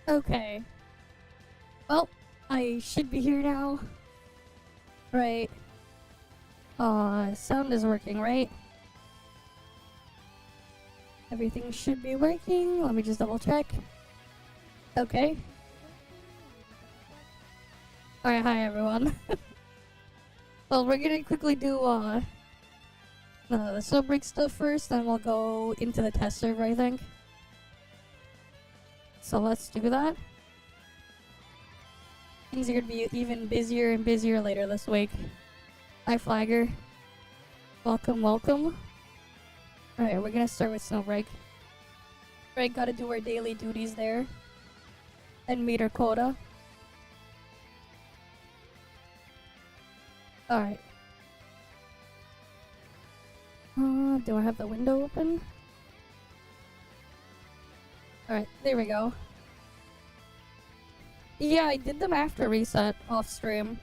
Okay. Well, I should be here now. Right. Sound is working, right? Everything should be working. Let me just double check. Okay. Alright, hi everyone. Well, we're gonna quickly do, the Snowbreak stuff first, then we'll go into the test server, I think. So let's do that. Things are gonna be even busier and busier later this week. Hi, Flagger. Welcome, welcome. Alright, we're gonna start with Snowbreak. Right, gotta do our daily duties there. And meet our quota. Alright. Do I have the window open? Alright, there we go. Yeah, I did them after reset, off stream.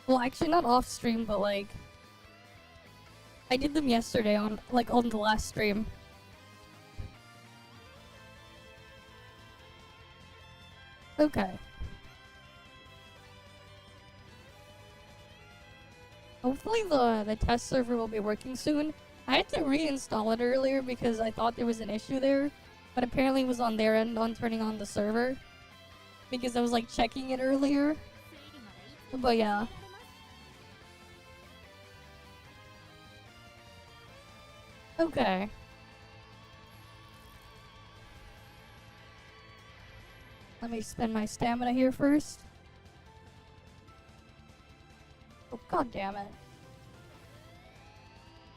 Well, actually not off stream, but like... I did them yesterday on the last stream. Okay. Hopefully the test server will be working soon. I had to reinstall it earlier because I thought there was an issue there, but apparently it was on their end on turning on the server. Because I was like checking it earlier. But yeah. Okay. Let me spend my stamina here first. Oh, god damn it.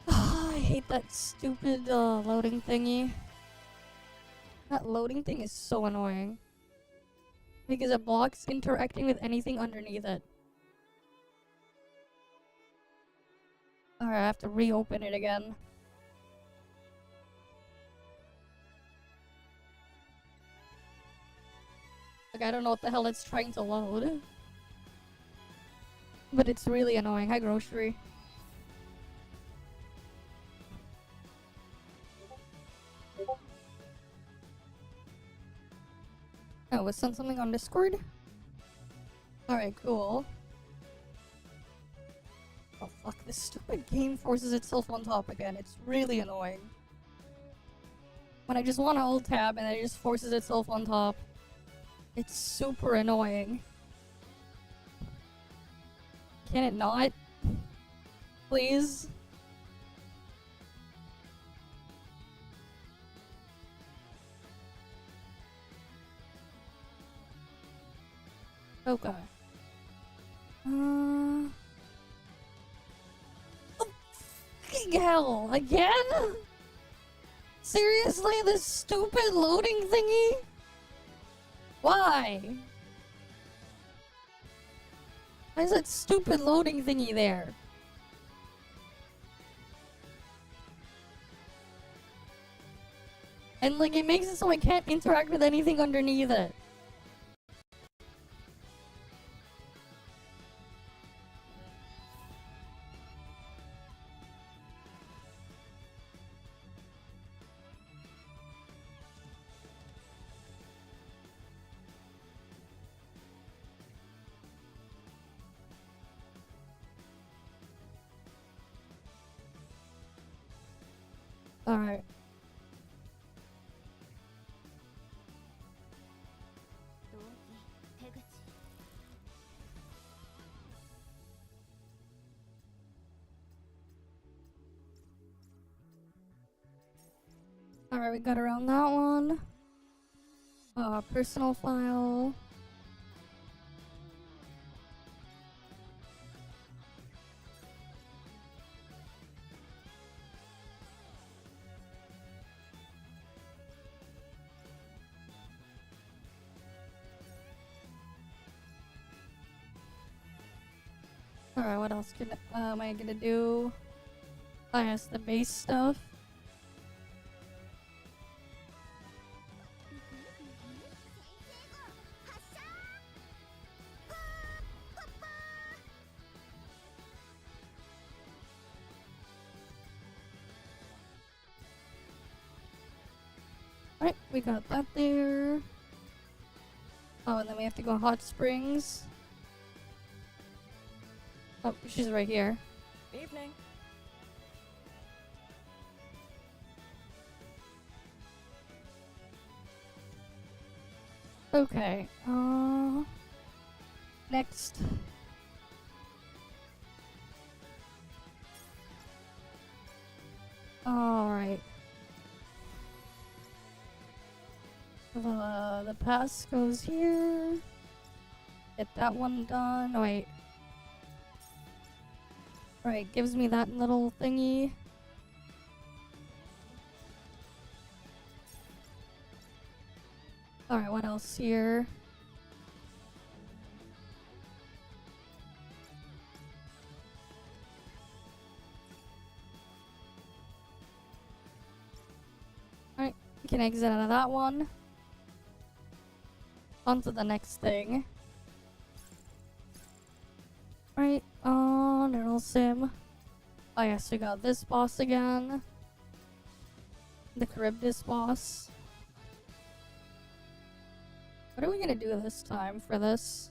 I hate that stupid loading thingy. That loading thing is so annoying. Because it blocks interacting with anything underneath it. Alright, I have to reopen it again. Like, I don't know what the hell it's trying to load. But it's really annoying. Hi, grocery. Oh, was sent something on Discord? Alright, cool. Oh fuck, this stupid game forces itself on top again. It's really annoying. When I just want to hold tab and it just forces itself on top. It's super annoying. Can it not? Please? Okay. Oh, fucking hell! Again? Seriously? This stupid loading thingy? Why? Why is that stupid loading thingy there? And like, it makes it so I can't interact with anything underneath it. Alright. Alright, we got around that one. Personal file. Alright, what else am I gonna do? I guess the base stuff. Alright, we got that there. Oh, and then we have to go hot springs. Oh, she's right here. Evening. Okay. Next. Alright. The pass goes here. Get that one done. Oh, wait. Right, gives me that little thingy. Alright, what else here? Alright, we can exit out of that one. On to the next thing. Right, Neural Sim. Oh yes, we got this boss again. The Charybdis boss. What are we gonna do this time for this?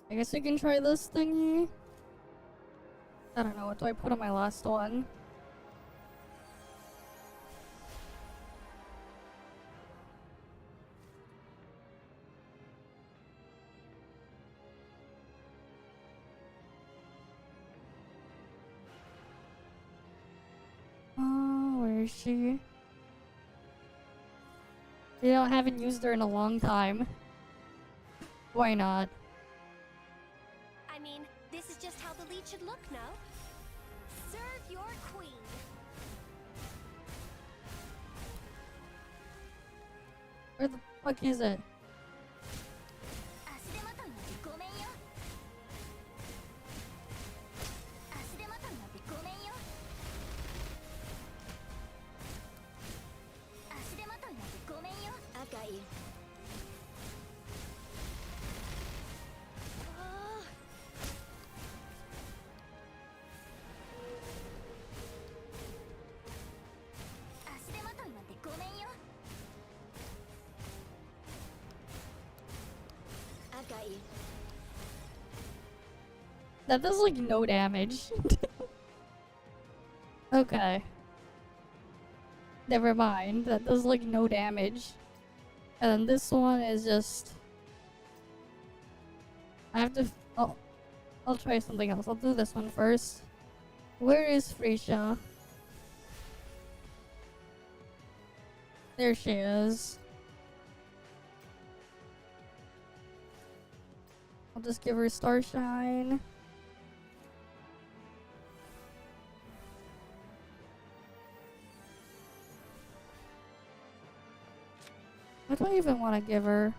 I guess we can try this thingy. I don't know, what do I put on my last one? Where is she? You know, I haven't used her in a long time. Why not? I mean, this is just how the lead should look, no? Serve your queen. Where the fuck is it? That does like no damage. Okay. Never mind. That does like no damage. And then this one is just... I have to... I'll try something else. I'll do this one first. Where is Freesia? There she is. I'll just give her Starshine. What do I even want to give her?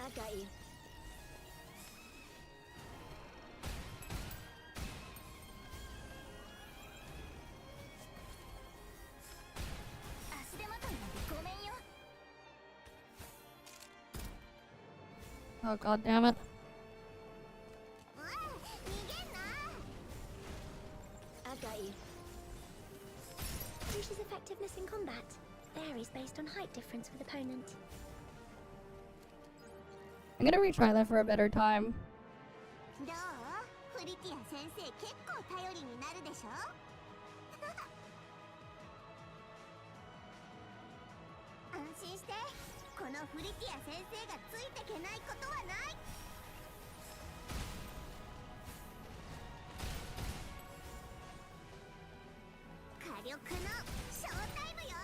I got you. Oh god damn it. I got you. Fuchsia's effectiveness in combat varies based on height difference with opponent. I'm gonna retry that for a better time. フリティア先生がついてけないことはない。火力のショータイムよ。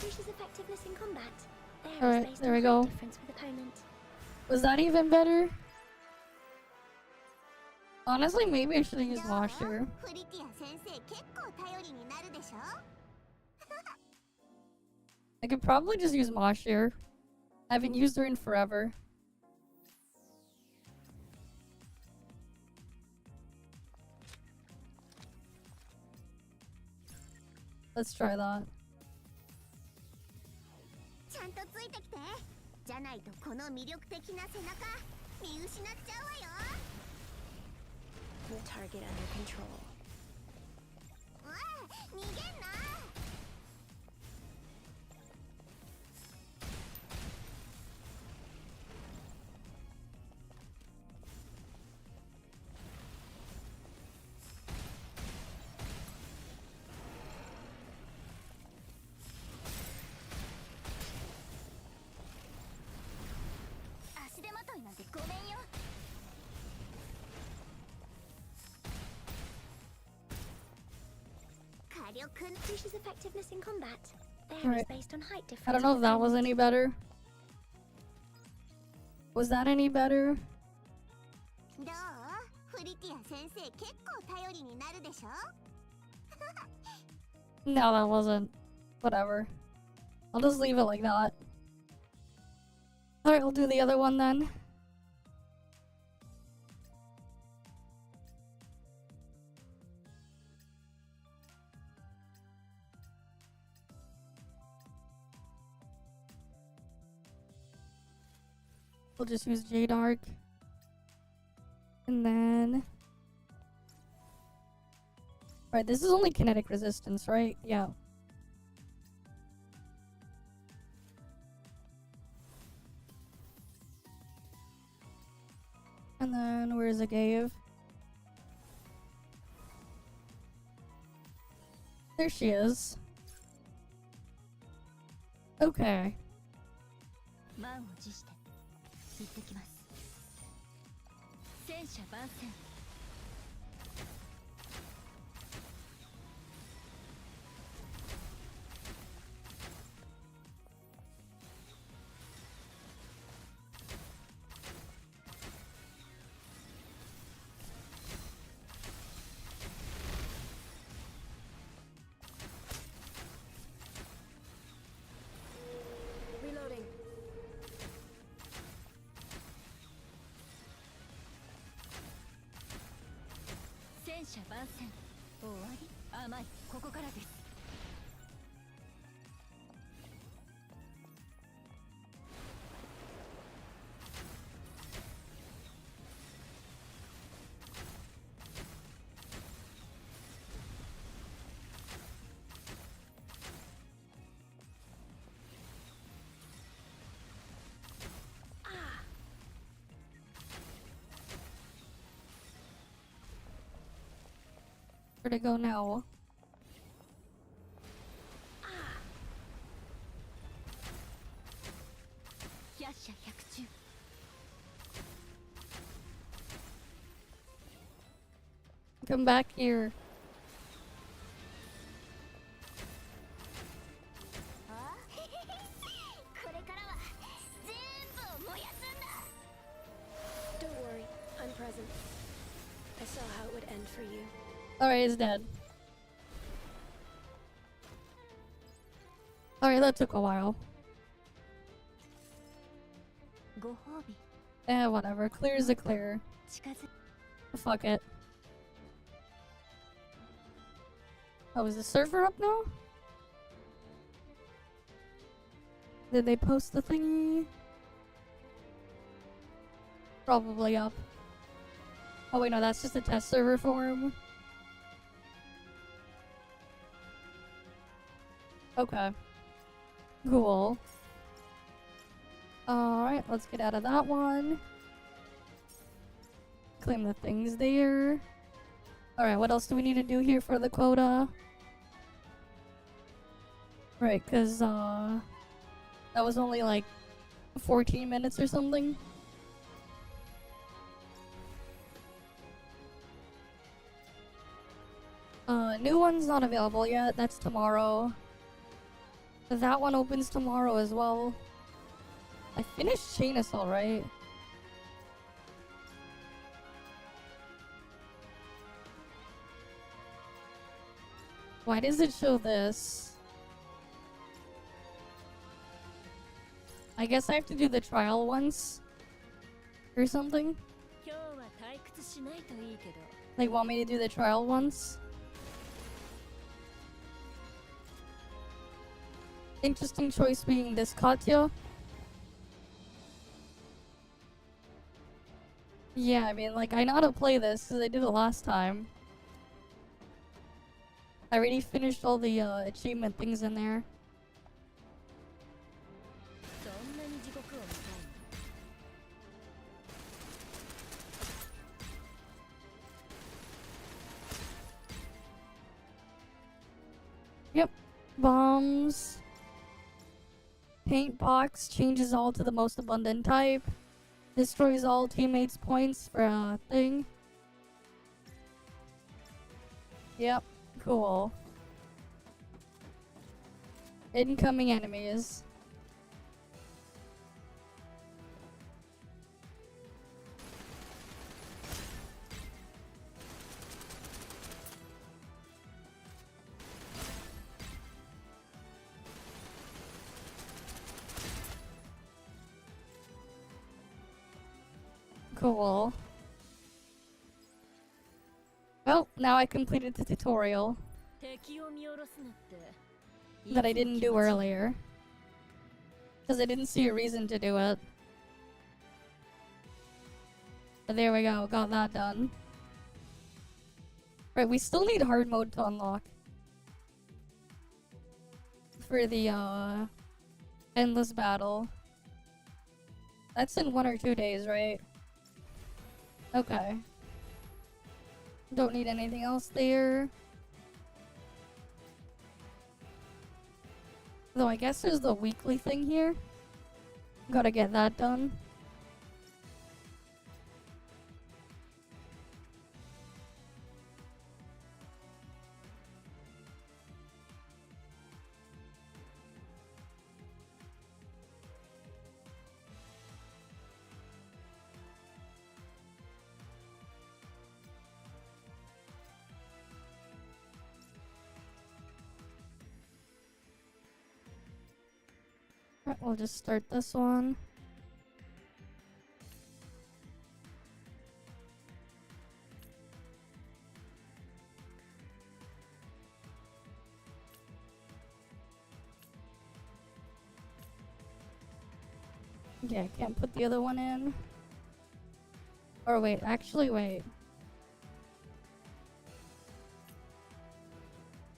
Lucia's effectiveness in combat. Alright, Based there on we height go. difference with opponent. Was that even better? Honestly, maybe I should have used Washer. フリティア先生結構頼りになるでしょ。I could probably just use Washer. I haven't used her in forever. Let's try that. ちゃんとついてきて。じゃないとこの魅力的な背中見失っちゃうわよ。The target under control. うわ、逃げんな。足手まといなんてごめんよ。Lucia's effectiveness in combat. There is based on height difference. I don't know if that was any better. Was that any better? どう？フリティア先生結構頼りになるでしょ。No, that wasn't. Whatever. I'll just leave it like that. Alright, I'll do the other one then. We'll just use J-Dark. And then... Right, this is only kinetic resistance, right? Yeah. And then, where's Agave? There she is. Okay. 満を持して行ってきます。戦車番宣。Reloading. 戦車番宣終わり。甘い。ここからです。Where to go now? Come back here. Don't worry, I'm present. I saw how it would end for you. Alright, he's dead. Alright, that took a while. Eh, whatever. Clear's a clear. Fuck it. Oh, is the server up now? Did they post the thingy? Probably up. Oh wait, no, that's just a test server form. Okay. Cool. Alright, let's get out of that one. Claim the things there. Alright, what else do we need to do here for the quota? Right, cause that was only like 14 minutes or something. New one's not available yet. That's tomorrow. That one opens tomorrow as well. I finished Chain Assault, right? Why does it show this? I guess I have to do the trial once. Or something? Like, want me to do the trial once? Interesting choice being this Katya. Yeah, I mean, like, I know how to play this because I did it last time. I already finished all the achievement things in there. Yep. Bombs. Paint box changes all to the most abundant type. Destroys all teammates' points for a thing. Yep. Cool. Incoming enemies. Cool. Well, now I completed the tutorial that I didn't do earlier. Because I didn't see a reason to do it. But there we go, got that done. Right, we still need hard mode to unlock. For the, endless battle. That's in 1 or 2 days, right? Okay. Don't need anything else there. Though I guess there's the weekly thing here. Gotta get that done. Right, we'll just start this one. Yeah, I can't put the other one in. Or wait, actually wait.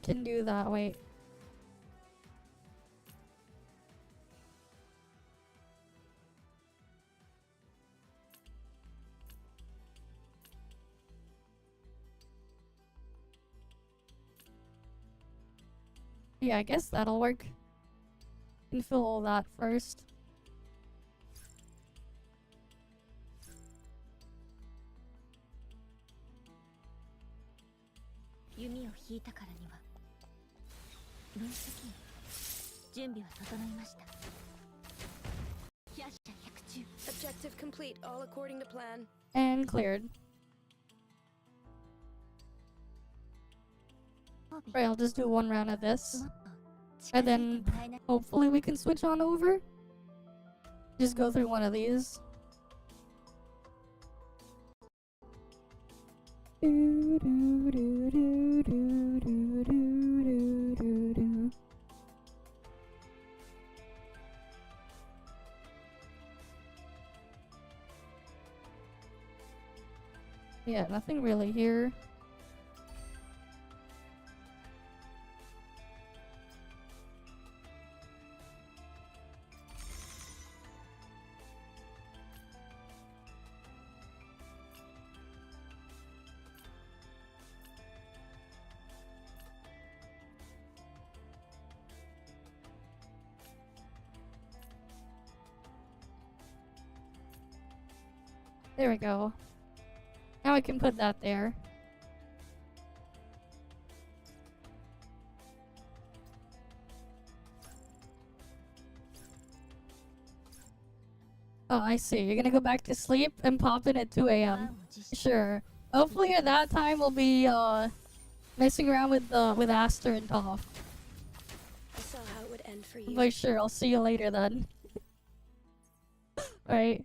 Can do that, wait. Yeah, I guess that'll work. Can fill all that first. Objective complete, all according to plan. And cleared. Right, I'll just do 1 round of this. And then hopefully we can switch on over. Just go through one of these. Yeah, nothing really here. There we go. Now I can put that there. Oh, I see. You're gonna go back to sleep and pop in at 2 a.m. Sure. Hopefully at that time we'll be messing around with Aster and ToF. I saw how it would end for you. But sure, I'll see you later then. Right.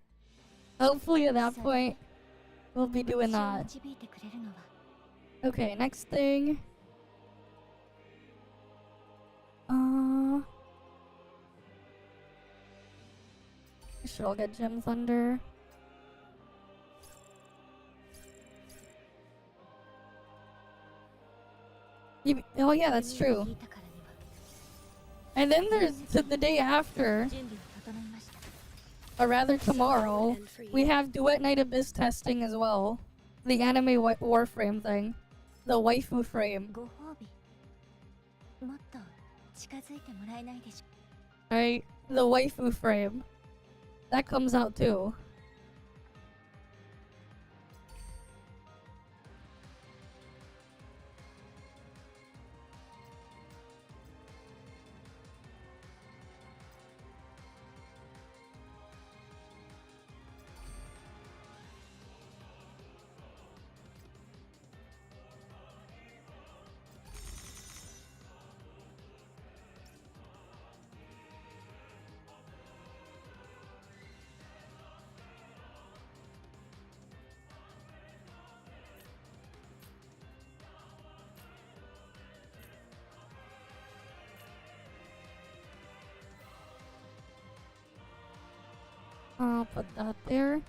Hopefully at that point we'll be doing that. Okay, next thing. Sure, I'll get Gem Thunder. Oh yeah, that's true. And then there's the day after, or rather tomorrow, we have Duet Night Abyss testing as well. The anime warframe thing. The waifu frame. Right? The waifu frame. That comes out too. I'll put that there.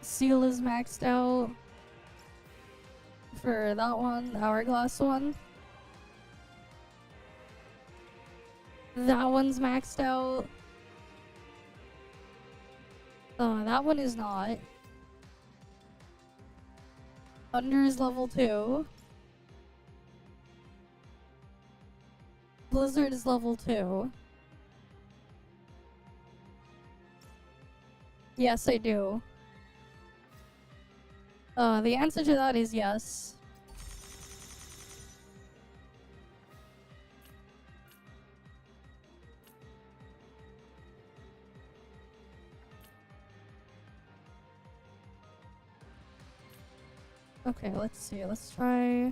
Seal is maxed out for that one, the hourglass one. That one's maxed out. That one is not. Thunder is level 2. Blizzard is level 2. Yes, I do. The answer to that is yes. Okay, let's see. Let's try...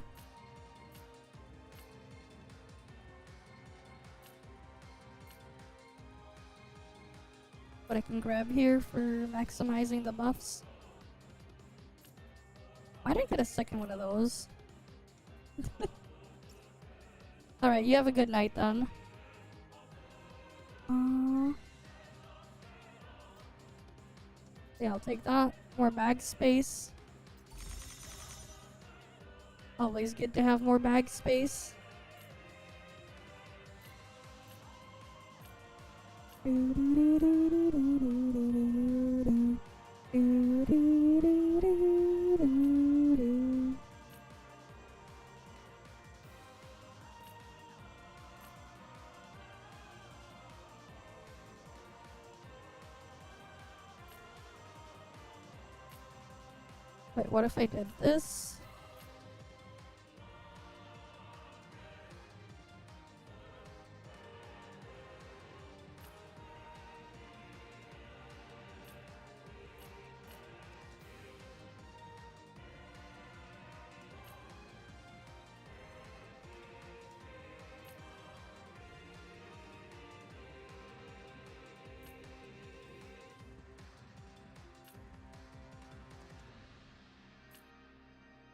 what I can grab here for maximizing the buffs. Why did I get a second one of those? Alright, you have a good night then. Yeah, I'll take that. More bag space. Always good to have more bag space. Wait, what if I did this?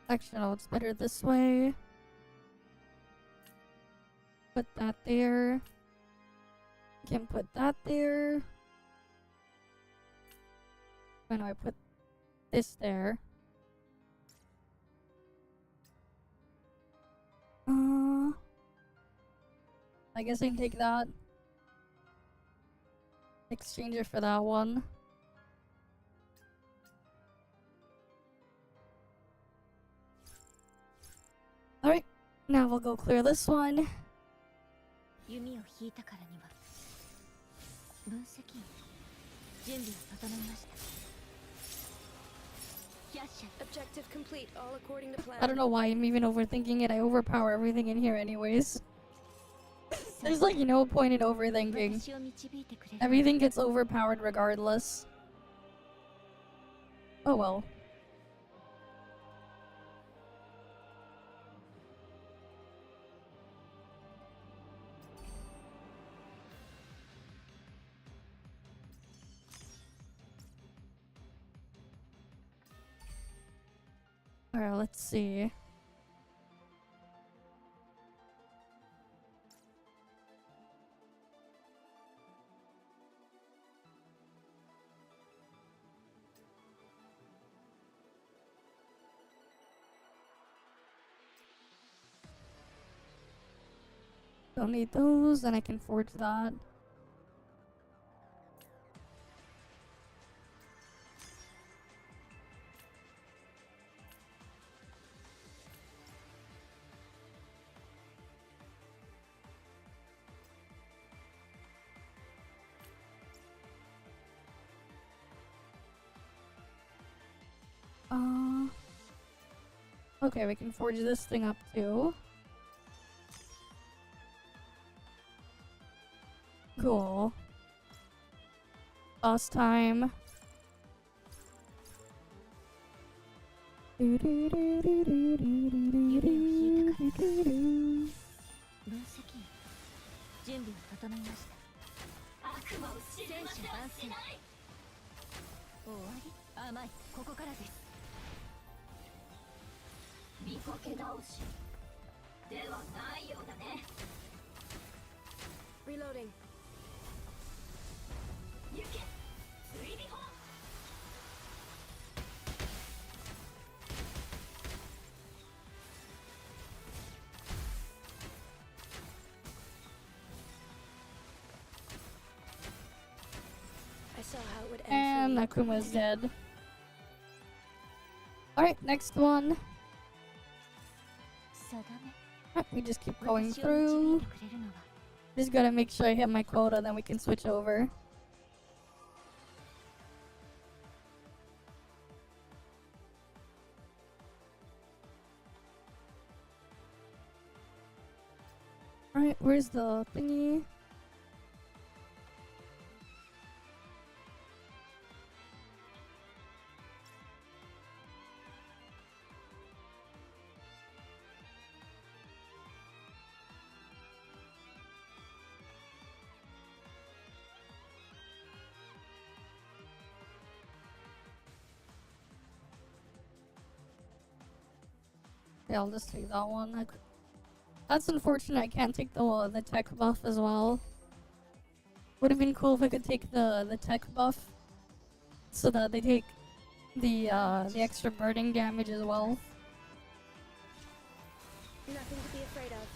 Actually, no, it's better this way. Put that there. Can put that there. When do I put this there? I guess I can take that. Exchange it for that one. Alright, now we'll go clear this one. 弓を引いたからには分析準備は整いました。 Objective complete, all according to plan. I don't know why I'm even overthinking it. I overpower everything in here anyways. There's like no point in overthinking. Everything gets overpowered regardless. Oh well. Alright, let's see. Don't need those, and I can forge that. Okay, we can forge this thing up too. Cool. Boss time. Reloading. I saw how it would end. And Nakuma's dead. Alright, next one. Alright, we just keep going through. Just gotta make sure I hit my quota, then we can switch over. Alright, where's the thingy? Yeah, I'll just take that one. That's unfortunate I can't take the tech buff as well. Would have been cool if I could take the tech buff so that they take the extra burning damage as well. Nothing to be afraid of.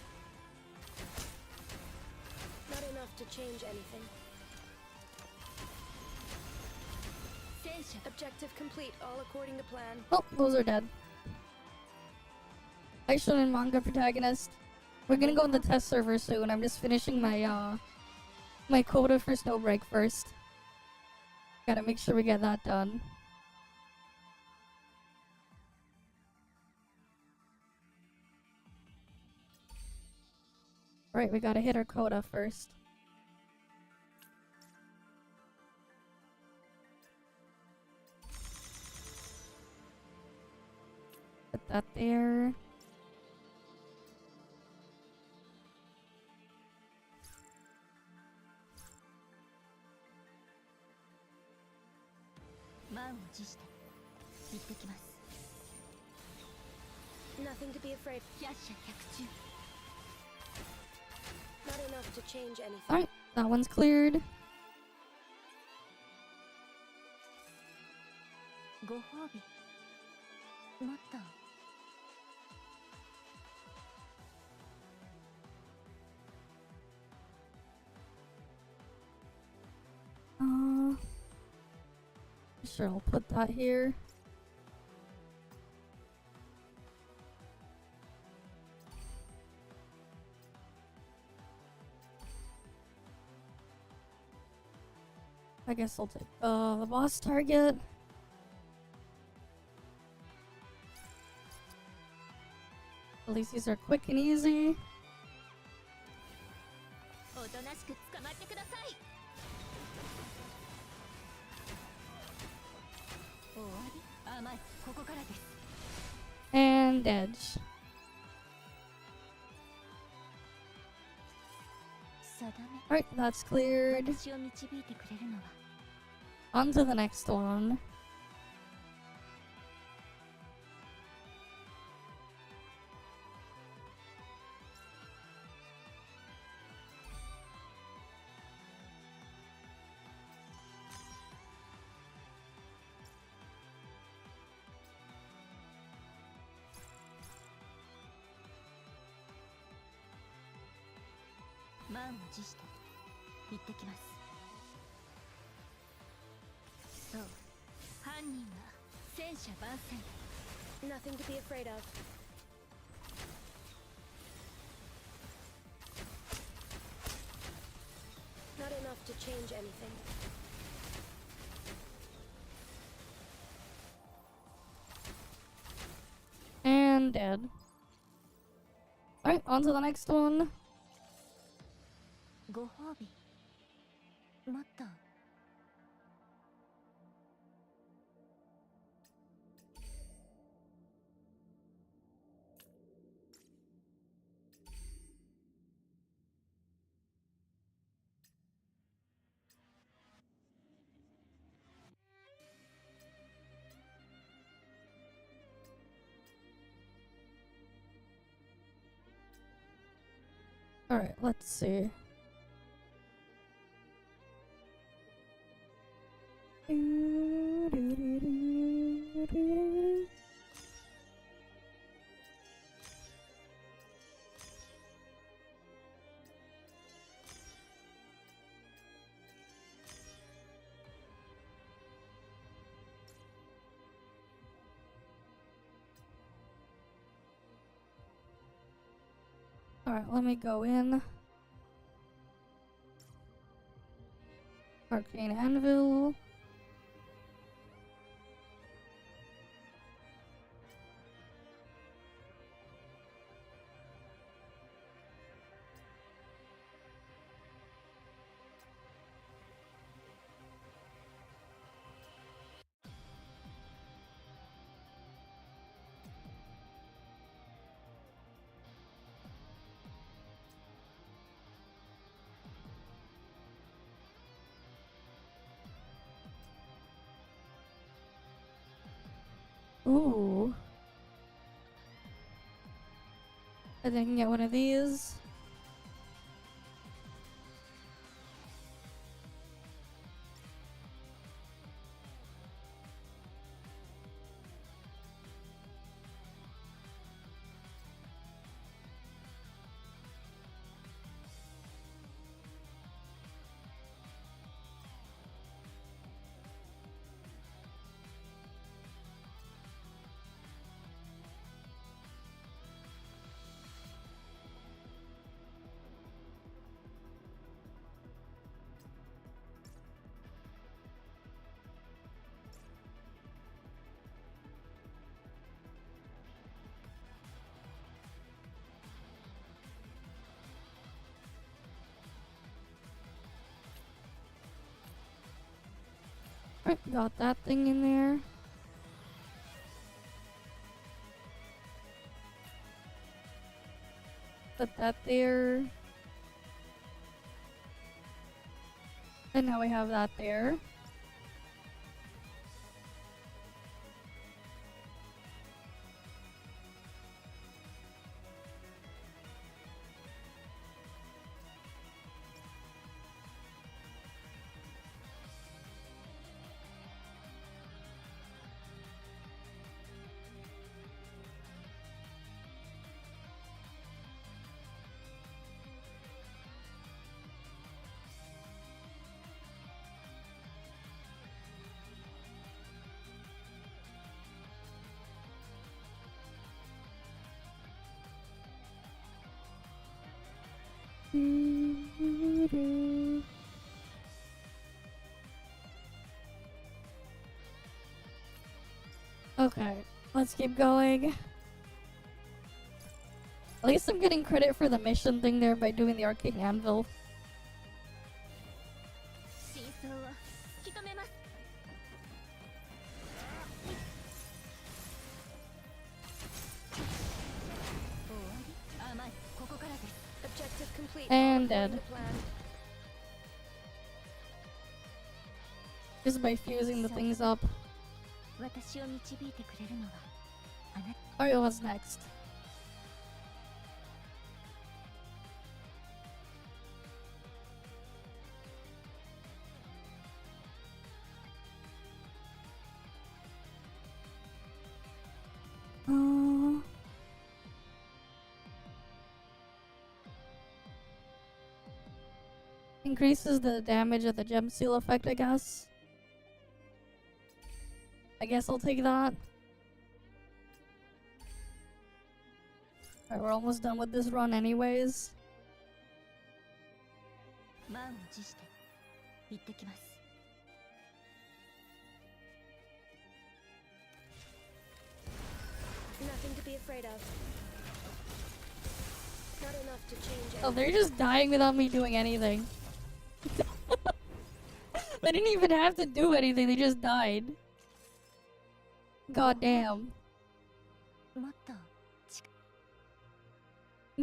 Not enough to change anything. Objective complete, all according to plan. Oh, those are dead. Hi, shonen manga protagonist. We're gonna go in the test server soon. I'm just finishing my my quota for Snowbreak first. Gotta make sure we get that done. Right, we gotta hit our quota first. Put that there. Nothing to be afraid. Not enough to change anything. Alright, that one's cleared. ご褒美もっと Sure, I'll put that here. I guess I'll take the boss target. At least these are quick and easy. おとなしく捕まってください終わり甘いここからです And edge. 定め Alright, that's cleared. 私を導いてくれるのは On to the next one.「満を持して行ってきます」そう犯人は戦車番宣 Nothing to be afraid of. Not enough to change anything. And dead. Alright, on to the next one. ご褒美もっと Alright, let's see. Alright, let me go in. Arcane Anvil. Ooh. I think I can get one of these. Alright, got that thing in there. Put that there. And now we have that there. Okay, let's keep going. At least I'm getting credit for the mission thing there by doing the arcane anvil. 真相を突き止めます。終わり。甘い。ここからです。 Objective complete. And All according dead. to plan. Just by fusing the things up. 私を導いてくれるのはあなた。 Alright, what's next? Increases the damage of the gem seal effect, I guess. I guess I'll take that. Alright, we're almost done with this run anyways. 満を持して行ってきます。 Nothing to be afraid of. Not enough to change Oh, they're anything. just dying without me doing anything. They didn't even have to do anything, they just died. God damn. もっと近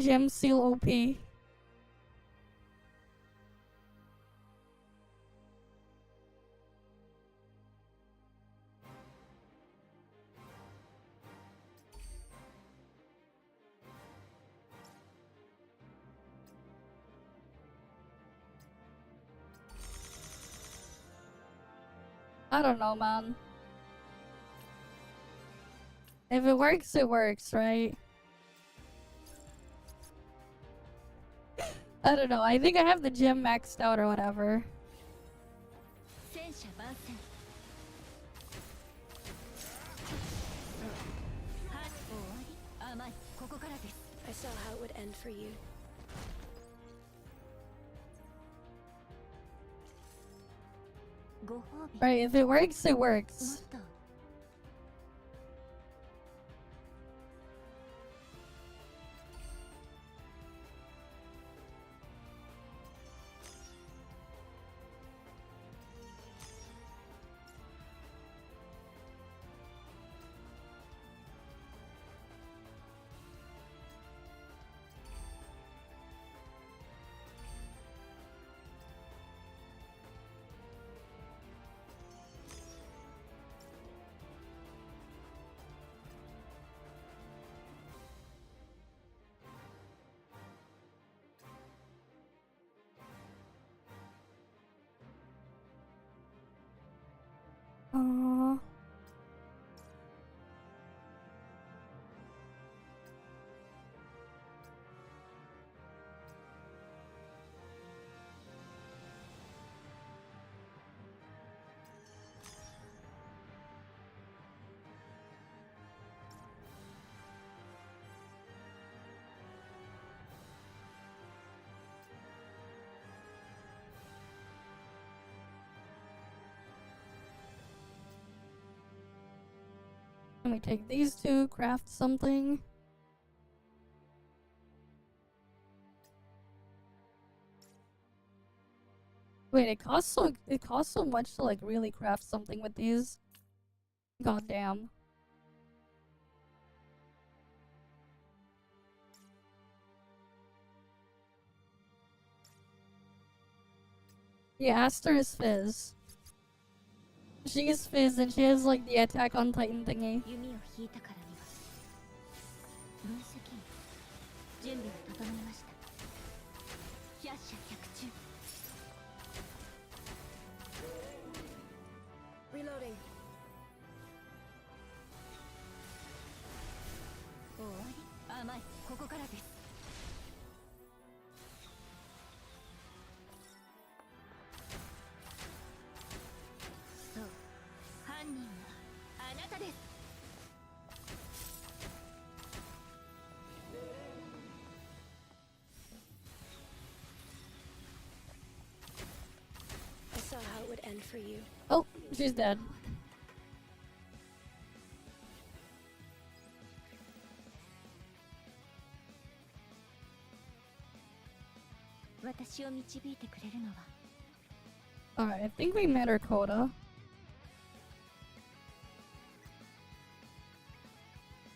Gem seal OP. I don't know, man. If it works, right? I don't know. I think I have the gem maxed out or whatever. 戦車番宣。は終わり。甘い。ここからです。 I saw how it would end for you. ご褒美。 Right, if it works, it もっ works. と Aww. Let me take these two, craft something. Wait, it costs so much to like really craft something with these. God damn. Yeah, Aster is Fizz. She is Fizz and she has like the Attack on Titan thingy. 弓を引いたからには分析準備が整いました。百射百中。 Reloading. 終わり。甘い。ここからです。そう。犯人はあなたです。 Reloading. how it would end for you. Oh, she's dead. 私を導いてくれるのは Alright, I think we met our quota.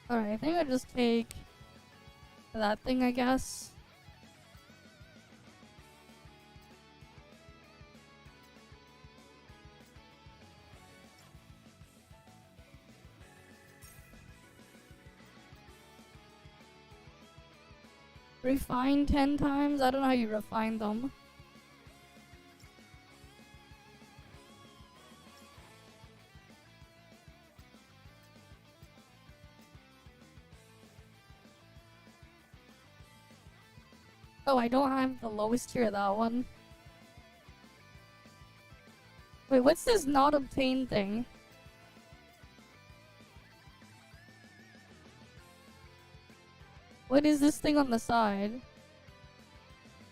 Alright, I think I'll just take that thing, I guess. Refine 10 times? I don't know how you refine them. Oh, I don't have the lowest tier of that one. Wait, what's this not obtained thing? What is this thing on the side?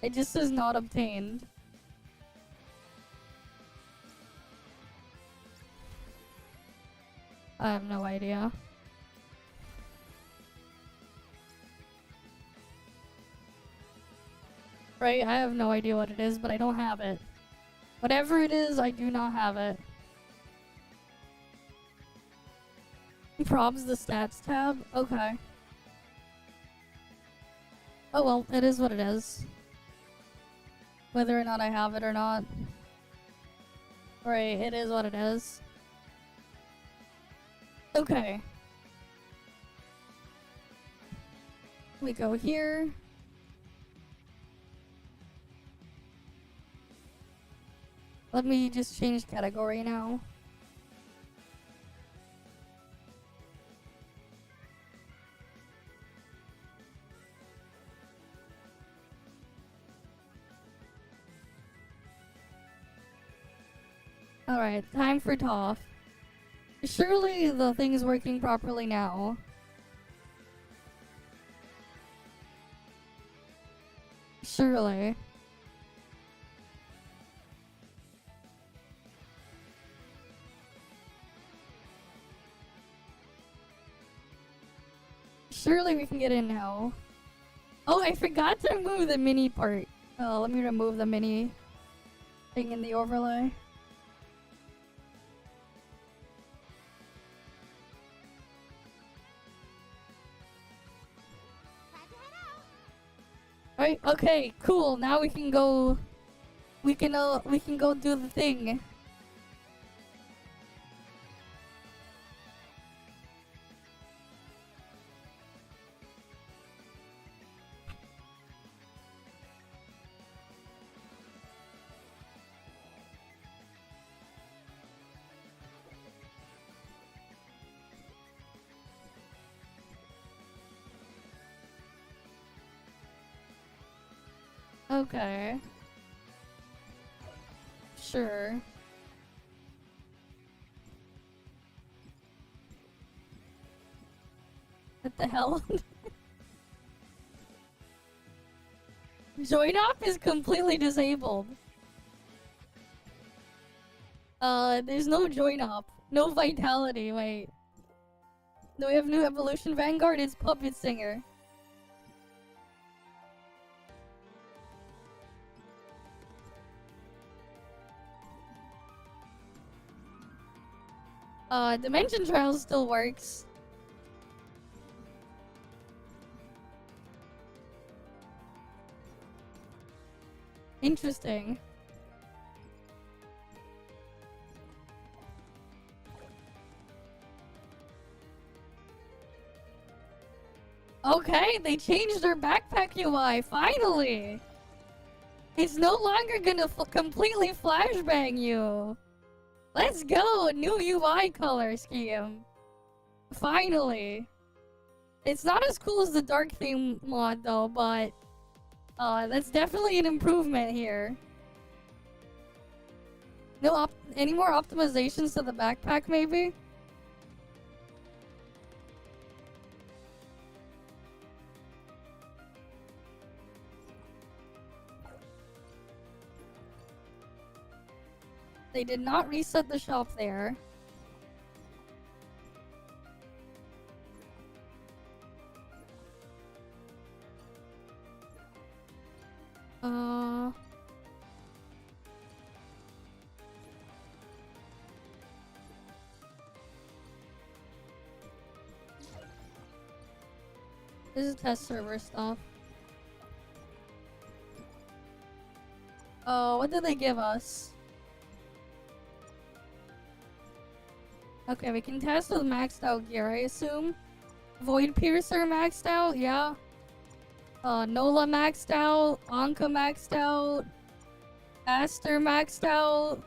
It just says not obtained. I have no idea. Right, I have no idea what it is, but I don't have it. Whatever it is, I do not have it. Probs the stats tab? Okay. Oh well, it is what it is. Whether or not I have it or not. Right, it is what it is. Okay. We go here. Let me just change category now. Alright, time for ToF. Surely the thing is working properly now. Surely. Surely we can get in now. Oh, I forgot to remove the mini part. Oh, let me remove the mini thing in the overlay. Right, okay, cool. Now we can go we can go do the thing. Okay. Sure. What the hell? Join up is completely disabled. There's no join up. No vitality, wait. Do we have new evolution Vanguard? It's Puppet Singer. Dimension Trials still works. Interesting. Okay, they changed their backpack UI, finally! It's no longer gonna completely flashbang you! Let's go! New UI color scheme! Finally! It's not as cool as the dark theme mod though, but that's definitely an improvement here. No any more optimizations to the backpack maybe? They did not reset the shop there. This is test server stuff. Oh, what did they give us? Okay, we can test with maxed out gear, I assume. Void Piercer maxed out, yeah. Nola maxed out. Anka maxed out. Aster maxed out.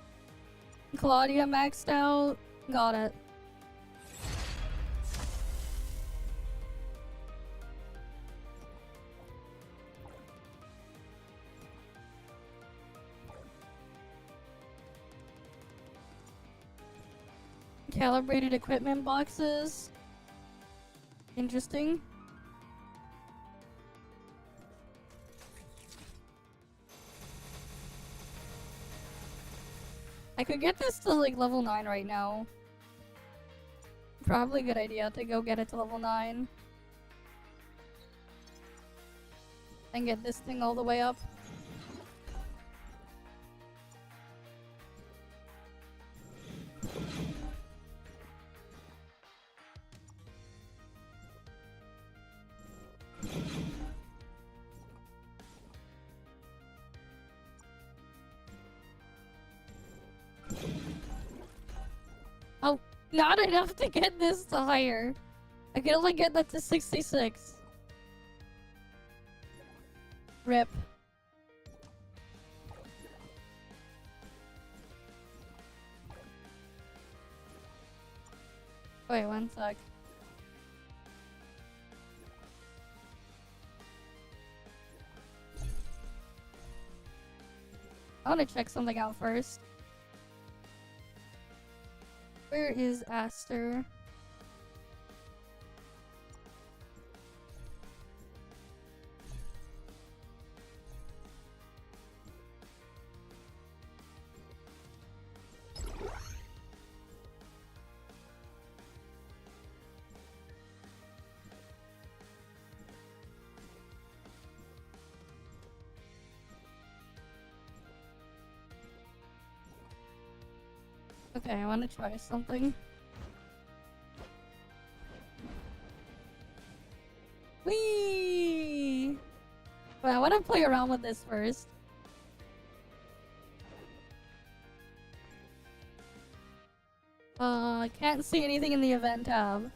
Claudia maxed out. Got it. Calibrated equipment boxes. Interesting. I could get this to like level 9 right now. Probably a good idea to go get it to level 9. And get this thing all the way up. Oh, not enough to get this to higher. I can only get that to 66. Rip. Wait, one sec. I want to check something out first. Where is Aster? Okay, I want to try something. Whee! But I want to play around with this first. I can't see anything in the event tab.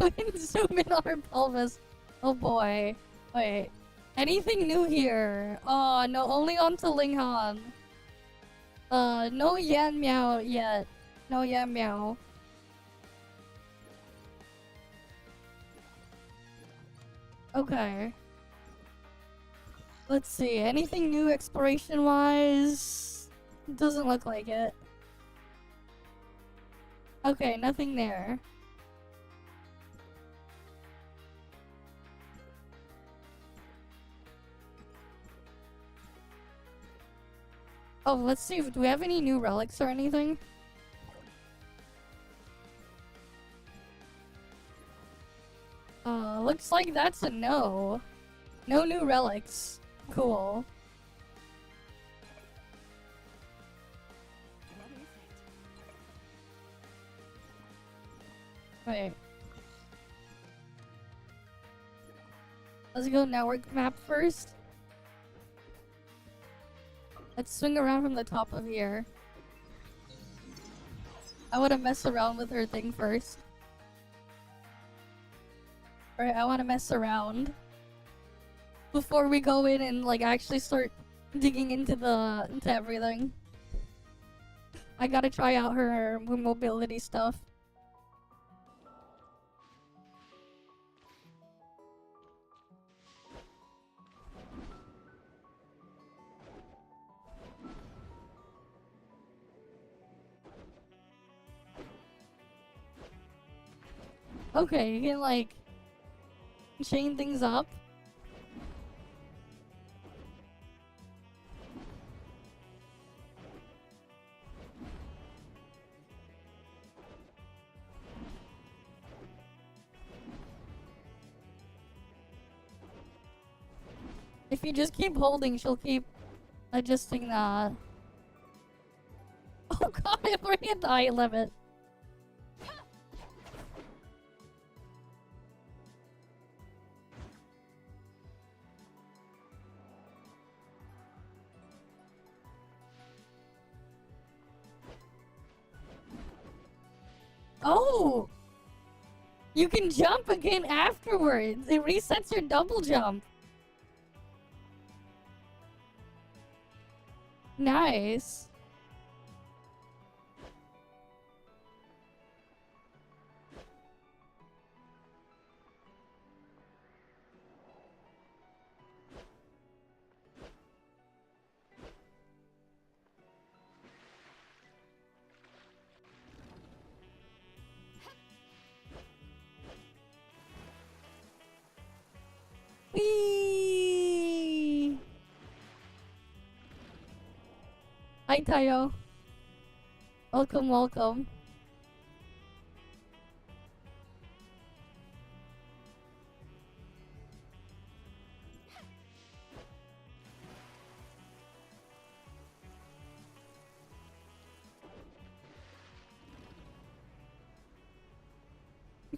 We can zoom in on her pelvis. Oh boy. Wait. Anything new here? Oh, no, only on to Linghan. No Yan Meow yet. No Yan Meow. Okay. Let's see. Anything new exploration-wise? Doesn't look like it. Okay, nothing there. Oh, let's see. Do we have any new relics or anything? Looks like that's a no. No new relics. Cool. Wait. Let's go network map first. Let's swing around from the top of here. I want to mess around with her thing first. Alright, I want to mess around before we go in and like actually start digging into everything. I gotta try out her mobility stuff. Okay, you can like chain things up. If you just keep holding, she'll keep adjusting the... Oh god, I'm already at the eye limit. Oh! You can jump again afterwards. It resets your double jump. Nice. Whee! Hi, Tayo. Welcome, welcome.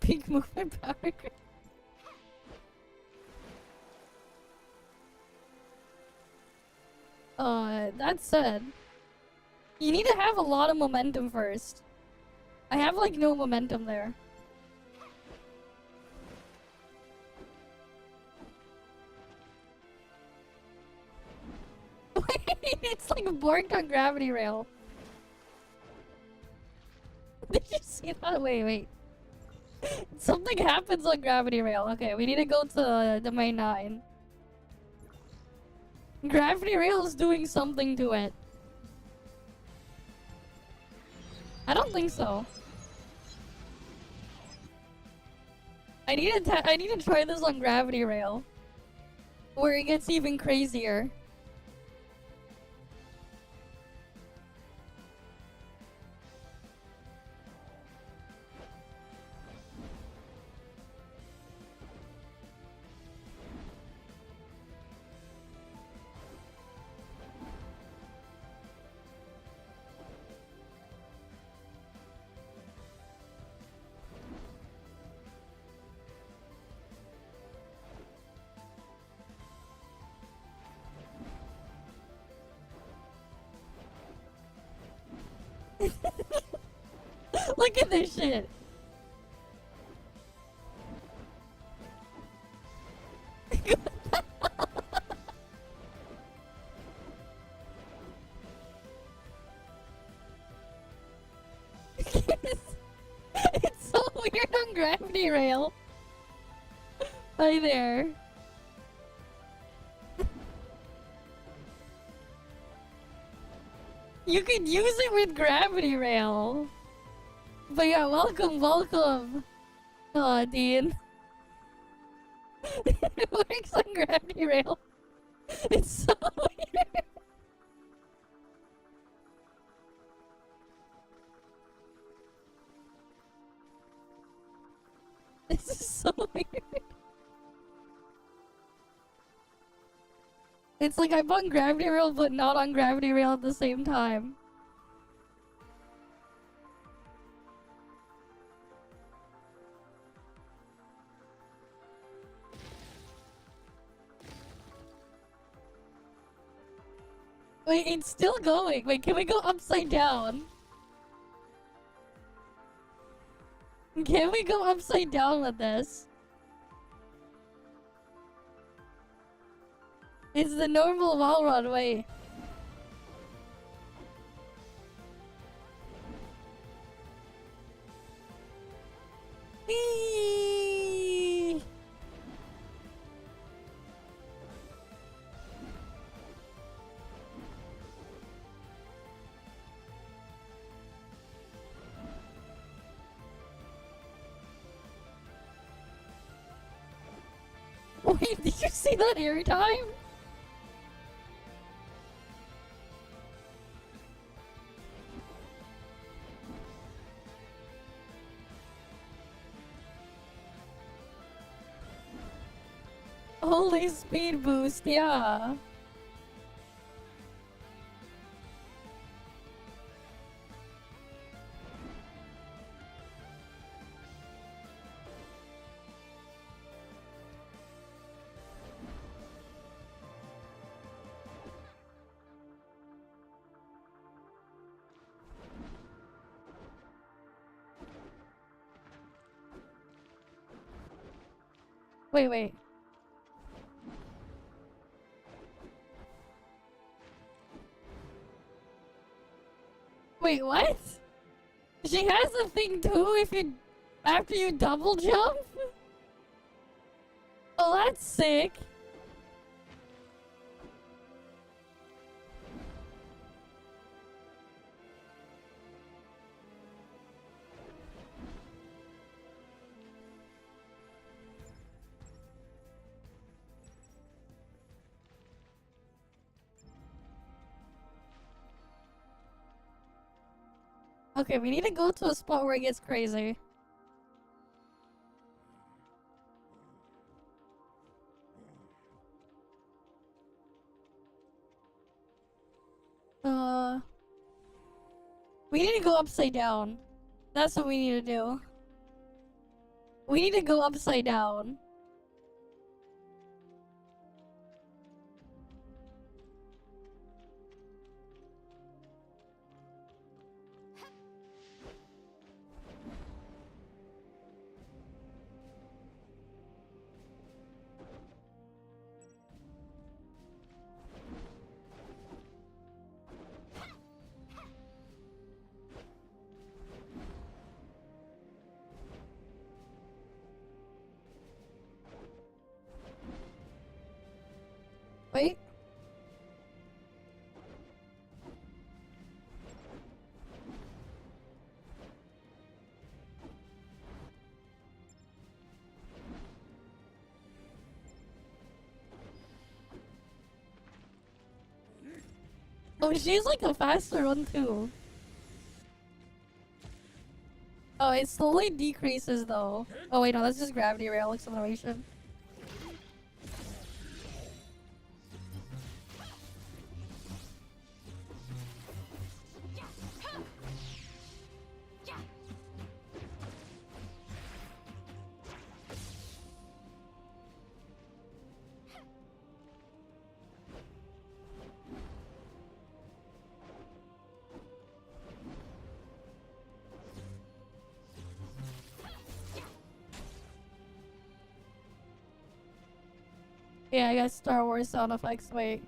Big movement power. That said, you need to have a lot of momentum first. I have like no momentum there. Wait, it's like borked on gravity rail. Did you see that? Wait. Something happens on gravity rail. Okay, we need to go to domain 9. Gravity rail is doing something to it. I don't think so. I need to try this on gravity rail, where it gets even crazier. Look at this shit. It's so weird on gravity rail. Hi there. You could use it with gravity rail. But yeah, welcome. Aw, Dean. It works on gravity rail. It's so weird. This is so weird. It's like I'm on gravity rail, but not on gravity rail at the same time. Wait, it's still going. Wait, can we go upside down? Can we go upside down with this? It's the normal wall run, wait. Whee! Wait, did you see that air time? Holy speed boost, yeah. Wait. Wait, what? She has a thing too if you after you double jump? Oh, that's sick. Okay, we need to go to a spot where it gets crazy. We need to go upside down. That's what we need to do. We need to go upside down. Wait. Oh, she's like a faster one too. Oh, it slowly decreases though. Oh wait, no, that's just gravity rail acceleration. Yeah, I got Star Wars sound effects. Wait.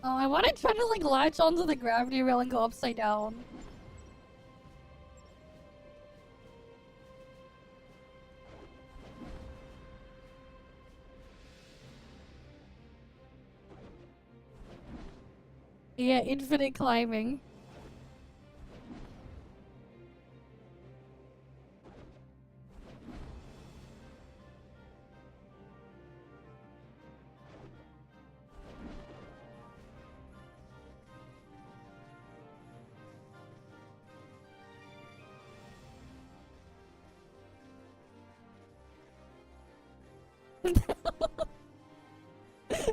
Oh, I want to try to like latch onto the gravity rail and go upside down. Yeah, infinite climbing.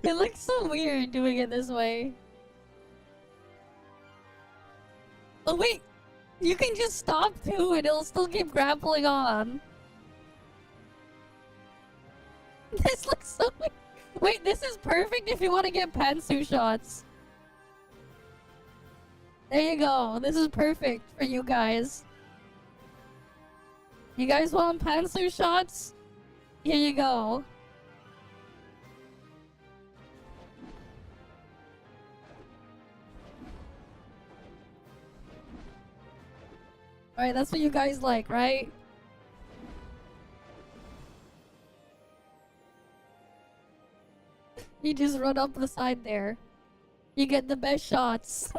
It looks so weird doing it this way. Oh wait, you can just stop too and it'll still keep grappling on. This looks so weird. Wait, this is perfect if you want to get pantsu shots. There you go. This is perfect for you guys. You guys want pantsu shots? Here you go. Alright, that's what you guys like, right? You just run up the side there. You get the best shots.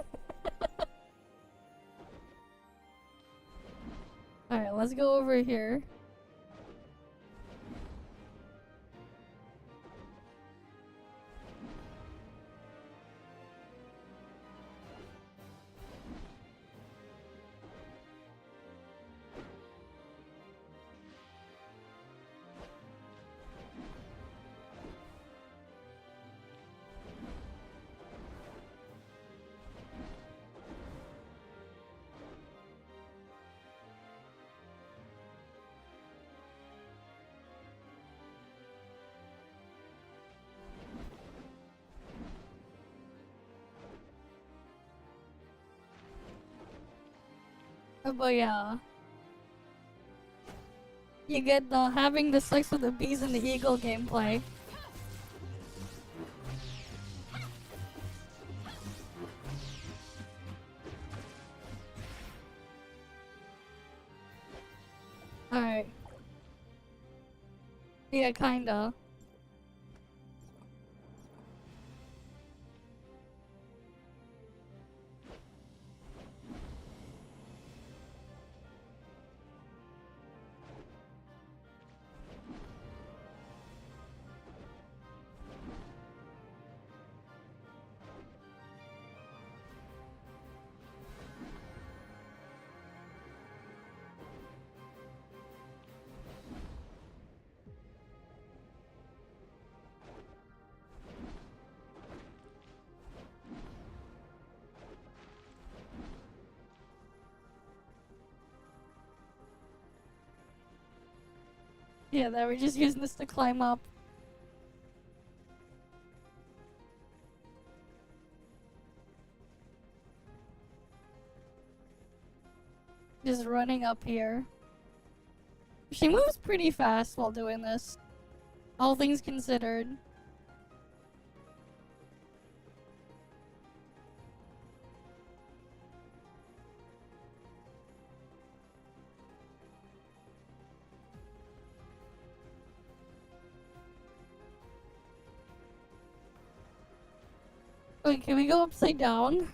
Alright, let's go over here. But yeah. You get the having the sex with the bees and the eagle gameplay. Alright. Yeah, kinda. Yeah, that we're just using this to climb up. Just running up here. She moves pretty fast while doing this. All things considered. Wait, can we go upside down?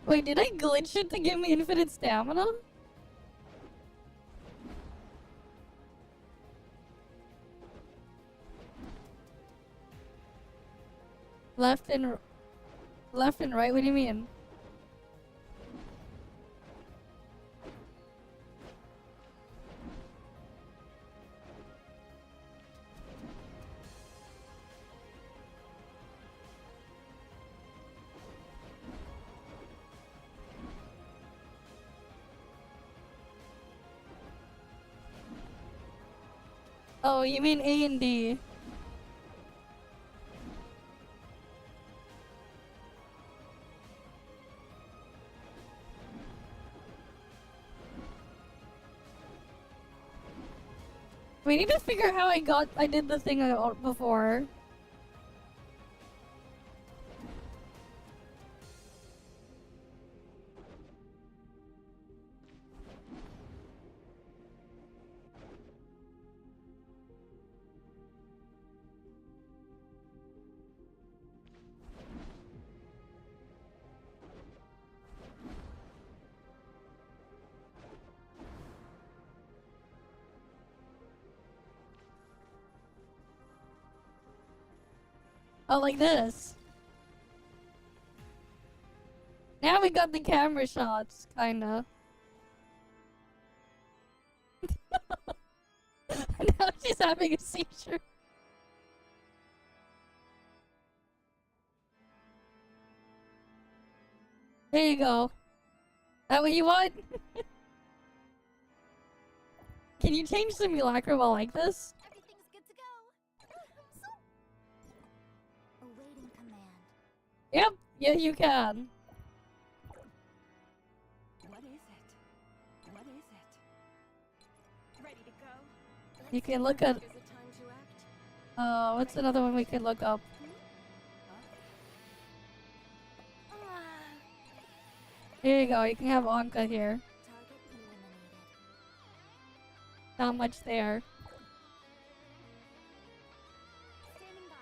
Wait, did I glitch it to give me infinite stamina? Left and right? What do you mean? Oh, you mean A and D? We need to figure how I did the thing before. Oh, like this. Now we got the camera shots, kinda. Now she's having a seizure. There you go. That what you want? Can you change simulacra while like this? Everything's good to go. Awaiting command. Yep, yeah, you can. What is it? What is it? Ready to go? You can look at. Is it time to act? What's another one we can look up? Here you go. You can have Anka here. Target eliminated. Not much there. Standing by.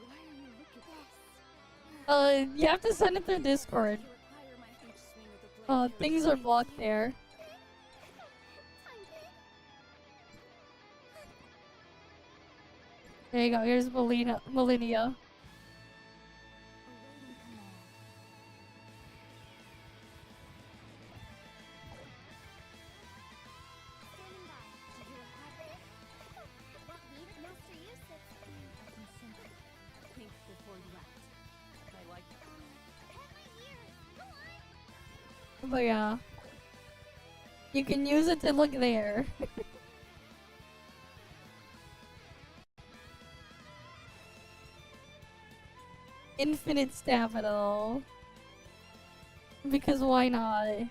Why are you looking at this? You have to send it through Discord. You require my each swing of the blade. Things are blocked there. There you go. Here's Millennia. Awaiting command. Standing by. Do you require what needs master use it? I can sense it. Think before you act. I like that. Head my ears. Go on. But yeah. You can use it to look there. Infinite stamina. Because why not?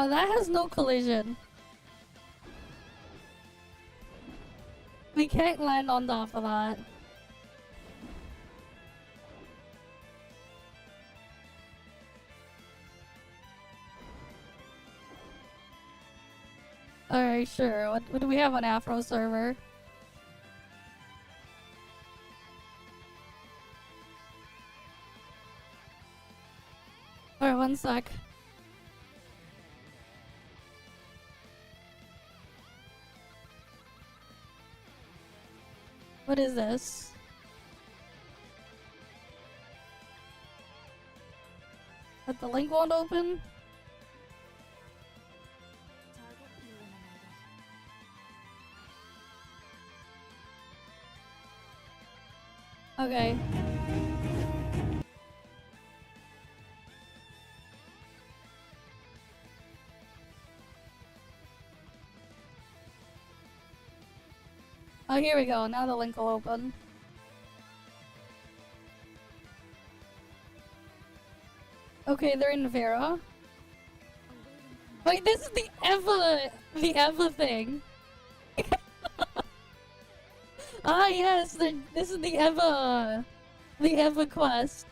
That has no collision. We can't land on top of that. Alright, sure. What do we have on Afro server? Alright, one sec. What is this? But the link won't open? Target eliminated. Okay. Oh, here we go. Now the link will open. Okay, they're in Vera. Awaiting command. Wait, this is the Eva thing. Ah, yes, this is the Eva quest.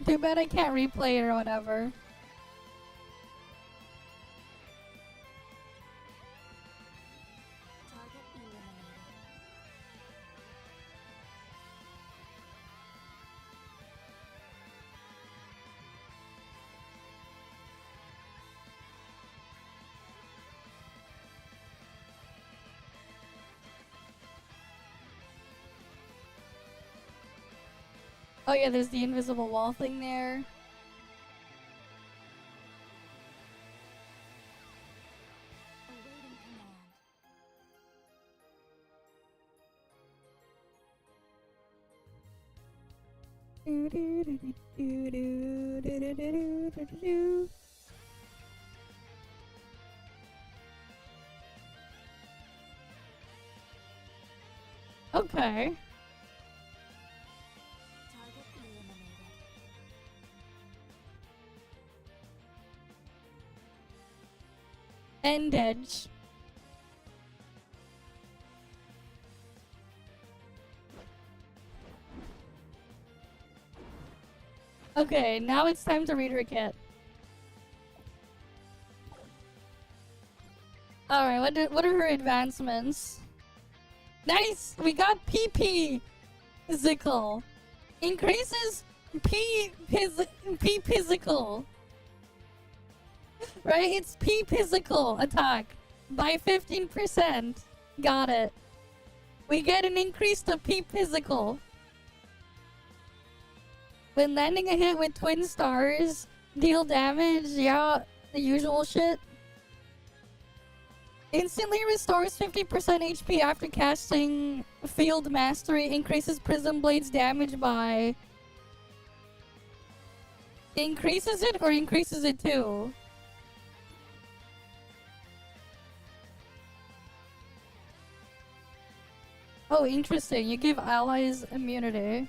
Too bad I can't replay it or whatever. Target eliminated. Oh yeah, there's the invisible wall thing there. Awaiting command. Okay. Target eliminated. End edge. Okay, now it's time to read her kit. Alright, what are her advancements? Nice! We got PP physical. Increases P physical. Right? It's P physical attack by 15%. Got it. We get an increase to P physical. When landing a hit with twin stars, deal damage, yeah, the usual shit. Instantly restores 50% HP after casting Field Mastery, increases Prism Blade's damage by Increases it or increases it too? Oh, interesting. You give allies immunity.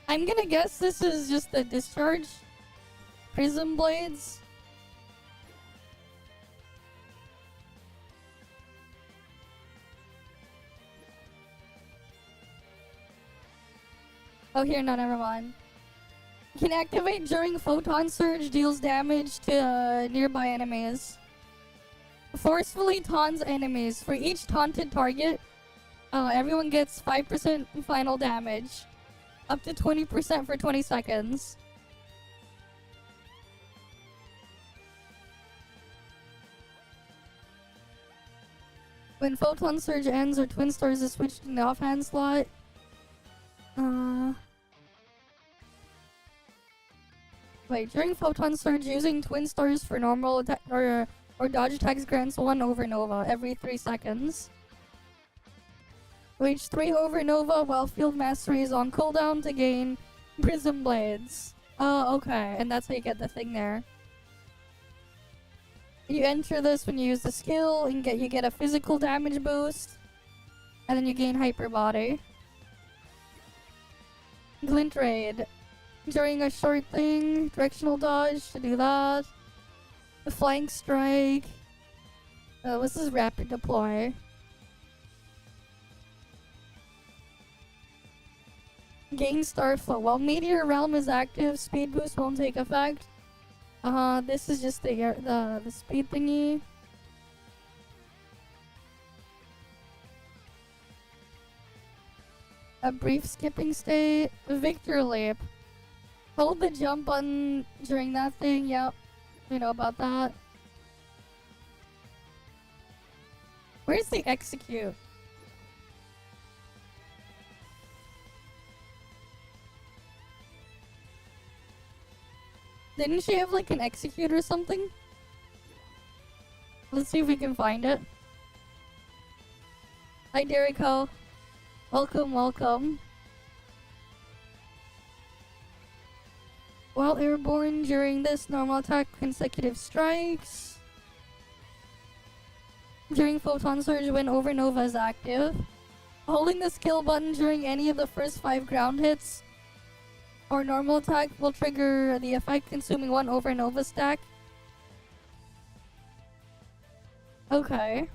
I'm gonna guess this is just the discharge prism blades. Oh, here, no, never mind. Can activate during photon surge, deals damage to nearby enemies. Forcefully taunts enemies. For each taunted target, everyone gets 5% final damage. Up to 20% for 20 seconds. When photon surge ends or twin stars is switched in the offhand slot. Wait, during photon surge, using twin stars for normal attack or dodge attacks grants 1 overnova every 3 seconds. Wage 3 overnova while field mastery is on cooldown to gain prism blades. Oh, okay, and that's how you get the thing there. You enter this when you use the skill and you get a physical damage boost, and then you gain hyper body. Glint raid. During a short thing, directional dodge to do that. The flank strike. This is rapid deploy. Gain star flow. While Meteor Realm is active, speed boost won't take effect. This is just the speed thingy. A brief skipping state. Victor leap. Hold the jump button during that thing. Yep, we know about that. Where's the execute? Didn't she have like an execute or something? Let's see if we can find it. Hi, Derico. Welcome, welcome. While airborne during this normal attack, consecutive strikes. During photon surge when overnova is active. Holding the skill button during any of the first 5 ground hits or normal attack will trigger the effect, consuming 1 overnova stack. Okay.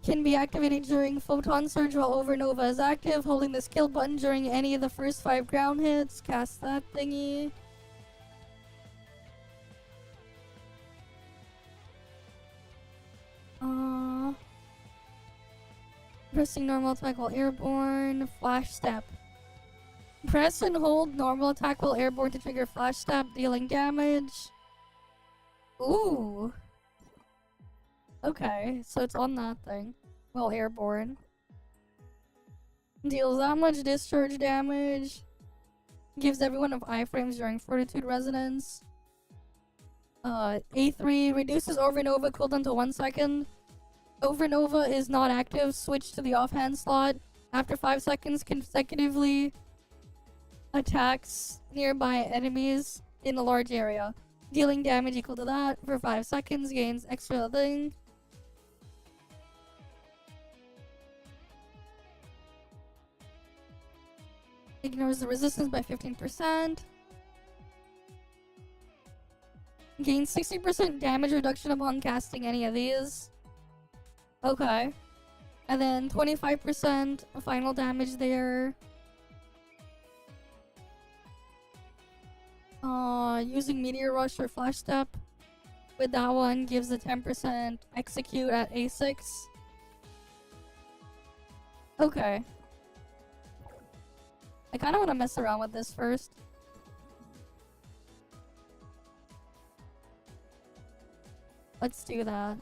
Can be activated during photon surge while overnova is active. Holding the skill button during any of the first 5 ground hits. Cast that thingy. Pressing normal attack while airborne. Flash step. Press and hold normal attack while airborne to trigger flash step, dealing damage. Ooh. Okay, so it's on that thing. While airborne. Deals that much discharge damage. Gives everyone of iframes during fortitude resonance. A3 reduces overnova cooldown to 1 second. Overnova is not active. Switch to the offhand slot. After 5 seconds consecutively attacks nearby enemies in a large area. Dealing damage equal to that for 5 seconds. Gains extra thing. Ignores the resistance by 15%. Gains 60% damage reduction upon casting any of these. Okay. And then 25% final damage there. Using Meteor Rush or Flash Step with that one gives a 10% execute at A6. Okay. I kind of want to mess around with this first. Let's do that.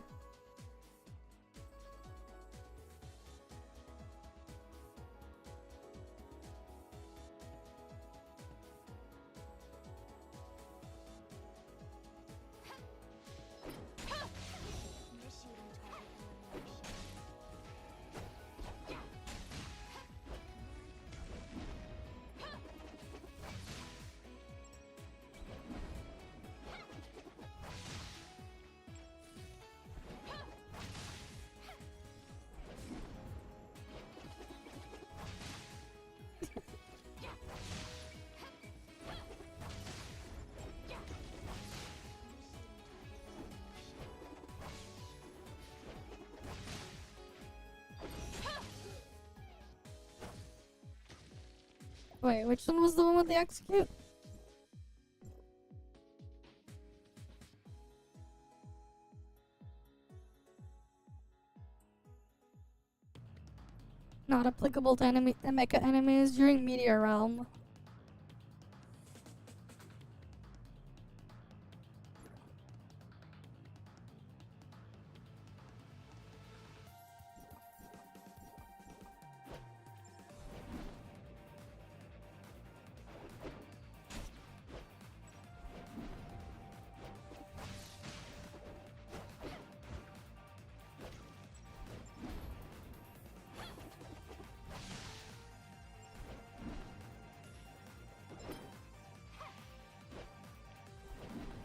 Wait, which one was the one with the execute? Not applicable to mecha enemies during Meteor Realm.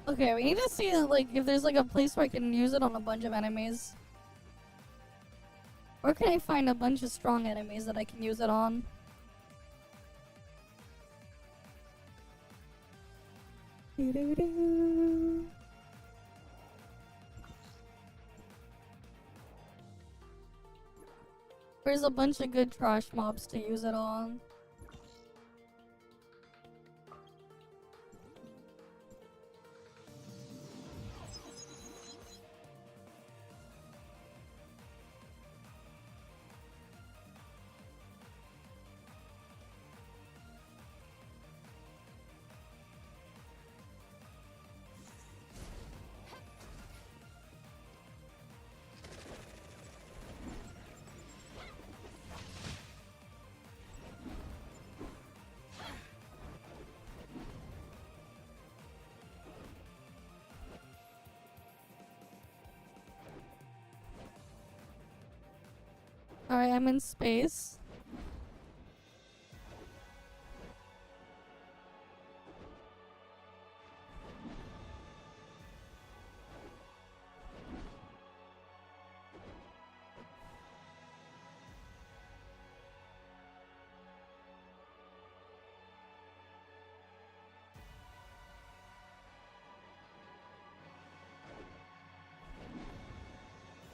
Okay, we need to see like if there's like a place where I can use it on a bunch of enemies. Or can I find a bunch of strong enemies that I can use it on? Doo-doo-doo. There's a bunch of good trash mobs to use it on. Alright, I'm in space.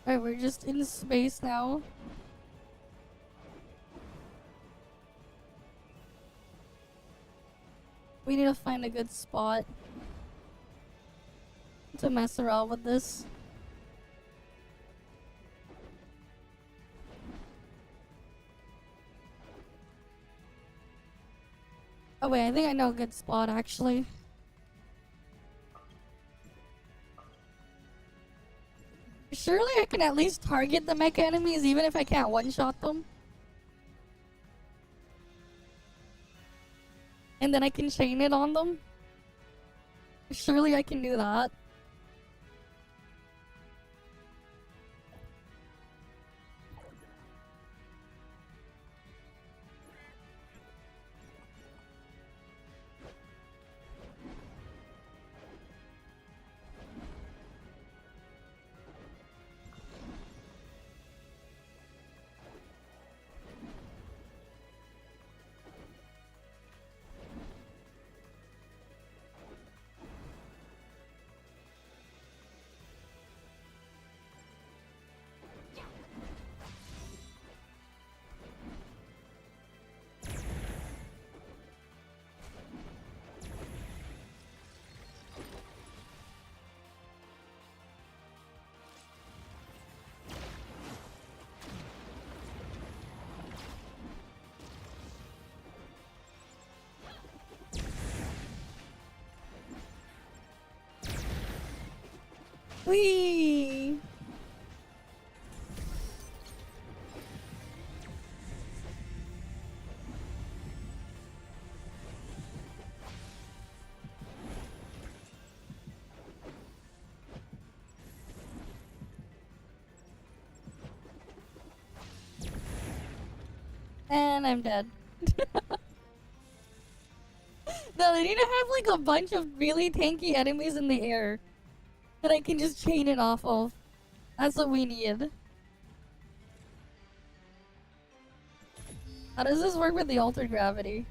Alright, we're just in space now. We need to find a good spot to mess around with this. Oh wait, I think I know a good spot actually. Surely I can at least target the mecha enemies even if I can't one-shot them. And then I can chain it on them. Surely I can do that. Whee! And I'm dead. No, they need to have like a bunch of really tanky enemies in the air that I can just chain it off of. That's what we need. How does this work with the altered gravity?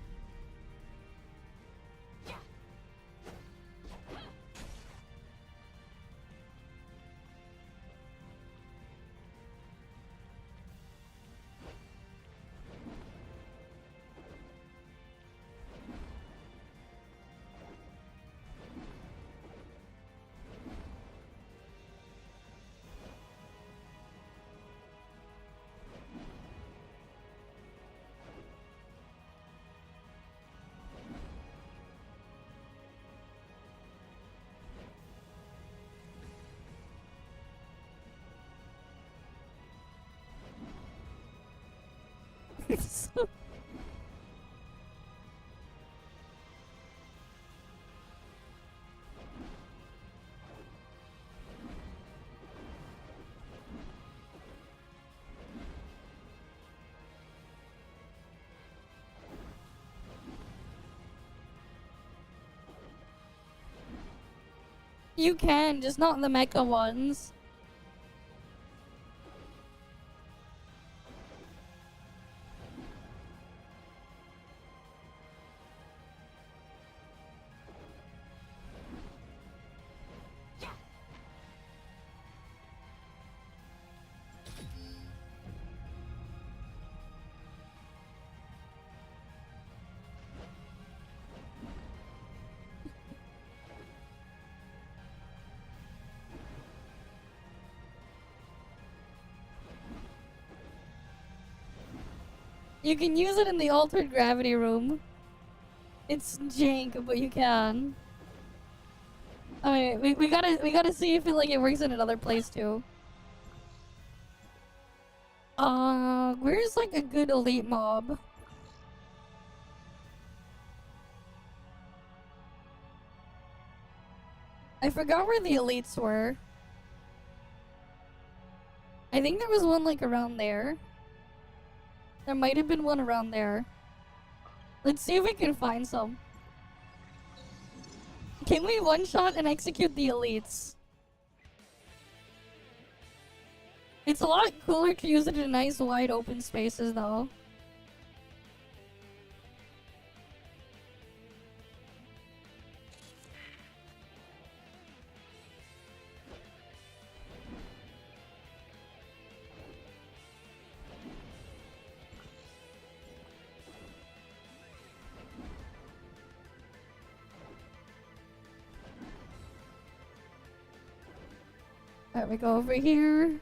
You can, just not in the mecha ones. You can use it in the altered gravity room. It's jank, but you can. Alright, we gotta see if it works in another place too. Where's like a good elite mob? I forgot where the elites were. I think there was one like around there. There might have been one around there. Let's see if we can find some. Can we one-shot and execute the elites? It's a lot cooler to use it in nice wide open spaces though. Alright, we go over here.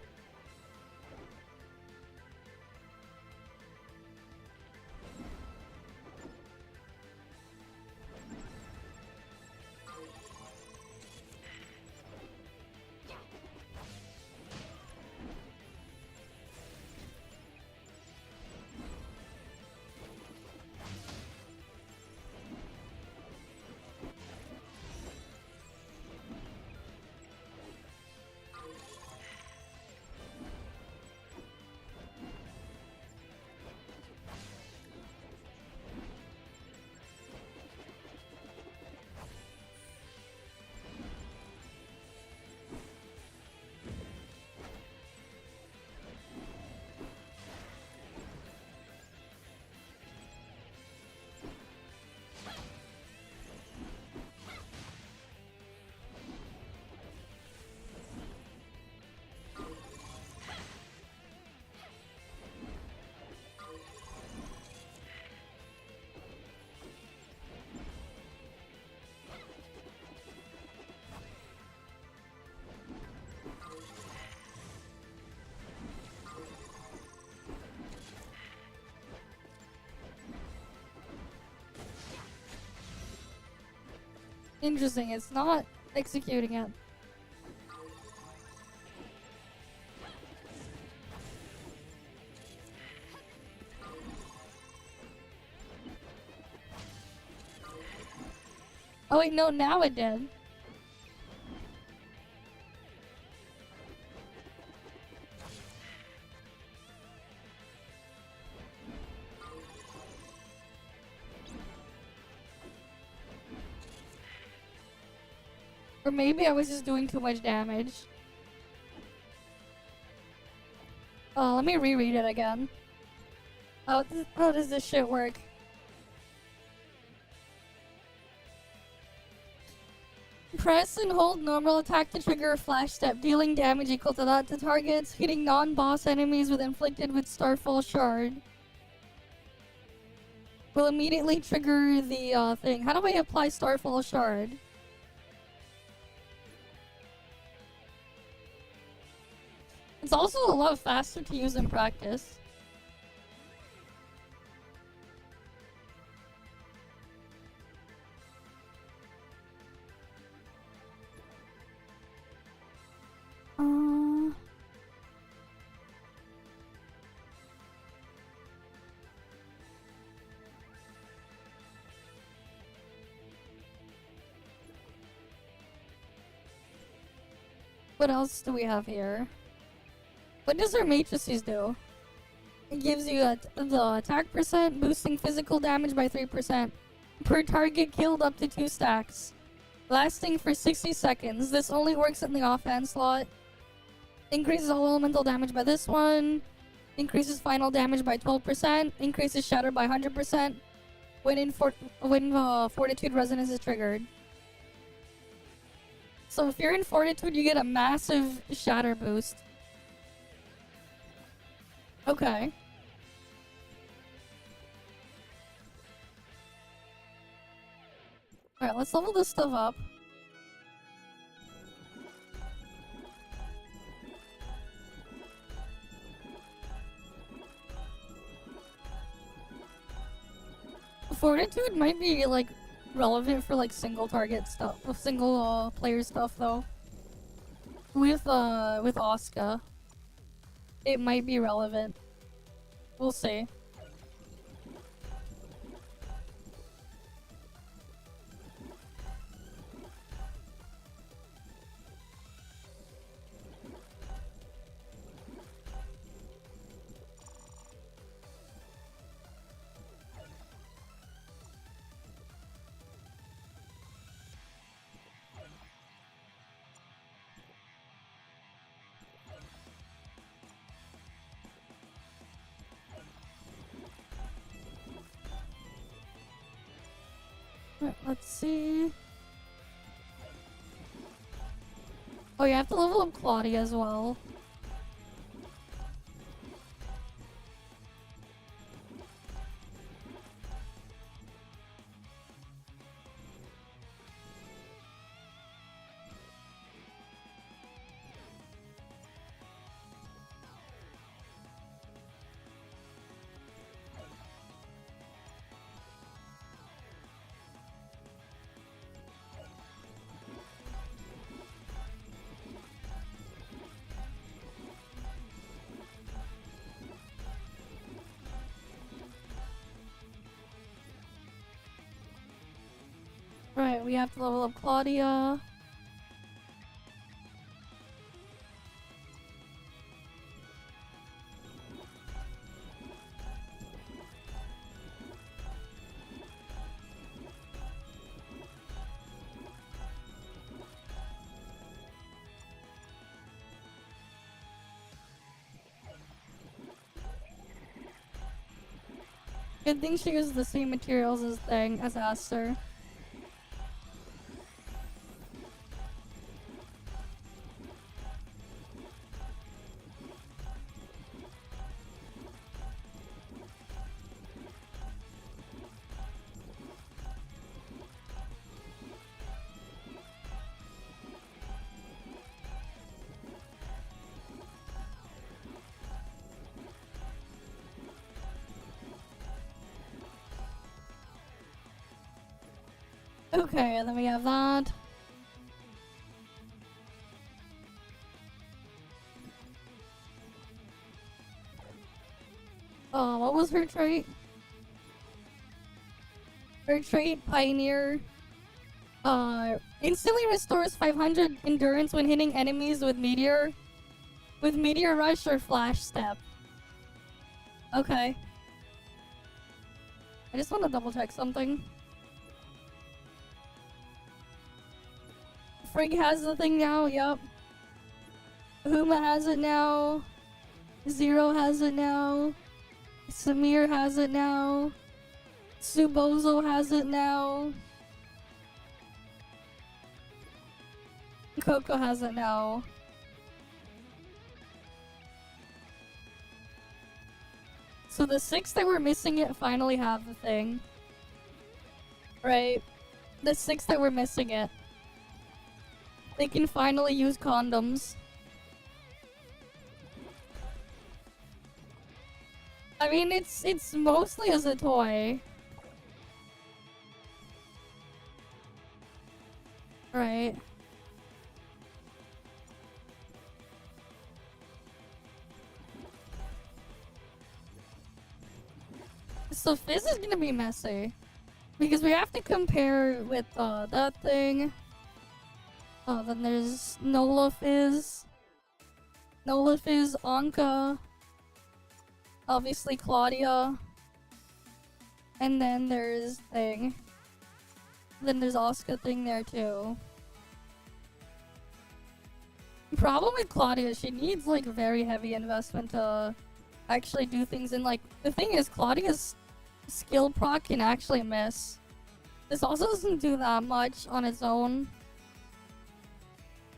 Interesting, it's not executing it. Oh wait, no, now it did. Or maybe I was just doing too much damage. Oh, let me reread it again. Oh, how does this shit work? Press and hold normal attack to trigger a flash step, dealing damage equal to that to targets, hitting non-boss enemies with inflicted with Starfall Shard. Will immediately trigger the thing. How do I apply Starfall Shard? It's also a lot faster to use in practice. What else do we have here? What does our matrices do? It gives you the attack percent, boosting physical damage by 3%. Per target killed up to 2 stacks. Lasting for 60 seconds. This only works in the offhand slot. Increases all elemental damage by this one. Increases final damage by 12%. Increases shatter by 100%. When Fortitude Resonance is triggered. So if you're in Fortitude, you get a massive shatter boost. Okay. Alright, let's level this stuff up. Fortitude might be like relevant for like single target stuff, single player stuff though. With Asuka, it might be relevant. We'll see. Right, let's see. Oh, you have to level up Claudia as well. Right, we have to level up Claudia. Good thing she uses the same materials as Aster. Okay, and then we have that. What was her trait? Her trait, Pioneer. Instantly restores 500 endurance when hitting enemies with Meteor Rush or Flash Step. Okay. I just want to double check something. Frigg has the thing now, yup. Huma has it now. Zero has it now. Samir has it now. Subozo has it now. Coco has it now. So the 6 that were missing it finally have the thing. Right? The 6 that were missing it. They can finally use condoms. I mean, it's mostly as a toy. Right. So Fizz is gonna be messy. Because we have to compare with that thing. Then there's Nola Fizz, Anka, obviously Claudia, and then there's Thing. Then there's Oscar Thing there too. Problem with Claudia, she needs like very heavy investment to actually do things, and like the thing is Claudia's skill proc can actually miss. This also doesn't do that much on its own.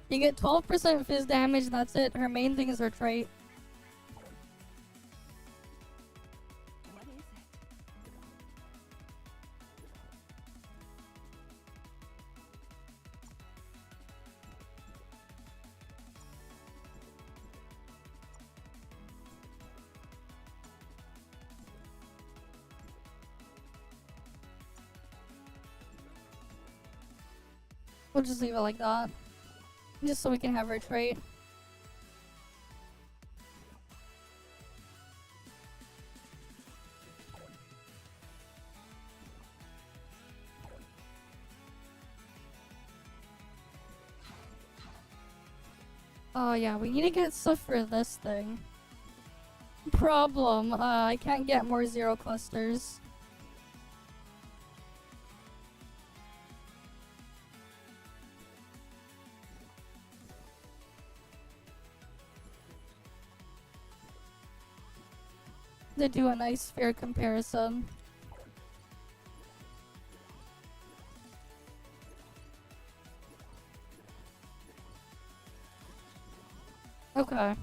You get 12% fizz damage, that's it. Her main thing is her trait. What is it? We'll just leave it like that. Just so we can have her trait. Oh yeah, we need to get stuff for this thing. Problem, I can't get more 0 clusters. To do a nice fair comparison. Okay.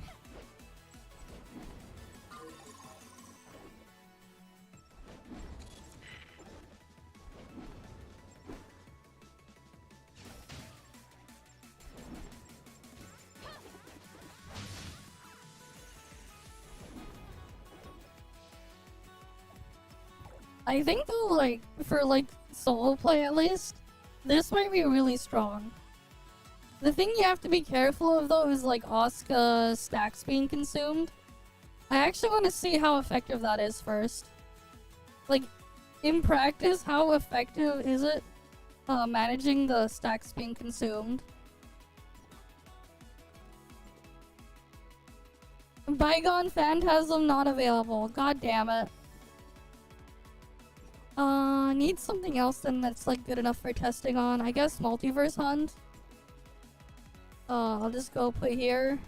I think though, like, for like solo play at least, this might be really strong. The thing you have to be careful of though is like Asuka stacks being consumed. I actually want to see how effective that is first. Like, in practice, how effective is it managing the stacks being consumed? Bygone Phantasm not available. God damn it. Need something else then that's like good enough for testing on. I guess Multiverse Hunt. I'll just go put here.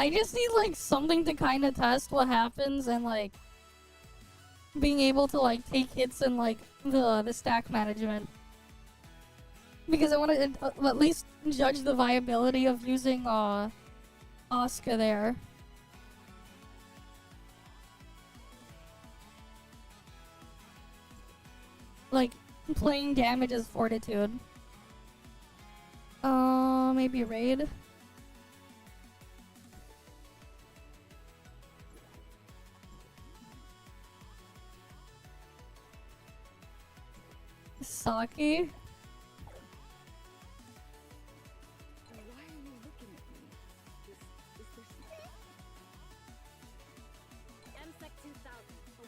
I just need like something to kind of test what happens and like being able to like take hits and like the stack management. Because I want to at least judge the viability of using Asuka there. Like, playing damage as Fortitude. Maybe Raid? Saki? Why are you looking at me? Is there something? MSEC 2000,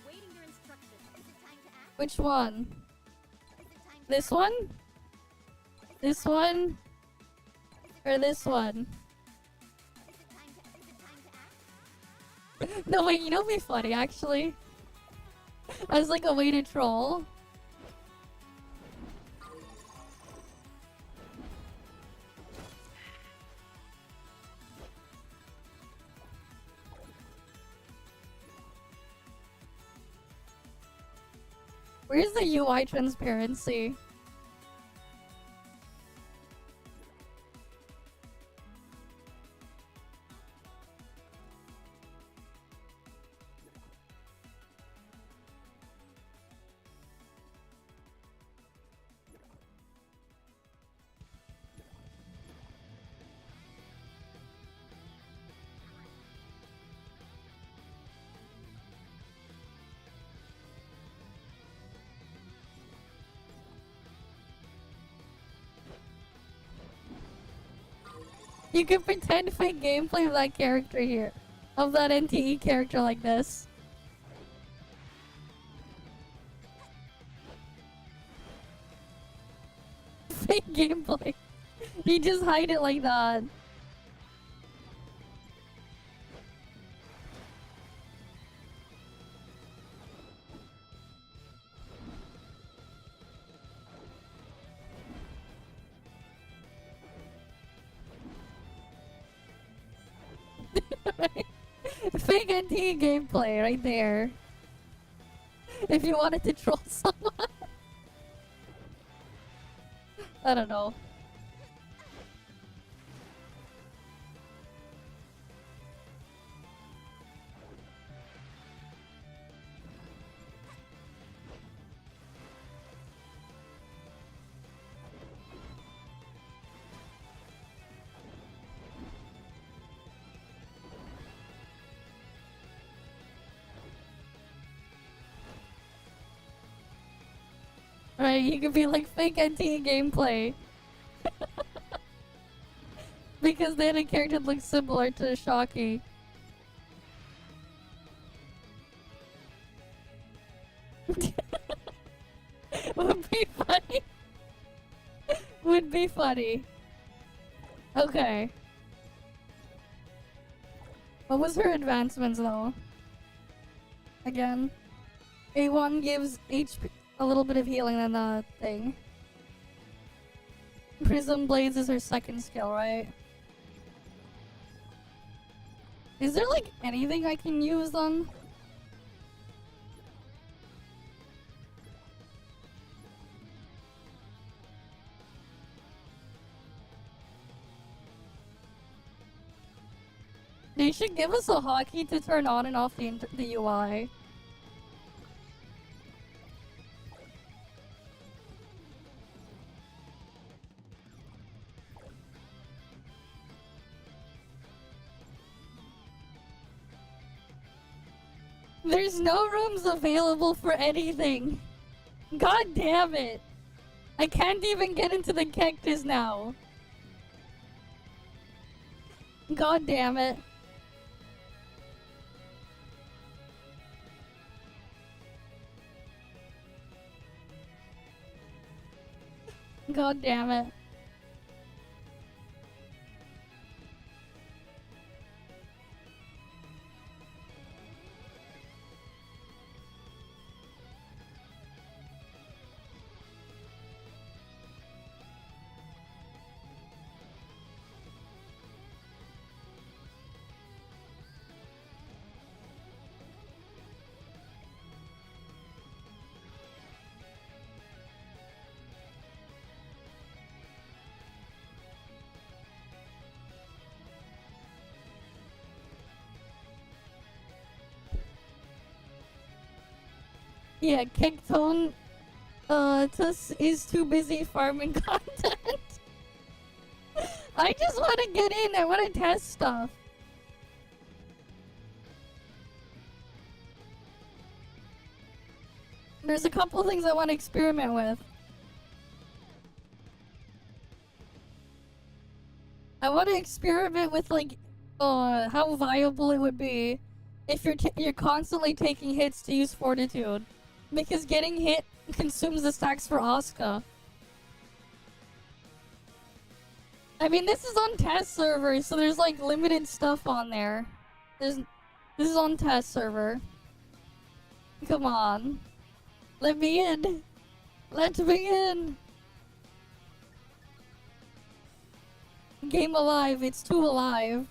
awaiting your instructions. Is it time to act? Which one? Is it time to This one? This one? Or this one? Is it time to act? No, wait, you know what'd be funny, actually? As like a way to troll. Where's the UI transparency? You can pretend fake gameplay of that character here. Of that NTE character like this. fake gameplay. You just hide it like that. Fake NT gameplay right there. If you wanted to troll someone. I don't know. Right, you could be like fake NT gameplay. Because then a character looks similar to Shocky. Would be funny. Would be funny. Okay. What was her advancements though? Again. A1 gives HP a little bit of healing than the thing. Prism Blades is her second skill, right? Is there like anything I can use on? They should give us a hotkey to turn on and off the UI. There's no rooms available for anything. God damn it. I can't even get into the cactus now. God damn it. God damn it. Yeah, Kectone is too busy farming content. I just want to get in. I want to test stuff. There's a couple things I want to experiment with. I want to experiment with like, how viable it would be if you're constantly taking hits to use Fortitude, because getting hit consumes the stacks for Asuka. I mean, this is on test server, so there's like limited stuff on there. This is on test server. Come on. Let me in. Let me in. Game alive. It's too alive.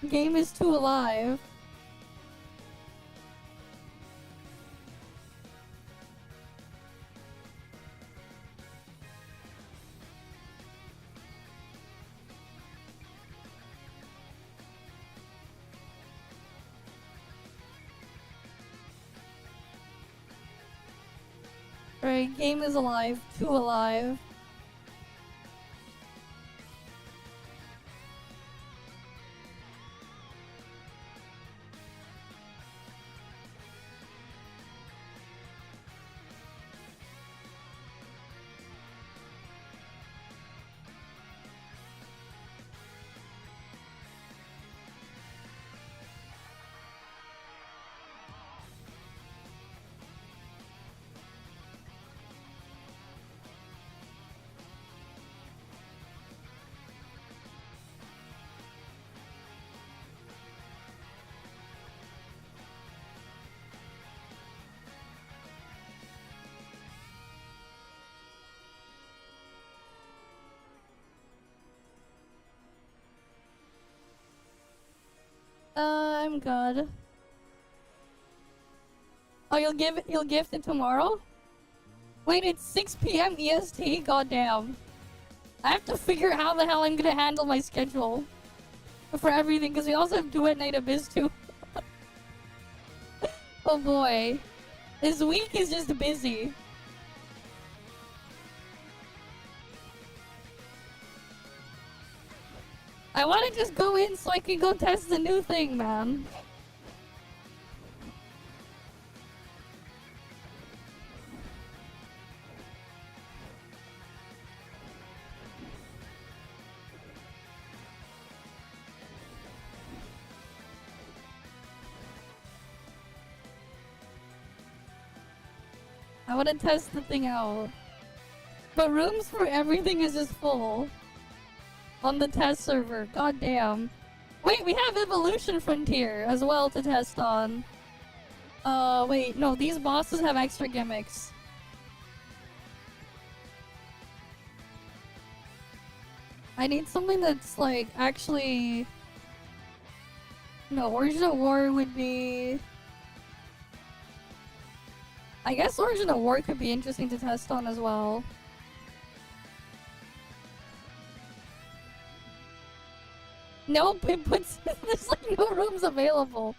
Game is too alive. Right, game is alive. Too alive. am good. Oh, you'll gift it tomorrow? Wait, it's 6 p.m. EST? Goddamn. I have to figure out how the hell I'm gonna handle my schedule for everything, because we also have Duet Night Abyss too. Oh boy. This week is just busy. I want to just go in so I can go test the new thing, man. I want to test the thing out. But rooms for everything is just full. On the test server. God damn. Wait, we have Evolution Frontier as well to test on. Wait, no, these bosses have extra gimmicks. I need something that's like actually... No, Origin of War would be... I guess Origin of War could be interesting to test on as well. Nope, it puts... There's like no rooms available.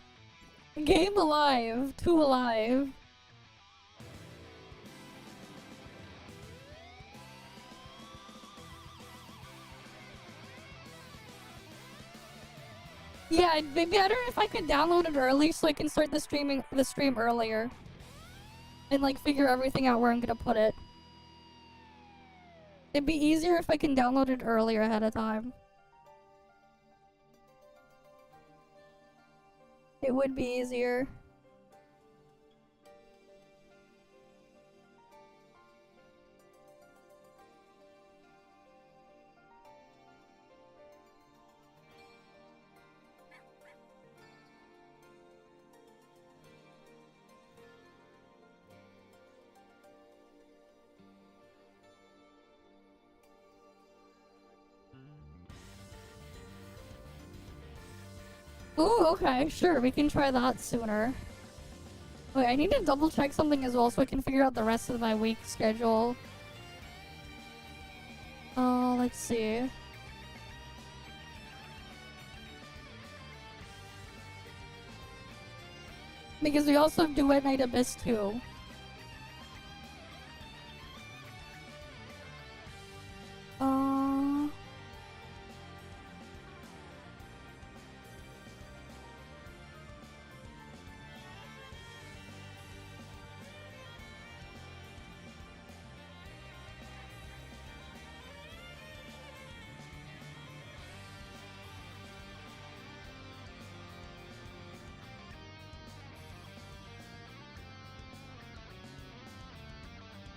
Game alive. 2 alive. Yeah, it'd be better if I could download it early so I can start the stream earlier. And like figure everything out where I'm gonna put it. It'd be easier if I can download it earlier ahead of time. It would be easier. Ooh, okay, sure, we can try that sooner. Wait, I need to double check something as well so I can figure out the rest of my week schedule. Let's see. Because we also have Duet Night Abyss too.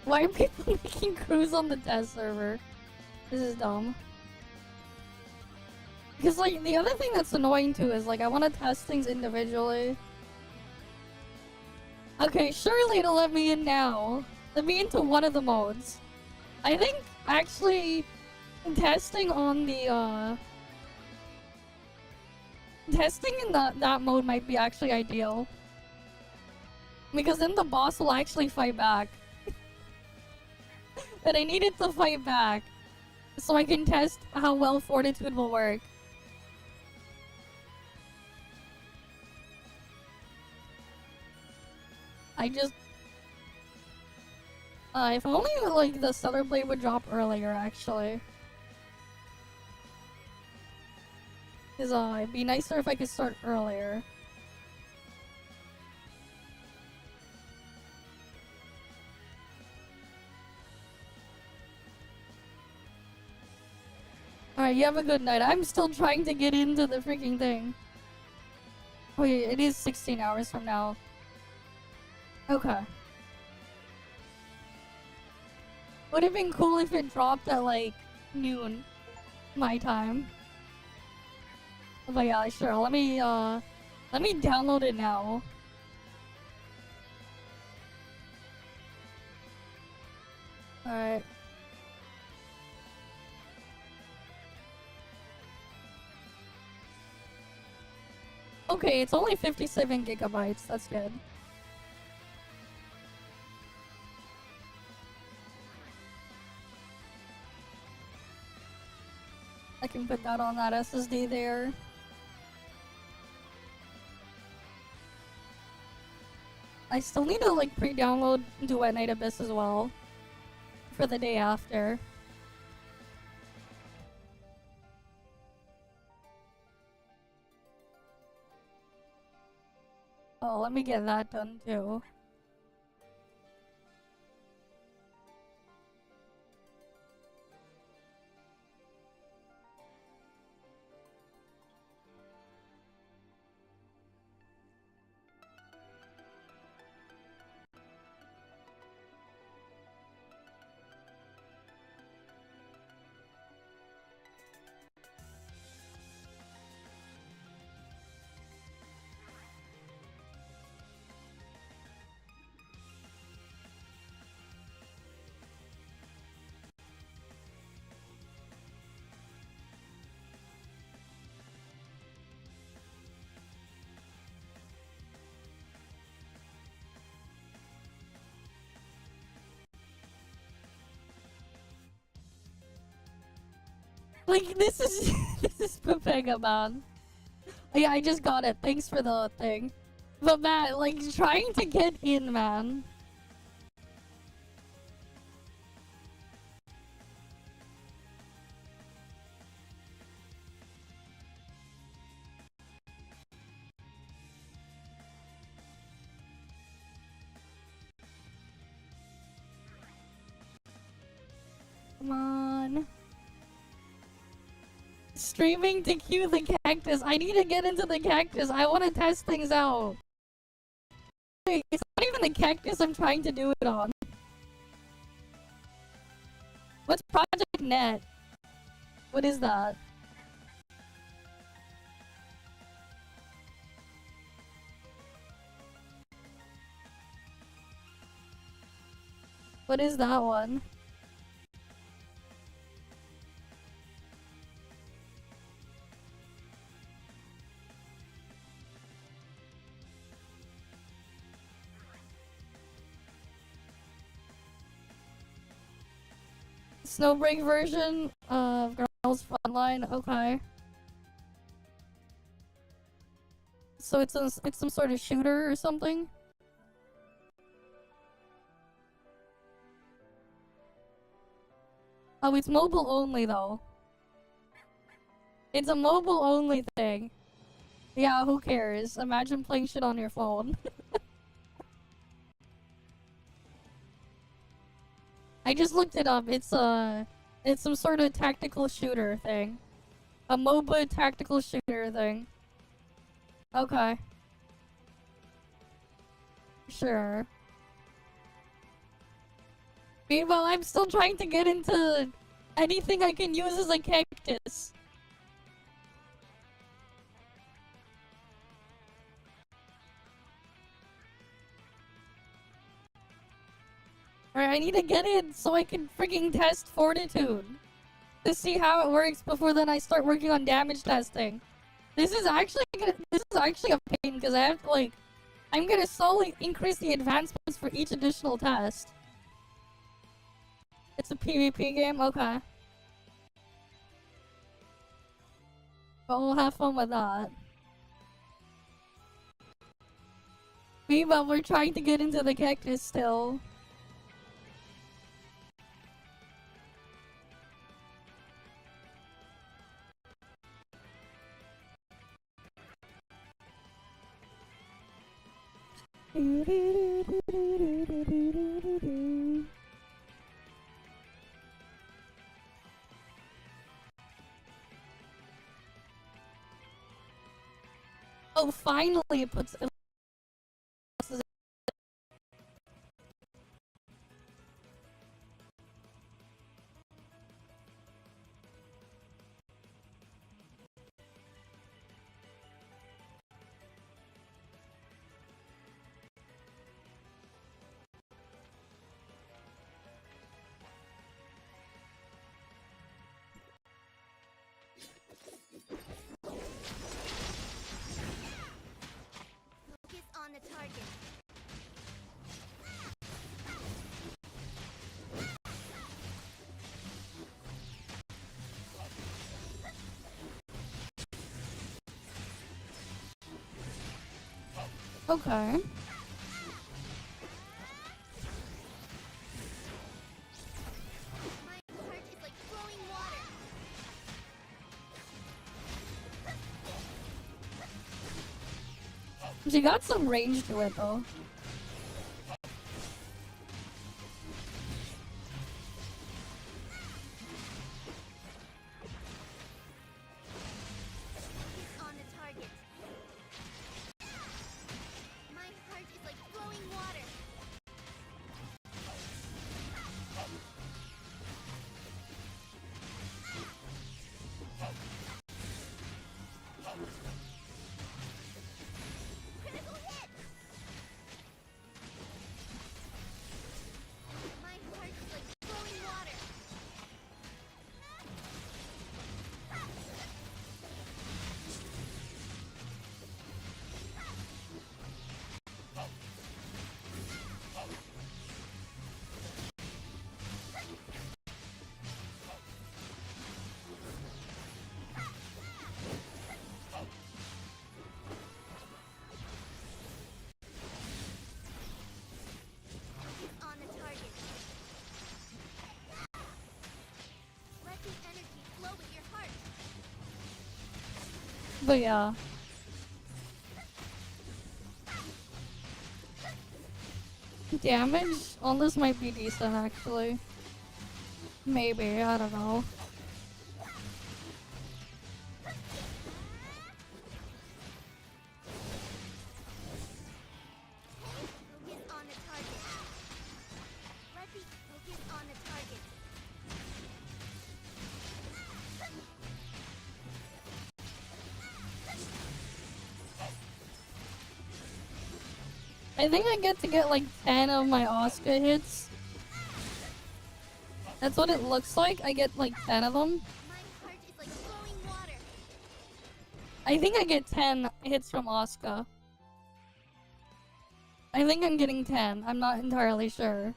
Why are people making crews on the test server? This is dumb. Because, like, the other thing that's annoying too is, like, I want to test things individually. Okay, surely it'll let me in now. Let me into one of the modes. I think, actually, testing on the, testing in that mode might be actually ideal. Because then the boss will actually fight back. And I needed to fight back so I can test how well Fortitude will work. I just... if only, like, the Stellar Blade would drop earlier, actually. Cause, it'd be nicer if I could start earlier. Alright, you have a good night. I'm still trying to get into the freaking thing. Wait, it is 16 hours from now. Okay. Would have been cool if it dropped at like noon my time. But yeah, sure. Let me download it now. Alright. okay, it's only 57 gigabytes. That's good. I can put that on that SSD there. I still need to like pre-download Duet Night Abyss as well for the day after. Oh, let me get that done too. Like, this is this is Pepega, man. Yeah, I just got it. Thanks for the thing. But man, like, trying to get in, man. Come on. Streaming to cue the cactus. I need to get into the cactus. I want to test things out. Wait, it's not even the cactus I'm trying to do it on. What's Project Net? What is that? What is that one? Snowbreak version of Girls Frontline. Okay. So it's some sort of shooter or something. Oh, it's mobile only though. It's a mobile only thing. Yeah, who cares? Imagine playing shit on your phone. I just looked it up. It's some sort of tactical shooter thing. A MOBA tactical shooter thing. Okay. Sure. Meanwhile, I'm still trying to get into anything I can use as a cactus. Alright, I need to get in so I can freaking test Fortitude. To see how it works before then I start working on damage testing. This is actually a pain because I have to like... I'm gonna slowly increase the advancements for each additional test. It's a PvP game? Okay. But we'll have fun with that. Meanwhile, we're trying to get into the cactus still. Oh, finally it puts... Okay. My heart is like flowing water. She got some range to it though. Focus on the target. My heart is like flowing water. Critical hit! My heart is like flowing water. Focus on the target. Let the energy flow with your heart. But yeah. Damage on this might be decent actually. Maybe, I don't know. Focus on the target. Let the focus on the target. I think I get to get like 10 of my Oscar hits. That's what it looks like. I get like 10 of them. My heart is like flowing water. I think I get 10 hits from Oscar. I think I'm getting 10. I'm not entirely sure.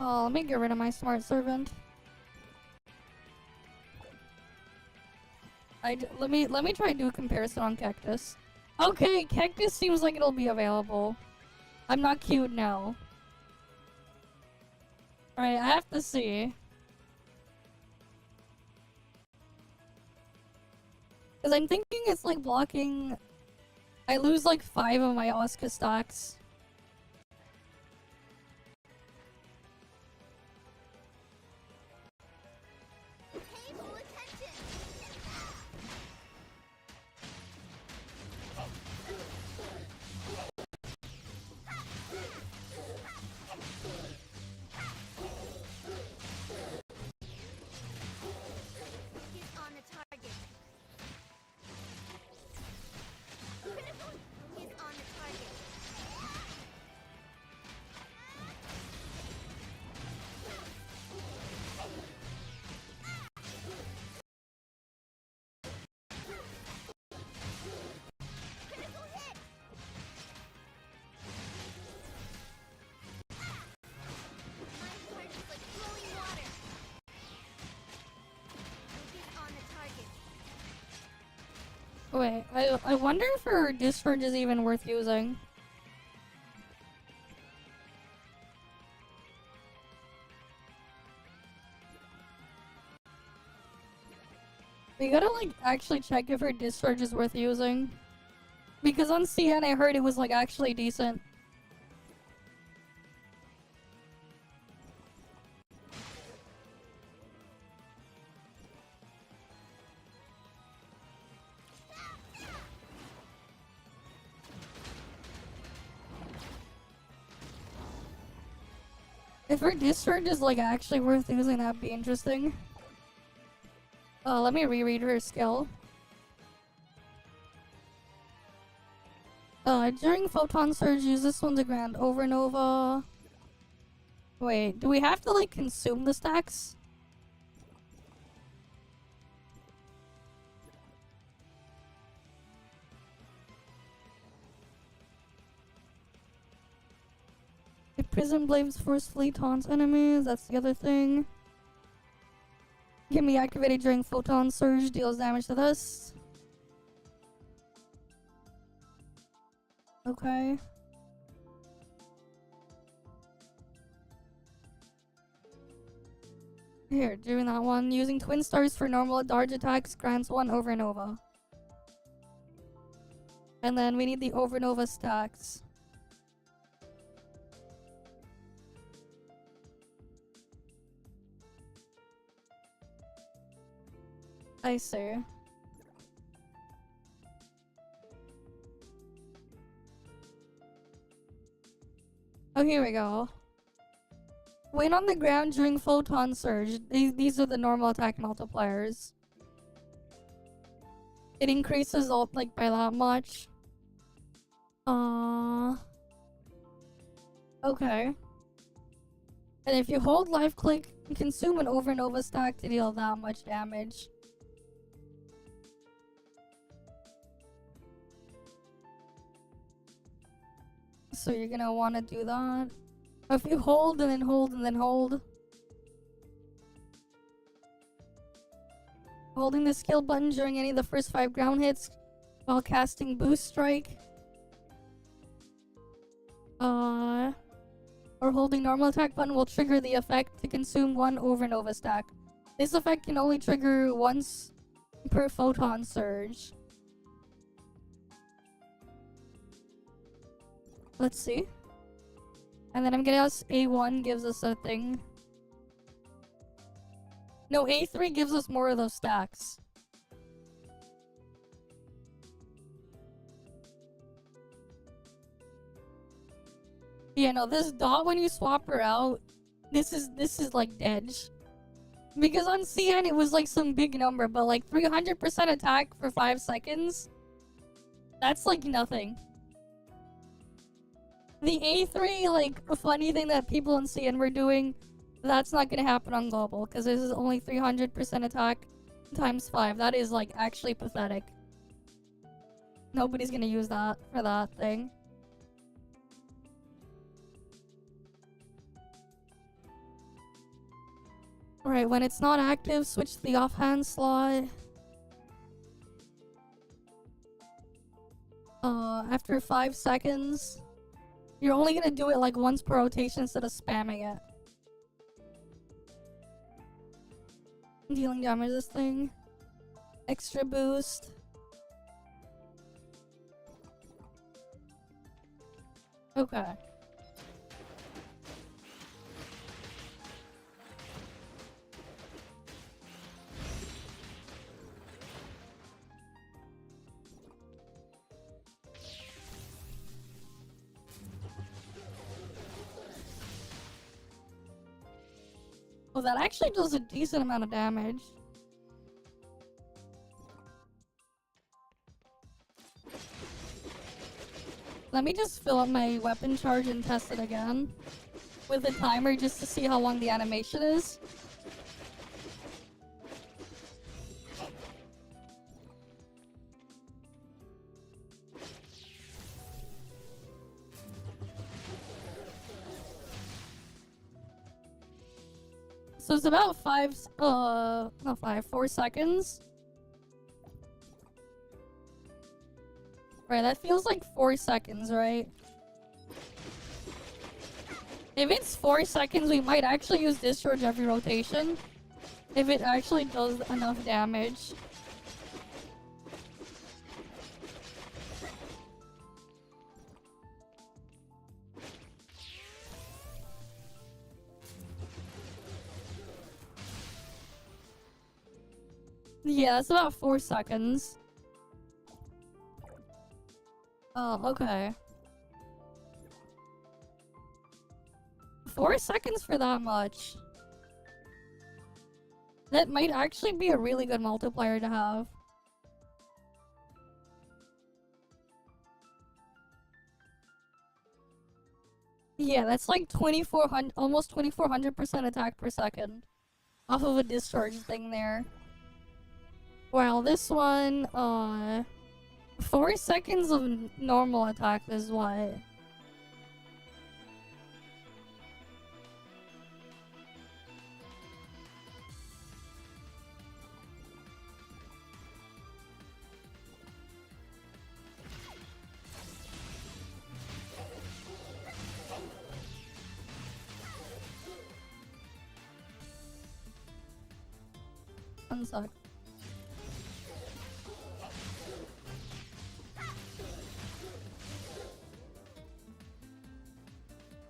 Oh, let me get rid of my smart servant. Let me try and do a comparison on Cactus. Okay, Cactus seems like it'll be available. I'm not cute now. Alright, I have to see. Because I'm thinking it's like blocking... I lose like 5 of my Oscar stacks. Pay full attention. Focus on the target. Critical. Focus on the target. Critical hit. My heart is like flowing water. Focus on the target. Wait, I wonder if her Discharge is even worth using. We gotta like actually check if her Discharge is worth using. Because on CN I heard it was like actually decent. If her Discharge is like actually worth using, that'd be interesting. Let me reread her skill. During Photon Surge, use this one to grant Overnova. Wait, do we have to like consume the stacks? Prison Blades forcefully taunts enemies. That's the other thing. Can be activated during Photon Surge. Deals damage to this. Okay. Here, doing that one. Using Twin Stars for normal dodge attacks grants 1 Overnova. And then we need the Overnova stacks. I see. Oh, here we go. When on the ground during Photon Surge, these are the normal attack multipliers. It increases ult like by that much. Okay. And if you hold life click, you consume an Overnova stack to deal that much damage. So you're gonna want to do that. If you hold and then hold and then hold. Holding the skill button during any of the first 5 ground hits while casting Boost Strike. Or holding normal attack button will trigger the effect to consume 1 Overnova stack. This effect can only trigger once per Photon Surge. Let's see. And then I'm gonna guess A1 gives us a thing. No, A3 gives us more of those stacks. Yeah, no, this dot when you swap her out, this is like dead. Because on CN it was like some big number, but like 300% attack for 5 seconds, that's like nothing. The A3, like, a funny thing that people in CN were doing, that's not gonna happen on global, because this is only 300% attack times 5. That is, like, actually pathetic. Nobody's gonna use that for that thing. Right, when it's not active, switch to the offhand slot. After 5 seconds, you're only gonna do it like once per rotation instead of spamming it. Dealing damage to this thing. Extra boost. Okay. Oh, that actually does a decent amount of damage. Let me just fill up my weapon charge and test it again with the timer just to see how long the animation is. So it's about 4 seconds. Right, that feels like 4 seconds, right? If it's 4 seconds, we might actually use Discharge every rotation. If it actually does enough damage. Yeah, that's about 4 seconds. Oh, okay. 4 seconds for that much. That might actually be a really good multiplier to have. Yeah, that's like 2400, almost 2400% attack per second. Off of a discharge thing there. Well, this one, 4 seconds of normal attack is what? One sec.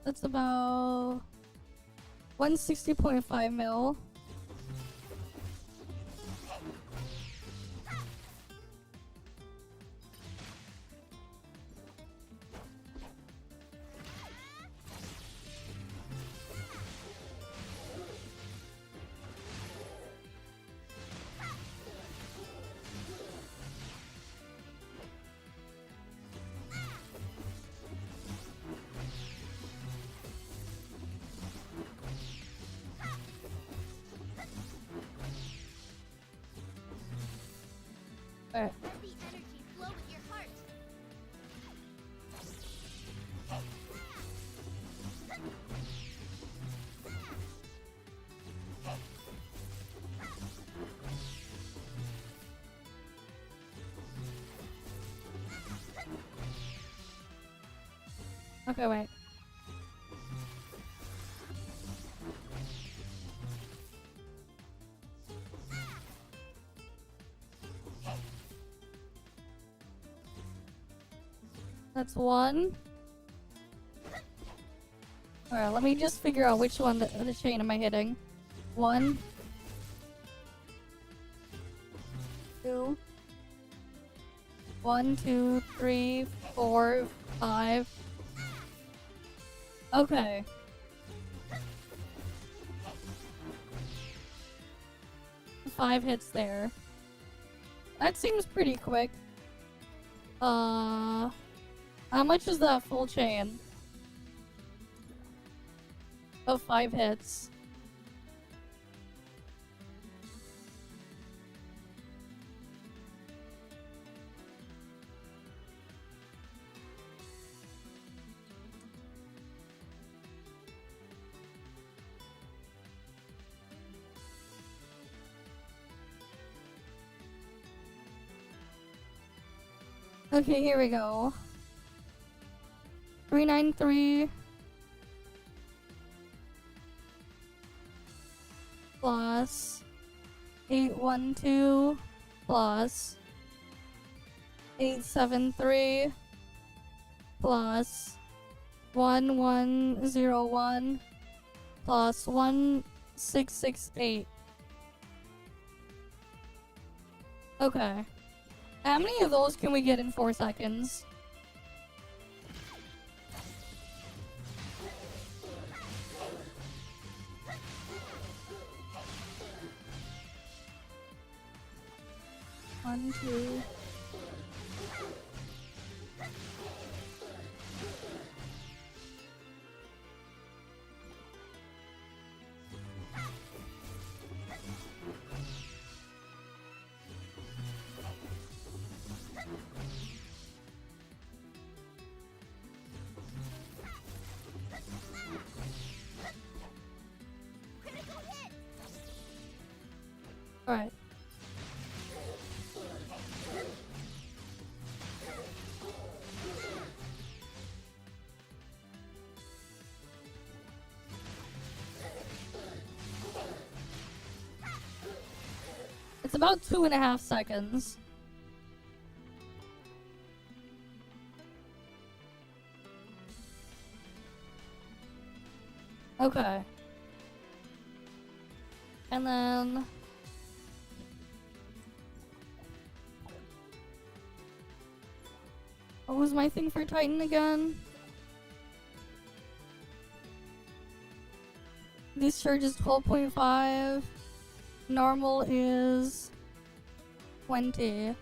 That's about 160.5 mil. Alright. Let the energy flow with your heart. Okay, wait. That's one. Alright, let me just figure out which one the chain am I hitting. One. Two. 1, 2, 3, 4, 5. Okay. Five hits there. That seems pretty quick. How much is that full chain? Of 5 hits. Okay, here we go. 393 plus 812 plus 873 plus 1101 plus 1668. Okay. How many of those can we get in 4 seconds? One, two. Alright. It's about 2.5 seconds. Okay. And then... what was my thing for Titan again? Discharge is 12.5. Normal is 20.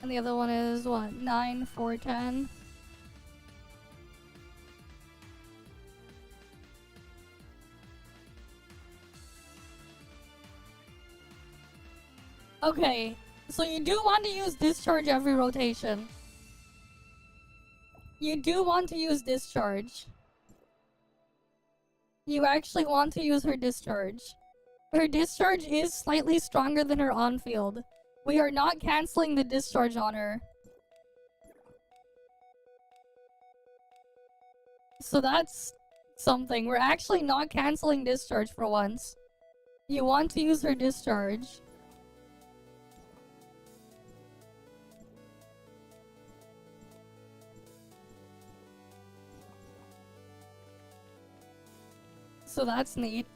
And the other one is what? 9, 4, 10. Okay, so you do want to use discharge every rotation. You do want to use discharge. You actually want to use her discharge. Her discharge is slightly stronger than her on-field. We are not canceling the discharge on her. So that's something. We're actually not canceling discharge for once. You want to use her discharge. So that's neat.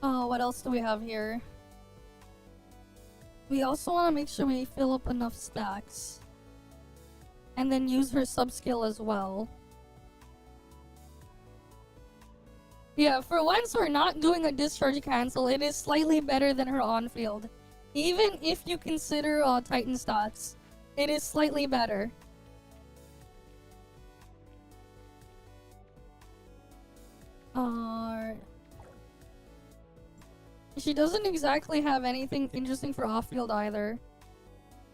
Oh, what else do we have here? We also want to make sure we fill up enough stacks. And then use her sub-skill as well. Yeah, for once we're not doing a discharge cancel. It is slightly better than her on-field. Even if you consider Titan stats, it is slightly better. She doesn't exactly have anything interesting for off-field either.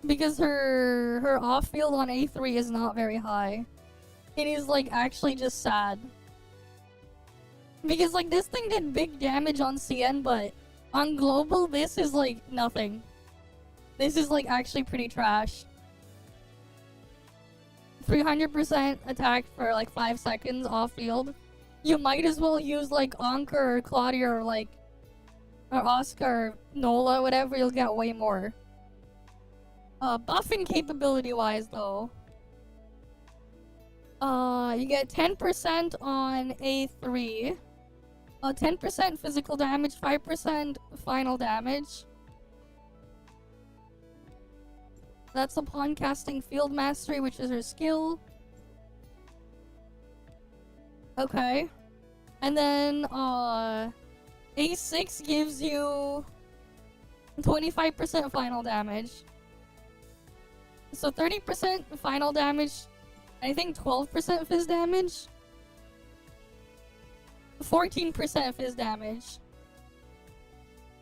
Because her off-field on A3 is not very high. It is like actually just sad. Because like this thing did big damage on CN, but on global this is like nothing. This is like actually pretty trash. 300% attack for like 5 seconds off-field. You might as well use like Anker or Claudia or like or Oscar, Nola, whatever, you'll get way more. Buffing capability wise though. You get 10% on A3. 10% physical damage, 5% final damage. That's upon casting Field Mastery, which is her skill. Okay. And then, A6 gives you 25% final damage. So 30% final damage, I think 12% fizz damage. 14% fizz damage.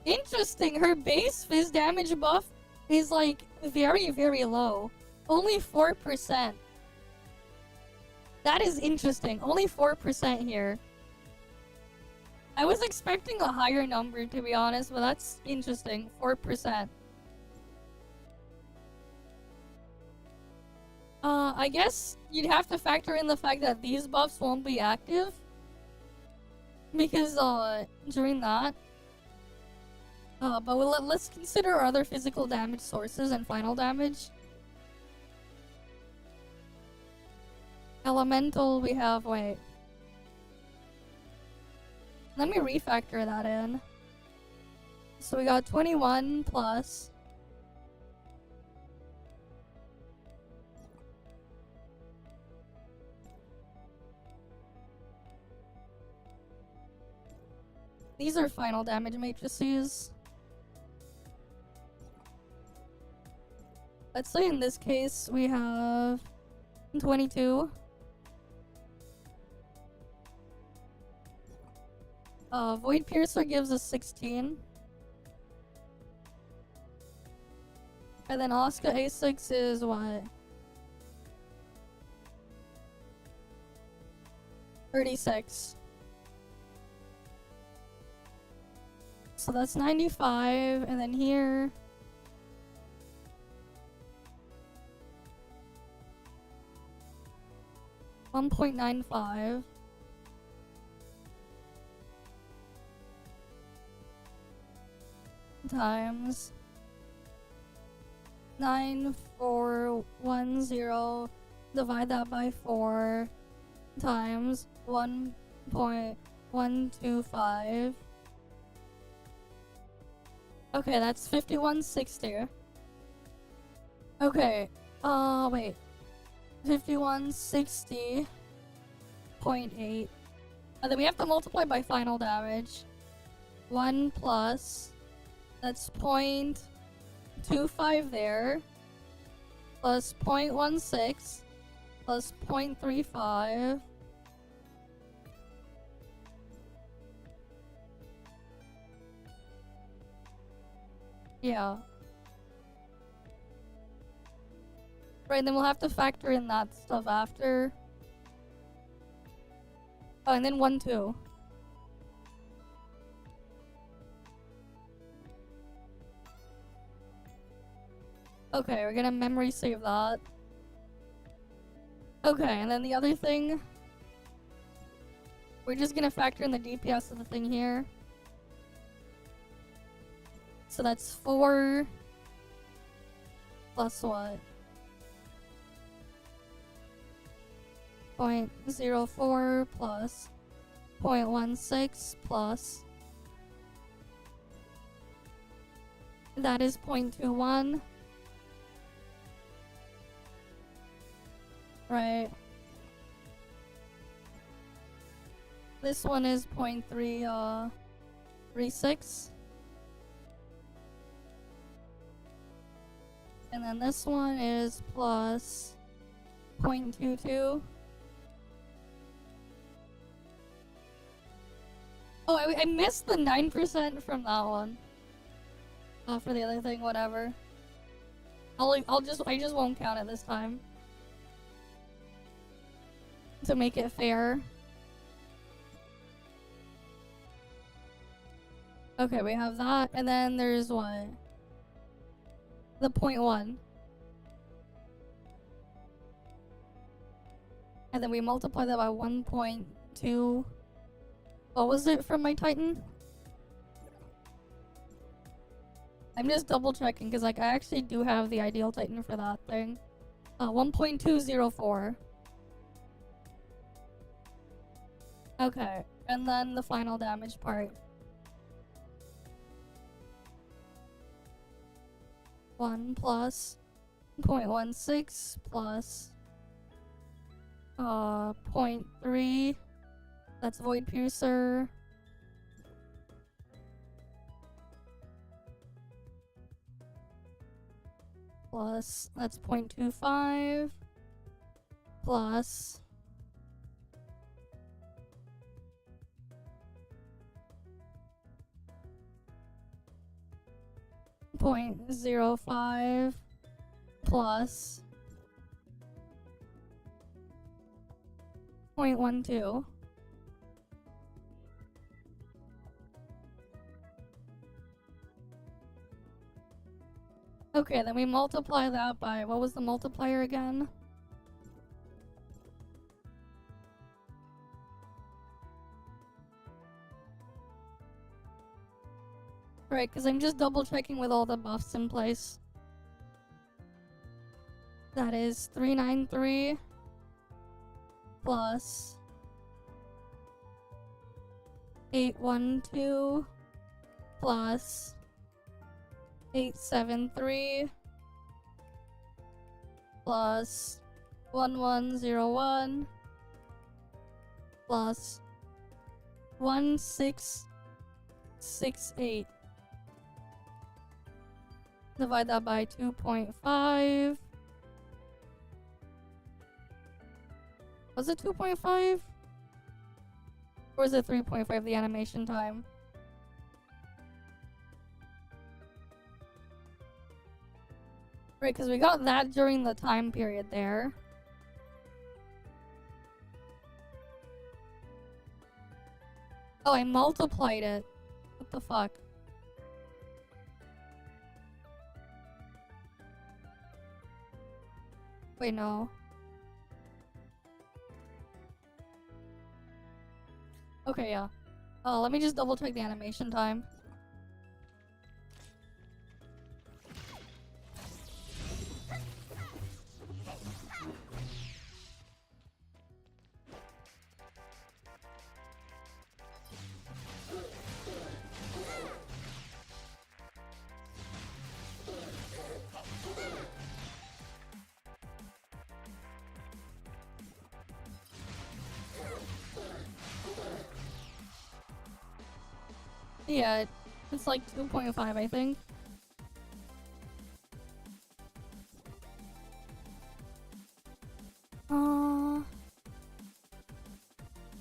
Interesting, her base fizz damage buff is like very, very low. Only 4%. That is interesting. Only 4% here. I was expecting a higher number, to be honest, but that's interesting. 4%. I guess you'd have to factor in the fact that these buffs won't be active. Because, during that. But let's consider other physical damage sources and final damage. Elemental, we have, wait. Let me refactor that in. So we got 21 plus. These are final damage matrices. Let's say in this case we have 22. Void Piercer gives us 16. And then Oscar A6 is what? 36. So that's 95, and then here... 1.95. Times 9410, divide that by 4 times 1.125. Okay, that's 5160. Okay, wait. 5160.8. And then we have to multiply by final damage. 1 plus, that's 0.25 there, plus 0.16, plus 0.35. Yeah. Right, then we'll have to factor in that stuff after. Oh, and then 1, 2. Okay, we're gonna memory save that. Okay, and then the other thing, we're just gonna factor in the DPS of the thing here. So that's 4 plus what? 0.04 plus 0.16 plus that is 0.21. Right. This one is 0.336. And then this one is plus 0.22. Oh, I missed the 9% from that one. For the other thing, whatever. I just won't count it this time. To make it fair. Okay, we have that, and then there's what? The 0.1. And then we multiply that by 1.2. What was it from my Titan? I'm just double checking because like I actually do have the ideal Titan for that thing. 1.204. Okay, and then the final damage part. 1 plus 0.16 plus 0.3. That's Void Piercer. Plus, that's 0.25. Plus 0.05 plus 0.12. Okay, then we multiply that by, what was the multiplier again? Right, because I'm just double checking with all the buffs in place. That is 393 plus 812 plus 873 plus 1101 plus 1668. Divide that by 2.5. Was it 2.5? Or is it 3.5 the animation time? Right, because we got that during the time period there. Oh, I multiplied it. What the fuck? Wait, no. Okay, yeah. Let me just double check the animation time. Yeah, it's like 2.5, I think.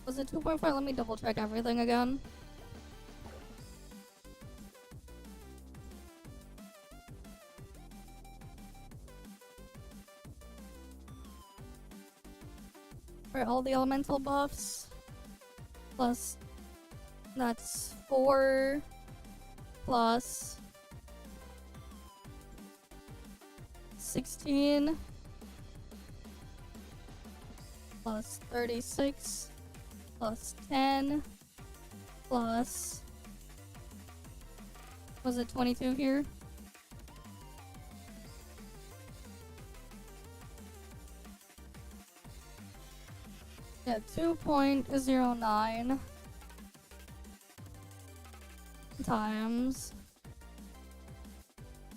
Was it 2.5? Let me double check everything again. For all the elemental buffs. Plus, that's 4 plus 16 plus 36 plus 10 plus, was it 22 here? Yeah, 2.09 times.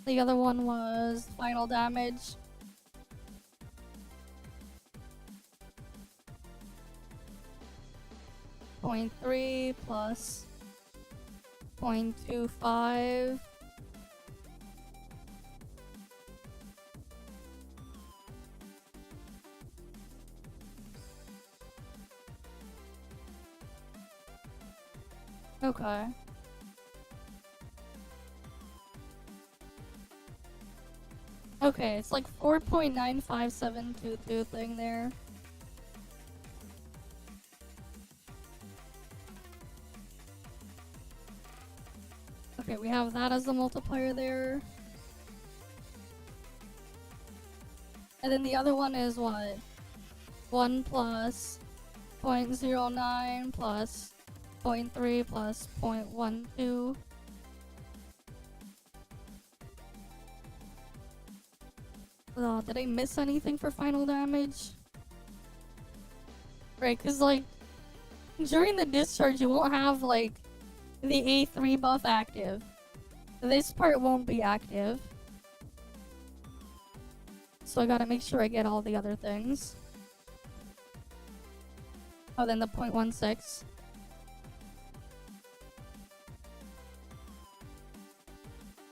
The other one was final damage. Point 0.3 plus 0.25. Okay. Okay, it's like 4.95722 thing there. Okay, we have that as the multiplier there. And then the other one is what? 1 plus 0.09 plus 0.3 plus 0.12. Oh, did I miss anything for final damage? Right, because like during the discharge you won't have like the A3 buff active. This part won't be active. So I gotta make sure I get all the other things. Oh, then the 0.16.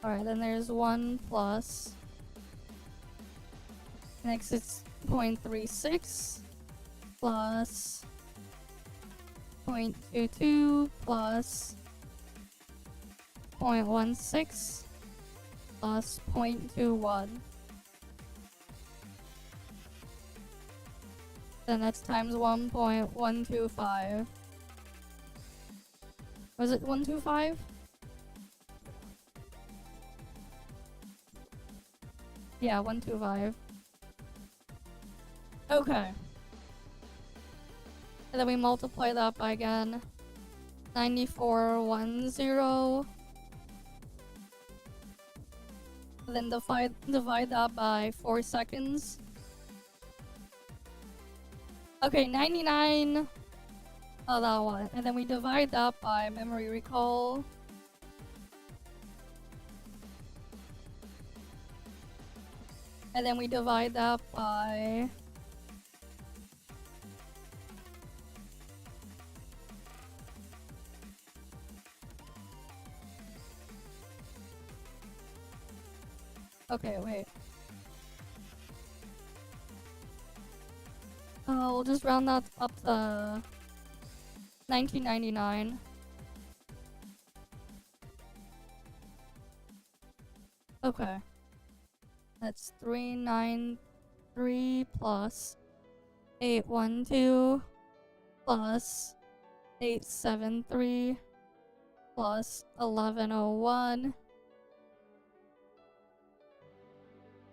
Alright, then there's 1 plus. Next it's 0.36 plus 0.22 plus 0.16 plus 0.21. Then that's times 1.125. Was it 125? Yeah, 125. Okay. And then we multiply that by again 9410. Then divide that by 4 seconds. Okay, 99. Oh, that one. And then we divide that by memory recall. And then we divide that by... Okay, wait. We'll just round that up to 1999. Okay. That's 393 plus 812 plus 873 plus 1101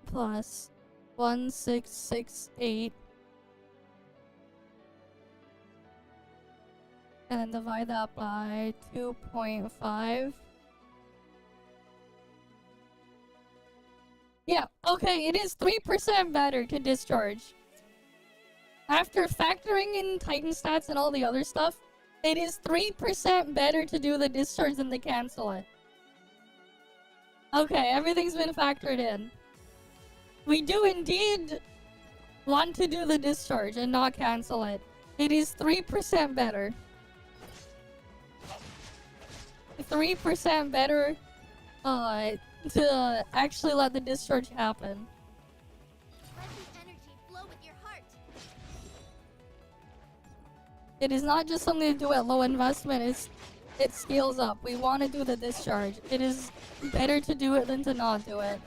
plus 1668. And then divide that by 2.5. Yeah, okay, it is 3% better to discharge. After factoring in Titan stats and all the other stuff, it is 3% better to do the discharge than to cancel it. Okay, everything's been factored in. We do indeed want to do the discharge and not cancel it. It is 3% better. 3% better to actually let the discharge happen. Let the energy flow with your heart. It is not just something to do at low investment, it scales up. We want to do the discharge. It is better to do it than to not do it.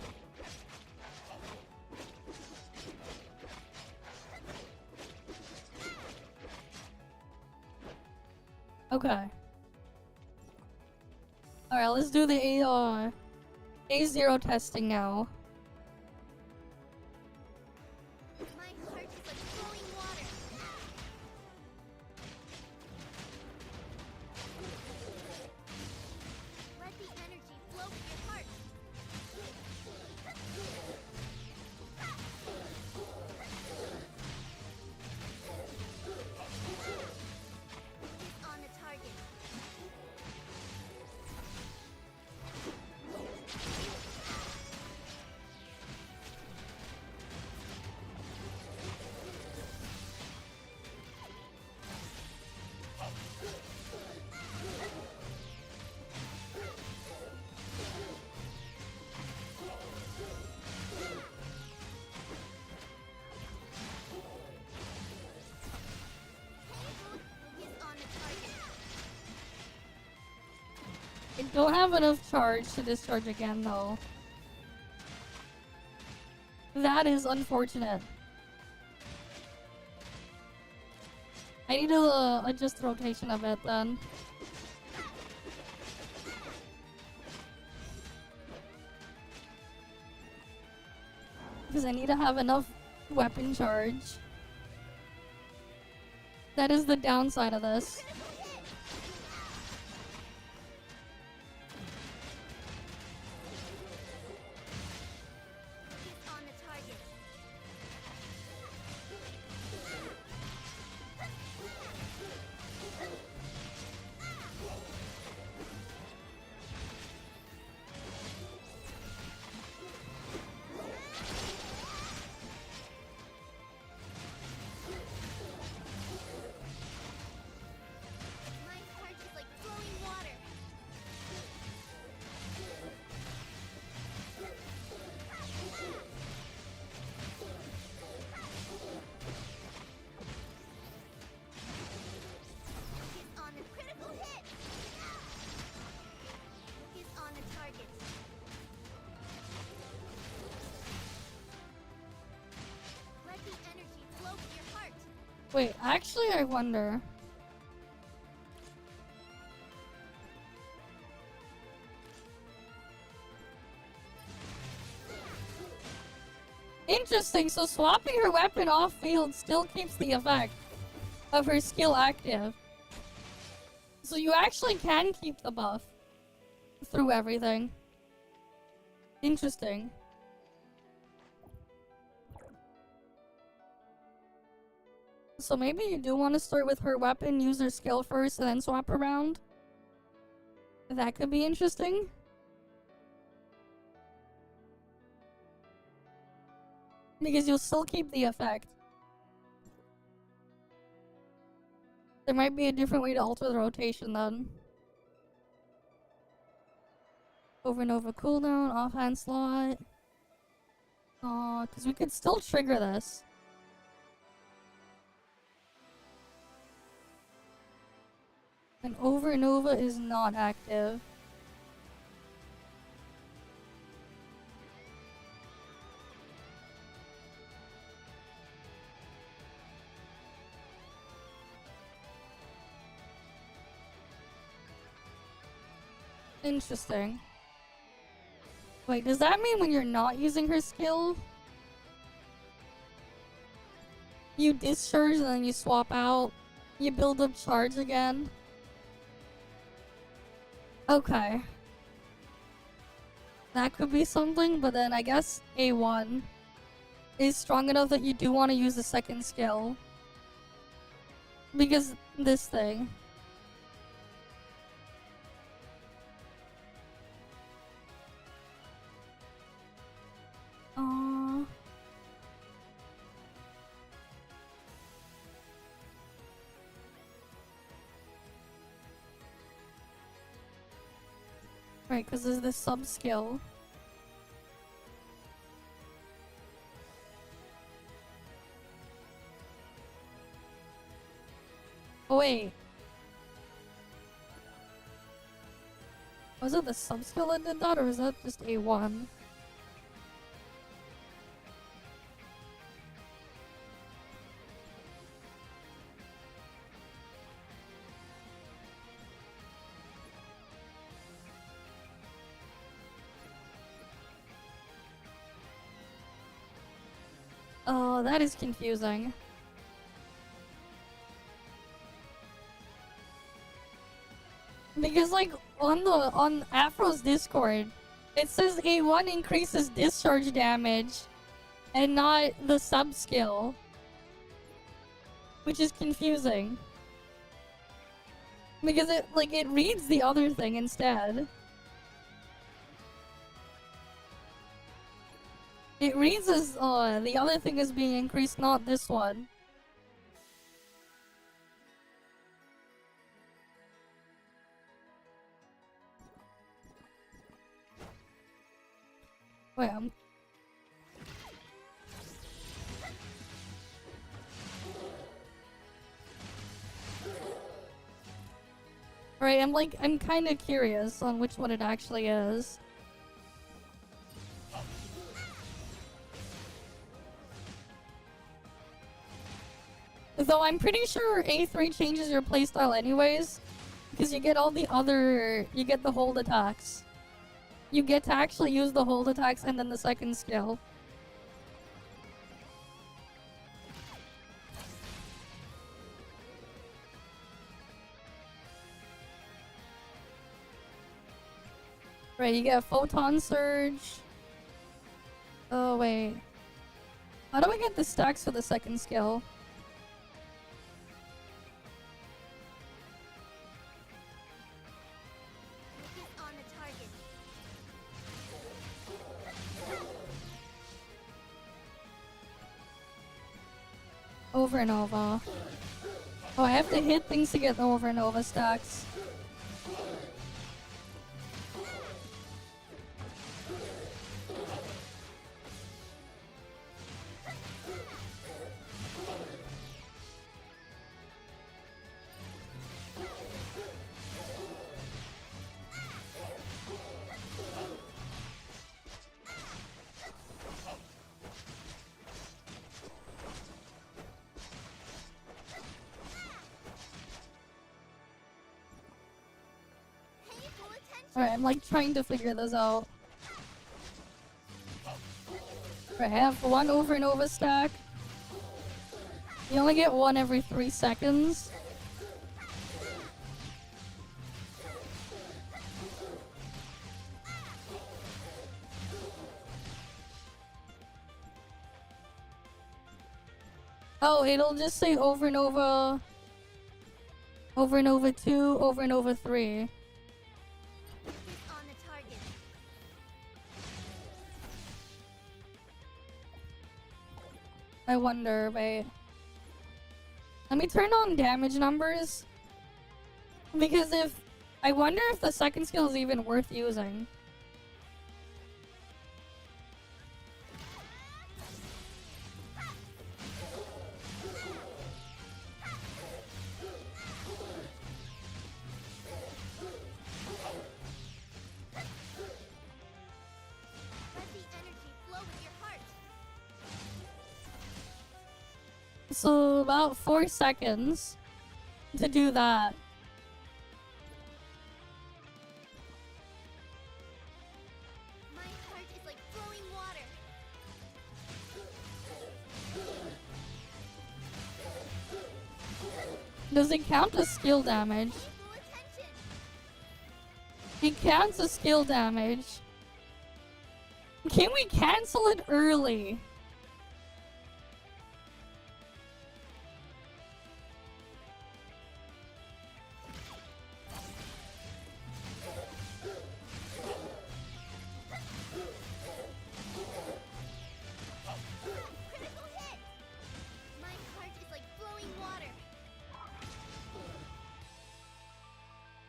Okay. Alright, let's do the A0 testing now. Don't have enough charge to discharge again, though. That is unfortunate. I need to adjust the rotation of it then. Because I need to have enough weapon charge. That is the downside of this. Wait, actually I wonder. Interesting, so swapping her weapon off field still keeps the effect of her skill active. So you actually can keep the buff through everything. Interesting. So maybe you do want to start with her weapon, use her skill first, and then swap around. That could be interesting. Because you'll still keep the effect. There might be a different way to alter the rotation then. Over and over cooldown, offhand slot. Because we could still trigger this. And over Nova is not active. Interesting. Wait, does that mean when you're not using her skill, you discharge and then you swap out, you build up charge again? Okay. That could be something, but then I guess A1 is strong enough that you do want to use the second skill. Because this thing. Right, because there's this sub-skill. Oh wait. Was it the sub-skill that did that, or was that just A1? Oh, that is confusing. Because like on Afro's Discord, it says A1 increases discharge damage and not the sub skill, which is confusing. Because it reads the other thing instead. It reads as the other thing is being increased, not this one. Wait, Alright, Right, I'm kind of curious on which one it actually is. Though I'm pretty sure A3 changes your playstyle anyways, because you get all the other, you get the hold attacks. You get to actually use the hold attacks and then the second skill. Right, you get Photon Surge. Oh, wait. How do I get the stacks for the second skill? On the target. Over and over. Oh, I have to hit things to get the over and over stacks. Alright, I'm like trying to figure this out. Right, I have one over and over stack. You only get one every 3 seconds. Oh, it'll just say over and over. Over and over 2, over and over 3. On the target. I wonder, wait. Let me turn on damage numbers. Because I wonder if the second skill is even worth using. Let the energy flow in your heart. So about 4 seconds to do that. My heart is like flowing water. Does it count as skill damage? Pay full attention. It counts as skill damage. Can we cancel it early? Critical hit. My heart is like flowing water.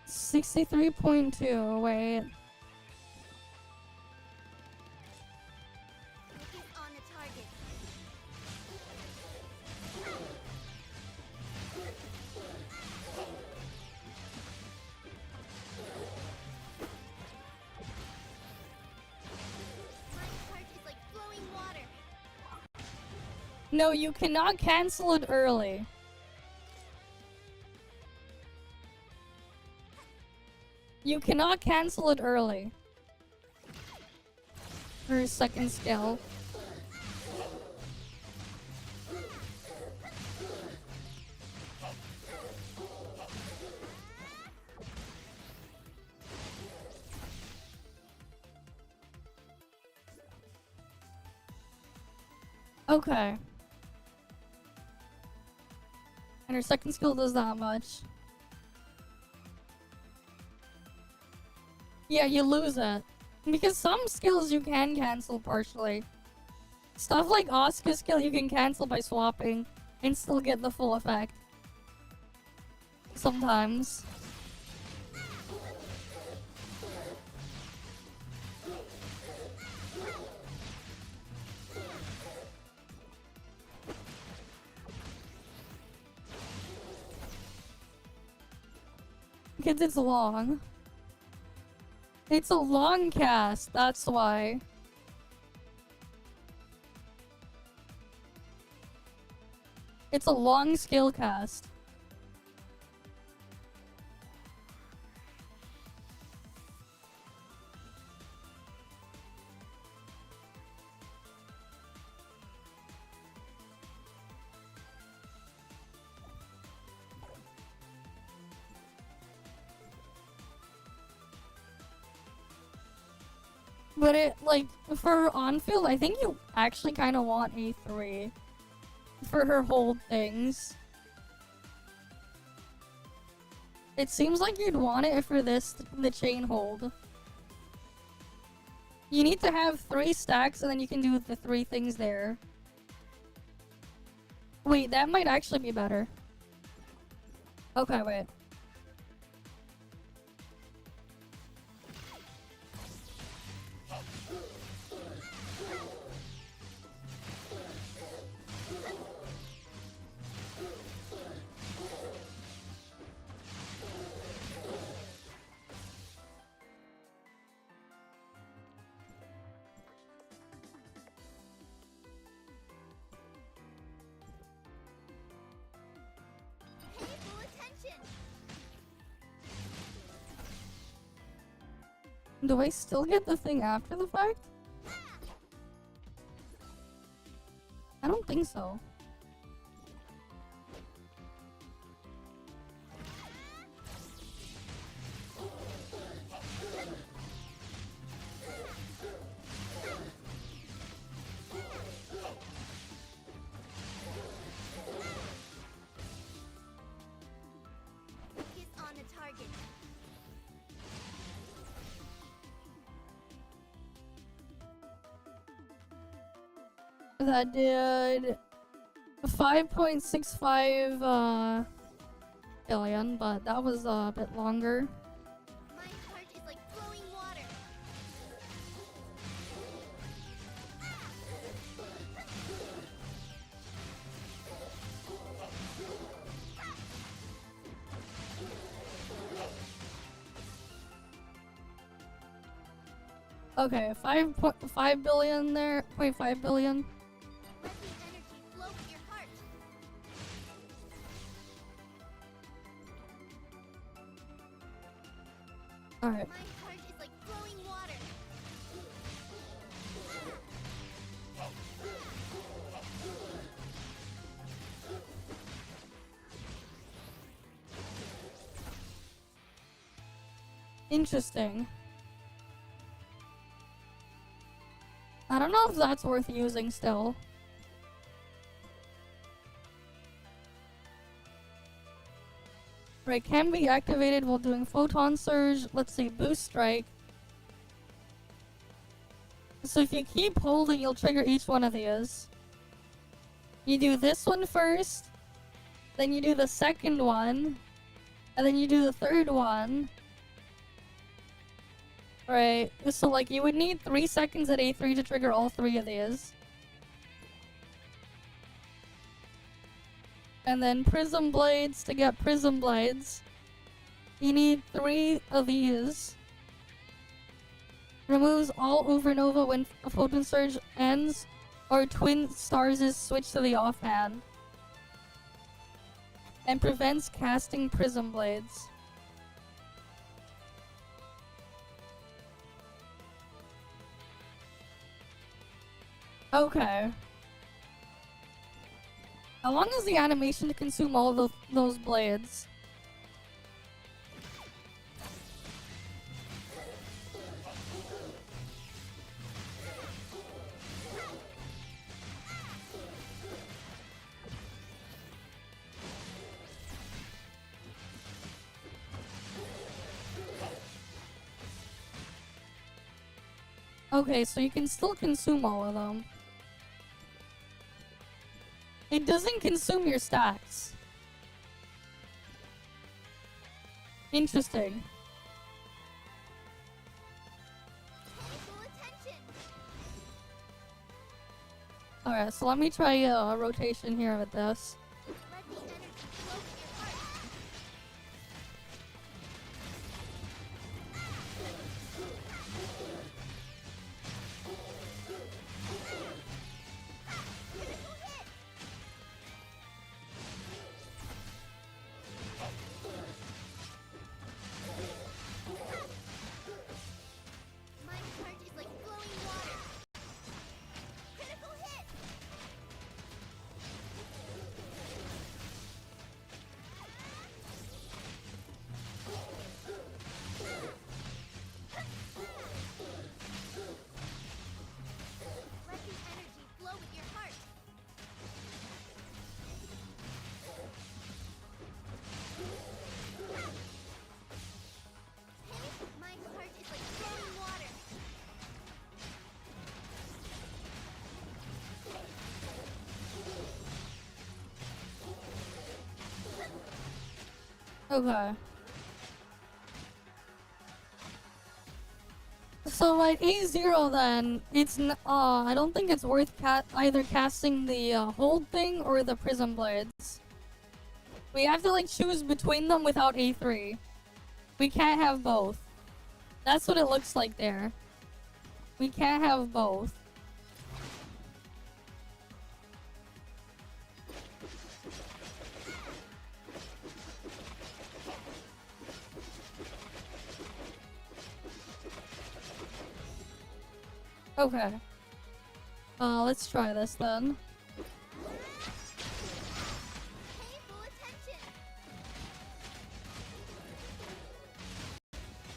63.2, wait. Focus on the target. My heart is like flowing water. No, you cannot cancel it early. You cannot cancel it early. Her second skill. Okay. And her second skill does that much. Yeah, you lose it. Because some skills you can cancel partially. Stuff like Asuka's skill you can cancel by swapping and still get the full effect. Sometimes. Kids, it's long. It's a long cast, that's why. It's a long skill cast. But it, like, for on-field, I think you actually kind of want A3 for her hold things. It seems like you'd want it for this, the chain hold. You need to have 3 stacks and then you can do the 3 things there. Wait, that might actually be better. Okay, wait. Pay full attention. Do I still get the thing after the fact? I don't think so. Focus on the target. That did 5.65 billion, but that was a bit longer. My heart is like flowing water. Okay, 5.5 billion there, 0.5 billion. Let the energy flow with your heart. Alright. My heart is like flowing water. Interesting. I don't know if that's worth using still. Right, can be activated while doing Photon Surge. Let's see, Boost Strike. So if you keep holding, you'll trigger each one of these. You do this one first, then you do the second one, and then you do the third one. Right, so like you would need 3 seconds at A3 to trigger all 3 of these. And then Prism Blades to get Prism Blades. You need 3 of these. Removes all Overnova when a Photon Surge ends, or Twin Stars is switched to the offhand. And prevents casting Prism Blades. Okay. How long is the animation to consume all of those blades? Okay, so you can still consume all of them. It doesn't consume your stacks. Interesting. Pay full attention. Alright, so let me try a rotation here with this. Let the energy flow with your heart. Okay. So at A0 then, I don't think it's worth either casting the hold thing or the prism blades. We have to like choose between them without A3. We can't have both. That's what it looks like there. We can't have both. Okay. Let's try this then. Pay full attention.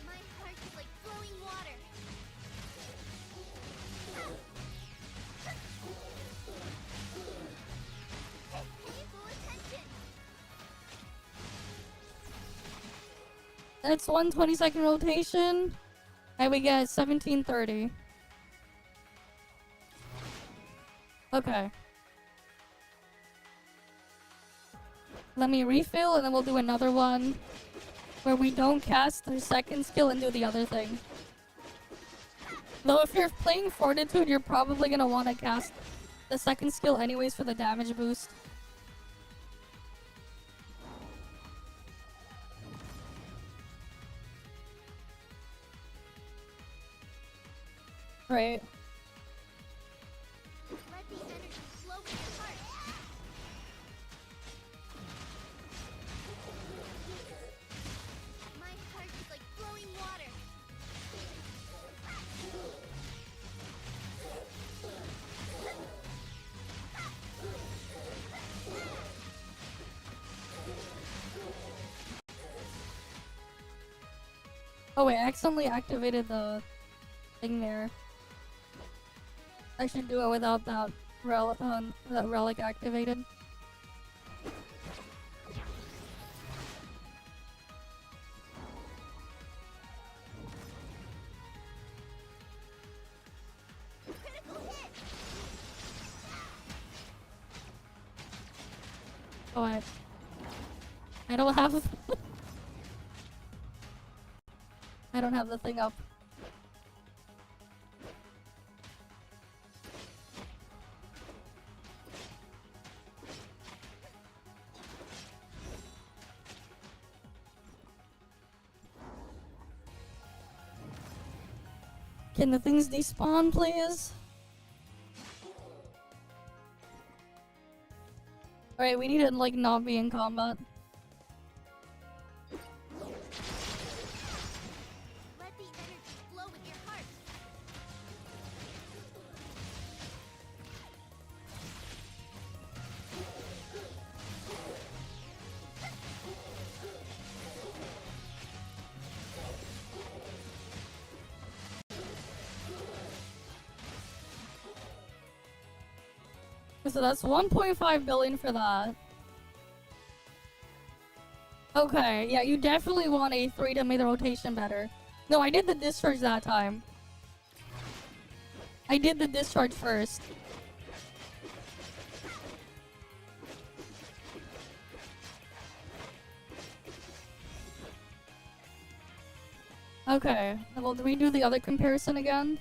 My heart is like flowing water. Pay full attention. That's 1 20-second rotation. And we get 1730. Okay. Let me refill and then we'll do another one where we don't cast the second skill and do the other thing. Though if you're playing Fortitude, you're probably gonna want to cast the second skill anyways for the damage boost. Right. Let the energy flow in your heart. My heart is like flowing water. Oh wait, I accidentally activated the thing there. I should do it without that relic activated. Critical hit. Oh, I don't have. I don't have the thing up. Can the things despawn, please? Alright, we need to like not be in combat. Let the energy flow in your heart. So that's 1.5 billion for that. Okay, yeah, you definitely want A3 to make the rotation better. No, I did the discharge that time. I did the discharge first. Okay, well, do we do the other comparison again?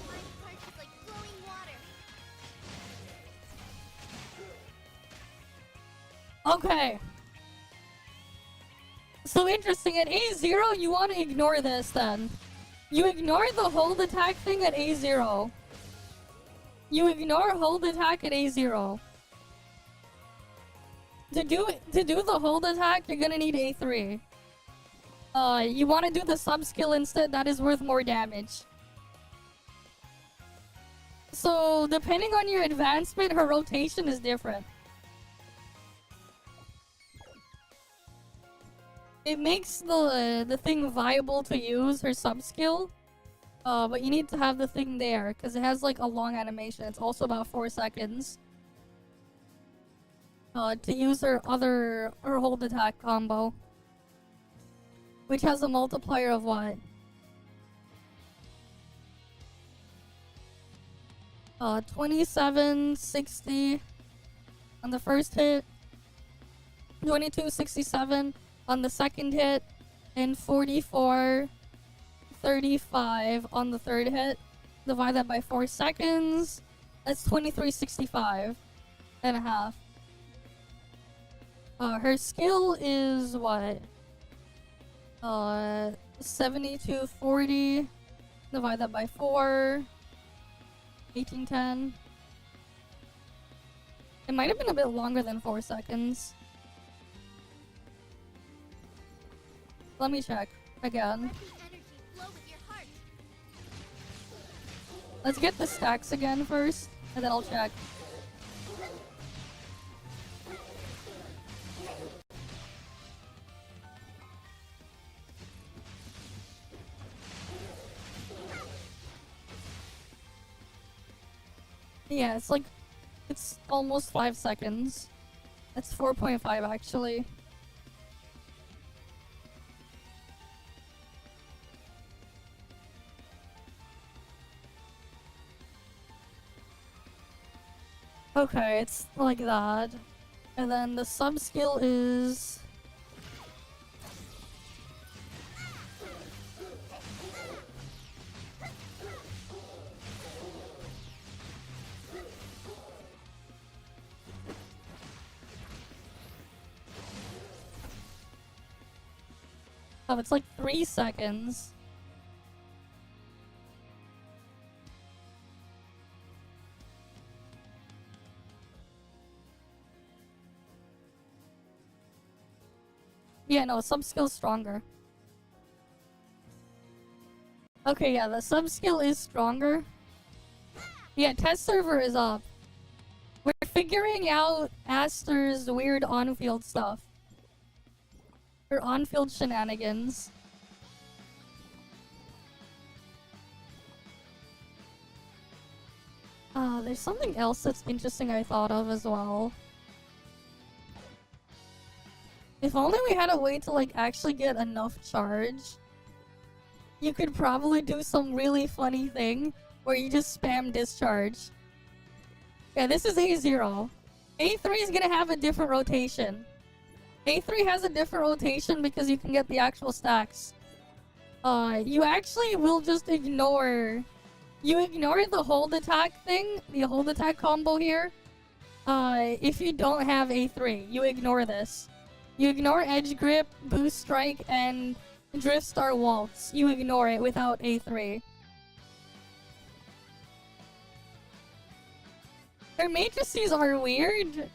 My heart is like flowing water. Okay. So interesting, at A0 you want to ignore this then. You ignore the hold attack thing at A0. You ignore hold attack at A0. To do the hold attack, you're gonna need A3. You want to do the sub skill instead, that is worth more damage. So depending on your advancement, her rotation is different. It makes the thing viable to use, her sub skill. But you need to have the thing there, because it has like a long animation. It's also about 4 seconds. to use her hold attack combo, which has a multiplier of what? 2760 on the first hit, 2267 on the second hit, and 4435 on the third hit. Divide that by 4 seconds. That's 2365 and a half. Her skill is what? 7240. Divide that by 4. 1810. It might have been a bit longer than 4 seconds. Let me check again. Let's get the stacks again first, and then I'll check. Yeah, it's almost 5 seconds. That's 4.5 actually. Okay, it's like that. And then the sub skill is... Oh, it's like 3 seconds. Yeah, no, sub skill's stronger. Okay, yeah, the sub skill is stronger. Yeah, test server is up. We're figuring out Aster's weird on-field stuff. Her on-field shenanigans. There's something else that's interesting I thought of as well. If only we had a way to like actually get enough charge, you could probably do some really funny thing where you just spam discharge. Yeah, this is A0. A3 is gonna have a different rotation. A3 has a different rotation because you can get the actual stacks. You actually will just ignore... You ignore the hold attack thing, the hold attack combo here. If you don't have A3, you ignore this. You ignore Edge Grip, Boost Strike, and Drift Star Waltz. You ignore it without A3. Their matrices are weird,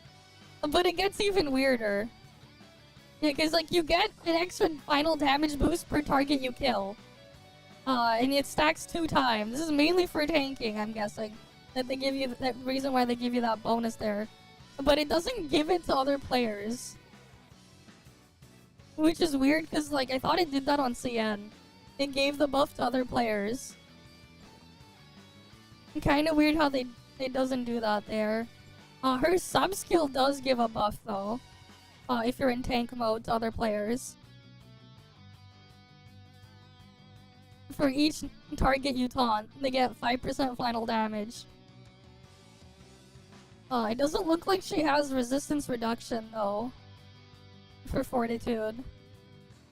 but it gets even weirder. Yeah, because like you get an extra final damage boost per target you kill. And it stacks 2 times. This is mainly for tanking, I'm guessing. That they give you that reason why they give you that bonus there. But it doesn't give it to other players. Which is weird because like I thought it did that on CN. It gave the buff to other players. Kinda weird how it doesn't do that there. Her sub skill does give a buff though. If you're in tank mode to other players. For each target you taunt, they get 5% final damage. It doesn't look like she has resistance reduction though. For Fortitude.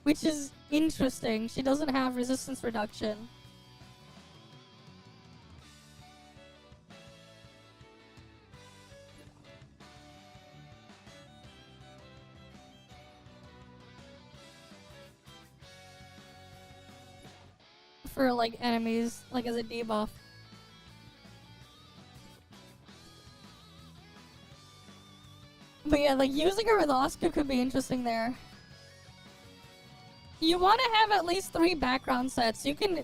Which is interesting. She doesn't have resistance reduction. For like enemies, like as a debuff. But yeah, like using her with Oscar could be interesting there. You want to have at least 3 background sets. You can...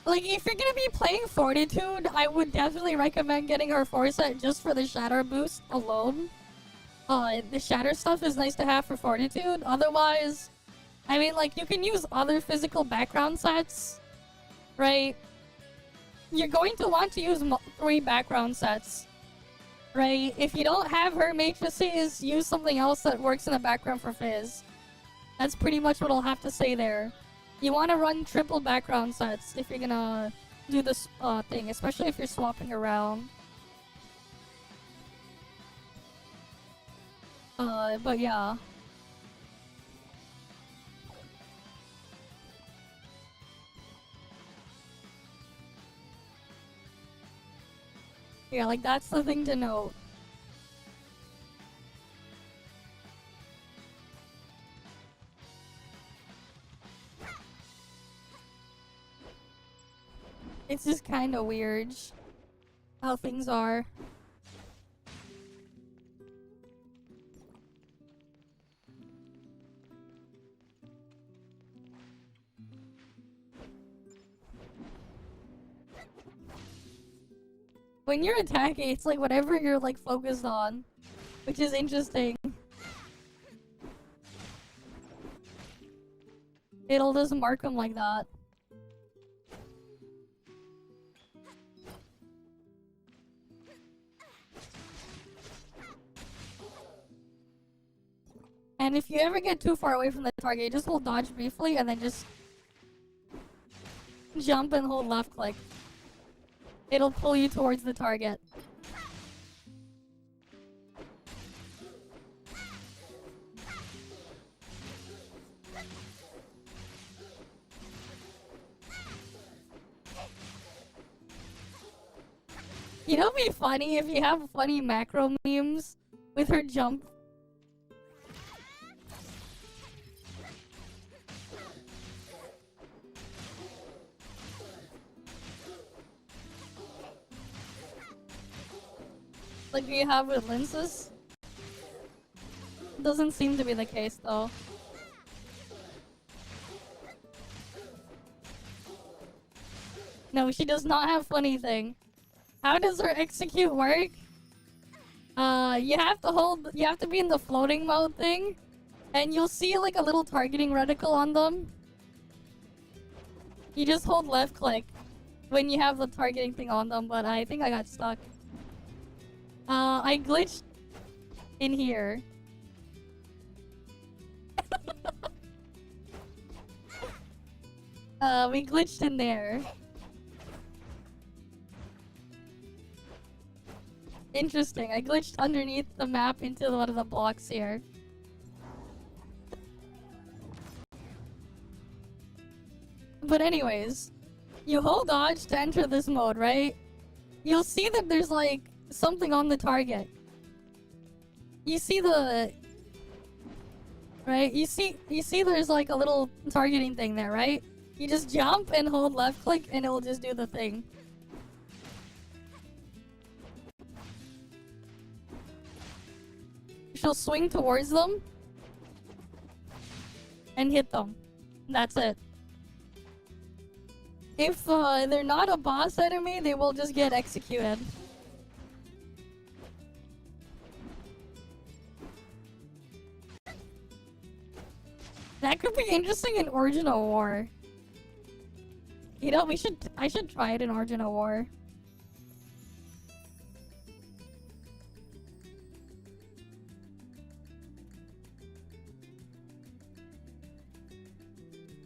Like, if you're gonna be playing Fortitude, I would definitely recommend getting her 4 set just for the Shatter boost alone. The Shatter stuff is nice to have for Fortitude. Otherwise, I mean, like, you can use other physical background sets, right? You're going to want to use 3 background sets. right? If you don't have her make Fizz, use something else that works in the background for Fizz. That's pretty much what I'll have to say there. You want to run triple background sets if you're gonna do this thing, especially if you're swapping around. But yeah. Yeah, like that's the thing to note. It's just kind of weird how things are. When you're attacking, it's like whatever you're like focused on, which is interesting. It'll just mark them like that. And if you ever get too far away from the target, just hold dodge briefly and then just jump and hold left click. It'll pull you towards the target. You know, it'd be funny if you have funny macro memes with her jump. Like you have with lenses. Doesn't seem to be the case though. No, she does not have funny thing. How does her execute work? You have to be in the floating mode thing, and you'll see like a little targeting reticle on them. You just hold left click when you have the targeting thing on them, but I think I got stuck. I glitched in here. We glitched in there. Interesting. I glitched underneath the map into one of the blocks here. But anyways, you hold dodge to enter this mode, right? You'll see that there's like something on the target. You see the... Right? You see there's like a little targeting thing there, right? You just jump and hold left click and it will just do the thing. She'll swing towards them and hit them. That's it. If they're not a boss enemy, they will just get executed. That could be interesting in Origin of War. You know, I should try it in Origin of War.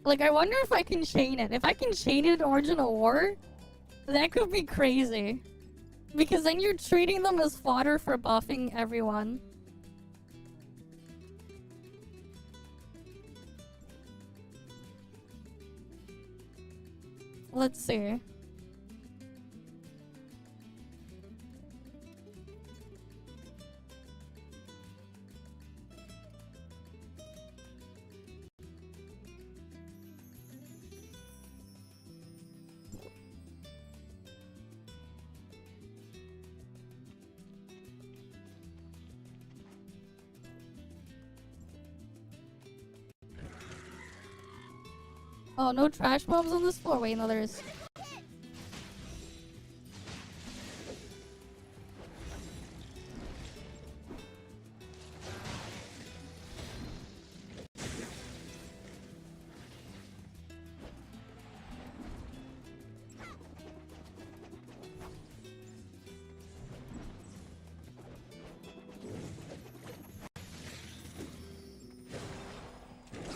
Like, I wonder if I can chain it. If I can chain it in Origin of War, that could be crazy. Because then you're treating them as fodder for buffing everyone. Let's see. Oh, no trash bombs on this floor? Wait, no, there is.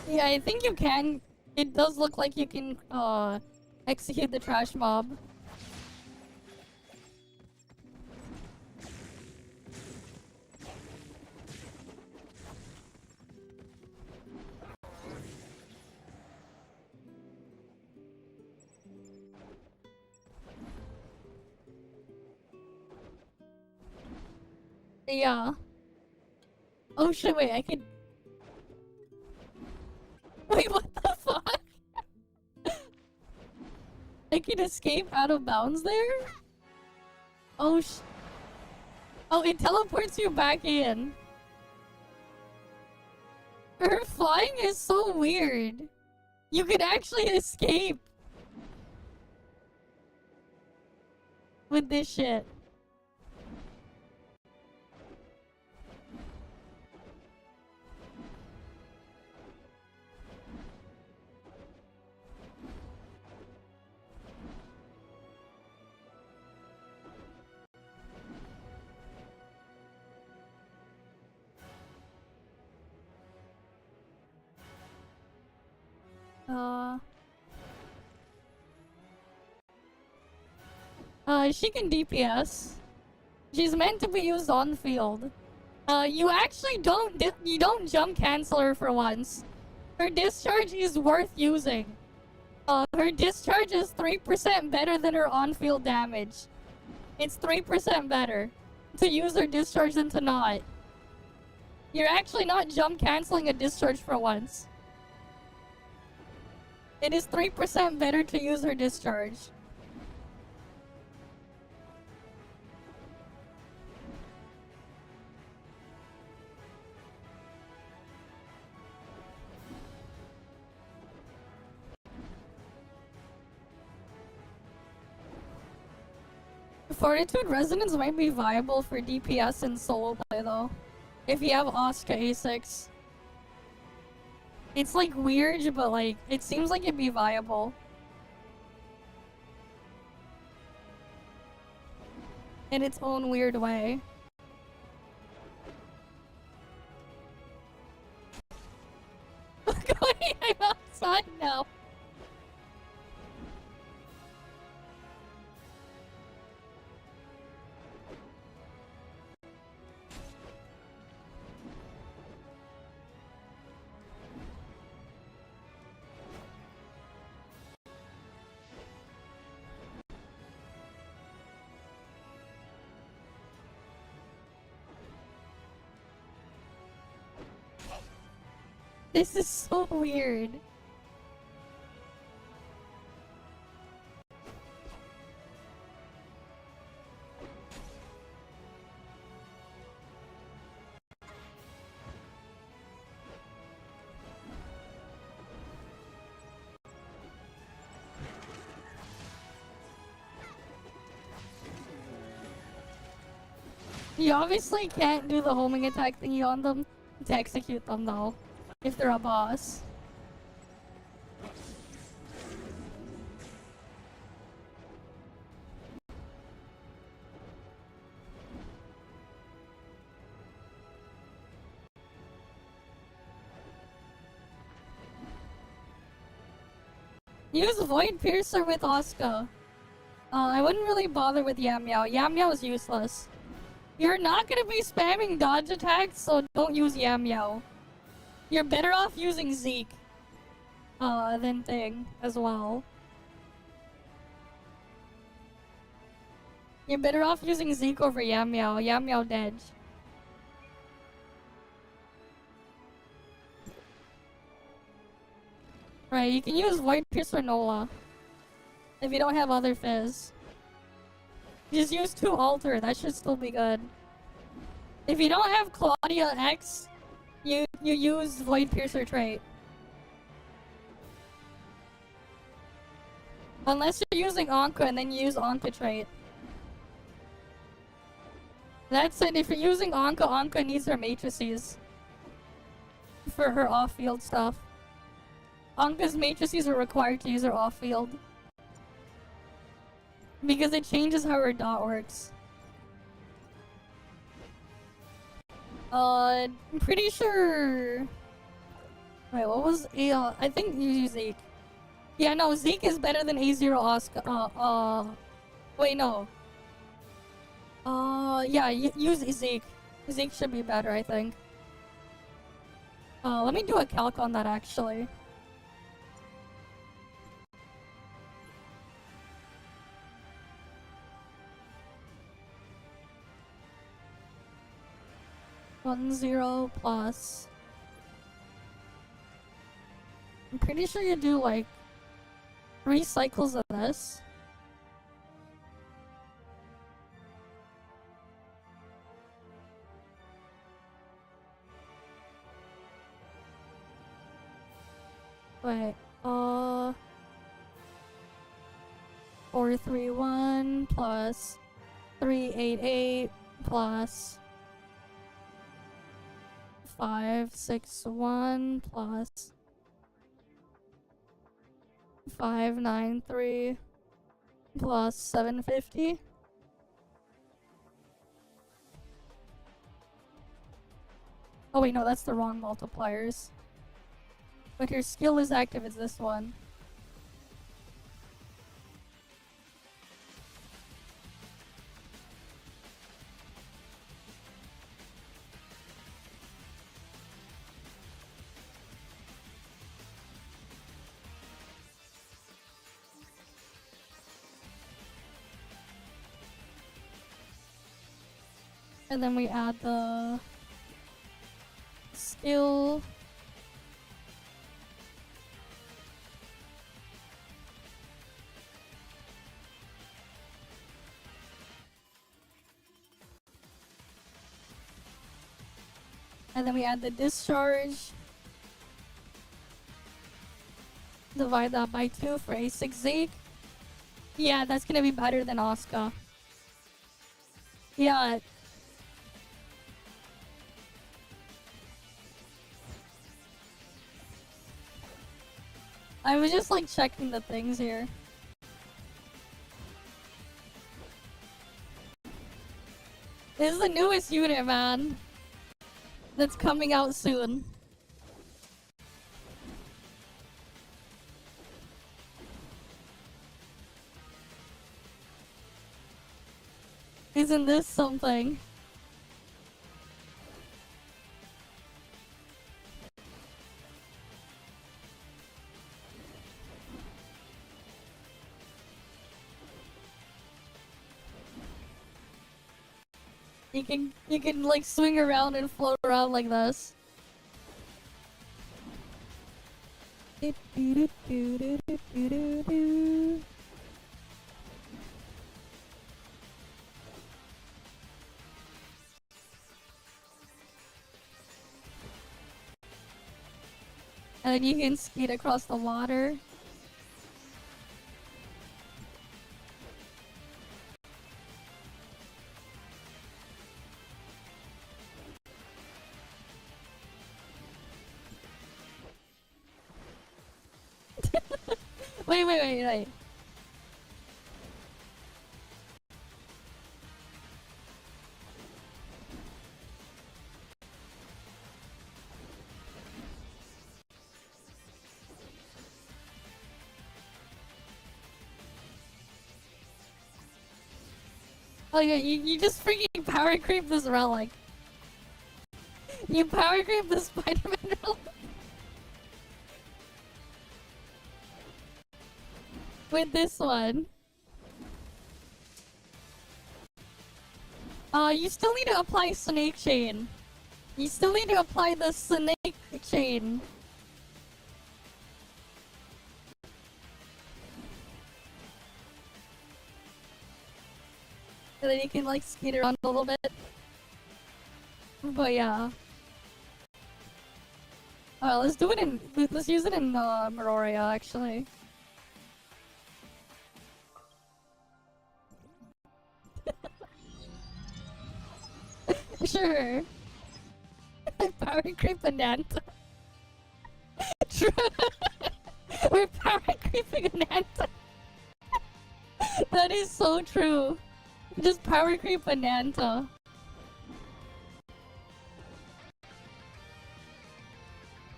Yeah, I think you can. It does look like you can execute the trash mob. Yeah. Oh shit, wait, I could... Wait, what the fuck? I can escape out of bounds there? Oh Oh, it teleports you back in. Her flying is so weird. You could actually escape with this shit. She can DPS. She's meant to be used on field. You actually you don't jump cancel her for once. Her discharge is worth using. Her discharge is 3% better than her on-field damage. It's 3% better to use her discharge than to not. You're actually not jump canceling a discharge for once. It is 3% better to use her discharge. Fortitude Resonance might be viable for DPS and solo play though. If you have Oscar A6. It's like weird, but like, it seems like it'd be viable. In its own weird way. I'm outside now. This is so weird. You obviously can't do the homing attack thingy on them to execute them though, if they're a boss. Use Void Piercer with Asuka. I wouldn't really bother with Yam Meow. Yam Meow is useless. You're not gonna be spamming dodge attacks, so don't use Yam Meow. You're better off using Zeke. Than Thing as well. You're better off using Zeke over Yam Meow. Yam Meow dead. Right, you can use Void Piercer Nola. If you don't have other Fizz. Just use 2 Alter, that should still be good. If you don't have Claudia X, you use Void Piercer trait. Unless you're using Anka and then you use Anka trait. That's it, if you're using Anka, Anka needs her matrices. For her off-field stuff. Anka's matrices are required to use her off-field. Because it changes how her dot works. I'm pretty sure... Wait, what was I think you use Zeke. Yeah, no, Zeke is better than A0 Oscar. Wait, no. Yeah, use Zeke. Zeke should be better, I think. Let me do a calc on that actually. One zero plus. I'm pretty sure you do like 3 cycles of this. Wait, 431 plus 388 plus 561 plus 593 plus 750. Oh wait, no, that's the wrong multipliers. But your skill is active, it's this one. And then we add the skill. And then we add the discharge. Divide that by 2 for A6 Zeke. Yeah, that's gonna be better than Oscar. Yeah. I was just like checking the things here. This is the newest unit, man. That's coming out soon. Isn't this something? You can like swing around and float around like this. And then you can skate across the water. Wait. Oh yeah, you just freaking power creep this relic. You power creep the Spider-Man relic. With this one. You still need to apply Snake Chain. You still need to apply the Snake Chain. And then you can like skate around a little bit. But yeah. Alright, let's do it in. Let's use it in Meroria actually. Sure. Power creep Ananta. True. We're power creeping Ananta. That is so true. Just power creep Ananta.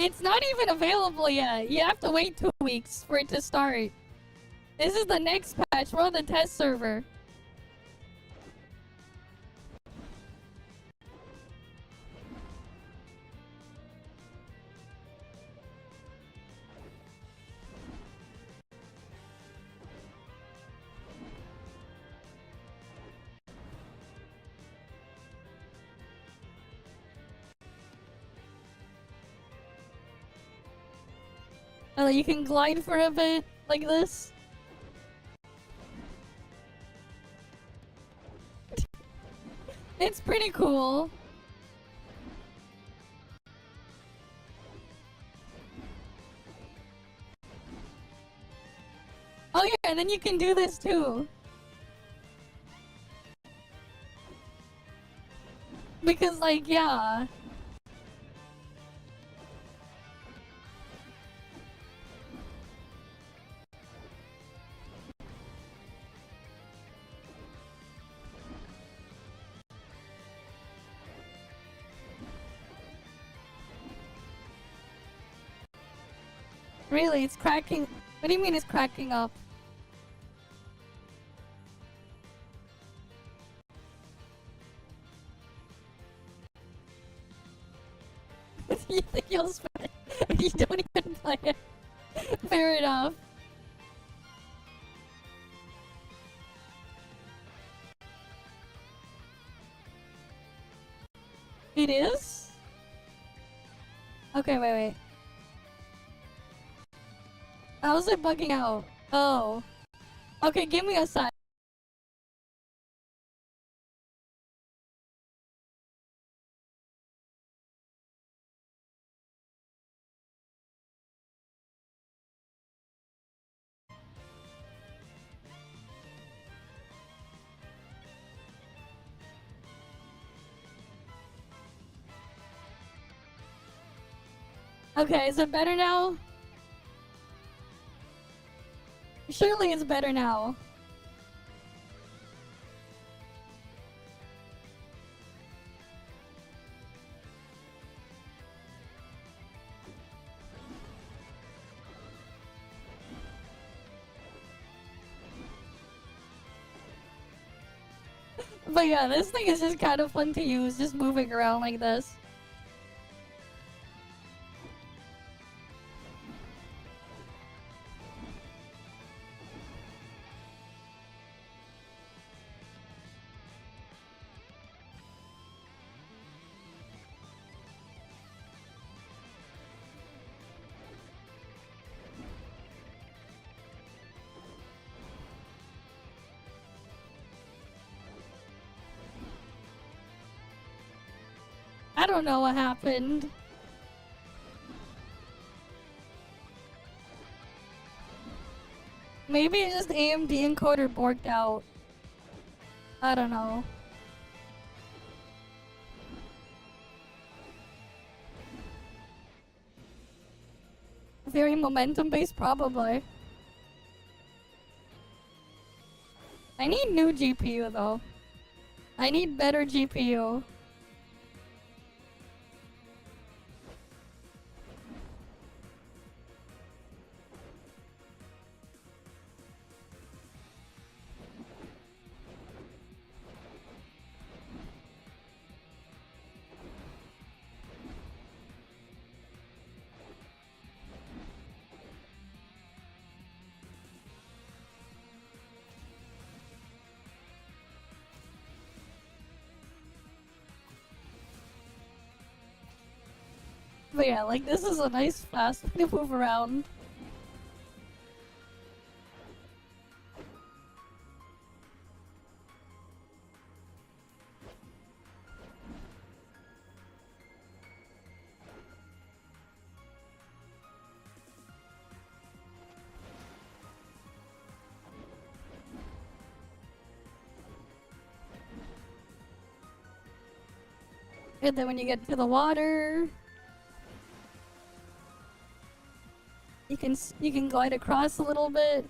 It's not even available yet. You have to wait 2 weeks for it to start. This is the next patch. We're on the test server. You can glide for a bit, like this. It's pretty cool. Oh yeah, and then you can do this too. Because like, yeah. Really, it's cracking. What do you mean it's cracking up? You think you'll spend it? You don't even play it. Fair enough. It is? Okay, wait. How's it bugging out? Oh. Okay, give me a sec. Okay, is it better now? Surely it's better now. But yeah, this thing is just kind of fun to use, just moving around like this. I don't know what happened. Maybe it's just AMD encoder borked out. I don't know. Very momentum based, probably. I need new GPU though. I need better GPU. But yeah, like this is a nice fast way to move around. And then when you get to the water, you can glide across a little bit.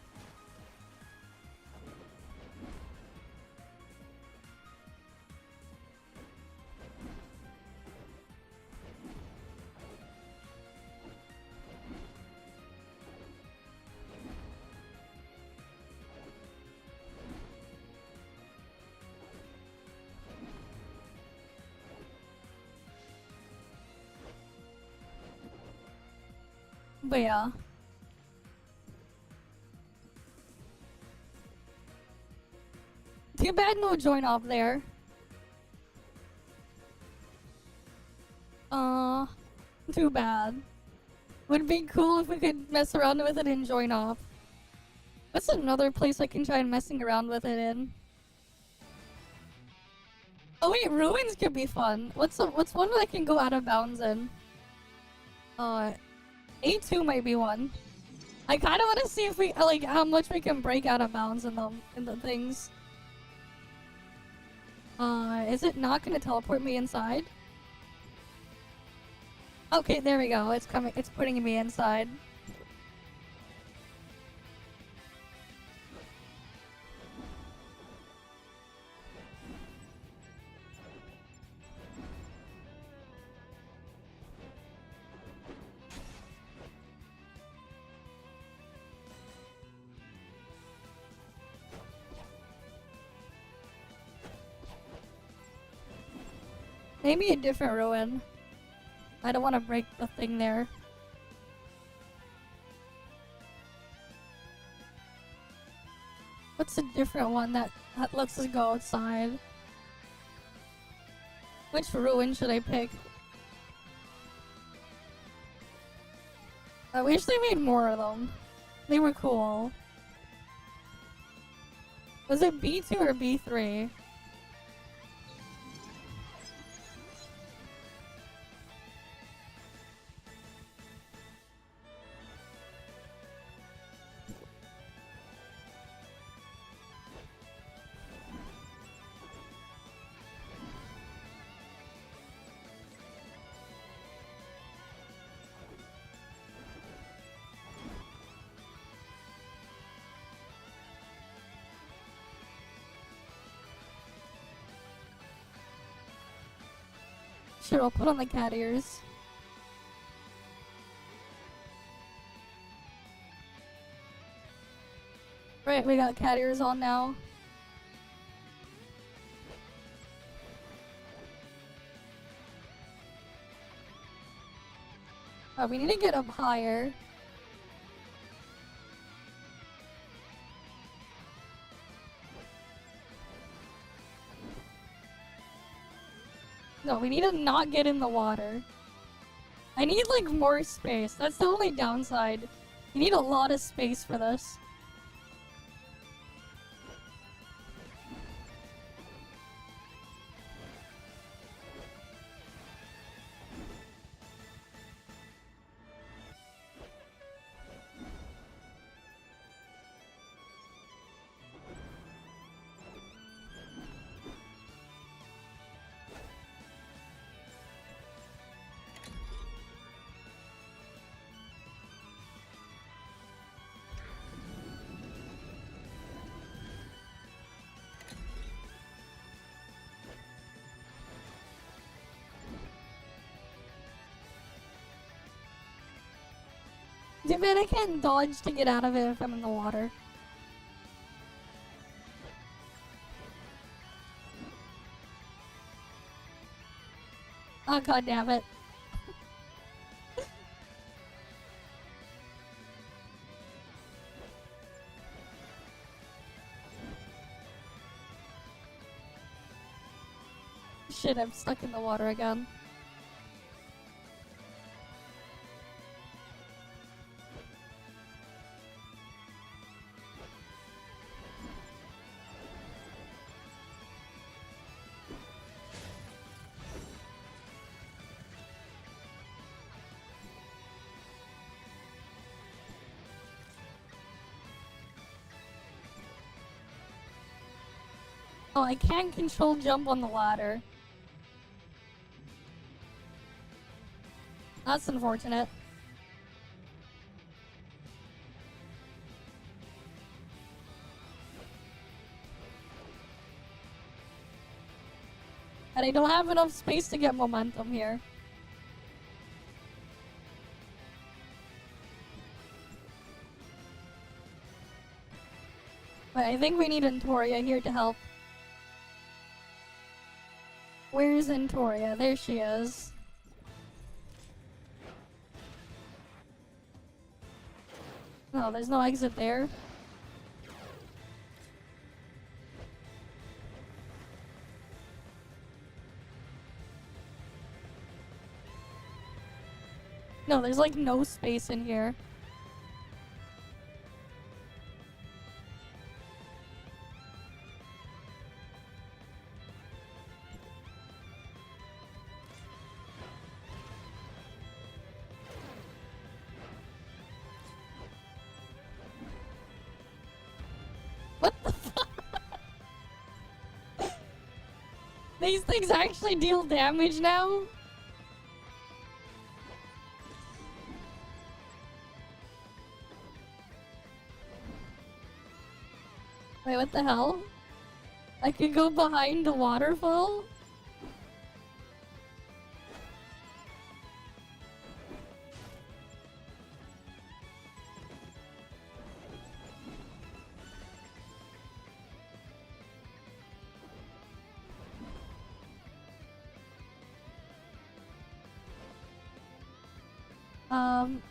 But yeah. Too bad no join off there. Too bad. Would be cool if we could mess around with it and join off. What's another place I can try messing around with it in? Oh wait, ruins could be fun. What's one that I can go out of bounds in? A2 might be one. I kind of want to see if we like how much we can break out of bounds in the things. Is it not gonna teleport me inside? Okay, there we go. It's coming. It's putting me inside. Maybe a different ruin. I don't want to break the thing there. What's a different one that lets us go outside? Which ruin should I pick? I wish they made more of them. They were cool. Was it B2 or B3? Sure, I'll put on the cat ears. Right, we got cat ears on now. We need to get up higher. No, we need to not get in the water. I need like more space. That's the only downside. You need a lot of space for this. Damn it, I can't dodge to get out of it if I'm in the water. Oh god damn it. Shit, I'm stuck in the water again. Oh, I can't control jump on the ladder. That's unfortunate. And I don't have enough space to get momentum here. But I think we need Entoria here to help. Where's Entoria? There she is. No, there's no exit there. No, there's like no space in here. What the fuck? These things actually deal damage now? Wait, what the hell? I can go behind the waterfall?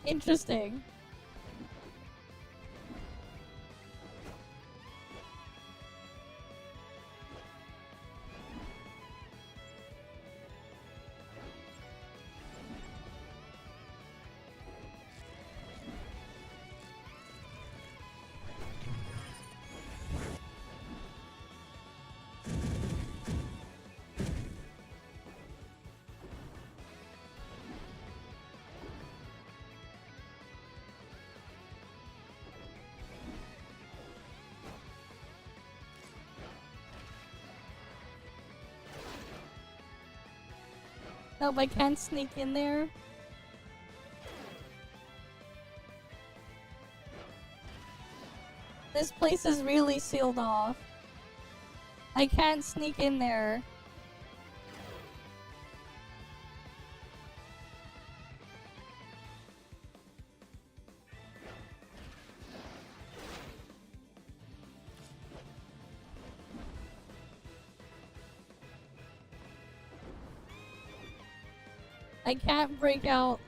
Interesting. Nope, I can't sneak in there. This place is really sealed off. I can't sneak in there. I can't break out.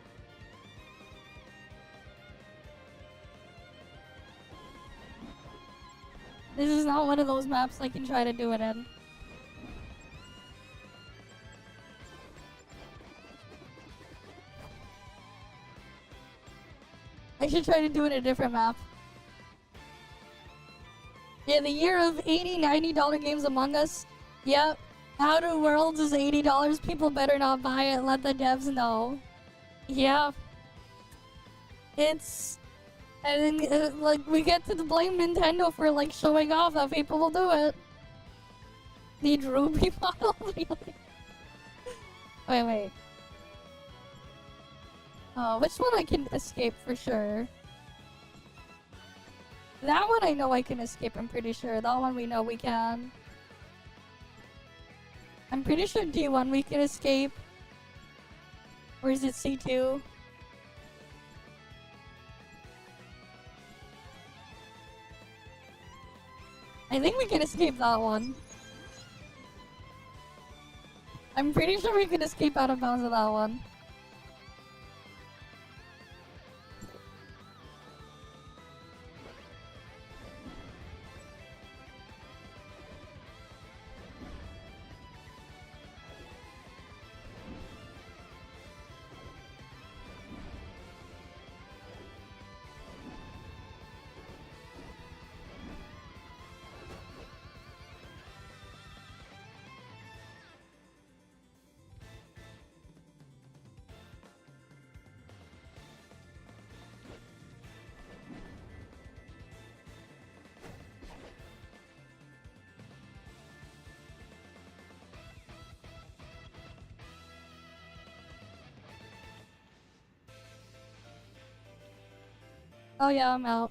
This is not one of those maps I can try to do it in. I should try to do it in a different map. Yeah, the year of $80, $90 games Among Us. Yep. Outer Worlds is $80. People better not buy it. Let the devs know. Yeah. It's... And then, like, we get to blame Nintendo for, like, showing off that people will do it. Need Ruby model? Really? Wait. Oh, which one I can escape for sure? That one I know I can escape, I'm pretty sure. That one we know we can. I'm pretty sure D1 we can escape. Or is it C2? I think we can escape that one. I'm pretty sure we can escape out of bounds of that one. Oh yeah, I'm out.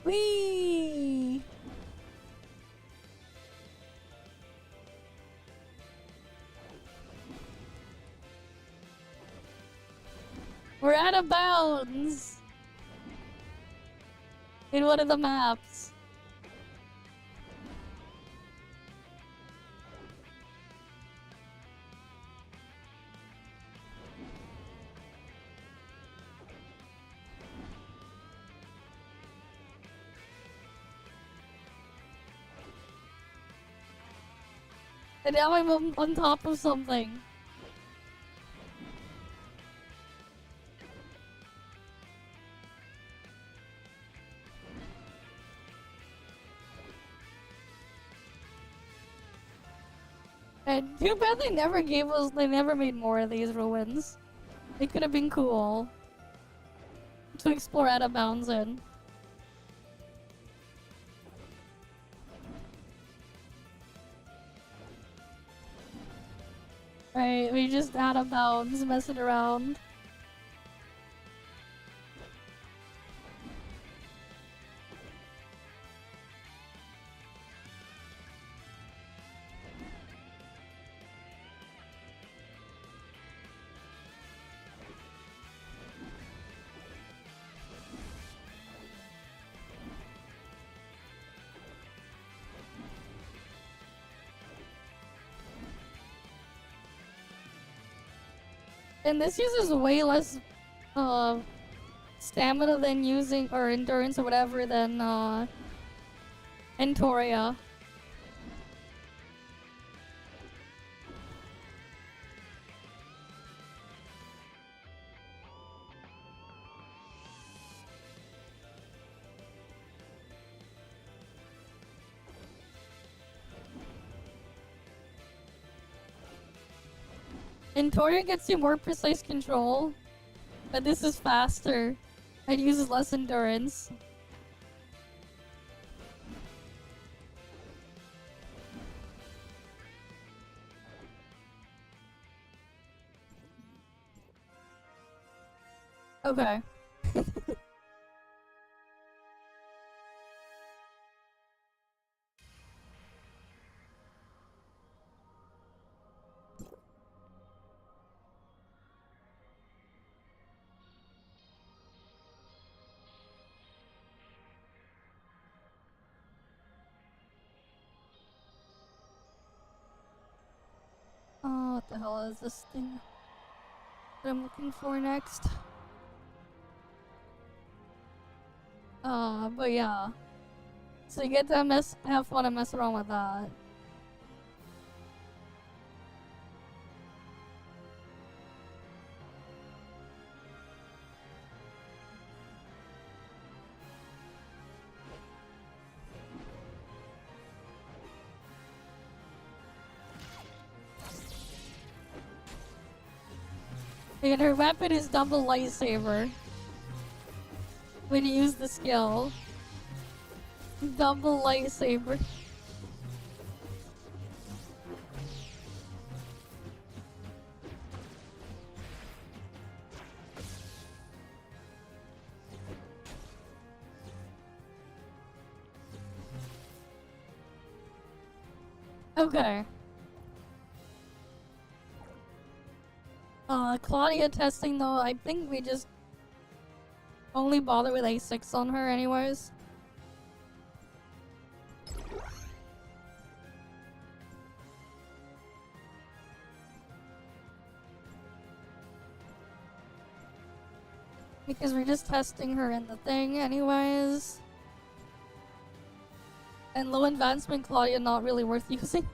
Whee! We're out of bounds! In one of the maps. And now I'm on top of something. And too bad they never they never made more of these ruins. It could have been cool to explore out of bounds in. Right, we just out of bounds messing around. And this uses way less stamina than using, or endurance or whatever, than Entoria. Entoria gets you more precise control, but this is faster. It uses less endurance. Okay. Oh, what the hell is this thing that I'm looking for next? But yeah. So you get to have fun and mess around with that. And her weapon is double lightsaber. When you use the skill. Double lightsaber. Okay. Claudia testing though, I think we just only bother with A6 on her anyways. Because we're just testing her in the thing anyways. And low advancement Claudia not really worth using.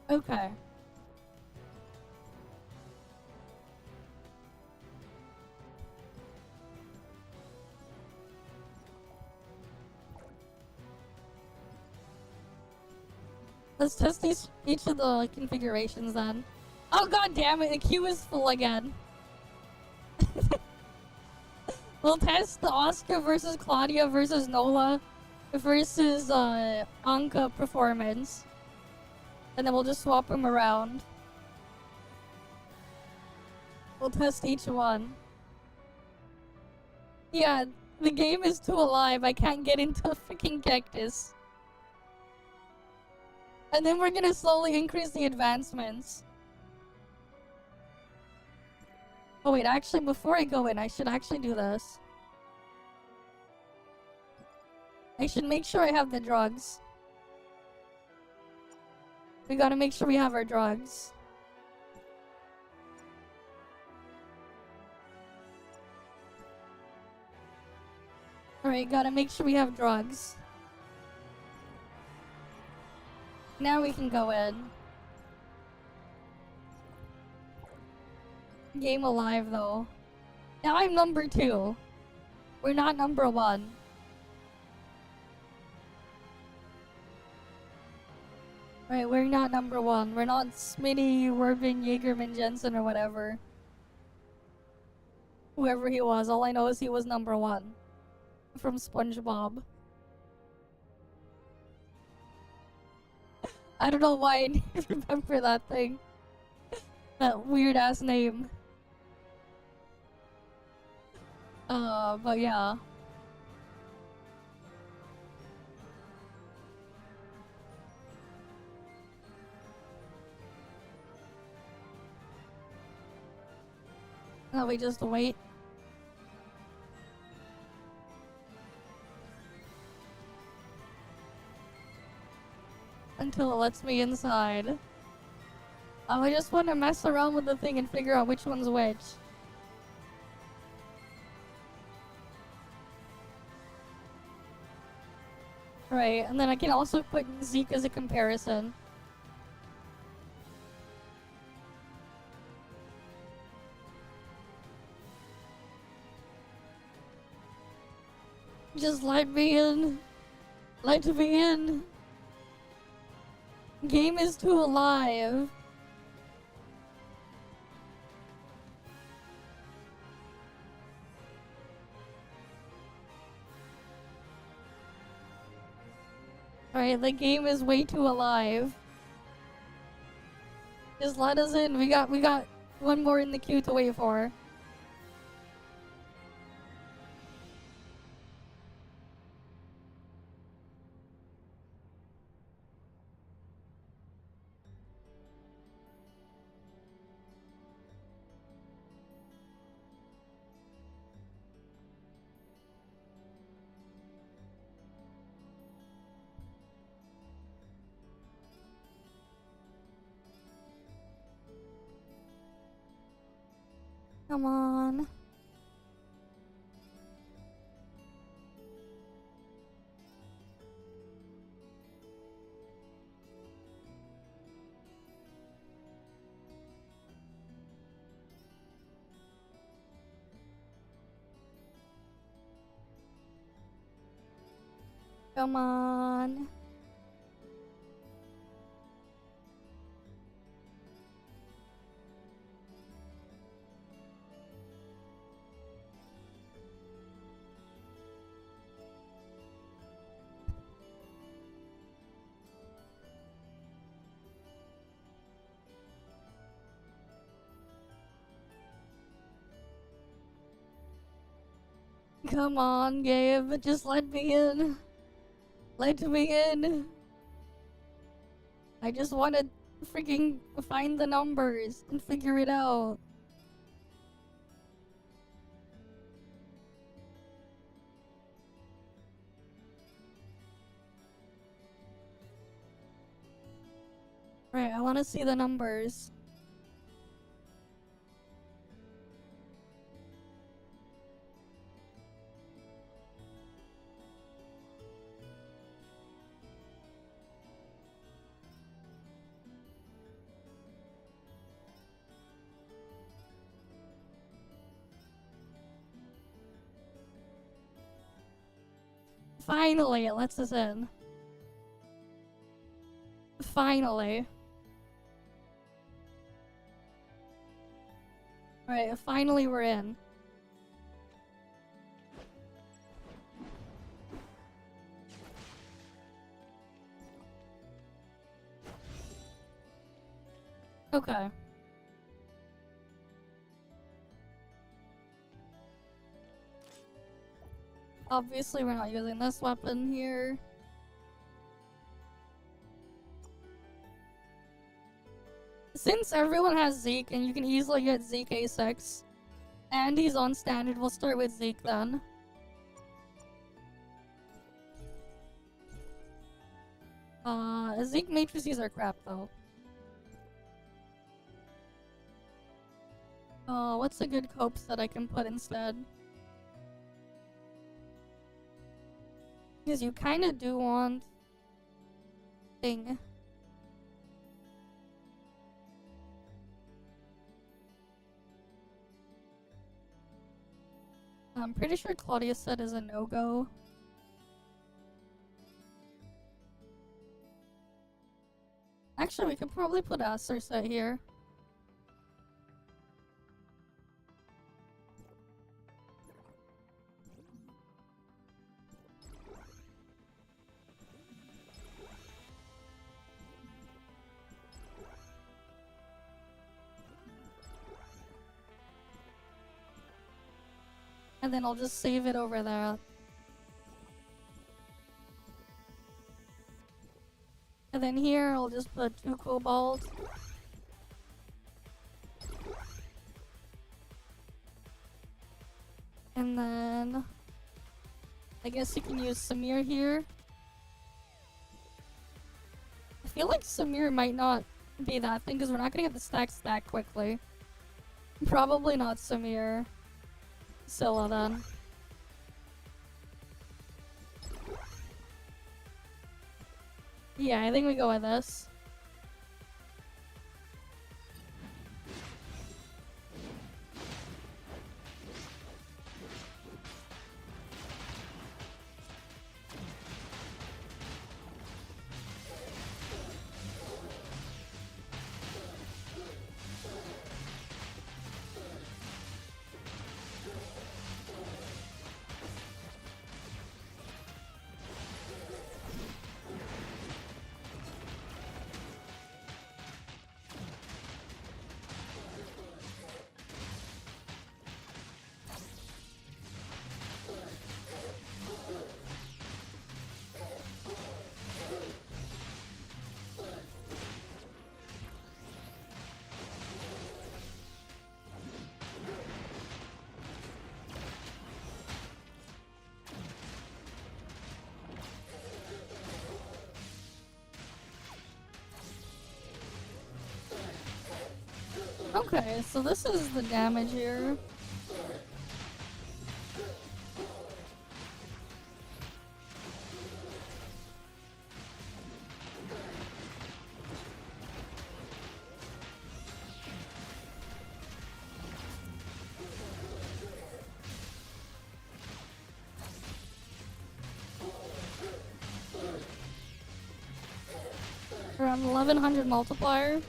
Okay. Let's test each of the configurations then. Oh god damn it, the queue is full again. We'll test the Oscar versus Claudia versus Nola versus Anka performance. And then we'll just swap them around. We'll test each one. Yeah, the game is too alive. I can't get into a freaking cactus. And then we're gonna slowly increase the advancements. Oh wait, actually before I go in, I should actually do this. I should make sure I have the drugs. We gotta make sure we have our drugs. Alright, gotta make sure we have drugs. Now we can go in. Game alive though. Now I'm number 2. We're not number 1. Right, we're not number 1. We're not Smitty, Werben, Jaegerman, Jensen, or whatever. Whoever he was, all I know is he was number 1. From SpongeBob. I don't know why I didn't remember that thing. That weird ass name. But yeah. Now we just wait. Until it lets me inside. I just want to mess around with the thing and figure out which one's which. Right, and then I can also put Zeke as a comparison. Just let me in. Let me in. Game is too alive. Alright, the game is way too alive. Just let us in. We got one more in the queue to wait for. Come on. Come on. Come on, Gabe. Just let me in. Let me in. I just want to freaking find the numbers and figure it out. Right, I want to see the numbers. Finally, it lets us in. Finally. Right, finally we're in. Okay. Obviously we're not using this weapon here. Since everyone has Zeke and you can easily get Zeke A6, and he's on standard, we'll start with Zeke then. Zeke matrices are crap though. What's a good cope that I can put instead? Because you kind of do want thing. I'm pretty sure Claudia said is a no-go. Actually, we could probably put Aster set here. And then I'll just save it over there. And then here, I'll just put 2 cobalt. And then I guess you can use Samir here. I feel like Samir might not be that thing because we're not gonna get the stacks that quickly. Probably not Samir. Scylla then. Yeah, I think we go with this. Okay, so this is the damage here. Around 1100 multiplier.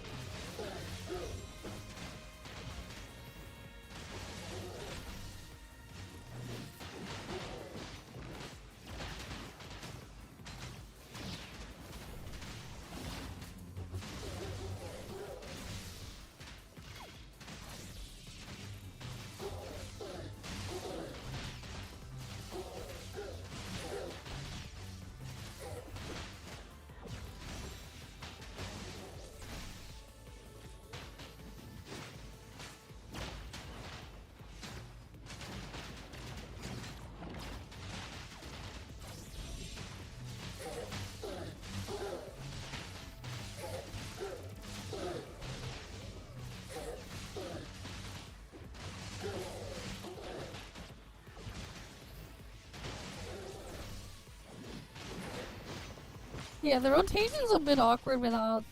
Yeah, the rotation's a bit awkward without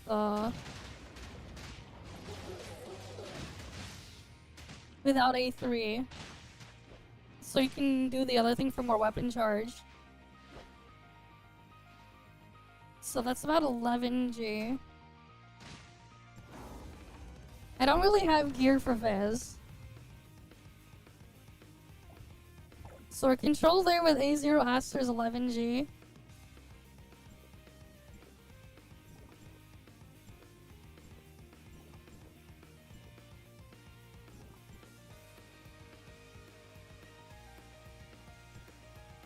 without A3. So you can do the other thing for more weapon charge. So that's about 11G. I don't really have gear for Vez. So our control there with A0 Aster is 11G.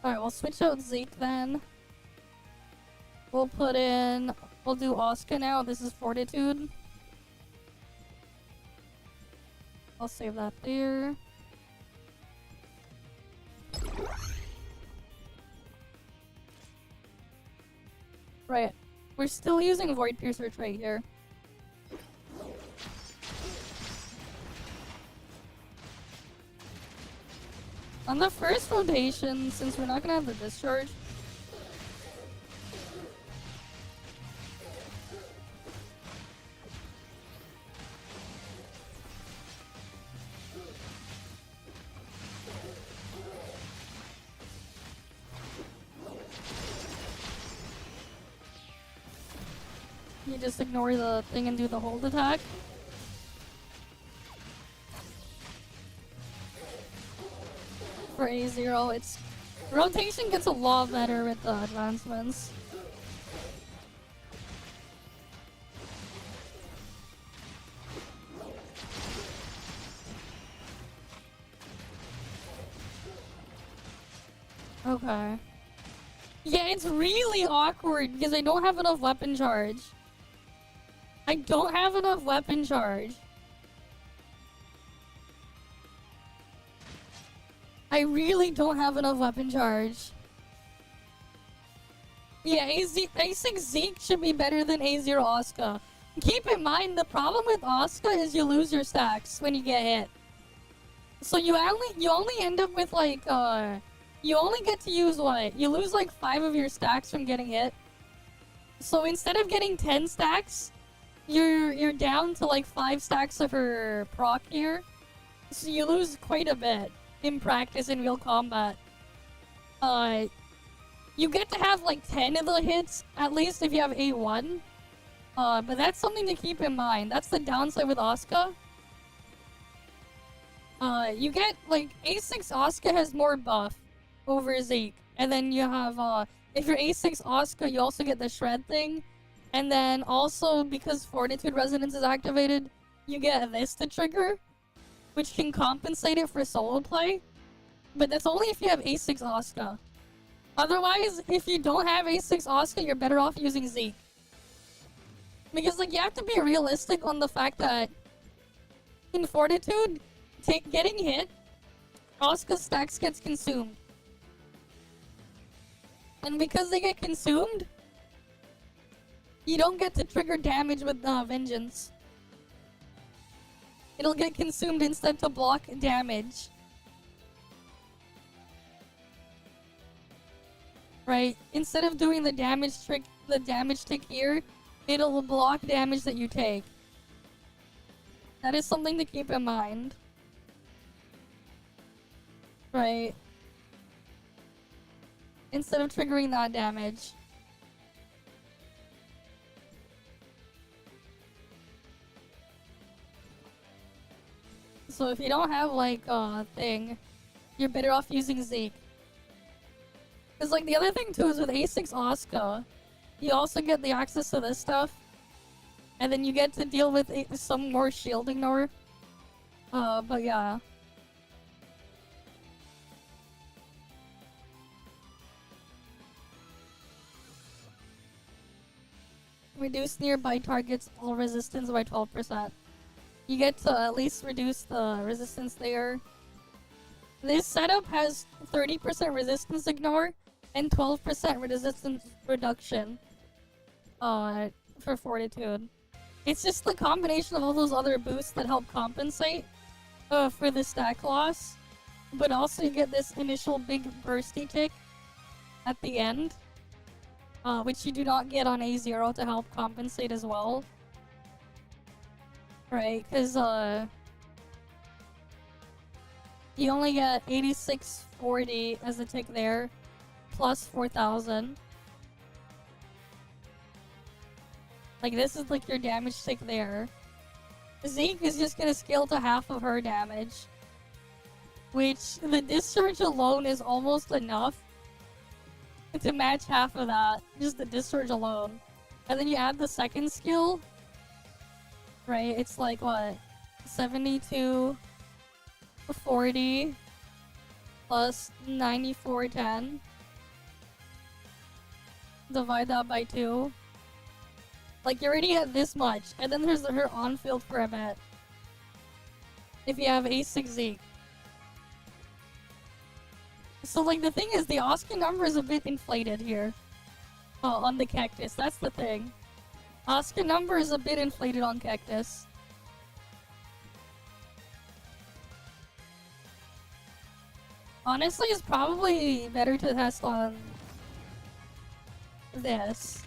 Alright, we'll switch out Zeke then. We'll do Oscar now. This is Fortitude. I'll save that there. Right. We're still using Void Piercer right here. On the first rotation, since we're not gonna have the discharge, You just ignore the thing and do the hold attack. For A0, its rotation gets a lot better with the advancements. Okay. Yeah, it's really awkward because I don't have enough weapon charge. I don't have enough weapon charge. I really don't have enough weapon charge. Yeah, A6 Zeke should be better than A0 Asuka. Keep in mind, the problem with Asuka is you lose your stacks when you get hit. So you only end up with like, you only get to use what? You lose like 5 of your stacks from getting hit. So instead of getting 10 stacks, you're down to like 5 stacks of her proc here. So you lose quite a bit in practice in real combat. You get to have like 10 of the hits, at least if you have A1. But that's something to keep in mind. That's the downside with Asuka. You get, like, A6 Asuka has more buff over Zeke. And then you have, if you're A6 Asuka, you also get the Shred thing. And then also, because Fortitude Resonance is activated, you get this to trigger, which can compensate it for solo play. But that's only if you have A6 Asuka. Otherwise, if you don't have A6 Asuka, you're better off using Zeke. Because, like, you have to be realistic on the fact that in Fortitude, getting hit, Asuka's stacks gets consumed. And because they get consumed, you don't get to trigger damage with Vengeance. It'll get consumed instead to block damage. Right? Instead of doing the damage tick here, it'll block damage that you take. That is something to keep in mind. Right. Instead of triggering that damage. So if you don't have like a thing, you're better off using Zeke. Because like the other thing too is with A6 Asuka, you also get the access to this stuff. And then you get to deal with some more shield ignore. But yeah. Reduce nearby targets all resistance by 12%. You get to at least reduce the resistance there. This setup has 30% resistance ignore and 12% resistance reduction for Fortitude. It's just the combination of all those other boosts that help compensate for the stack loss. But also you get this initial big bursty tick at the end. Which you do not get on A0 to help compensate as well. Right, because you only get 8640 as a tick there, plus 4000. Like, this is like your damage tick there. Zeke is just gonna scale to half of her damage. Which, the discharge alone is almost enough to match half of that. Just the discharge alone. And then you add the second skill. Right, it's like what? 72, 40, plus 9410. Divide that by 2. Like, you already had this much. And then there's her on-field for a bit. If you have A6 Zeke. So, like, the thing is, the Asuka number is a bit inflated here. On the Cactus, that's the thing. Asuka number is a bit inflated on Cactus. Honestly, it's probably better to test on this.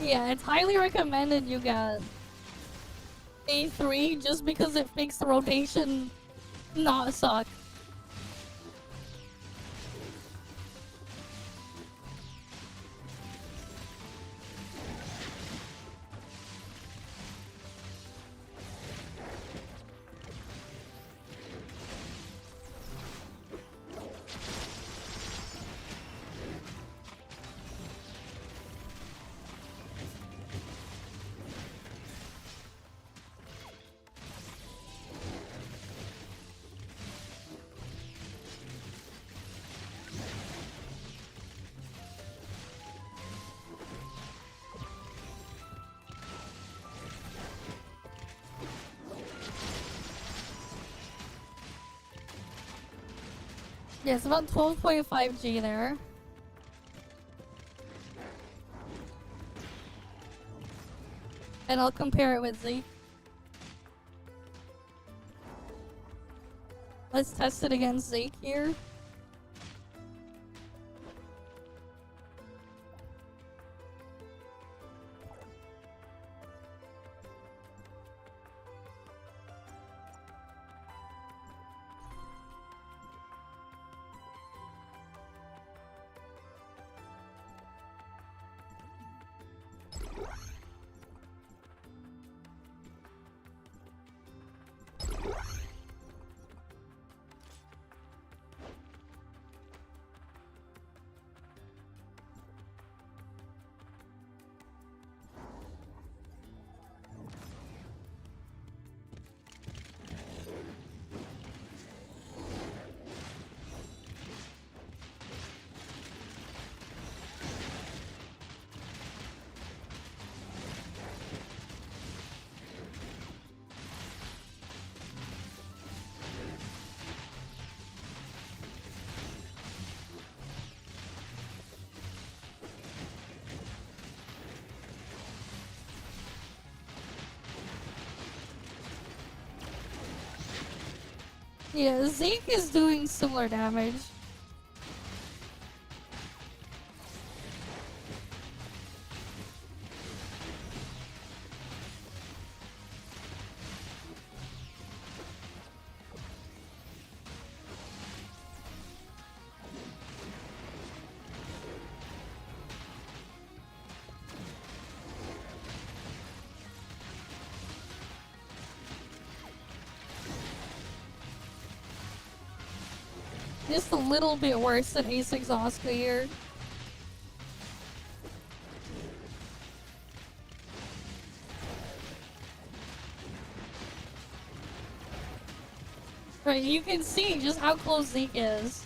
Yeah, it's highly recommended you get A3 just because it makes the rotation not suck. Yeah, it's about 12.5 G there. And I'll compare it with Z. Let's test it against Zeke here. Yeah, Zeke is doing similar damage. Just a little bit worse than A6 Oscar here. Right, you can see just how close Zeke is.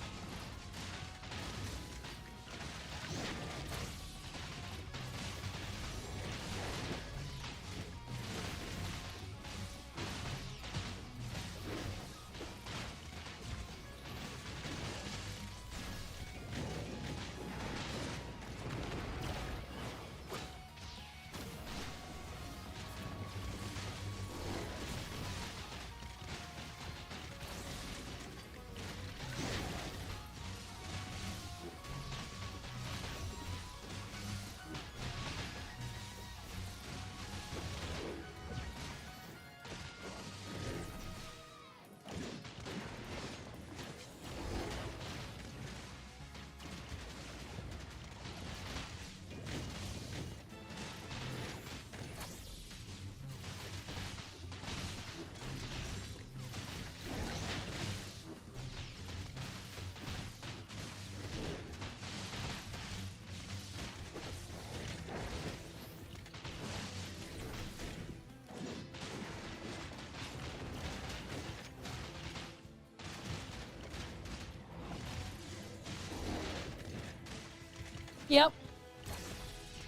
Yep.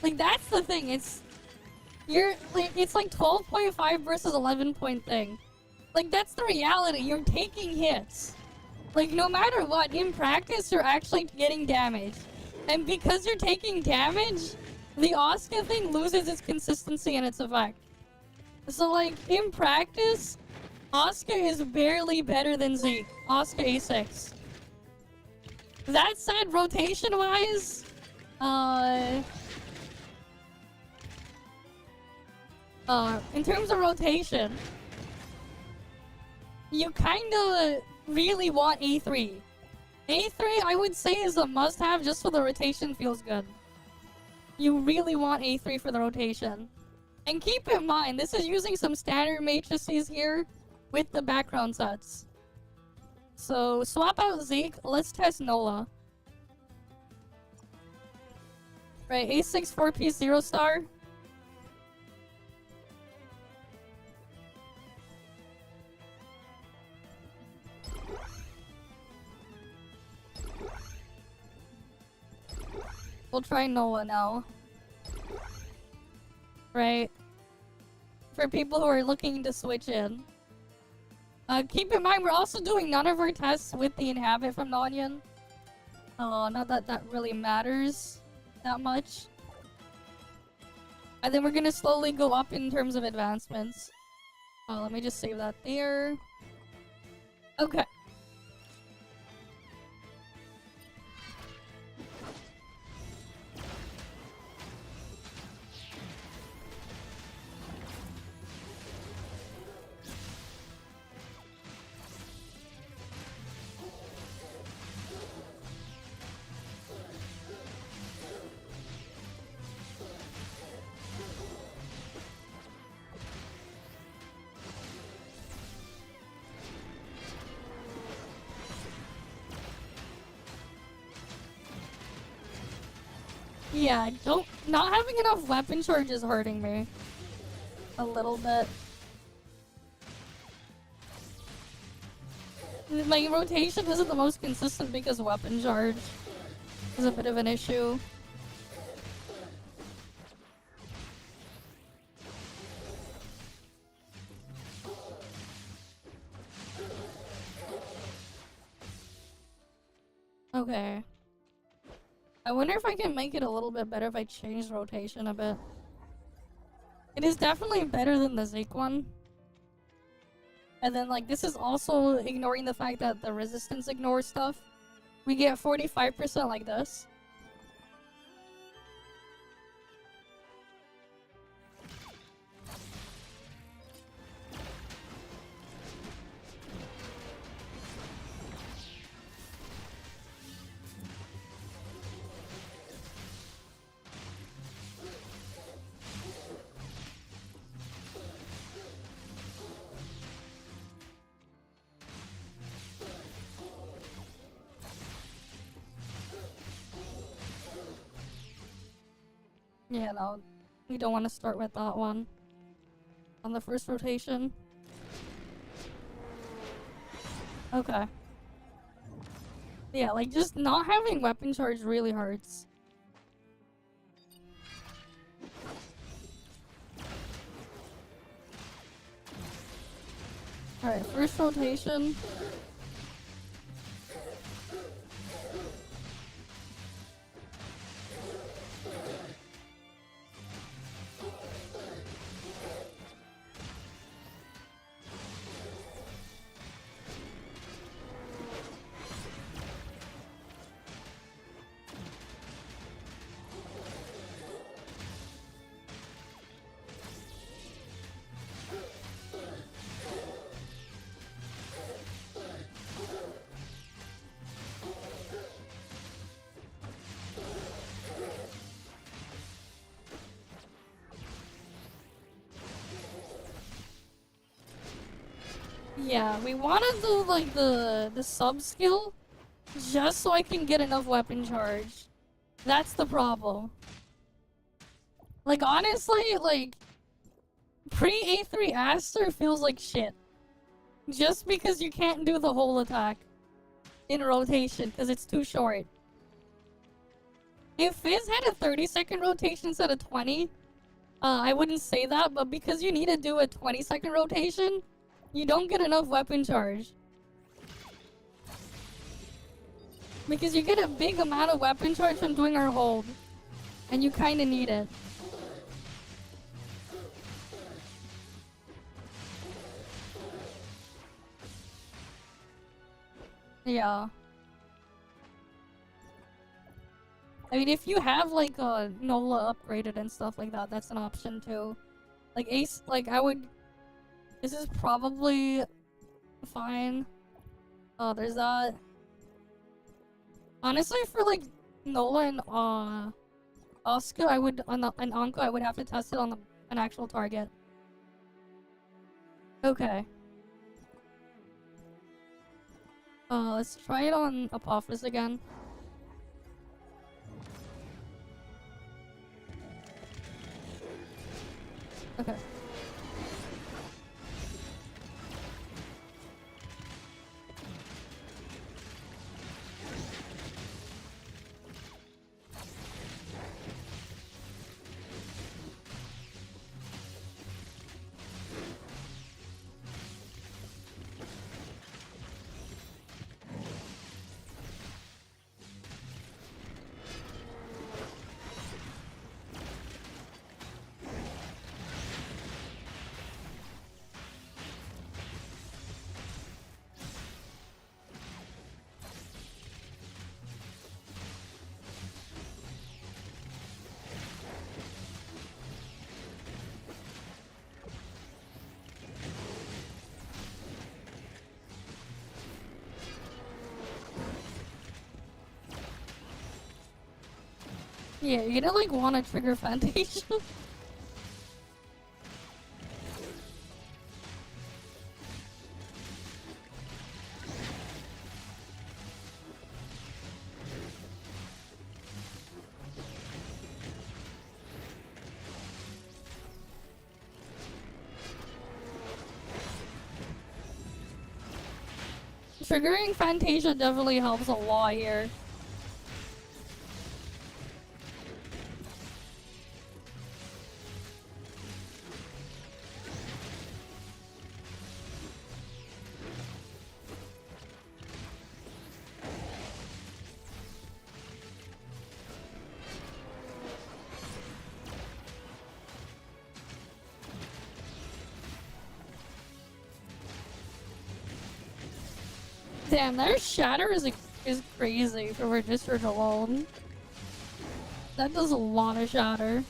Like, that's the thing, it's like 12.5 versus 11 point thing. Like, that's the reality, you're taking hits. Like, no matter what, in practice, you're actually getting damage. And because you're taking damage, the Oscar thing loses its consistency and its effect. So, like, in practice, Oscar is barely better than Zeke. Oscar A6. That said, rotation-wise, In terms of rotation, you kinda really want A3. A3, I would say, is a must-have just so the rotation feels good. You really want A3 for the rotation. And keep in mind, this is using some standard matrices here with the background sets. So, swap out Zeke, let's test Nola. Right, A6 4-piece 0-star. We'll try Nola now. Right. For people who are looking to switch in. Keep in mind, we're also doing none of our tests with the Inhabit from Nonyan. Not that that really matters that much. And then we're gonna slowly go up in terms of advancements. Let me just save that there. Okay. Yeah, not having enough weapon charge is hurting me. A little bit. My rotation isn't the most consistent because weapon charge is a bit of an issue. Okay. I wonder if I can make it a little bit better if I change rotation a bit. It is definitely better than the Zeke one. And then, like, this is also ignoring the fact that the resistance ignores stuff. We get 45% like this. Yeah, no, we don't want to start with that one on the first rotation. Okay. Yeah, like, just not having weapon charge really hurts. Alright, first rotation. Yeah, we want to do, like, the sub-skill just so I can get enough weapon charge. That's the problem. Like, honestly, like, pre-A3 Aster feels like shit. Just because you can't do the whole attack in rotation because it's too short. If Fizz had a 30-second rotation instead of 20, I wouldn't say that, but because you need to do a 20-second rotation, you don't get enough weapon charge. Because you get a big amount of weapon charge from doing our hold. And you kinda need it. Yeah. I mean, if you have, like, Nola upgraded and stuff like that, that's an option too. Like ace, like I would. This is probably fine. Oh, there's that. Honestly, for like Nola and Oscar, I would on the and Anko, I would have to test it on an actual target. Okay. Let's try it on Apophis again. Okay. Yeah, you're gonna like want to trigger Fantasia. Triggering Fantasia definitely helps a lot here. Damn, their shatter is crazy for Registered alone. That does a lot of shatter.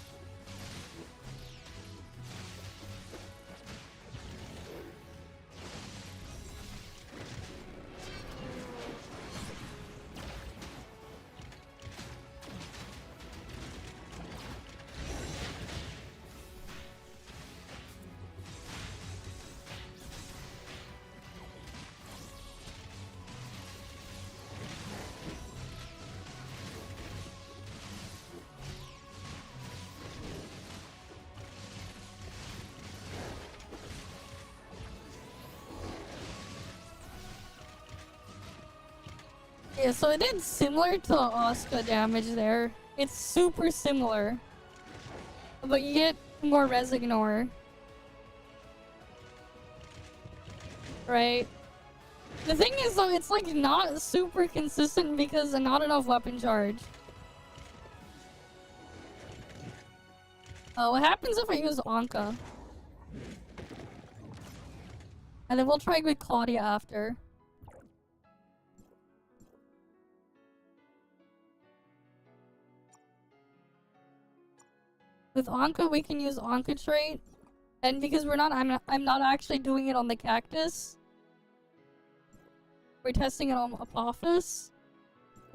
Yeah, so it did similar to Oscar damage there. It's super similar. But you get more Resignor. Right? The thing is though, it's like not super consistent because not enough weapon charge. What happens if I use Anka? And then we'll try with Claudia after. With Anka, we can use Anka trait, and because I'm not actually doing it on the cactus. We're testing it on Apophis.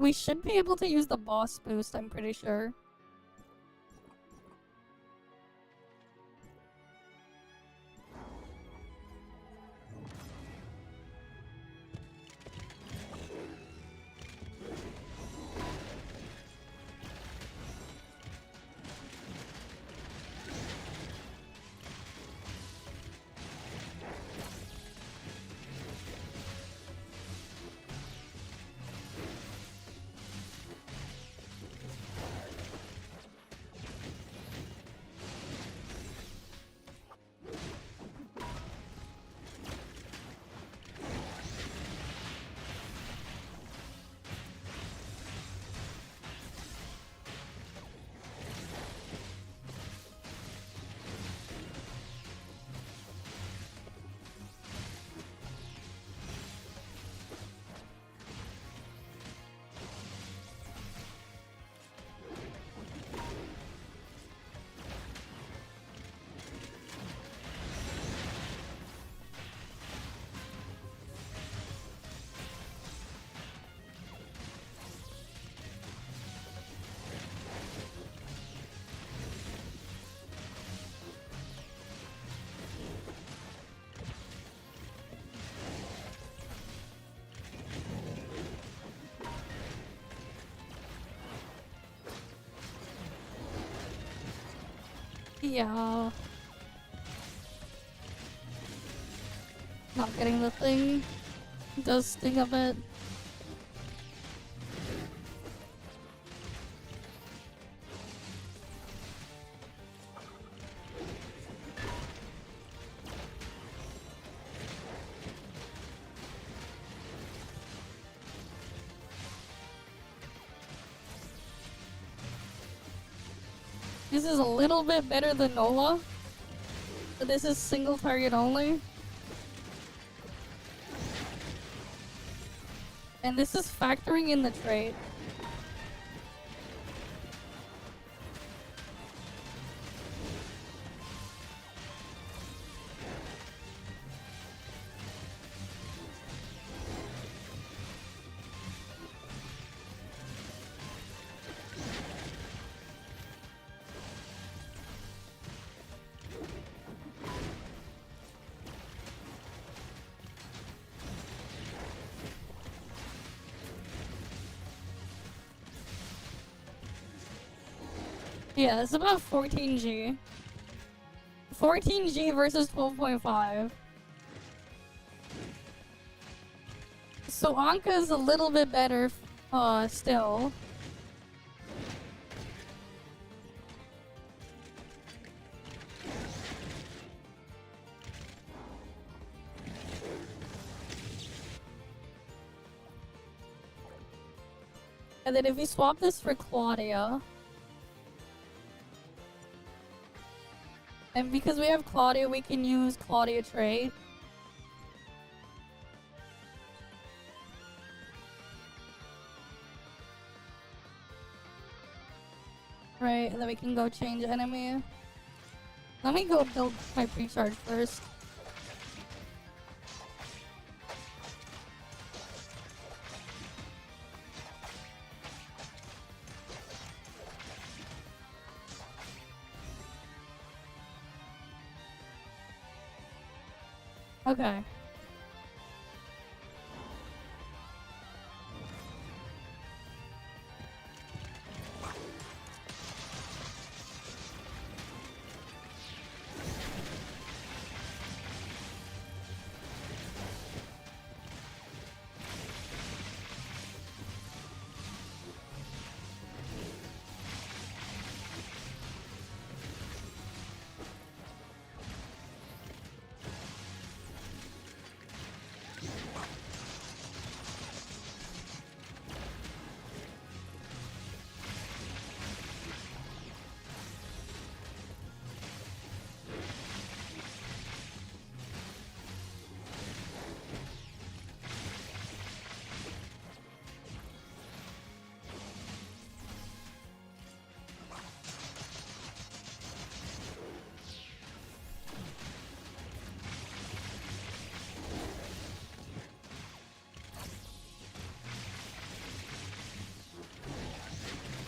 We should be able to use the boss boost, I'm pretty sure. Yeah. Not getting the thing does sting a bit. This is a little bit better than Nola, but this is single target only. And this is factoring in the trait. Yeah, it's about 14G. 14G versus 12.5. So Anka's a little bit better, still. And then if we swap this for Claudia, and because we have Claudia, we can use Claudia trait. Right, and then we can go change enemy. Let me go build my pre-charge first. Okay.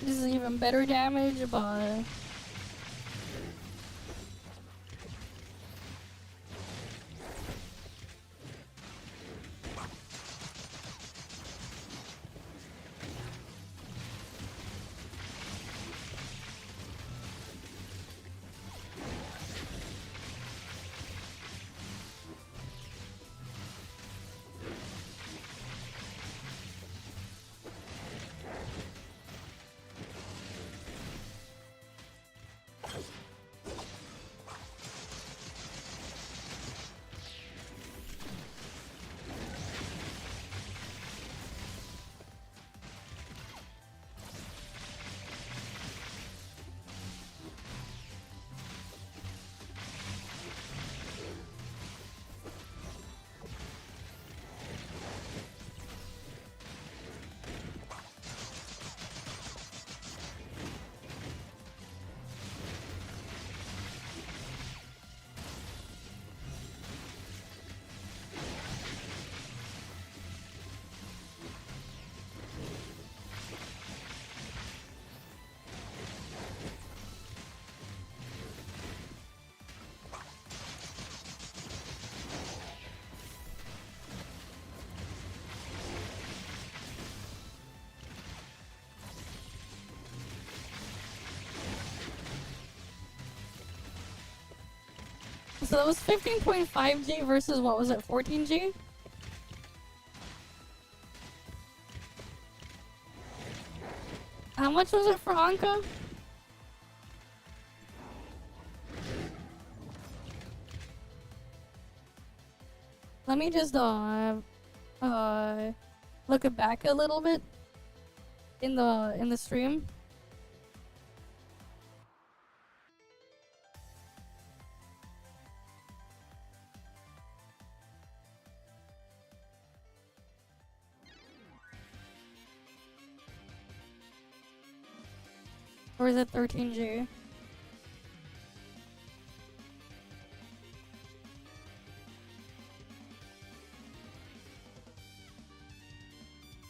This is even better damage, but... So that was 15.5G versus what was it, 14G? How much was it for Anka? Let me just look it back a little bit in the stream. Or is it 13G?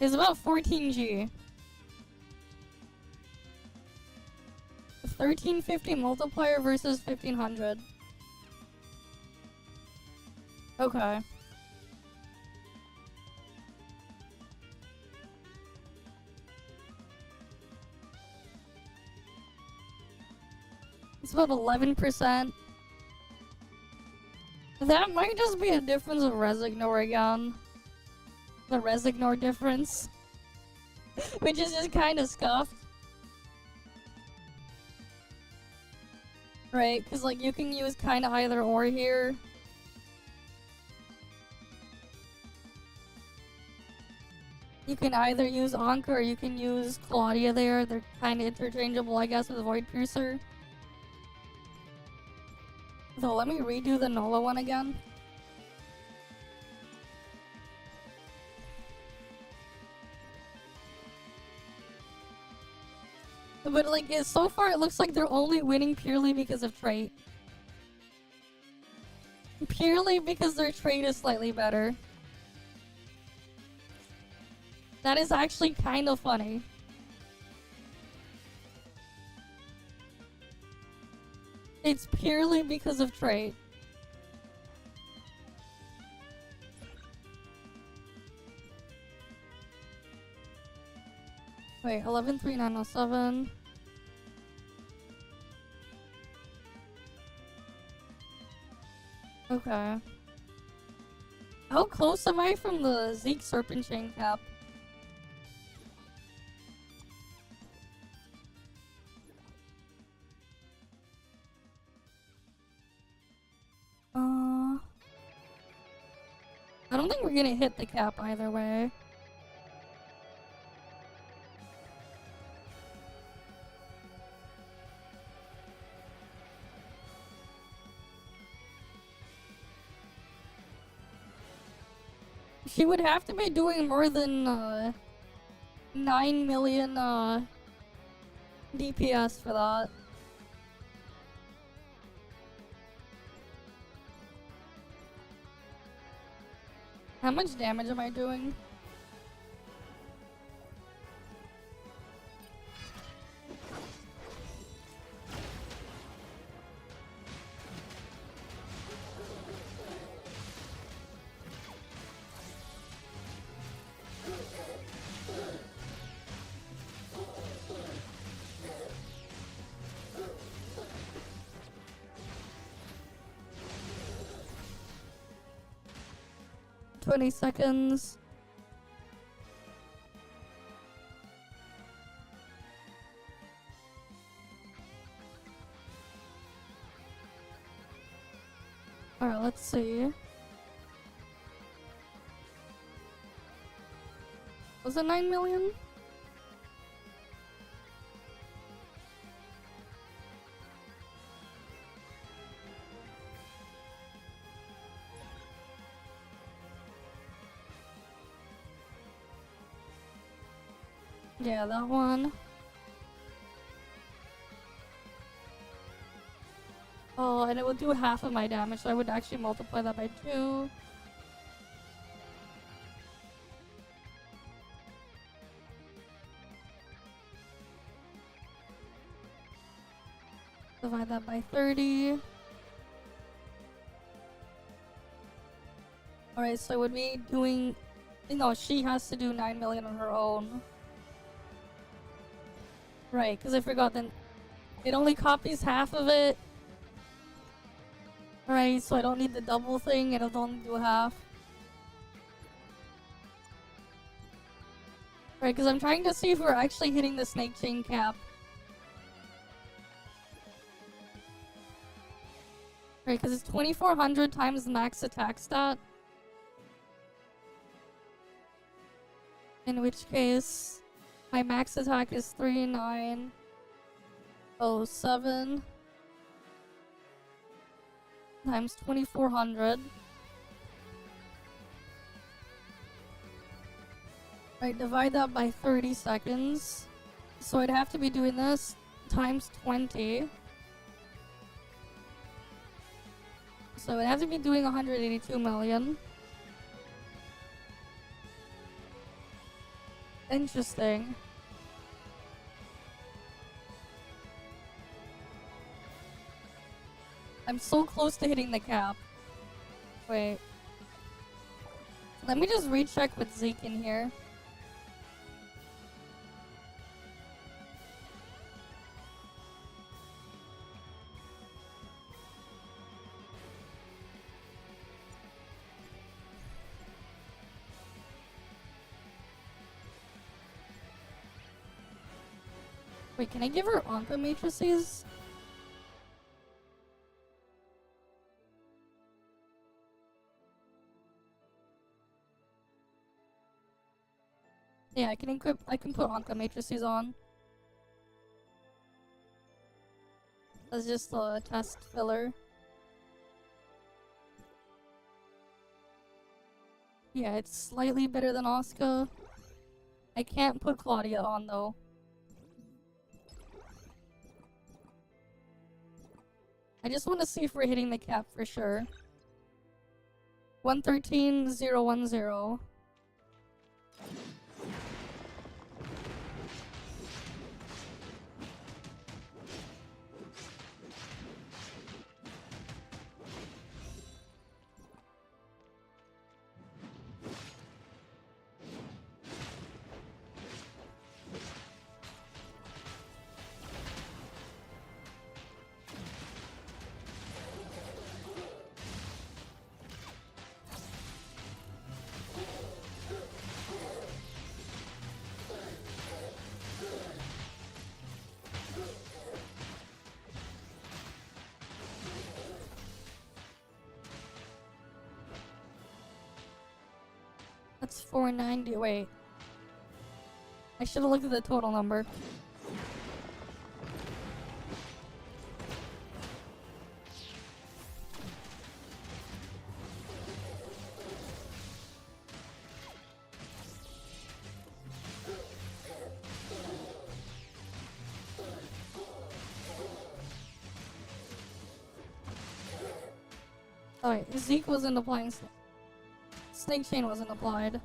It's about 14G. 1350 multiplier versus 1500. Okay. It's about 11%. That might just be a difference of Resignor again. The Resignor difference. Which is just kind of scuffed. Right, because like you can use kind of either or here. You can either use Anka or you can use Claudia there. They're kind of interchangeable, I guess, with Void Piercer. So let me redo the Nola one again. But like, so far it looks like they're only winning purely because of trait. Purely because their trait is slightly better. That is actually kind of funny. It's purely because of trait. Wait, 113907. Okay. How close am I from the Zeke Serpent Chain cap? I don't think we're gonna hit the cap either way. She would have to be doing more than 9 million DPS for that. How much damage am I doing? "20 seconds. Alright, let's see. Was it 9 million? Yeah, that one. Oh, and it would do half of my damage, so I would actually multiply that by 2. Divide that by 30. Alright, so would be doing... No, she has to do 9 million on her own. Right, because I forgot then it only copies half of it. Right, so I don't need the double thing, it'll only do half. Right, because I'm trying to see if we're actually hitting the snake chain cap. Right, because it's 2400 times the max attack stat. In which case, my max attack is 3907 times 2400. Right, divide that by 30 seconds. So I'd have to be doing this times 20. So I'd have to be doing 182 million. Interesting. I'm so close to hitting the cap. Wait. Let me just recheck with Zeke in here. Wait, can I give her Anka matrices? Yeah, I can put Anka matrices on. That's just a test filler. Yeah, it's slightly better than Asuka. I can't put Claudia on though. I just want to see if we're hitting the cap for sure. 113010. That's 490. Wait. I should have looked at the total number. Alright, Zeke wasn't applying. Snake chain wasn't applied.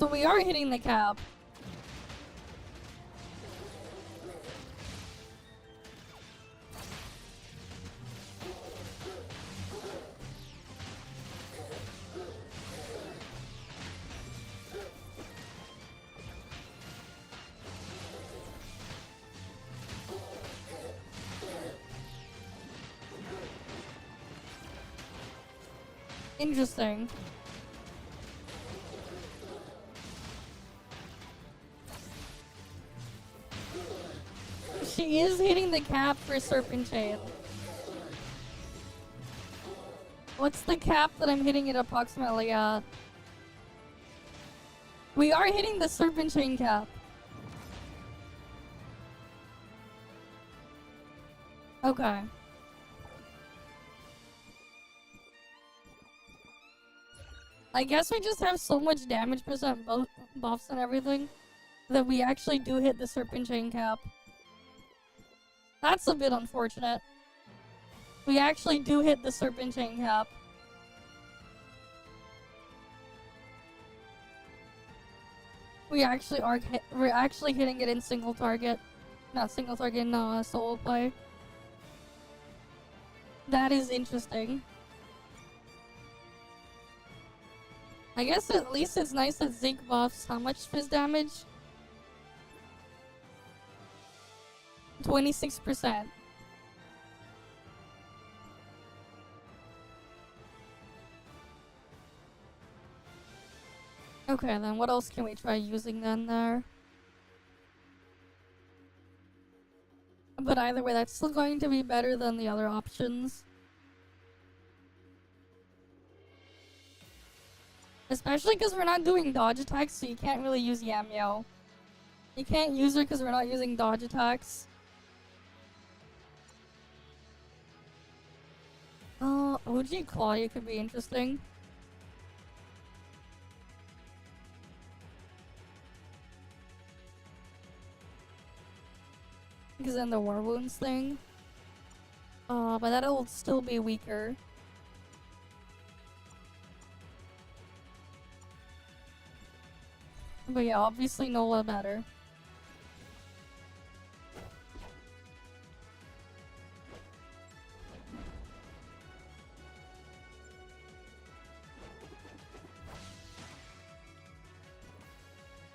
So we are hitting the cap. Interesting. She is hitting the cap for Serpent Chain. What's the cap that I'm hitting it approximately at? We are hitting the serpent chain cap. Okay. I guess we just have so much damage percent buffs and everything that we actually do hit the serpent chain cap. That's a bit unfortunate. We actually do hit the serpent chain cap. We're actually hitting it in single target. Not single target, no, solo play. That is interesting. I guess at least it's nice that Zinc buffs how much fizz damage? 26%. Okay, then what else can we try using then there? But either way, that's still going to be better than the other options. Especially because we're not doing dodge attacks, so you can't really use Yamio. You can't use her because we're not using dodge attacks. OG Claudia could be interesting. Because then the war wounds thing. But that'll still be weaker. But yeah, obviously Nola better.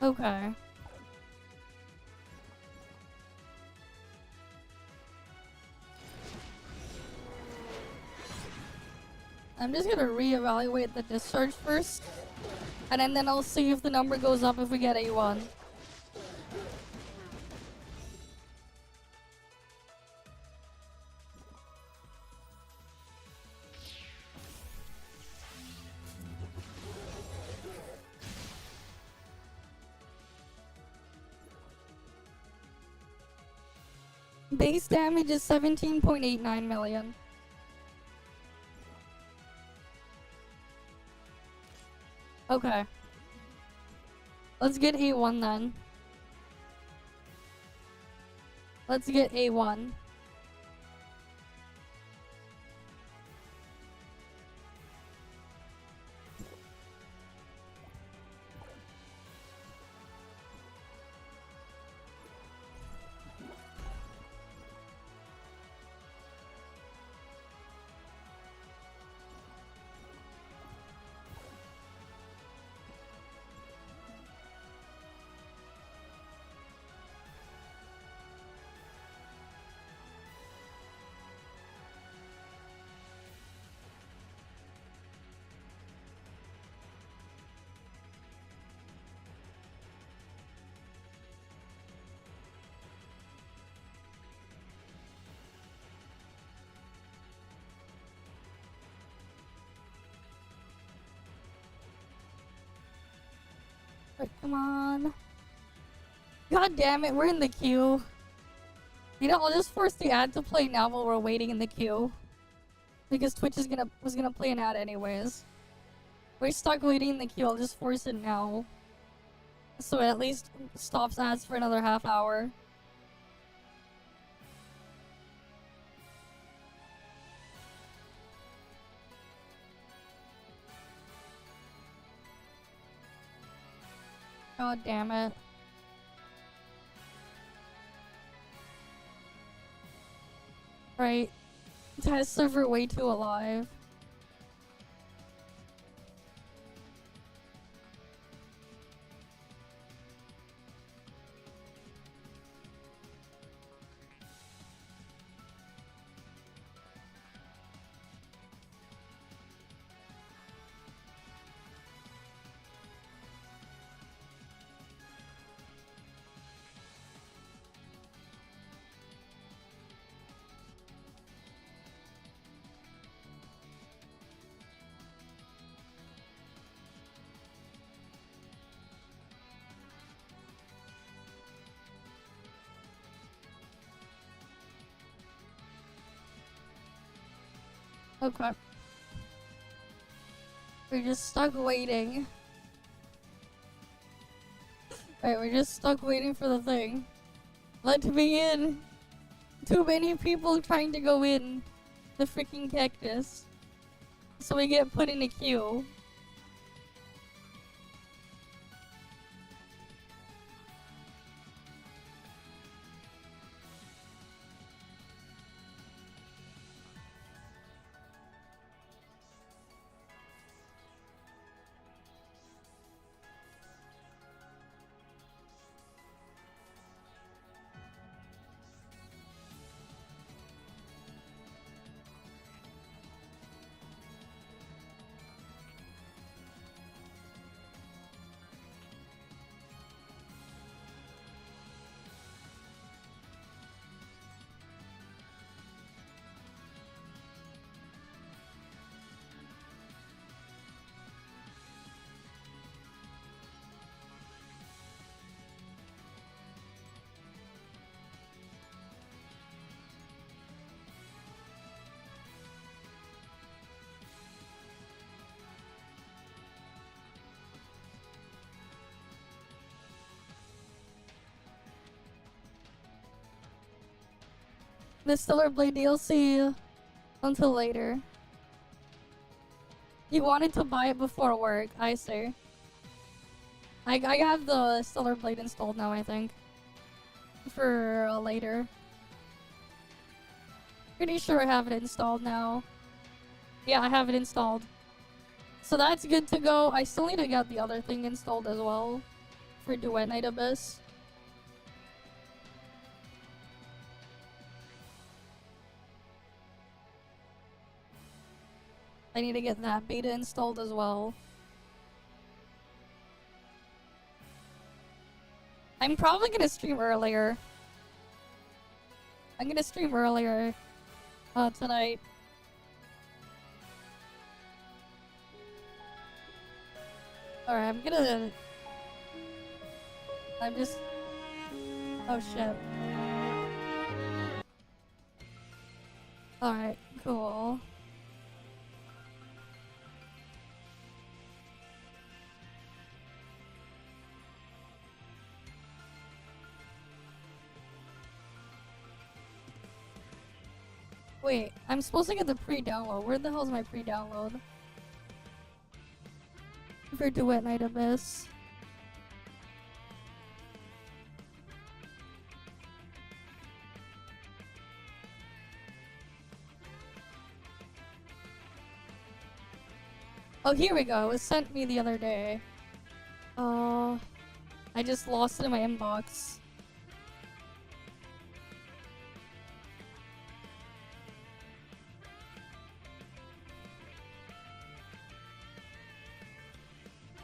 Okay. I'm just gonna reevaluate the discharge first. And then I'll see if the number goes up if we get A1. Base damage is 17.89 million. Okay. Let's get A1 then. Let's get A1. Right, come on. God damn it, we're in the queue. You know, I'll just force the ad to play now while we're waiting in the queue. Because Twitch was gonna play an ad anyways. We're stuck waiting in the queue, I'll just force it now. So it at least stops ads for another half hour. God damn it. Right. Test server way too alive. Okay. We're just stuck waiting. Alright, we're just stuck waiting for the thing. Let me in! Too many people trying to go in the freaking cactus. So we get put in a queue. The Stellar Blade DLC until later. You wanted to buy it before work, I see. I have the Stellar Blade installed now, I think. For later. Pretty sure I have it installed now. Yeah, I have it installed. So that's good to go. I still need to get the other thing installed as well. For Duet Night Abyss. I need to get that beta installed as well. I'm probably gonna stream earlier. I'm gonna stream earlier tonight. Alright, I'm just... Oh shit. Alright, cool. Wait, I'm supposed to get the pre-download. Where the hell is my pre-download? For Duet Night Abyss. Oh, here we go. It was sent me the other day. I just lost it in my inbox.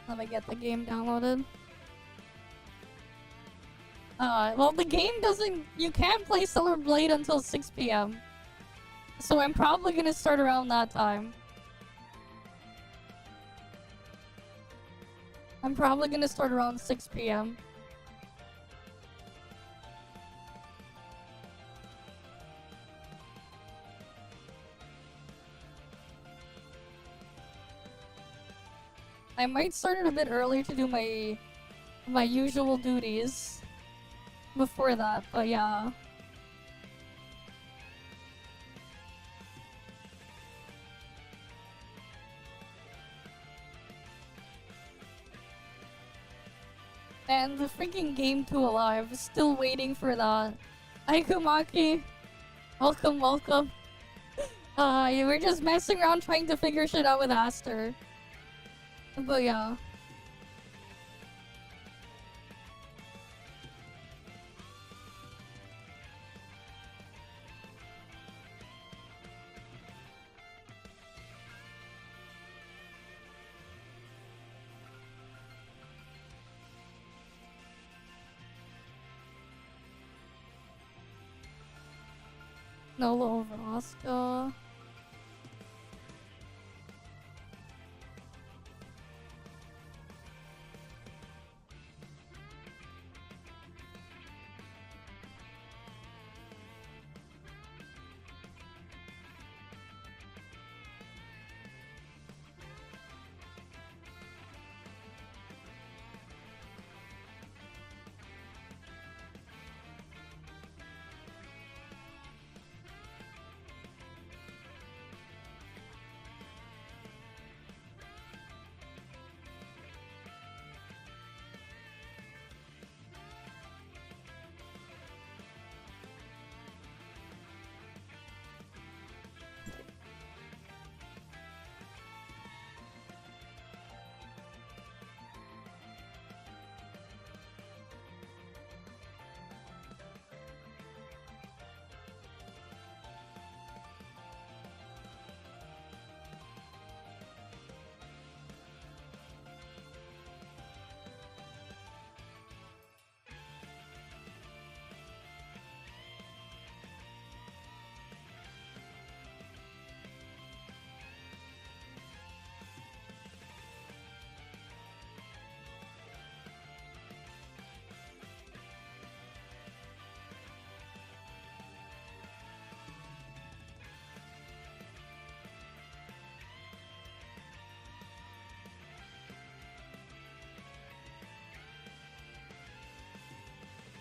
Let me get the game downloaded. Well, the game doesn't... You can't play Stellar Blade until 6 p.m. So I'm probably gonna start around that time. I'm probably gonna start around 6 p.m. I might start it a bit earlier to do my usual duties before that, but yeah. And the freaking game 2 alive, still waiting for that. Hi Kumaki! Welcome, welcome. Yeah, we're just messing around trying to figure shit out with Aster. But yeah. Nolo over Oscar.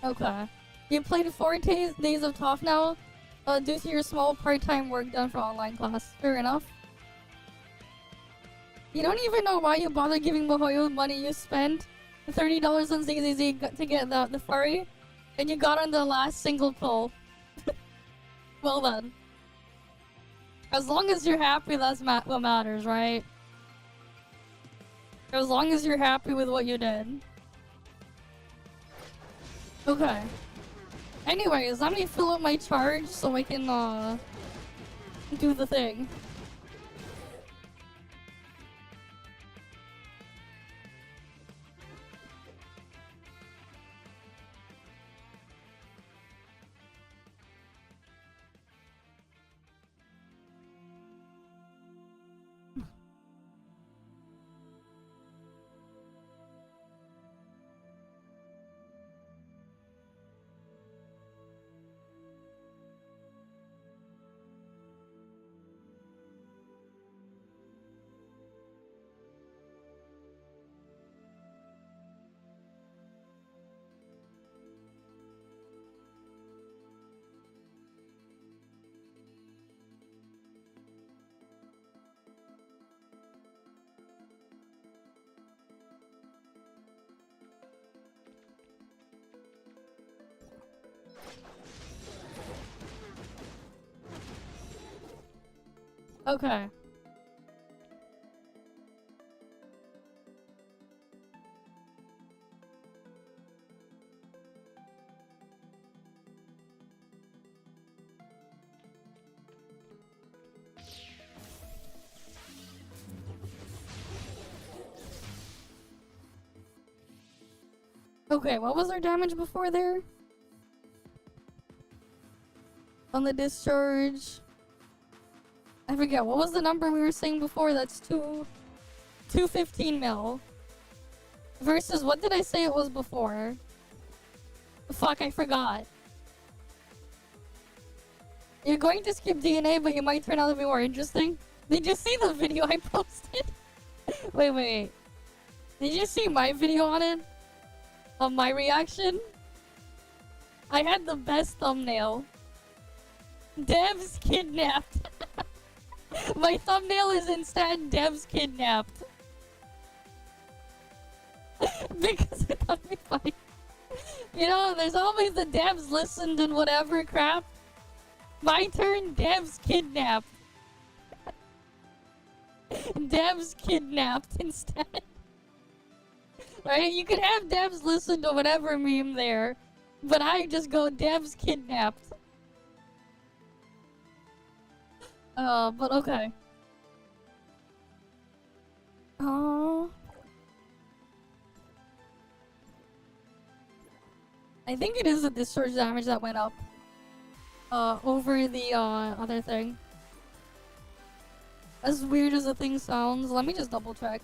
Okay. You played 4 days of ToF now, due to your small part-time work done for online class. Fair enough. You don't even know why you bother giving Mihoyo money you spent $30 on ZZZ to get the furry, and you got on the last single pull. Well done. As long as you're happy, that's what matters, right? As long as you're happy with what you did. Okay. Anyways, let me fill up my charge so I can, do the thing. Okay. Okay, what was our damage before there? On the discharge. I forget, what was the number we were saying before? That's 215 mil. Versus, what did I say it was before? Fuck, I forgot. You're going to skip DNA, but you might turn out to be more interesting. Did you see the video I posted? Wait. Did you see my video on it? On my reaction? I had the best thumbnail. Devs kidnapped. My thumbnail is instead Devs kidnapped. Because I thought it'd be funny. You know, there's always the devs listened and whatever crap. My turn, devs kidnapped. Devs kidnapped instead. Right? You could have devs listen to whatever meme there, but I just go devs kidnapped. But okay. Oh. I think it is the discharge damage that went up. Over the, other thing. As weird as the thing sounds, let me just double check.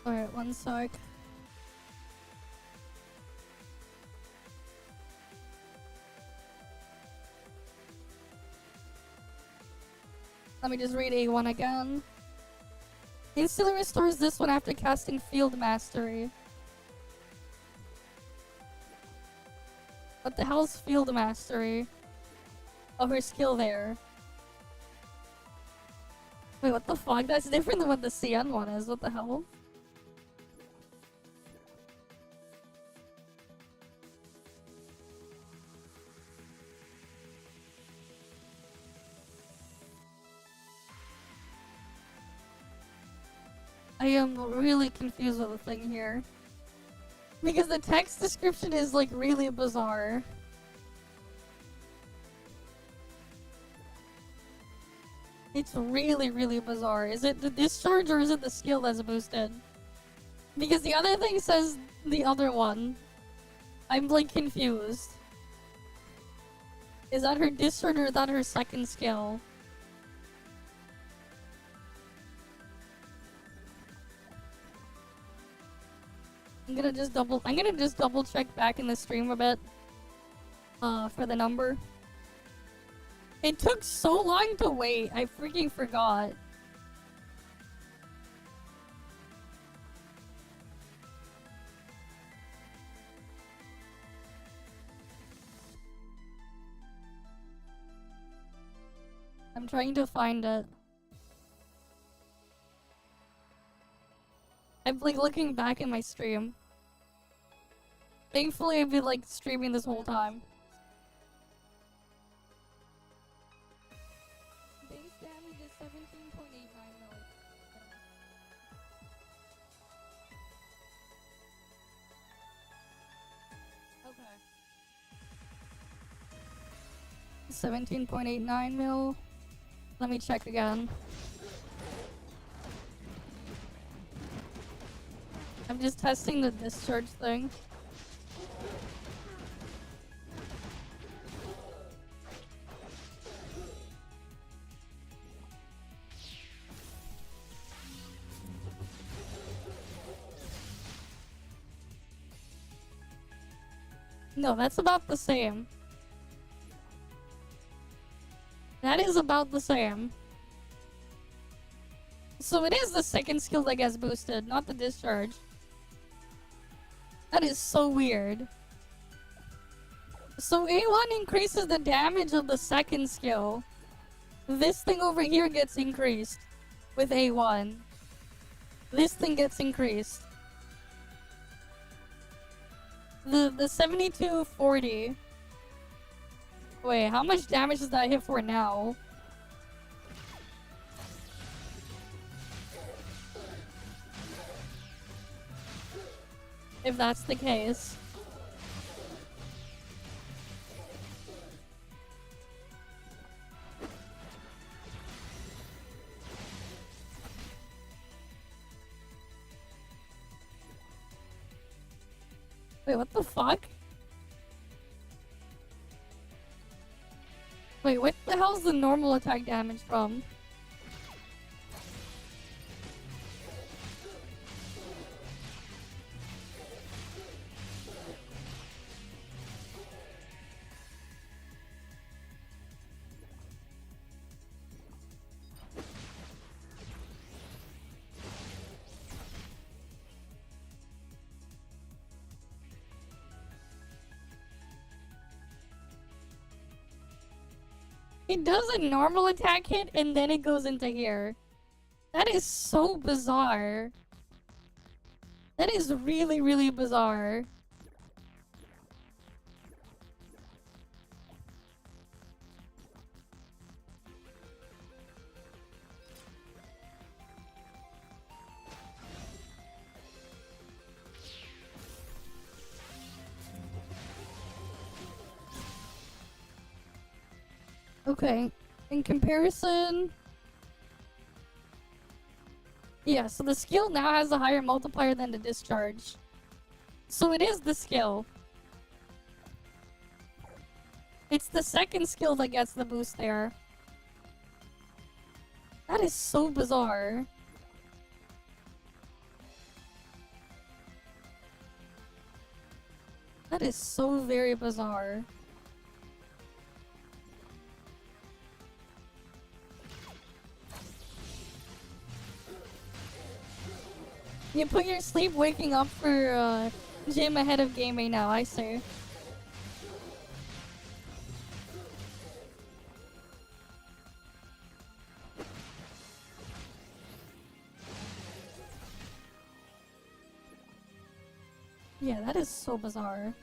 Alright, one sec. Let me just read A1 again. Instantly restores this one after casting Field Mastery. What the hell's Field Mastery? Oh, her skill there. Wait, what the fuck? That's different than what the CN one is. What the hell? I am really confused with the thing here. Because the text description is like really bizarre. It's really, really bizarre. Is it the discharge or is it the skill that's boosted? Because the other thing says the other one. I'm like confused. Is that her discharge or is that her second skill? I'm gonna just double check back in the stream a bit. For the number. It took so long to wait. I freaking forgot. I'm trying to find it. I'm like looking back at my stream. Thankfully, I've been like streaming this whole time. Base damage is 17.89 million. Okay. 17.89 mil. Let me check again. I'm just testing the discharge thing. No, that's about the same. That is about the same. So it is the second skill that gets boosted, not the discharge. That is so weird. So A1 increases the damage of the second skill. This thing over here gets increased with A1. This thing gets increased. The 7240. Wait, how much damage does that hit for now? If that's the case. Wait, what the fuck? Wait, what the hell's the normal attack damage from? It does a normal attack hit and then it goes into here. That is so bizarre. That is really, really bizarre. Okay, in comparison... Yeah, so the skill now has a higher multiplier than the discharge. So it is the skill. It's the second skill that gets the boost there. That is so bizarre. That is so very bizarre. You put your sleep waking up for gym ahead of gaming now, I see. Yeah, that is so bizarre.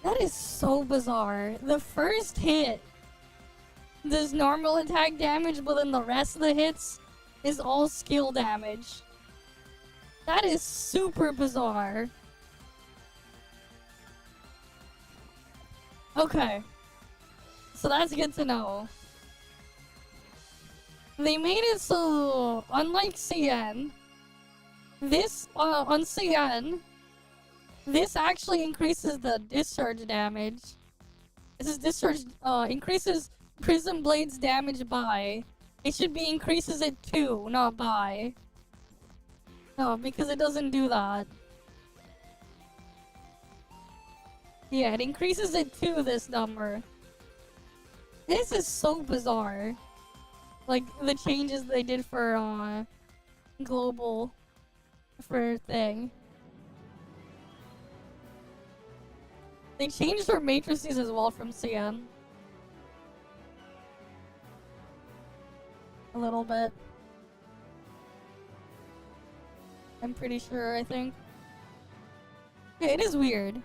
That is so bizarre. The first hit does normal attack damage, but then the rest of the hits is all skill damage. That is super bizarre. Okay. So that's good to know. They made it so, unlike CN, this, on CN, this actually increases the discharge damage. This is discharge, increases Prism Blade's damage by. It should be increases it to, not by. No, because it doesn't do that. Yeah, it increases it to this number. This is so bizarre. Like, the changes they did for, global, for thing. They changed their matrices as well from CN. A little bit. I'm pretty sure, I think. Yeah, it is weird.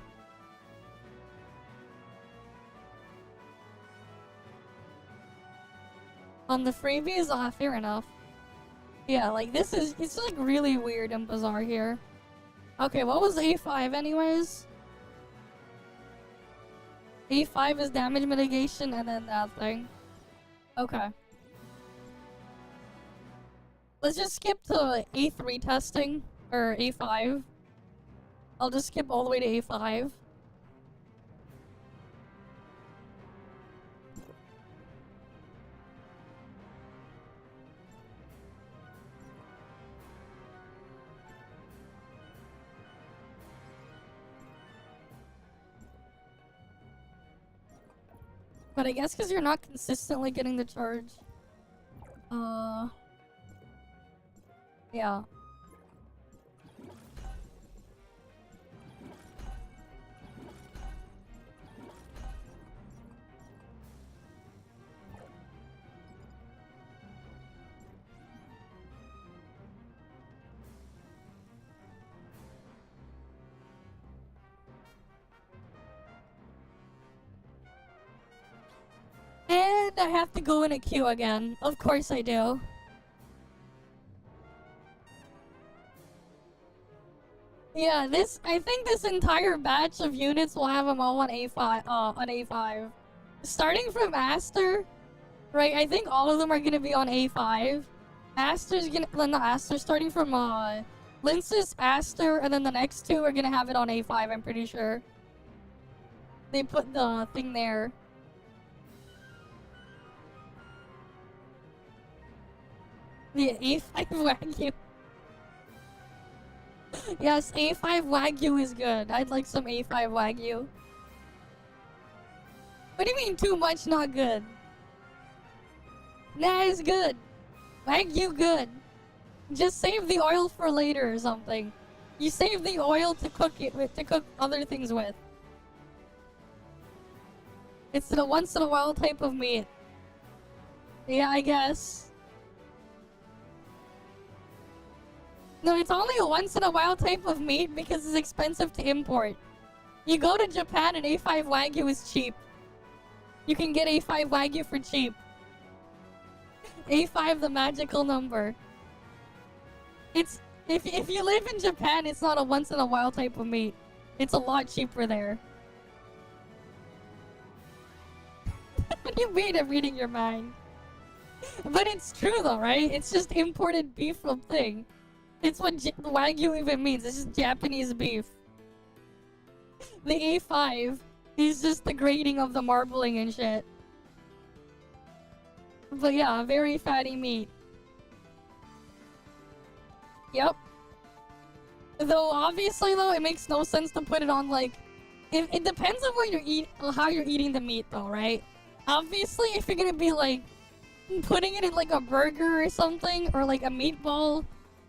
On the freebies, fair enough. Yeah, like this is, it's like really weird and bizarre here. Okay, what was A5 anyways? A5 is damage mitigation and then that thing. Okay. Let's just skip to A3 testing, or A5. I'll just skip all the way to A5. But I guess because you're not consistently getting the charge. Yeah. And I have to go in a queue again. Of course I do. Yeah, I think this entire batch of units will have them all on A5, on A5. Starting from Aster, right, I think all of them are gonna be on A5. Aster's gonna, well, not Aster, starting from, Linsis, Aster, and then the next two are gonna have it on A5, I'm pretty sure. They put the thing there. The A5 Wagyu. Yes, A5 Wagyu is good. I'd like some A5 Wagyu. What do you mean too much not good? Nah, it's good. Wagyu good. Just save the oil for later or something. You save the oil to cook it with, to cook other things with. It's the once in a while type of meat. Yeah, I guess. No, it's only a once in a while type of meat because it's expensive to import. You go to Japan and A5 Wagyu is cheap. You can get A5 Wagyu for cheap. A5 the magical number. It's if you live in Japan, it's not a once in a while type of meat. It's a lot cheaper there. What do you mean I'm reading your mind? But it's true though, right? It's just imported beef from thing. It's what Wagyu even means. It's just Japanese beef. The A5 is just the grading of the marbling and shit. But yeah, very fatty meat. Yep. Though obviously though, it makes no sense to put it on like... It depends on what you're how you're eating the meat though, right? Obviously, if you're gonna be like... putting it in like a burger or something, or like a meatball...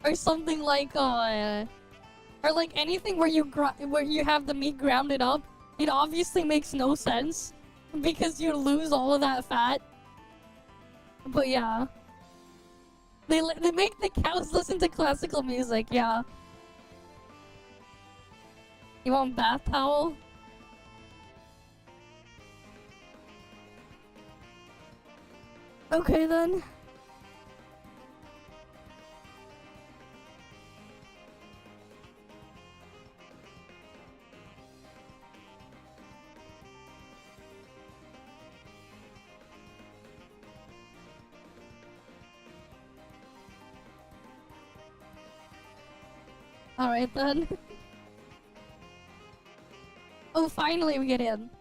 or something like, or like anything where you have the meat grounded up, it obviously makes no sense because you lose all of that fat. But yeah, they make the cows listen to classical music. Yeah. You want bath towel? Okay then. Alright then. Oh, finally we get in.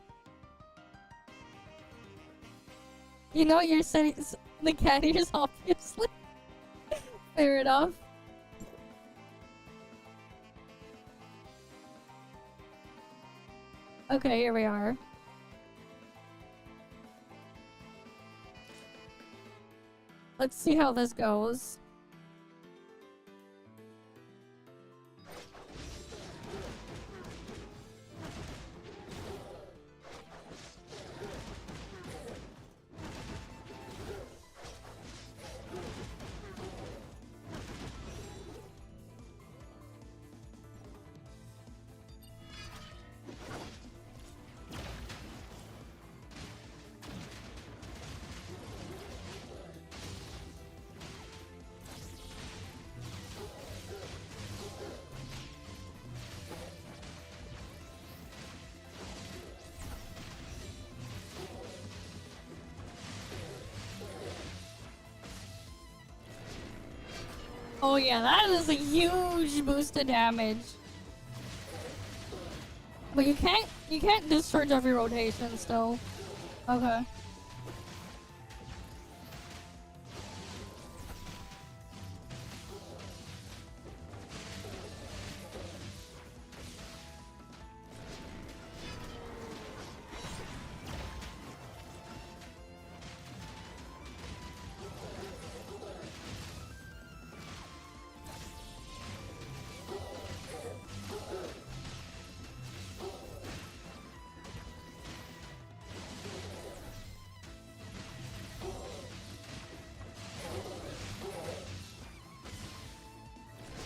You know you're setting the cat ears, obviously. Fair enough. Okay, here we are. Let's see how this goes. Oh yeah, that is a huge boost to damage. But you can't discharge every rotation still. Okay.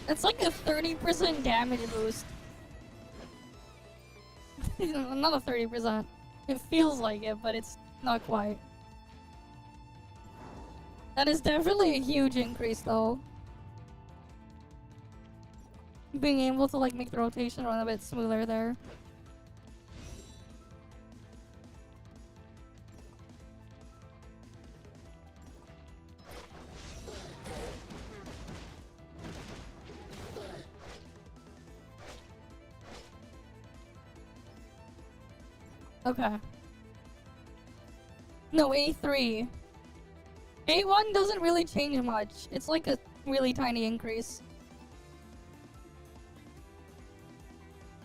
It's like a 30% damage boost. Not a 30%. It feels like it, but it's not quite. That is definitely a huge increase though. Being able to like make the rotation run a bit smoother there. Okay. No, A3. A1 doesn't really change much. It's like a really tiny increase.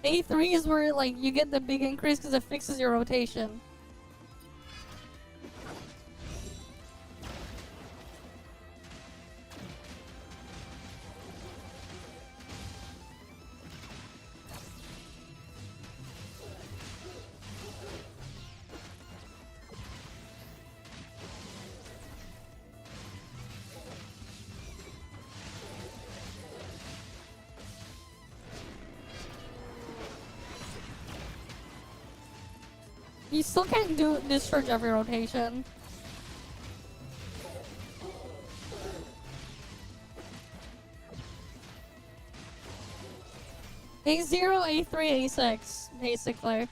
A3 is where like you get the big increase because it fixes your rotation. You still can't do discharge every rotation. A0, A3, A6, basically.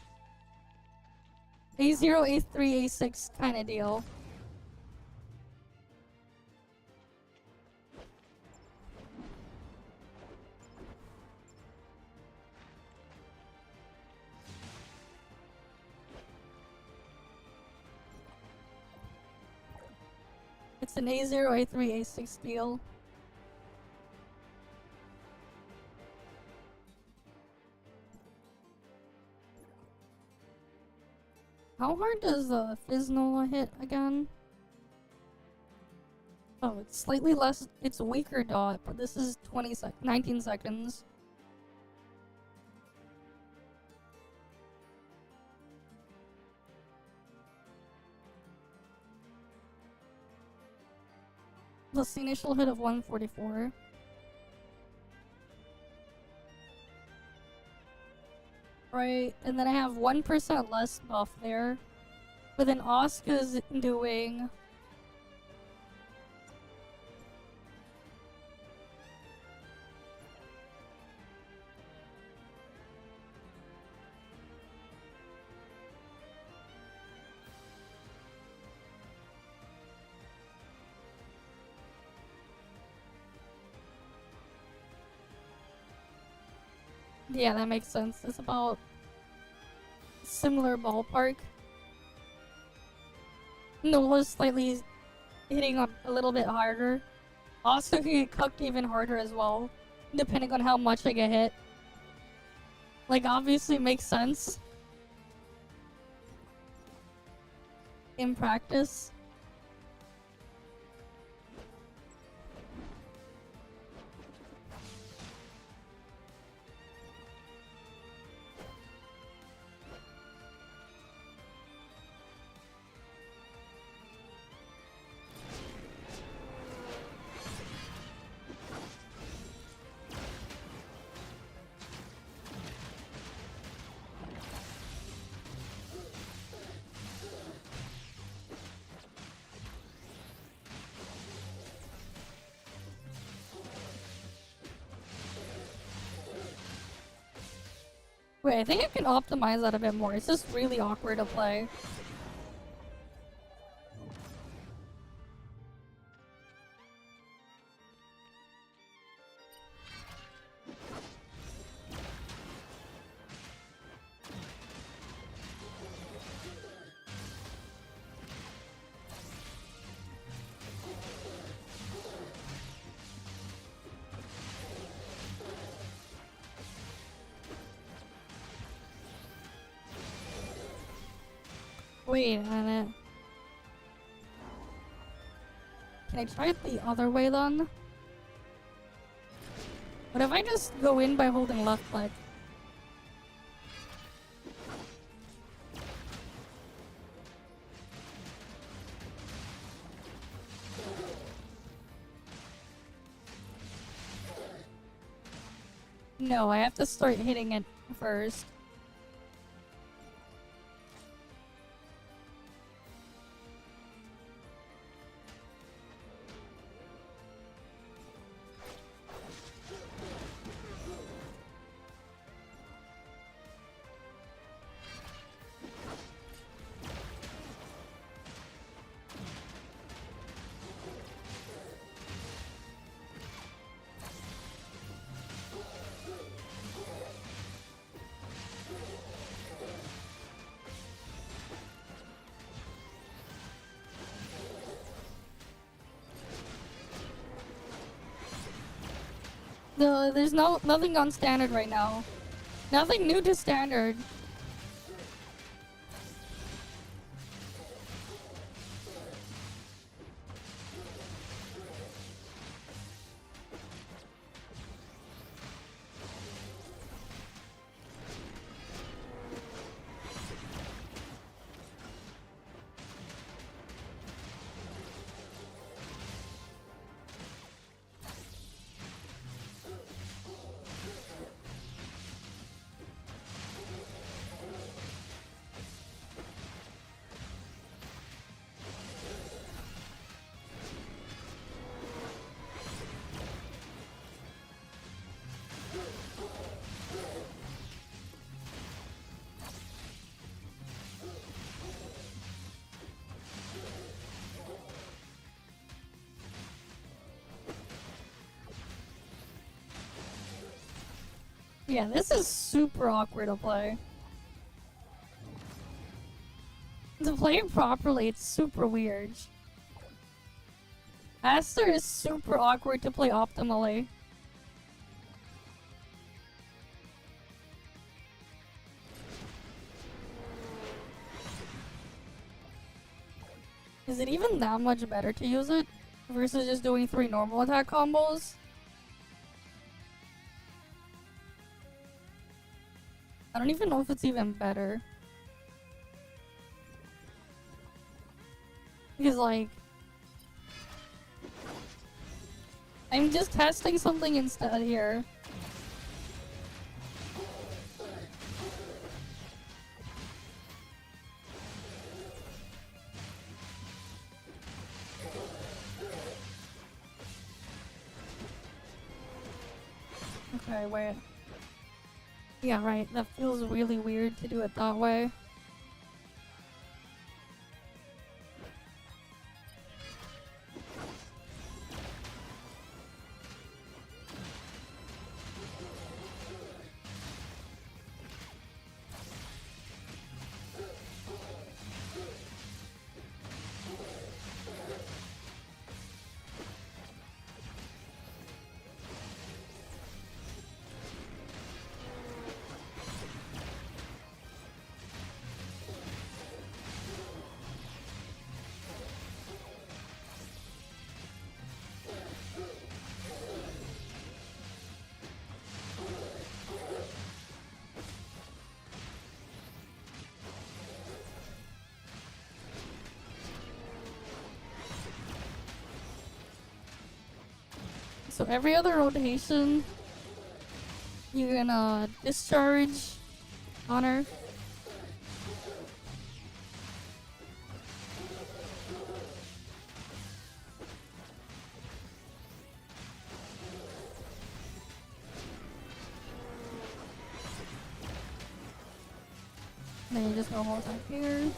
A0, A3, A6 kind of deal. It's an A0, A3, A6 deal. How hard does the Fiznola hit again? Oh, it's slightly less. It's a weaker dot, but this is 19 seconds. Plus the initial hit of 144. Right, and then I have 1% less buff there. But then Asuka's doing Yeah, that makes sense. It's about similar ballpark. Nola's slightly hitting on a little bit harder. Also can get cucked even harder as well, depending on how much I get hit. Like, obviously makes sense in practice. Wait, I think I can optimize that a bit more. It's just really awkward to play. Wait a minute. Can I try it the other way then? What if I just go in by holding left click? No, I have to start hitting it first. No, there's nothing on standard right now. Nothing new to standard. Yeah, this is super awkward to play. To play it properly, it's super weird. Aster is super awkward to play optimally. Is it even that much better to use it versus just doing 3 normal attack combos? I don't even know if it's even better. Because, like, I'm just testing something instead here. Okay, wait. Yeah, right. That feels really weird to do it that way. So every other rotation, you're gonna discharge on her. Then you just go hold up here.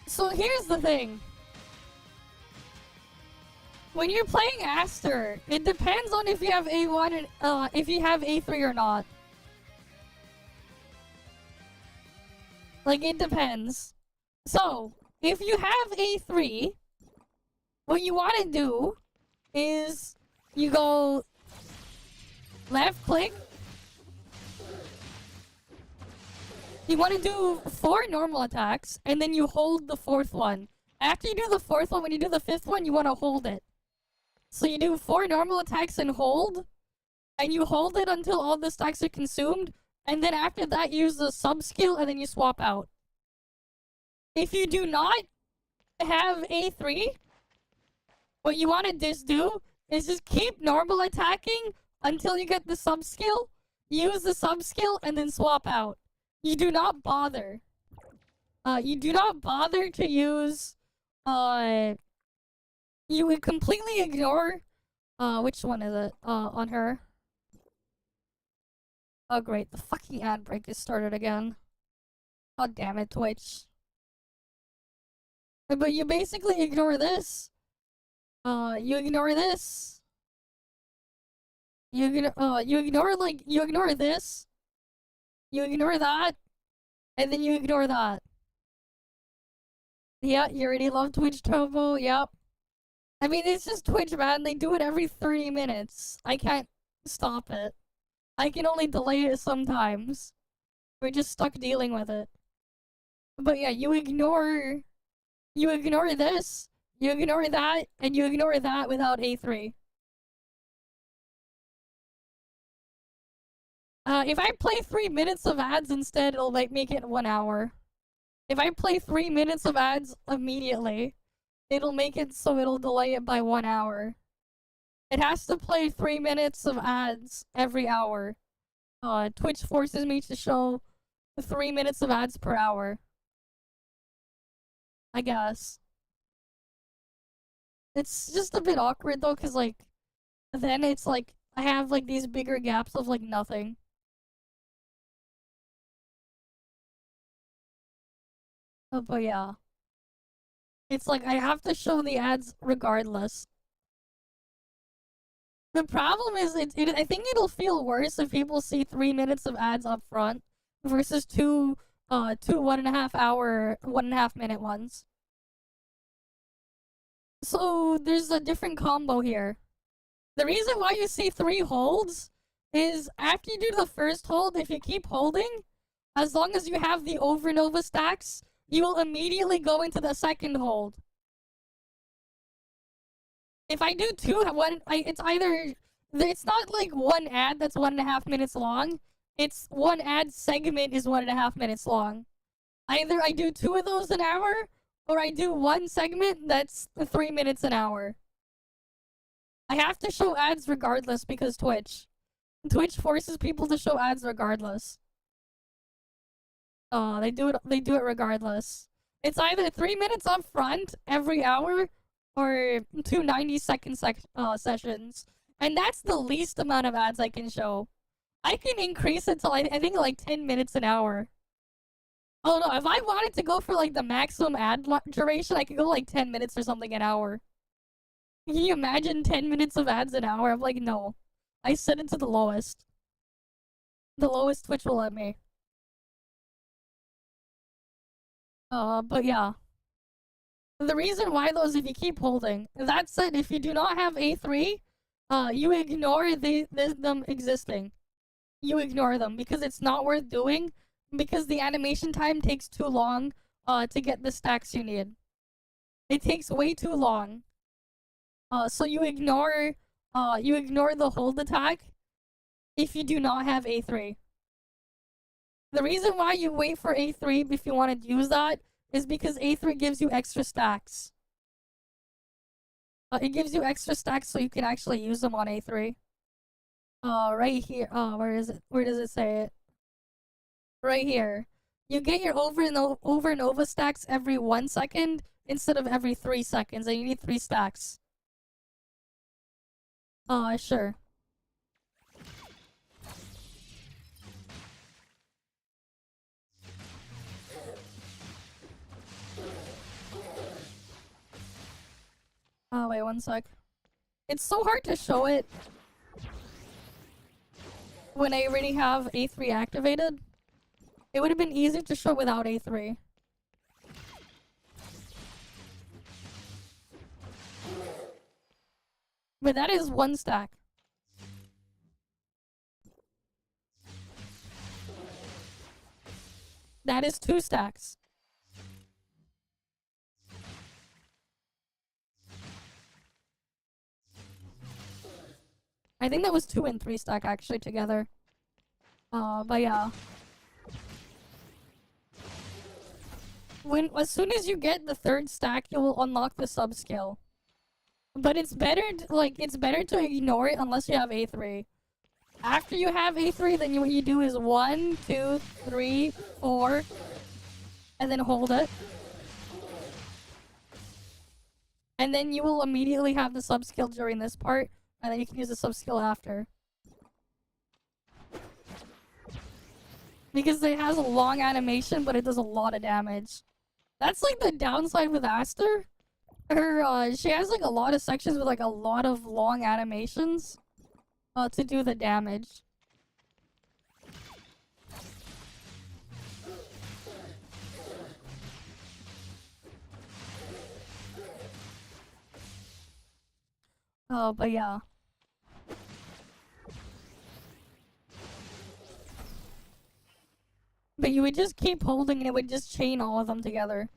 So here's the thing. When you're playing Aster, it depends on if you have A1 and if you have A3 or not. Like, it depends. So, if you have A3, what you want to do is you go left click. You want to do 4 normal attacks, and then you hold the 4th one. After you do the 4th one, when you do the 5th one, you want to hold it. So you do 4 normal attacks and hold, and you hold it until all the stacks are consumed, and then after that, use the sub skill, and then you swap out. If you do not have A3, what you want to just do is just keep normal attacking until you get the sub skill, use the sub skill, and then swap out. You do not bother. You do not bother to use, you would completely ignore, which one is it? On her. Oh great, the fucking ad break is started again. God damn it, Twitch. But you basically ignore this. You ignore this. You ignore this. You ignore that. And then you ignore that. Yeah, you already love Twitch Turbo, yep. I mean, it's just Twitch, man. They do it every 30 minutes. I can't stop it. I can only delay it sometimes. We're just stuck dealing with it. But yeah, you ignore this, you ignore that, and you ignore that without A3. If I play 3 minutes of ads instead, it'll like make it 1 hour. If I play 3 minutes of ads immediately, it'll make it so it'll delay it by 1 hour. It has to play 3 minutes of ads every hour. Twitch forces me to show 3 minutes of ads per hour. I guess. It's just a bit awkward though, cause like, then it's like, I have like these bigger gaps of like nothing. But yeah. It's like, I have to show the ads regardless. The problem is, I think it'll feel worse if people see 3 minutes of ads up front versus two 1.5 hour, 1.5 minute ones. So there's a different combo here. The reason why you see 3 holds is after you do the first hold, if you keep holding, as long as you have the overnova stacks, you will immediately go into the second hold. If I do it's not like one ad that's 1.5 minutes long. It's one ad segment is 1.5 minutes long. Either I do 2 of those an hour, or I do one segment that's 3 minutes an hour. I have to show ads regardless because Twitch. Twitch forces people to show ads regardless. They do it regardless. It's either 3 minutes up front every hour or two 90-second sessions. And that's the least amount of ads I can show. I can increase it to I think like 10 minutes an hour. Oh no, if I wanted to go for like the maximum ad duration, I could go like 10 minutes or something an hour. Can you imagine 10 minutes of ads an hour? I'm like, no. I set it to the lowest. The lowest Twitch will let me. But yeah. The reason why though is if you keep holding. That said, if you do not have A3, you ignore them existing. You ignore them because it's not worth doing because the animation time takes too long to get the stacks you need. It takes way too long. So you ignore the hold attack if you do not have A3. The reason why you wait for A3 if you want to use that is because A3 gives you extra stacks. It gives you extra stacks so you can actually use them on A3. Right here. Where is it? Where does it say it? Right here. You get your over and over stacks every 1 second instead of every 3 seconds, and you need 3 stacks. Sure. Oh, wait, 1 sec. It's so hard to show it when I already have A3 activated. It would have been easier to show without A3. But that is 1 stack. That is 2 stacks. I think that was 2 and 3 stack actually together. But yeah. As soon as you get the 3rd stack, you will unlock the sub skill. But it's better to ignore it unless you have A3. After you have A3, then what you do is 1, 2, 3, 4, and then hold it. And then you will immediately have the sub skill during this part, and then you can use the sub skill after. Because it has a long animation, but it does a lot of damage. That's like the downside with Aster. She has like a lot of sections with like a lot of long animations to do the damage. But yeah. But you would just keep holding and it would just chain all of them together.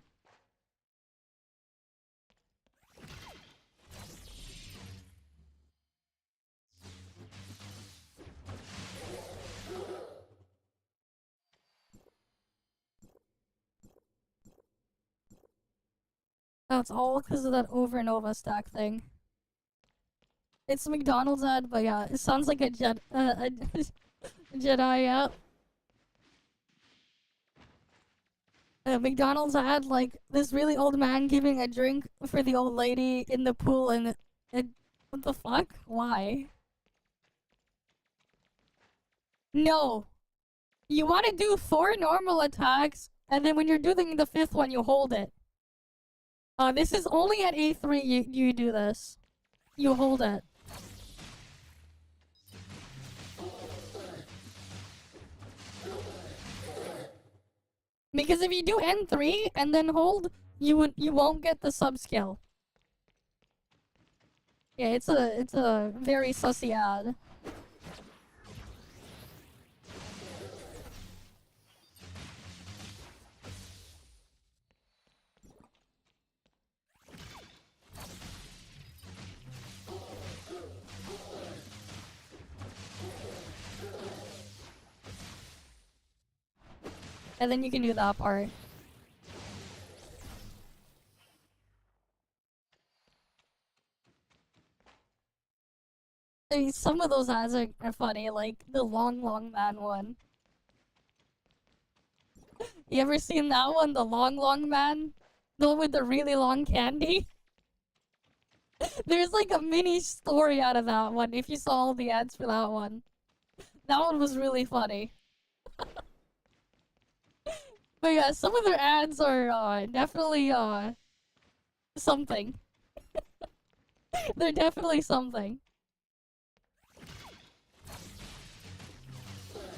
That's all because of that over and over stack thing. It's a McDonald's ad, but yeah, it sounds like a Jedi, yeah. McDonald's ad, like, this really old man giving a drink for the old lady in the pool, and what the fuck? Why? No. You want to do 4 normal attacks, and then when you're doing the 5th one, you hold it. This is only at A3 you do this. You hold it. Because if you do N3 and then hold, you won't get the sub skill. Yeah, it's a very sussy ad. And then you can do that part. I mean, some of those ads are funny, like the long man one. You ever seen that one, the long man? The one with the really long candy? There's like a mini story out of that one, if you saw all the ads for that one. That one was really funny. But yeah, some of their ads are definitely something. They're definitely something.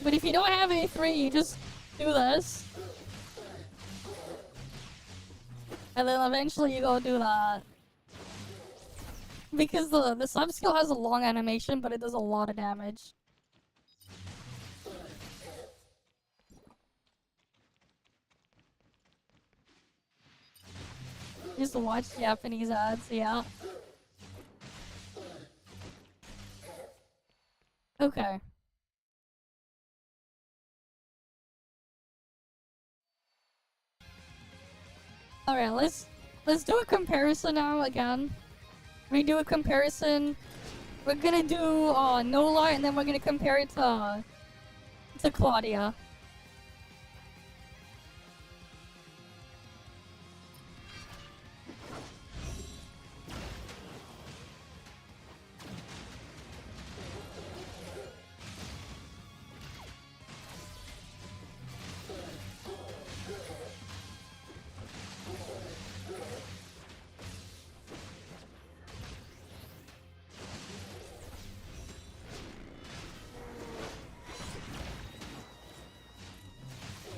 But if you don't have A3, you just do this. And then eventually you go do that. Because the sub skill has a long animation, but it does a lot of damage. Just watch Japanese ads, yeah. Okay. Alright, let's do a comparison now again. We do a comparison. We're gonna do Nola, and then we're gonna compare it to Claudia.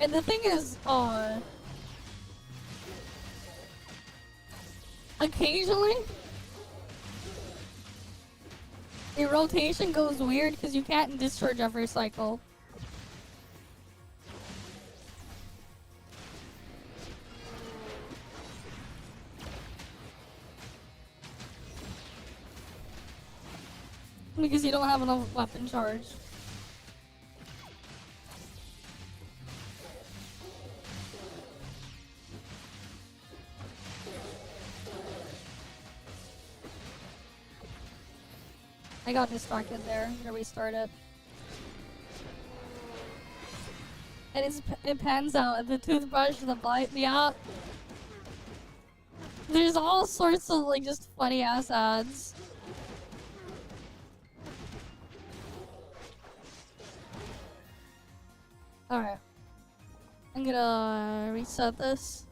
And the thing is, occasionally, your rotation goes weird because you can't discharge every cycle. Because you don't have enough weapon charge. I got distracted there. I'm gonna restart it. And it pans out. The toothbrush, the bite, yeah. There's all sorts of like just funny ass ads. Alright. I'm gonna reset this.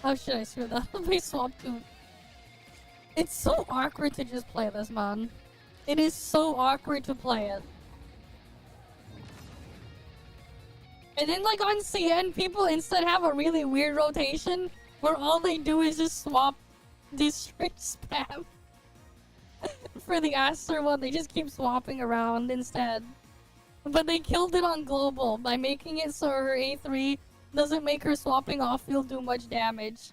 How should I screw that up? I swapped to. It's so awkward to just play this, man. It is so awkward to play it. And then, like, on CN, people instead have a really weird rotation where all they do is just swap district spam. For the Aster one, they just keep swapping around instead. But they killed it on global by making it so her A3 doesn't make her swapping off field do much damage.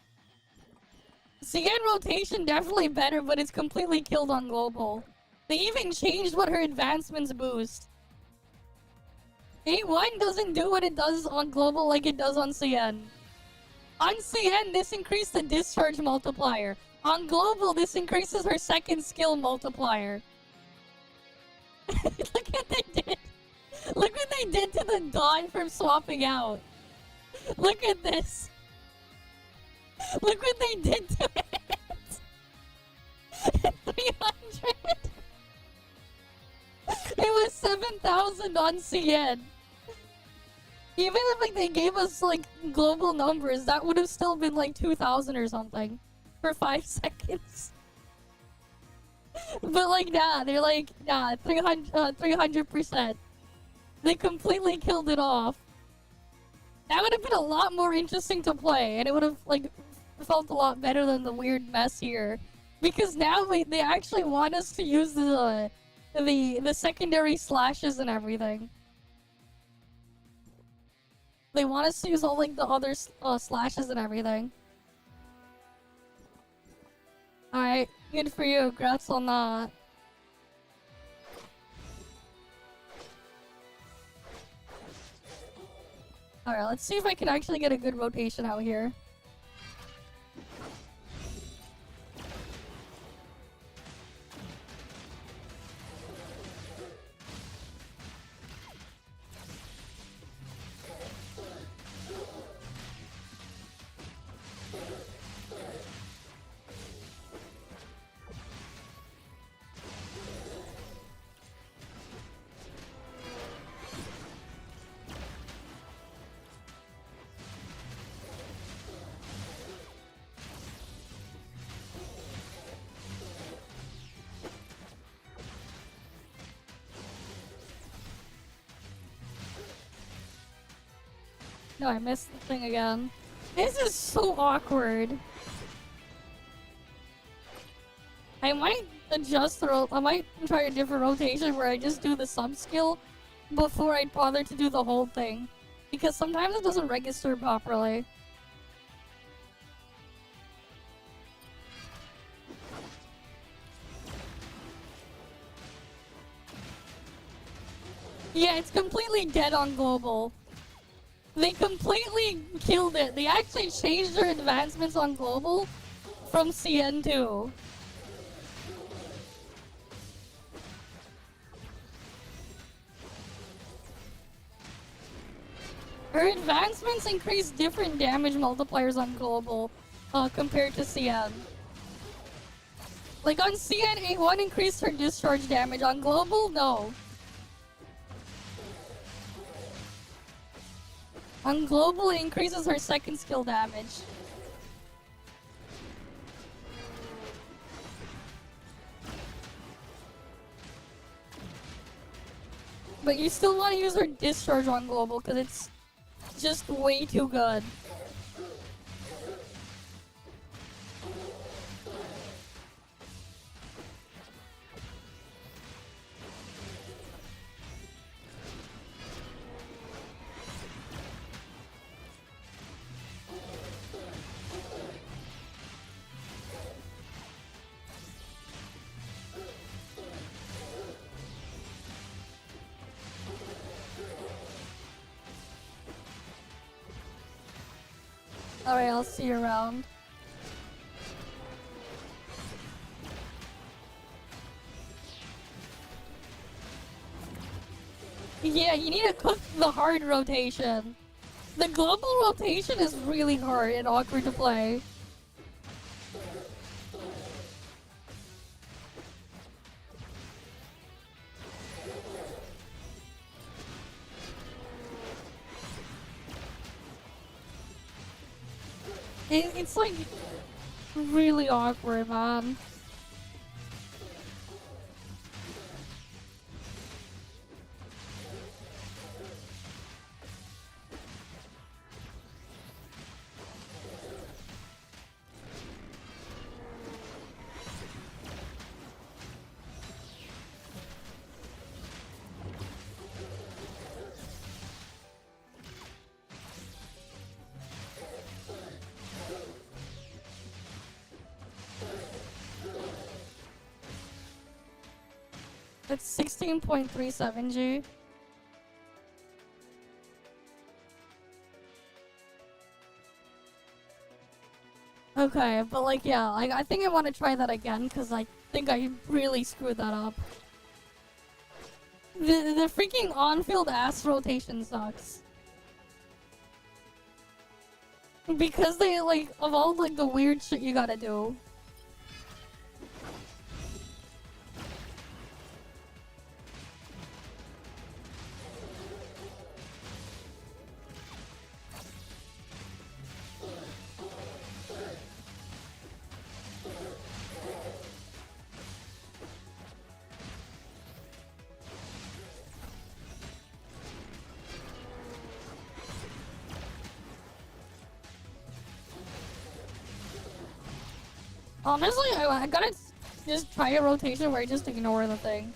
CN rotation definitely better, but it's completely killed on global. They even changed what her advancements boost. A1 doesn't do what it does on global like it does on CN. On CN, this increased the discharge multiplier. On global, this increases her second skill multiplier. Look what they did. Look what they did to the Dawn from swapping out. Look at this. Look what they did to it! 300! It was 7,000 on CN. Even if like they gave us like global numbers, that would have still been like 2,000 or something for 5 seconds. But like nah, they're like nah, 300%. They completely killed it off. That would have been a lot more interesting to play, and it would have like felt a lot better than the weird mess here. Because now they actually want us to use the secondary slashes and everything. They want us to use all like the other slashes and everything. Alright, good for you. Congrats on that. Alright, let's see if I can actually get a good rotation out here. No, I missed the thing again. This is so awkward. I might adjust the I might try a different rotation where I just do the sub skill before I bother to do the whole thing. Because sometimes it doesn't register properly. Yeah, it's completely dead on global. They completely killed it. They actually changed their advancements on global from CN2. Her advancements increase different damage multipliers on global compared to CN. Like on CN, A1 increased her discharge damage. On global, no. On global, it increases her second skill damage. But you still want to use her discharge on global because it's just way too good. Alright, I'll see you around. Yeah, you need to cook the hard rotation. The global rotation is really hard and awkward to play. It's like really awkward, man. It's 16.37 G. Okay, but like, yeah, I think I want to try that again because I think I really screwed that up. The freaking on-field ass rotation sucks. Because they, like, of all, like, the weird shit you gotta do. Honestly, I gotta just try a rotation where I just ignore the thing.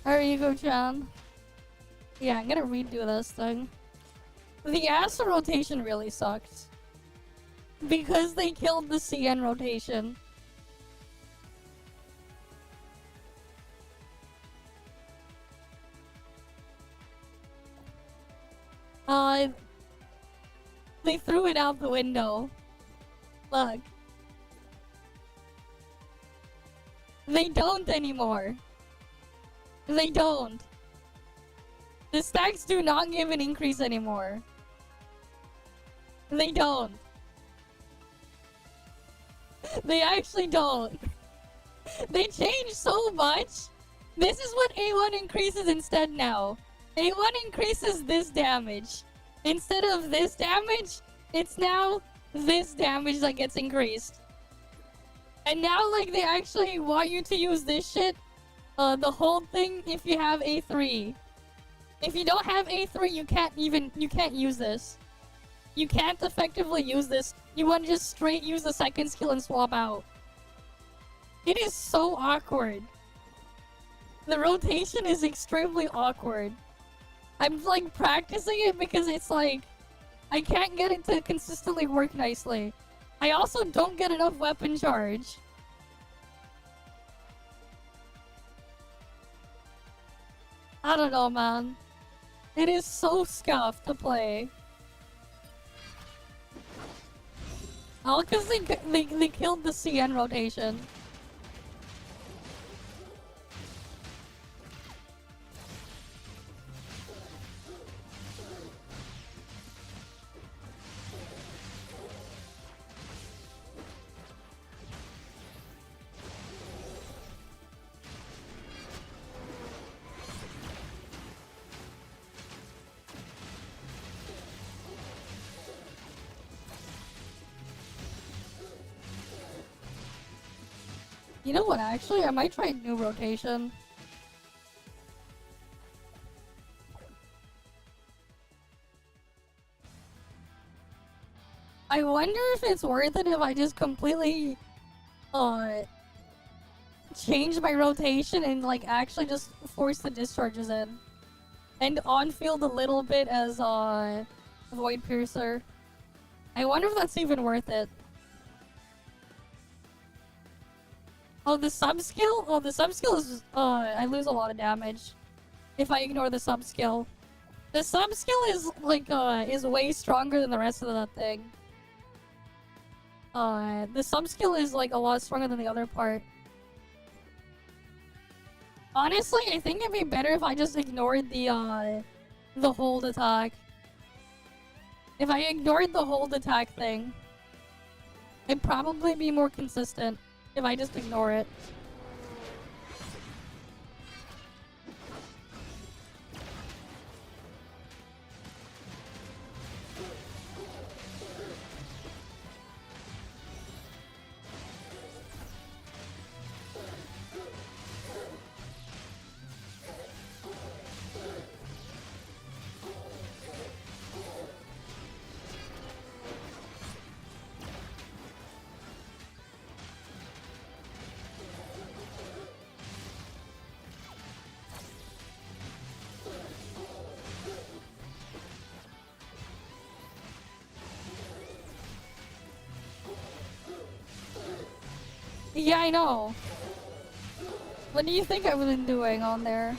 There you go, Chan. Yeah, I'm gonna redo this thing. The Aster rotation really sucked. Because they killed the CN rotation. They threw it out the window. Look. They don't anymore. They don't. The stacks do not give an increase anymore. They don't. They actually don't. They changed so much. This is what A1 increases instead now. A1 increases this damage. Instead of this damage, it's now this damage that gets increased. And now, like, they actually want you to use this shit, the whole thing, if you have A3. If you don't have A3, you can't use this. You can't effectively use this. You want to just straight use the second skill and swap out. It is so awkward. The rotation is extremely awkward. I'm, like, practicing it because it's like, I can't get it to consistently work nicely. I also don't get enough weapon charge. I don't know, man. It is so scuffed to play. All because they killed the CN rotation. You know what, actually? I might try new rotation. I wonder if it's worth it if I just completely, change my rotation and, like, actually just force the discharges in. And on-field a little bit as, Void Piercer. I wonder if that's even worth it. Oh, the sub-skill? Oh, the sub-skill is, I lose a lot of damage if I ignore the sub-skill. The sub-skill is, like, is way stronger than the rest of that thing. The sub-skill is, like, a lot stronger than the other part. Honestly, I think it'd be better if I just ignored the hold attack. If I ignored the hold attack thing, it'd probably be more consistent. If I just ignore it. Yeah, I know. What do you think I've been doing on there?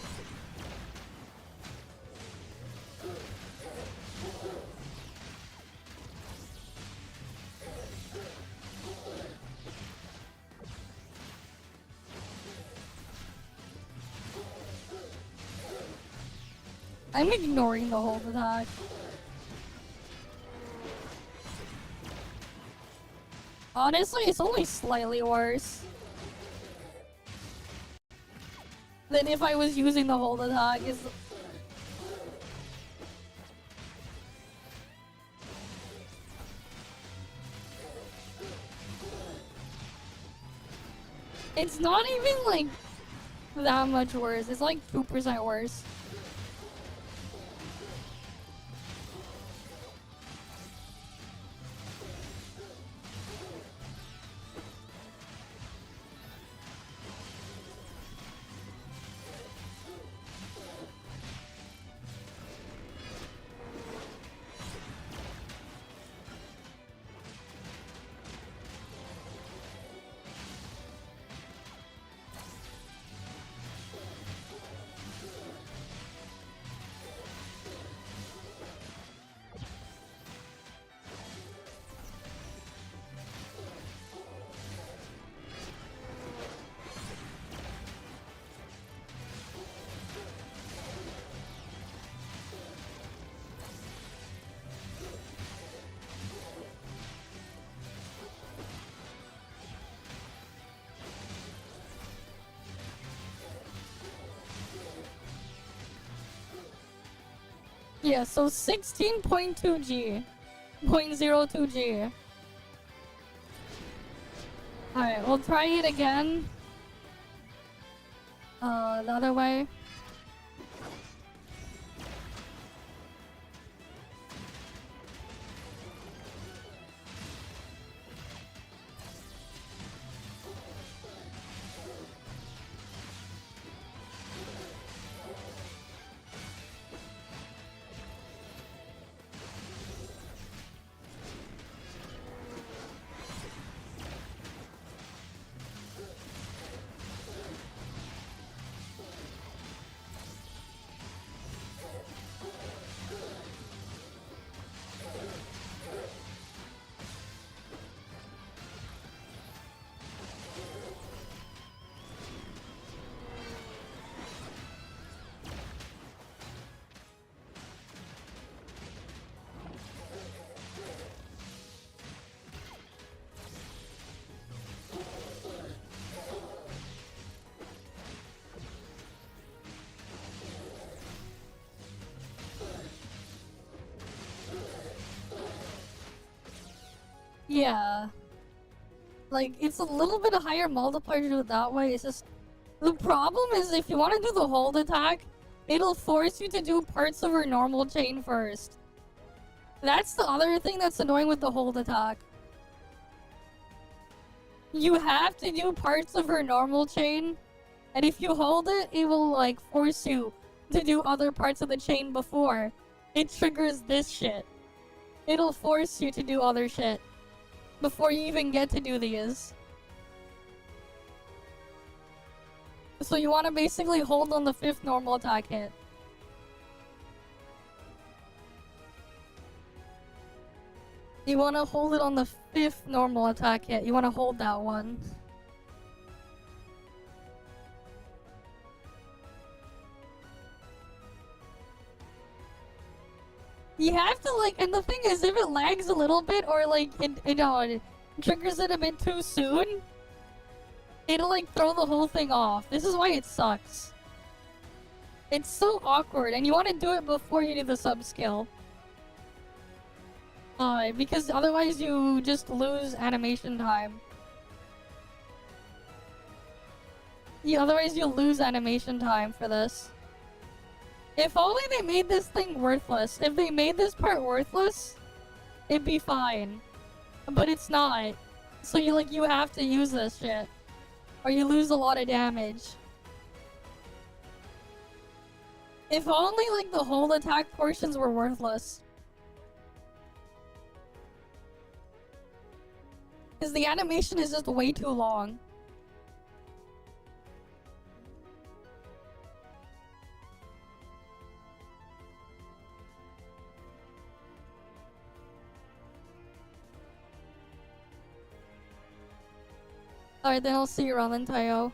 I'm ignoring the whole attack. Honestly, it's only slightly worse than if I was using the hold attack. It's not even like that much worse. It's like 2% worse. Yeah, so 16.2G. 0.02G. Alright, we'll try it again. The other way. Yeah. Like, it's a little bit of higher multiplier to do it that way. It's just... The problem is if you want to do the hold attack, it'll force you to do parts of her normal chain first. That's the other thing that's annoying with the hold attack. You have to do parts of her normal chain, and if you hold it, it will, like, force you to do other parts of the chain before it triggers this shit. It'll force you to do other shit before you even get to do these. So you want to basically hold on the 5th normal attack hit. You want to hold it on the 5th normal attack hit. You want to hold that one. You have to, like, and the thing is, if it lags a little bit or, like, it triggers it a bit too soon, it'll, like, throw the whole thing off. This is why it sucks. It's so awkward, and you want to do it before you do the sub-skill. Because otherwise you just lose animation time. Otherwise you'll lose animation time for this. If only they made this thing worthless. If they made this part worthless, it'd be fine. But it's not. So you have to use this shit. Or you lose a lot of damage. If only, like, the whole attack portions were worthless. Because the animation is just way too long. Alright, then I'll see you around then, Tayo.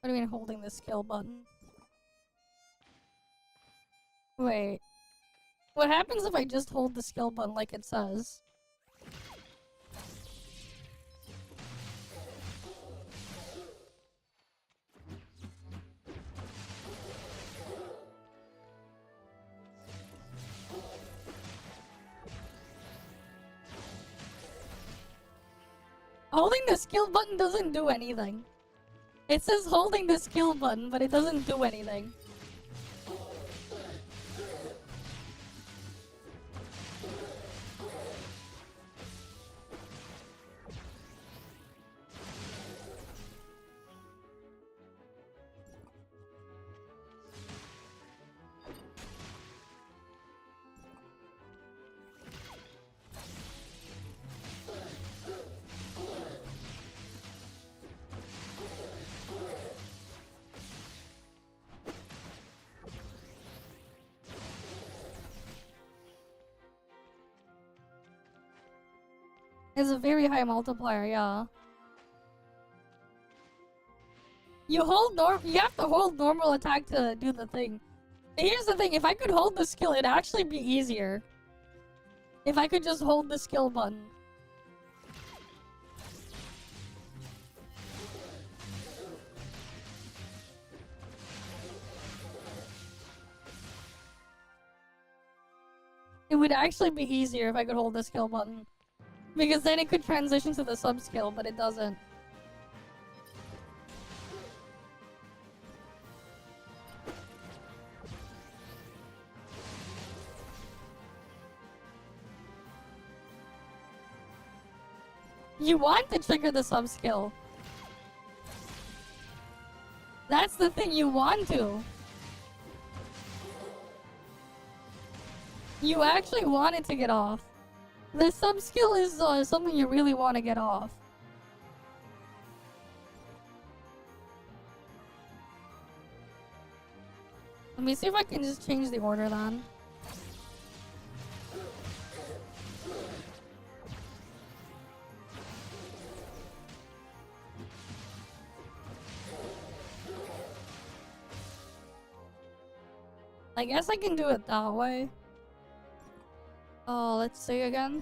What do you mean holding the skill button? Wait. What happens if I just hold the skill button like it says? Holding the skill button doesn't do anything. It says holding the skill button, but it doesn't do anything. It's a very high multiplier, yeah. You have to hold normal attack to do the thing. Here's the thing, if I could hold the skill, it'd actually be easier. If I could just hold the skill button. It would actually be easier if I could hold the skill button. Because then it could transition to the sub-skill, but it doesn't. You want to trigger the sub-skill. That's the thing, you want to. You actually want it to get off. The sub-skill is something you really want to get off. Let me see if I can just change the order then. I guess I can do it that way. Oh, let's see again.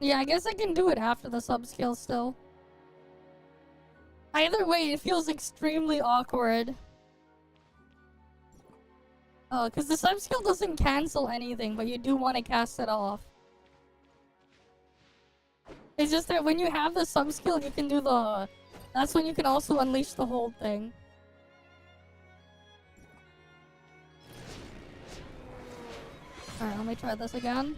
Yeah, I guess I can do it after the sub-skill still. Either way, it feels extremely awkward. Oh, because the sub-skill doesn't cancel anything, but you do want to cast it off. It's just that when you have the sub-skill, you can do the... That's when you can also unleash the whole thing. Alright, let me try this again.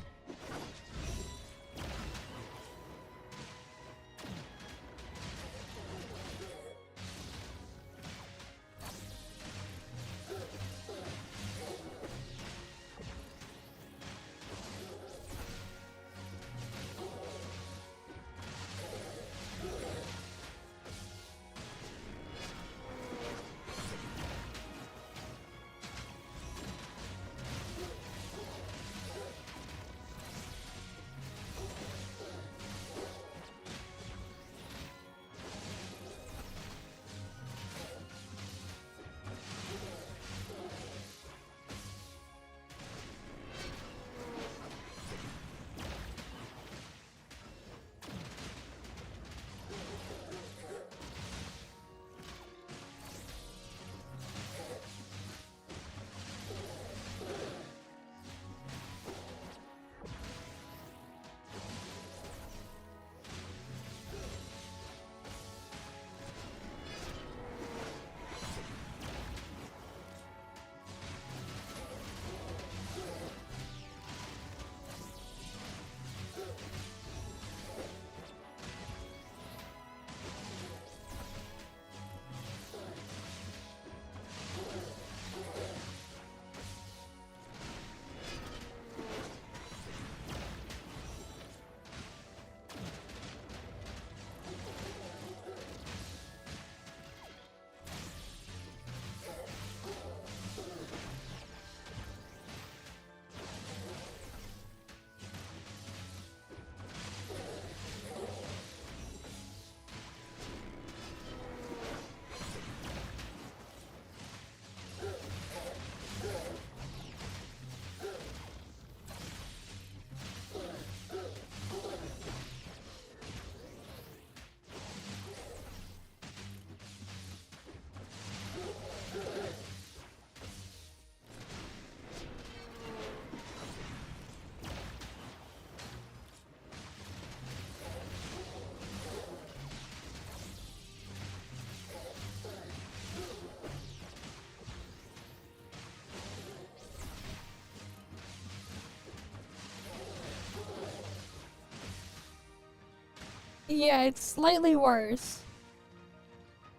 Yeah, it's slightly worse.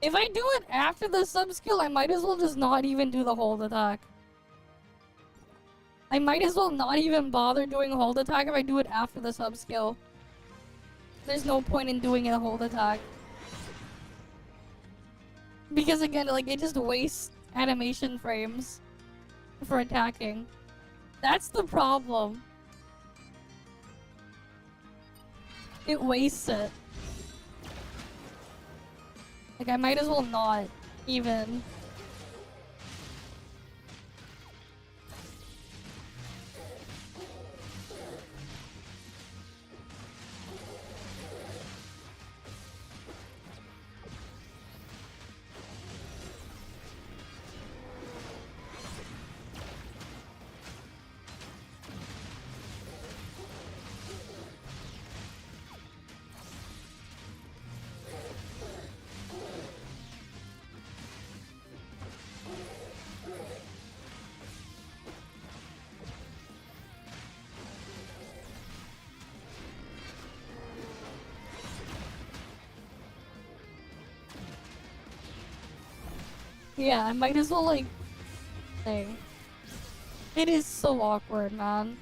If I do it after the sub-skill, I might as well just not even do the hold attack. I might as well not even bother doing hold attack if I do it after the sub-skill. There's no point in doing a hold attack. Because again, like, it just wastes animation frames for attacking. That's the problem. It wastes it. Like, I might as well not even. Yeah, I might as well, like, thing. It is so awkward, man.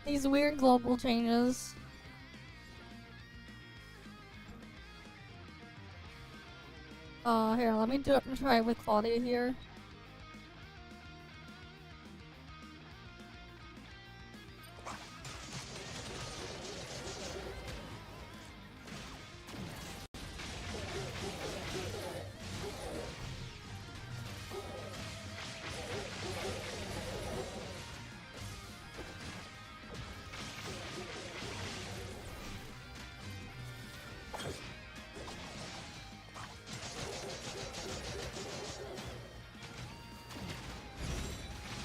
These weird global changes. Here, let me do it and try it with Claudia here.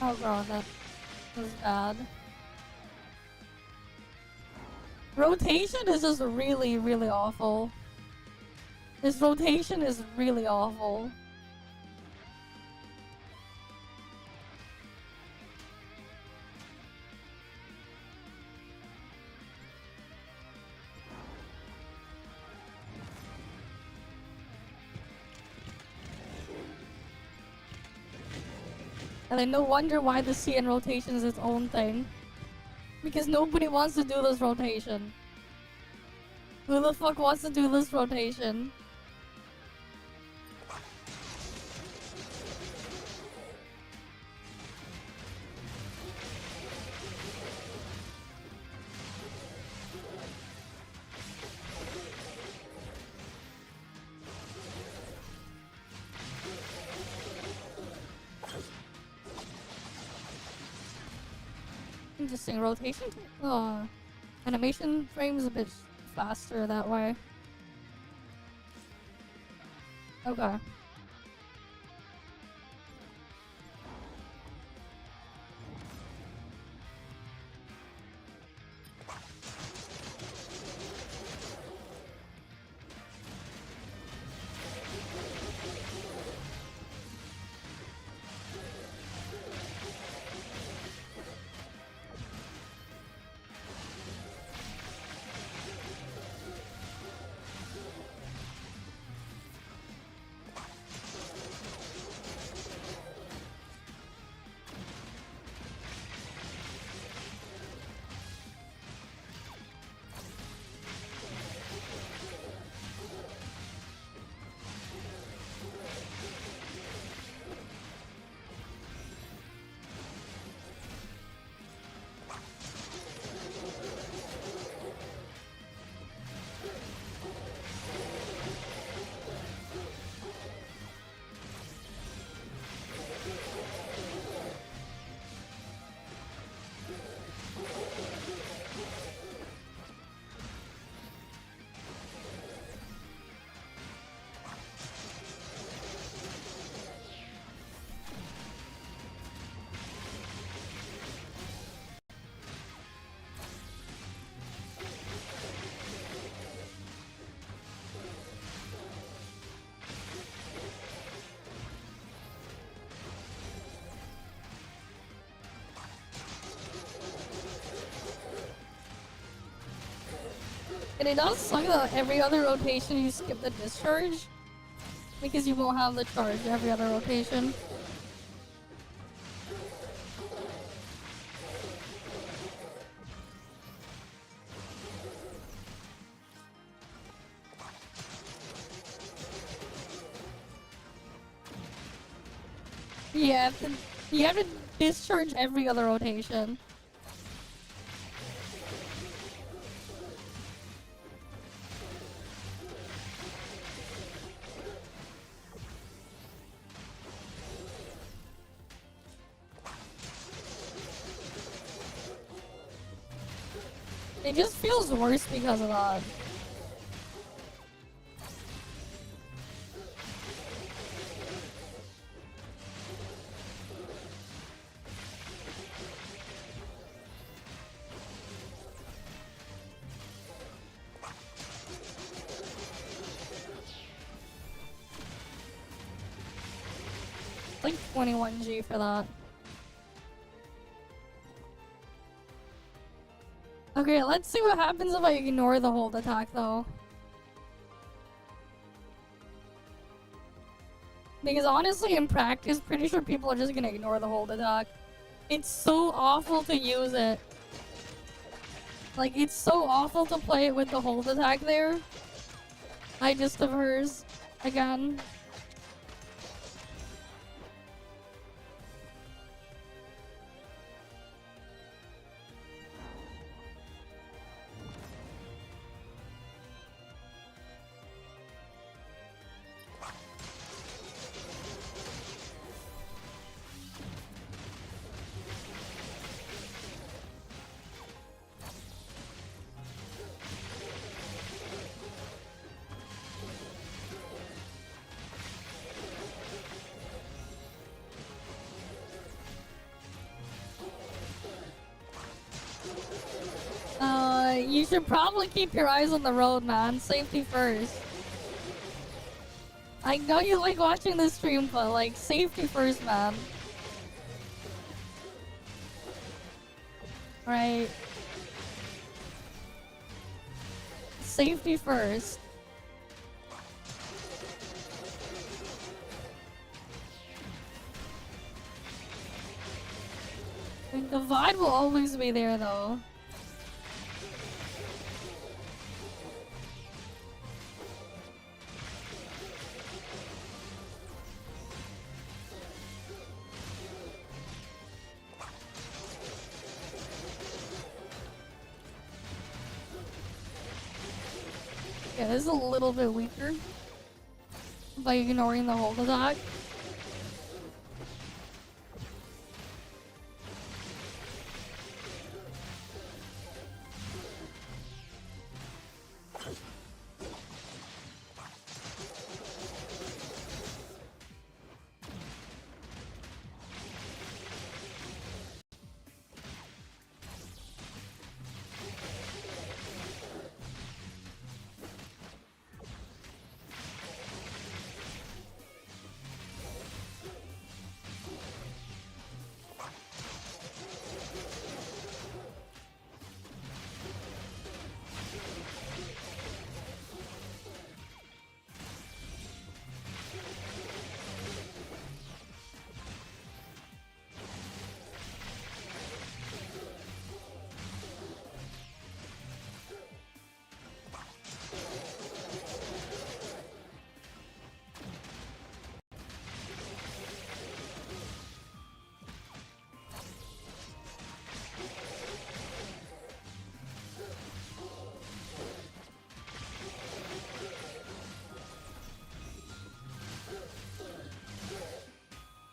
Oh god, that was bad. Rotation is just really, really awful. This rotation is really awful. And then no wonder why the CN rotation is its own thing. Because nobody wants to do this rotation. Who the fuck wants to do this rotation? Interesting rotation. Animation frames a bit faster that way. Okay. And it does suck that every other rotation you skip the discharge, because you won't have the charge every other rotation. You have to discharge every other rotation. It just feels worse because of that. Like 21G for that. Okay, let's see what happens if I ignore the hold attack though. Because honestly, in practice, pretty sure people are just gonna ignore the hold attack. It's so awful to use it. Like, it's so awful to play it with the hold attack there. I just have hers again. You should probably keep your eyes on the road, man. Safety first. I know you like watching the stream, but like, safety first, man. Right. Safety first. I mean, the vibe will always be there, though. Yeah, this is a little bit weaker by ignoring the hold attack.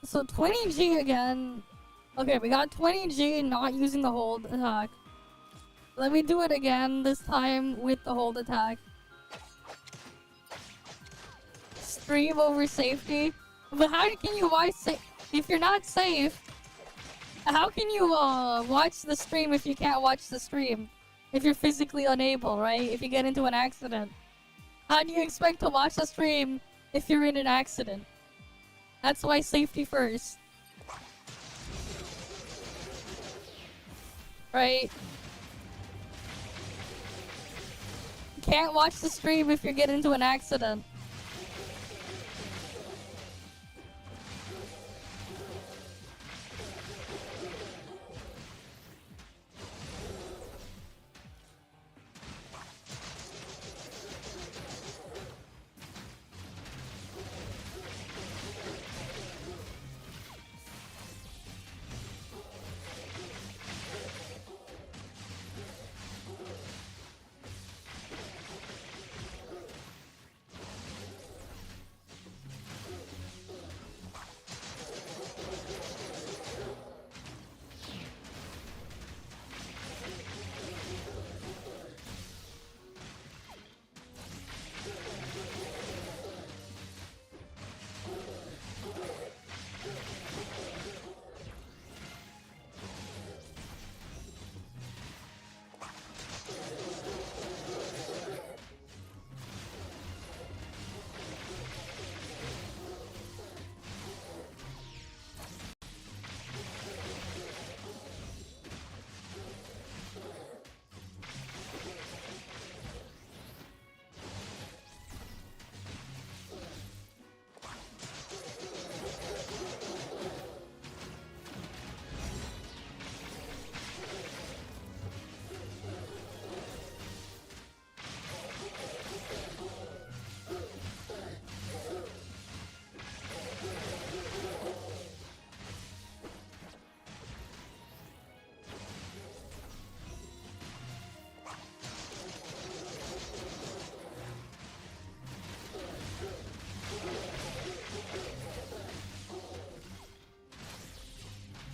So 20G again. Okay, we got 20G not using the hold attack. Let me do it again, this time with the hold attack. Stream over safety. But how can you watch if you're not safe? How can you watch the stream if you can't watch the stream? If you're physically unable, right? If you get into an accident. How do you expect to watch the stream if you're in an accident? That's why safety first. Right? can't watch the stream if you get into an accident.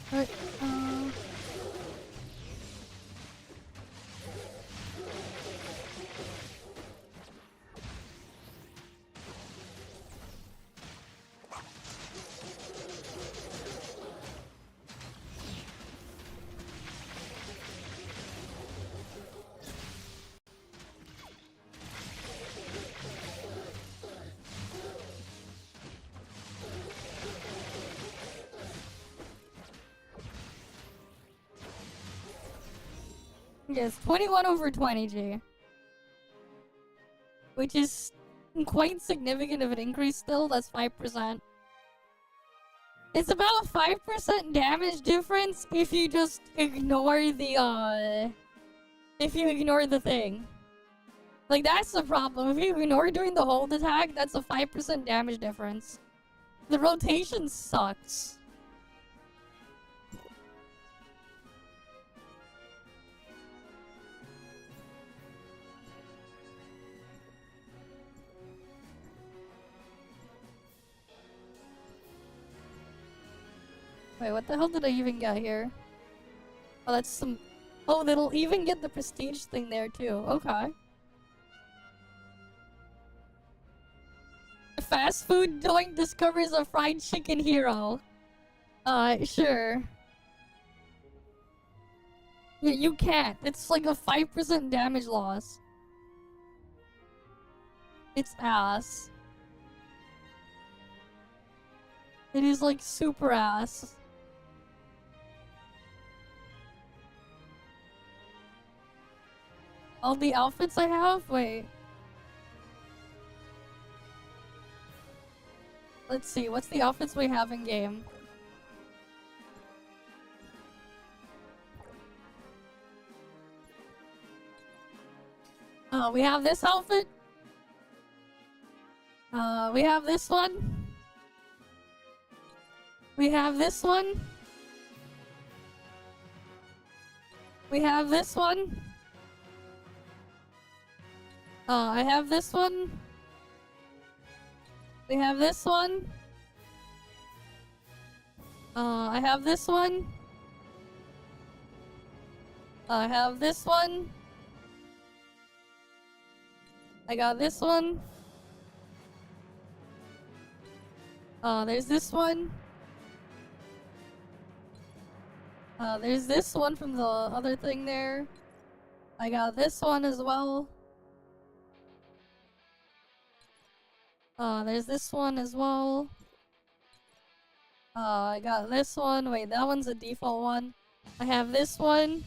Right, yes, 21/20, G. Which is quite significant of an increase still, that's 5%. It's about a 5% damage difference if you just ignore the, if you ignore the thing. Like, that's the problem. If you ignore doing the hold attack, that's a 5% damage difference. The rotation sucks. Wait, what the hell did I even get here? Oh, that's some... Oh, they'll even get the prestige thing there, too. Okay. Fast food joint discovers a fried chicken hero. Sure. Yeah, you can't. It's like a 5% damage loss. It's ass. It is like super ass. All the outfits I have? Wait. Let's see, what's the outfits we have in game? We have this outfit. We have this one. We have this one. We have this one. I have this one. We have this one. I have this one. I have this one. I got this one. There's this one. There's this one from the other thing there. I got this one as well. There's this one as well. I got this one. Wait, that one's a default one. I have this one.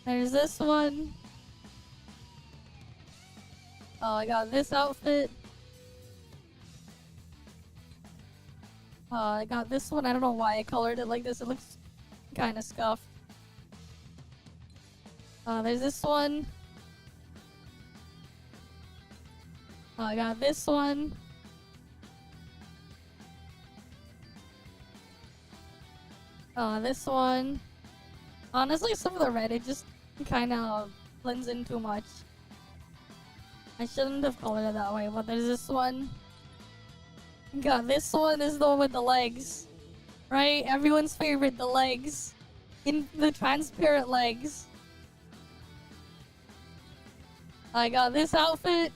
There's this one. Oh, I got this outfit. I got this one. I don't know why I colored it like this. It looks kind of scuffed. There's this one. I got this one. This one. Honestly, some of the red, it just kind of blends in too much. I shouldn't have colored it that way, but there's this one. God, this one is the one with the legs. Right? Everyone's favorite, the legs. In the transparent legs. I got this outfit.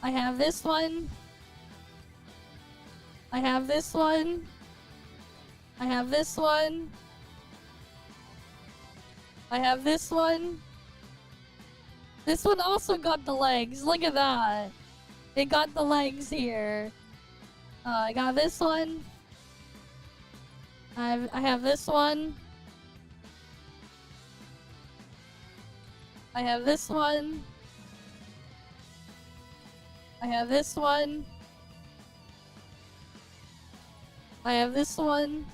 I have this one. I have this one. I have this one. I have this one. This one also got the legs. Look at that. It got the legs here. I got this one. I have this one. I have this one. I have this one. I have this one.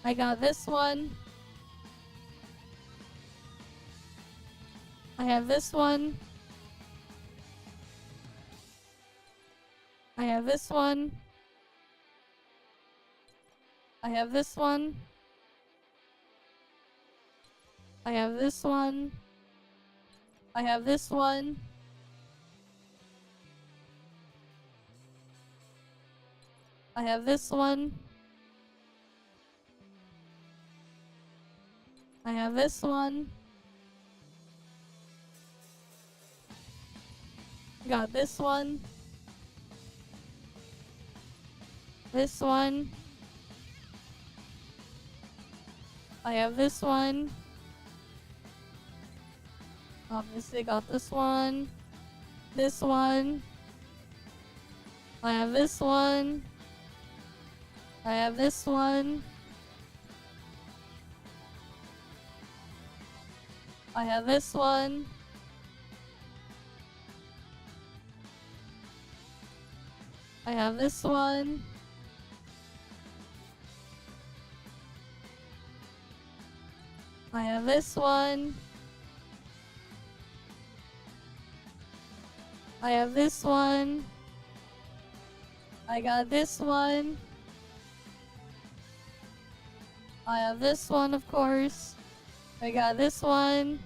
I got this one. I have this one. I have this one. I have this one. I have this one. I have this one. I have this one. I have this one. Got this one. This one. I have this one. Obviously got this one. This one. I have this one. I have this one. I have this one. I have this one. I have this one. I have this one. I got this one. I have this one, of course. I got this one.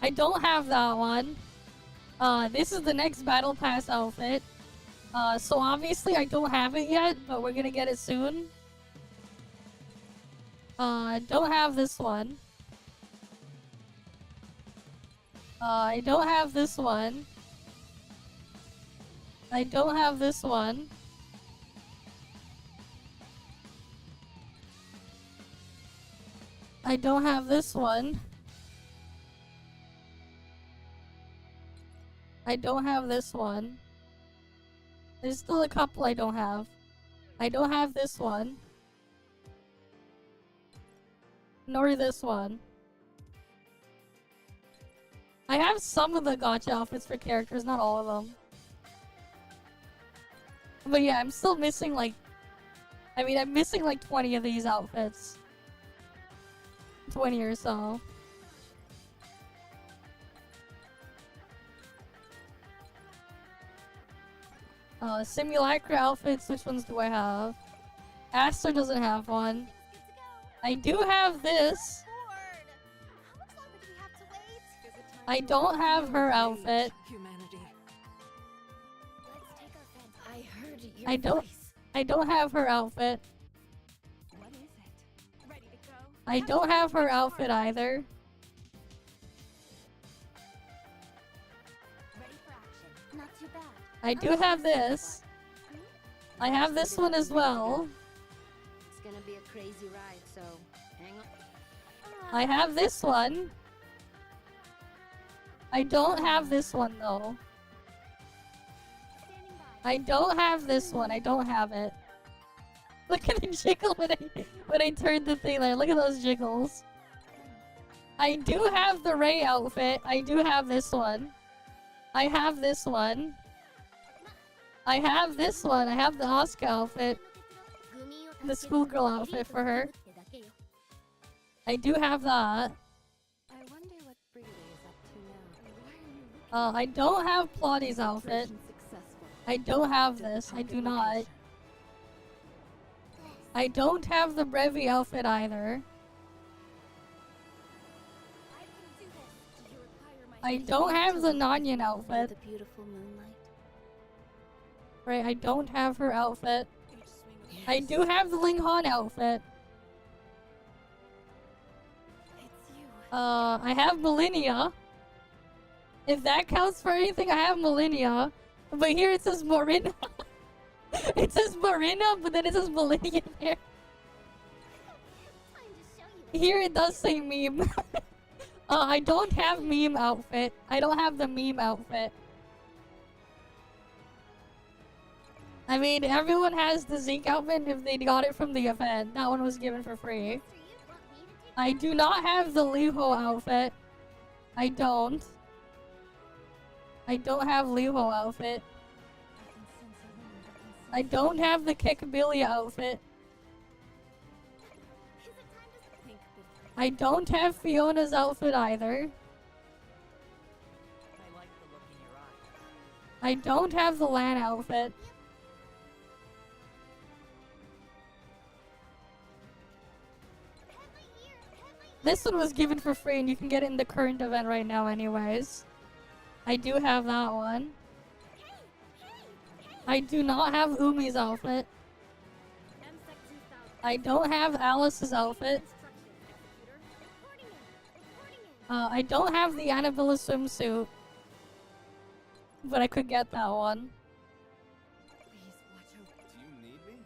I don't have that one. This is the next Battle Pass outfit. So obviously I don't have it yet, but we're gonna get it soon. I don't have this one. I don't have this one. I don't have this one. I don't have this one. I don't have this one. There's still a couple I don't have. I don't have this one. Nor this one. I have some of the gacha outfits for characters, not all of them. But yeah, I'm still missing like... I'm missing like 20 of these outfits. 20 or so. Simulacra outfits, which ones do I have? Aster doesn't have one. I do have this. I don't have her outfit. I don't have her outfit. I don't have her outfit either. I do have this. I have this one as well. It's gonna be a crazy ride, so hang on. I have this one. I don't have this one though. I don't have this one. I don't have it. Look at the jiggle when I turned the thing there. Look at those jiggles. I do have the Ray outfit. I do have this one. I have this one. I have this one. I have the Asuka outfit. The schoolgirl outfit for her. I do have that. I wonder what Brigade is up to now. I don't have Plotty's outfit. Operation successful. I don't have this. I do not. I don't have the Brevi outfit either. I can do this. Do you require my I don't have the Nanyan The outfit. beautiful moonlight. Right, I don't have her outfit. Each swing of I do have the Ling Han outfit. It's you. I have Millennia. If that counts for anything, I have Millennia. But here it says Marina. It says Marina, but then it says Millennia there. Here it does say meme. I don't have meme outfit. I don't have the meme outfit. I mean, everyone has the Zeke outfit if they got it from the event. That one was given for free. I do not have the Liho outfit. I don't. I don't have Liho outfit. I don't have the Kekabilia outfit. Think before. I don't have Fiona's outfit either. I like the look in your eye. I don't have the Lan outfit. This one was given for free and you can get it in the current event right now anyways. I do have that one. I do not have Umi's outfit. MSEC 2000. I don't have Alice's outfit. Instructions, executor. Reporting in. I don't have the Annabella swimsuit. But I could get that one. Please watch over. Do you need me?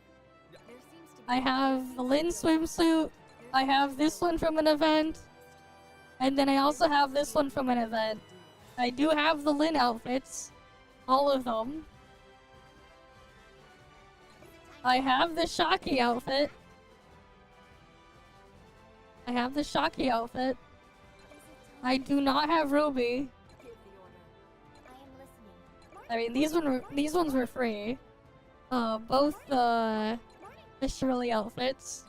There seems to be I have the Lin swimsuit. I have this one from an event. And then I also have this one from an event. I do have the Lin outfits. All of them. I have the Shaki outfit. I have the Shaki outfit. I do not have Ruby. give the order. I am listening. I mean, these ones were free. Both the Shirley outfits.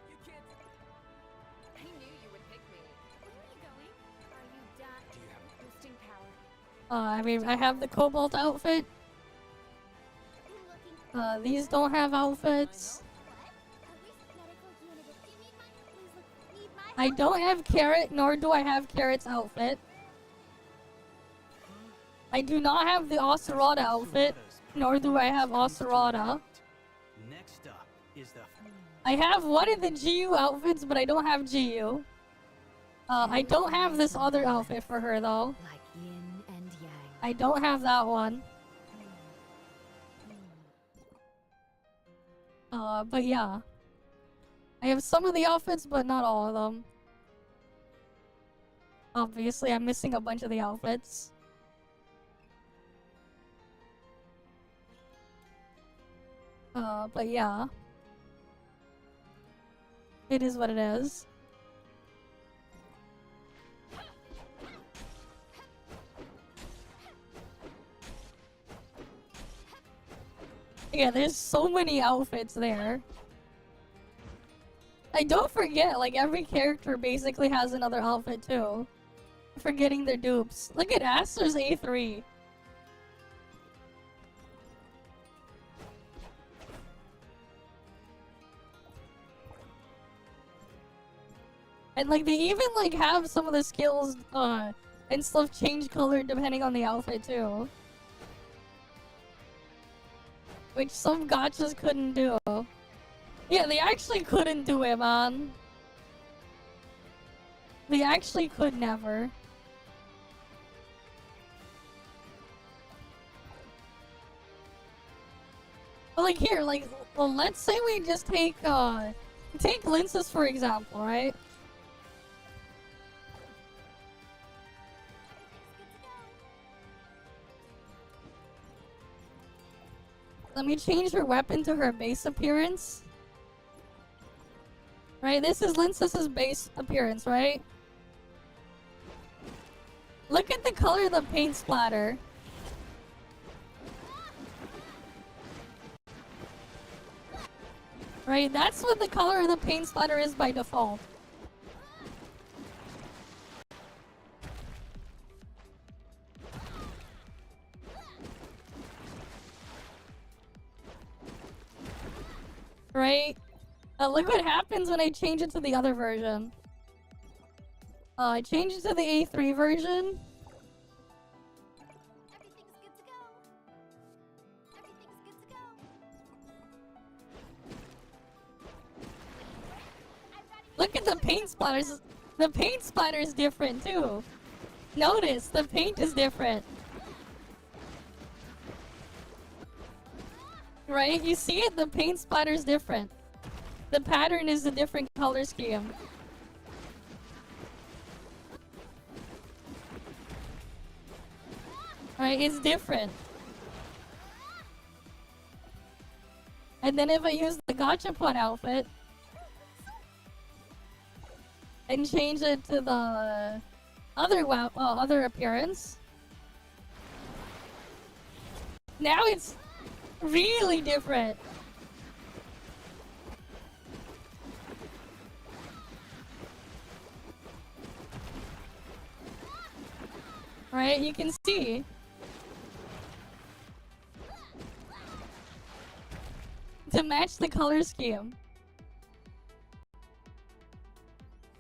You can't. I knew you would pick me. Where are you going? Are you done? Do you have Boosting power. I mean, I have the Cobalt outfit. These don't have outfits. I don't have Carrot, nor do I have Carrot's outfit. I do not have the Oserata outfit, nor do I have Oserata. Next up is the I have one of the GU outfits, but I don't have GU. I don't have this other outfit for her, though. Like yin and yang. I don't have that one. But yeah. I have some of the outfits, but not all of them. Obviously, I'm missing a bunch of the outfits. But yeah. It is what it is. Yeah, there's so many outfits there. I don't forget, like, every character basically has another outfit too. Forgetting their dupes. Look at Aster's A3. And like they even like have some of the skills and stuff change color depending on the outfit too. Which some gachas couldn't do. Yeah, they actually couldn't do it, man. They actually could never. But like here, like, well, let's say we just take Linces for example, right? Let me change her weapon to her base appearance. Right, this is Lincus's base appearance, right? Look at the color of the paint splatter. Right, that's what the color of the paint splatter is by default. Right? Look what happens when I change it to the other version. I changed it to the A3 version. Everything's good to go. Everything's good to go. Look at the paint splatters. The paint splatter is different too. Notice, the paint is different. Right? You see it? The paint splatter is different. The pattern is a different color scheme. Right? It's different. And then if I use the gachapon outfit and change it to the other appearance, now it's really different. Right? You can see. To match the color scheme.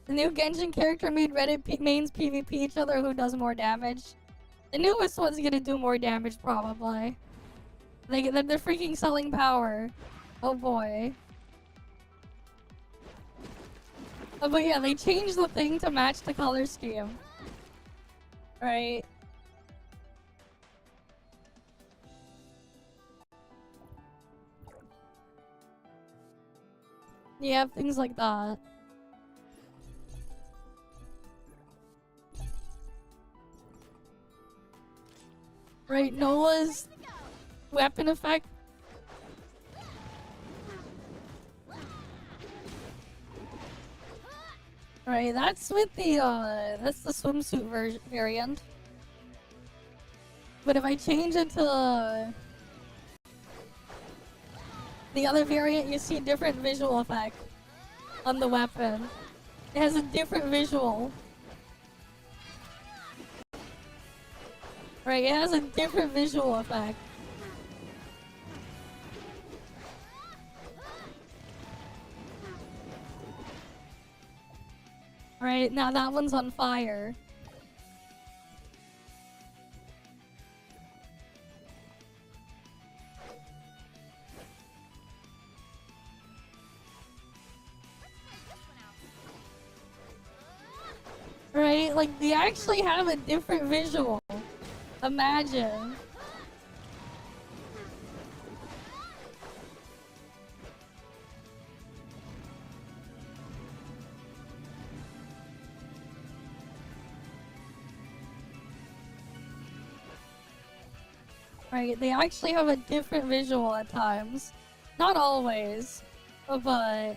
The new Genshin character made Reddit mains PvP each other who does more damage. The newest one's gonna do more damage probably. They're freaking selling power. Oh boy. Oh, but yeah, they changed the thing to match the color scheme. Right? Yeah, things like that. Right, Nola's weapon effect. Right, that's with the that's the swimsuit variant. But if I change it to the other variant, you see a different visual effect on the weapon. It has a different visual. Right, it has a different visual effect. Right, now that one's on fire. Right, like they actually have a different visual. Imagine. Right, they actually have a different visual at times. Not always, but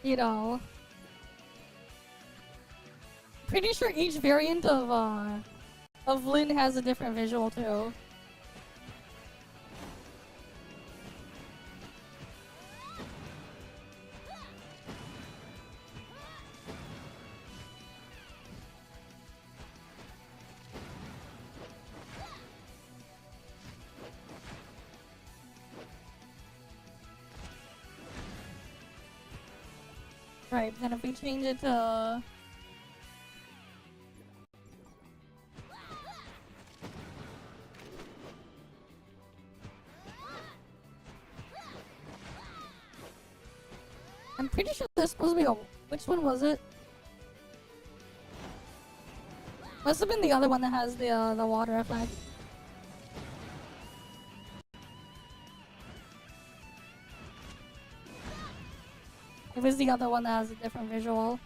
you know. Pretty sure each variant of Lyn has a different visual too. Right, then if we change it to I'm pretty sure there's supposed to be a... Which one was it? Must have been the other one that has the water effect. It was the other one that has a different visual.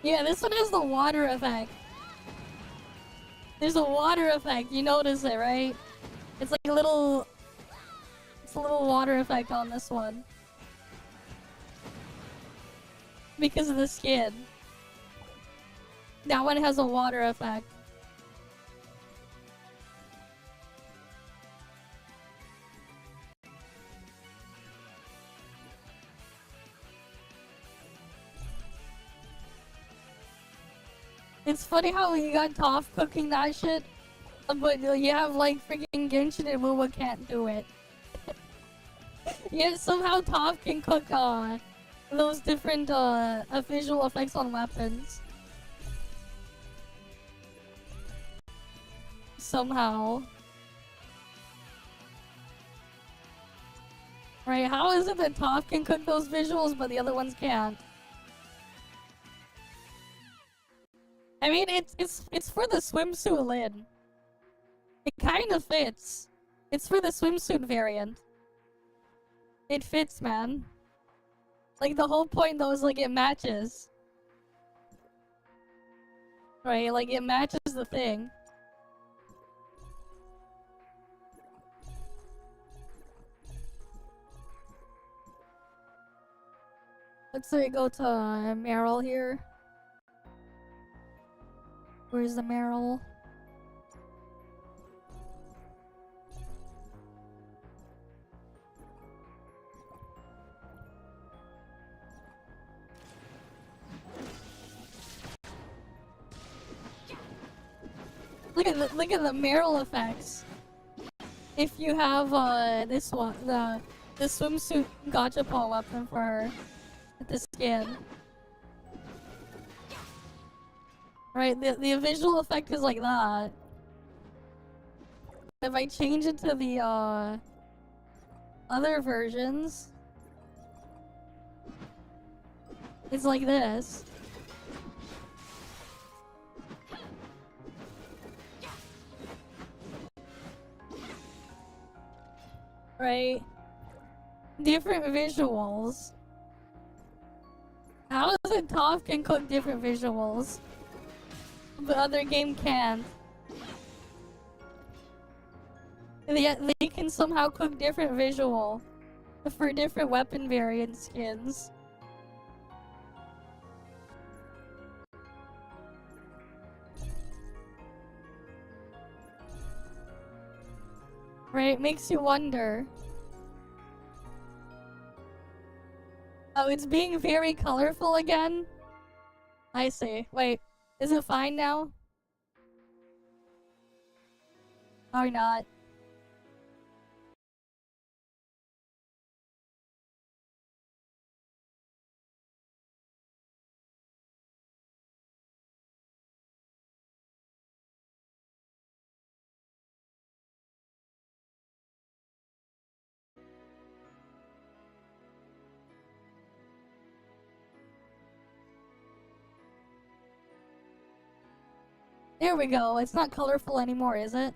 Yeah, this one has the water effect. There's a water effect. You notice it, right? It's like a little... It's a little water effect on this one. Because of the skin. That one has a water effect. It's funny how you got ToF cooking that shit, but you have like freaking Genshin and Wuwa can't do it. Yeah, somehow ToF can cook those different visual effects on weapons. Somehow. Right, how is it that ToF can cook those visuals but the other ones can't? I mean, it's for the swimsuit lid. It kind of fits. It's for the swimsuit variant. It fits, man. Like, the whole point, though, is, like, it matches. Right, like, it matches the thing. Let's say go to Meryl here. Where's the Meryl? Look at the Meryl effects. If you have this one, the swimsuit gachapon weapon for her, the skin. Right, the visual effect is like that. If I change it to the other versions, it's like this. Right? Different visuals. How is it ToF can cook different visuals? The other game can't. They can somehow cook different visual for different weapon variant skins. Right, makes you wonder. Oh, it's being very colorful again? I see. Wait, is it fine now? Or not? There we go. It's not colorful anymore, is it?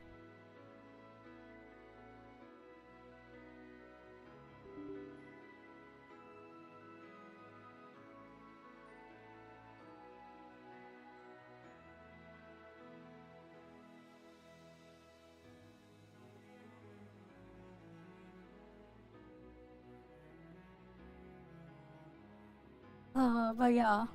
But yeah.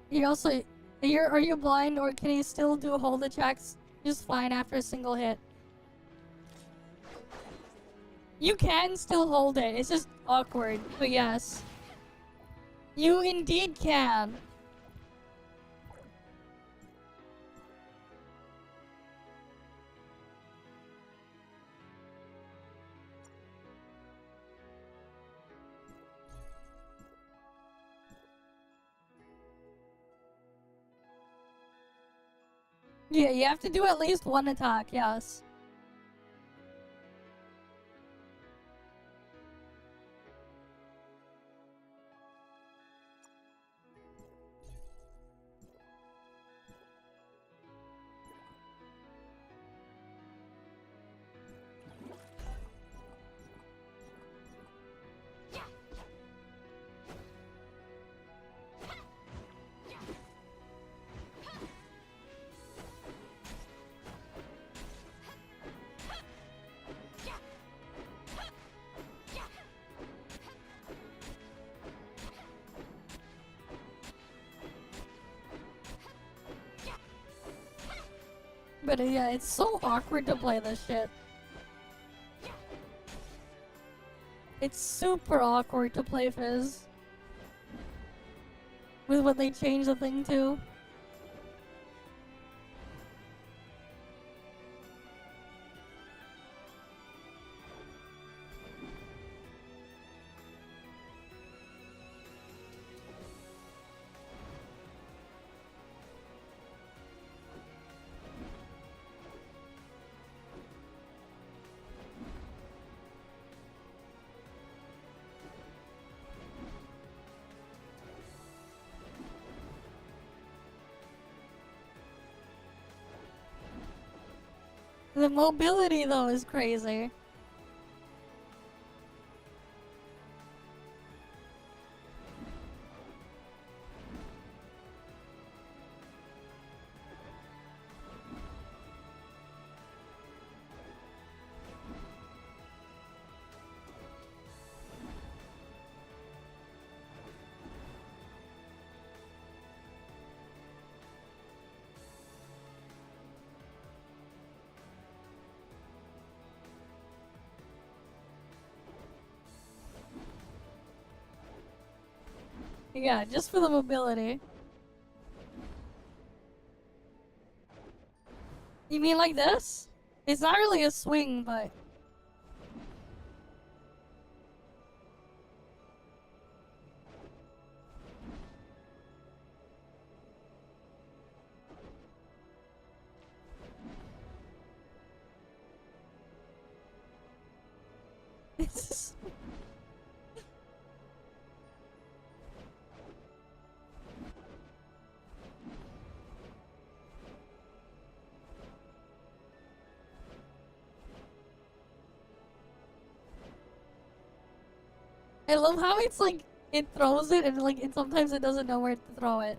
You also, are you blind or can you still do hold attacks just fine after a single hit? You can still hold it, it's just awkward, but yes. You indeed can. Yeah, you have to do at least one attack, yes. But yeah, it's so awkward to play this shit. It's super awkward to play Fizz. With what they changed the thing to. The mobility though is crazy. Yeah, just for the mobility. You mean like this? It's not really a swing, but... It's I love how it's like, it throws it and like, sometimes it doesn't know where to throw it.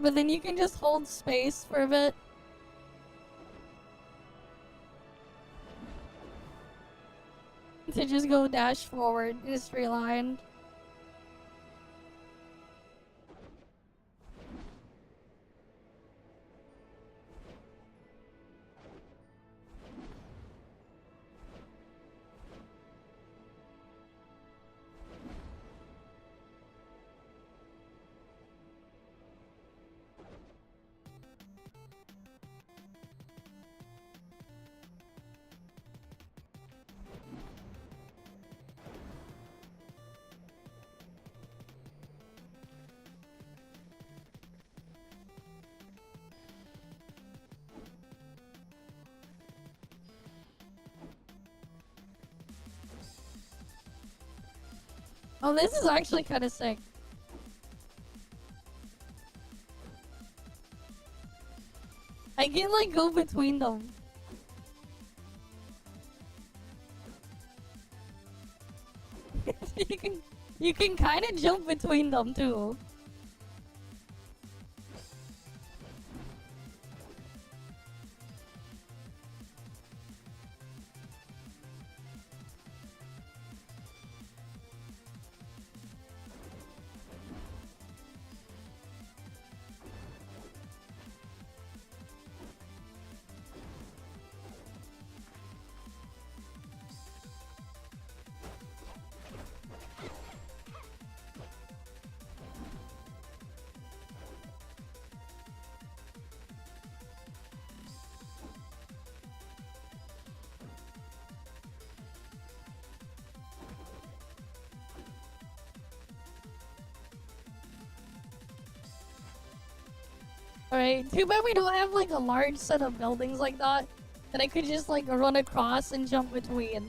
But then you can just hold space for a bit. To just go dash forward in a straight line. Oh, this is actually kind of sick. I can like go between them. you can kind of jump between them too. Alright, too bad we don't have like a large set of buildings like that I could just like run across and jump between.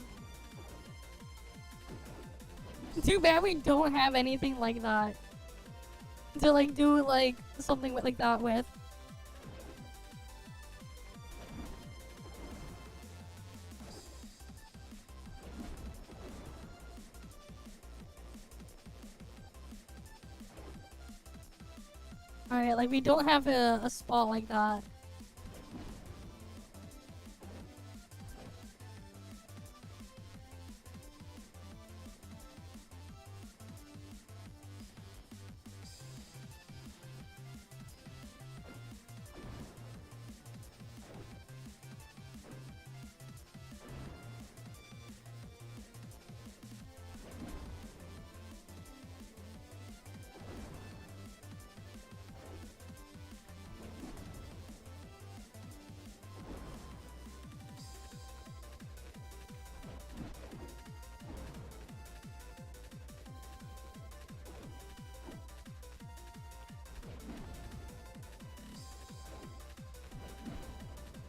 Too bad we don't have anything like that to like do like something with, like that with. Alright, like we don't have a spot like that.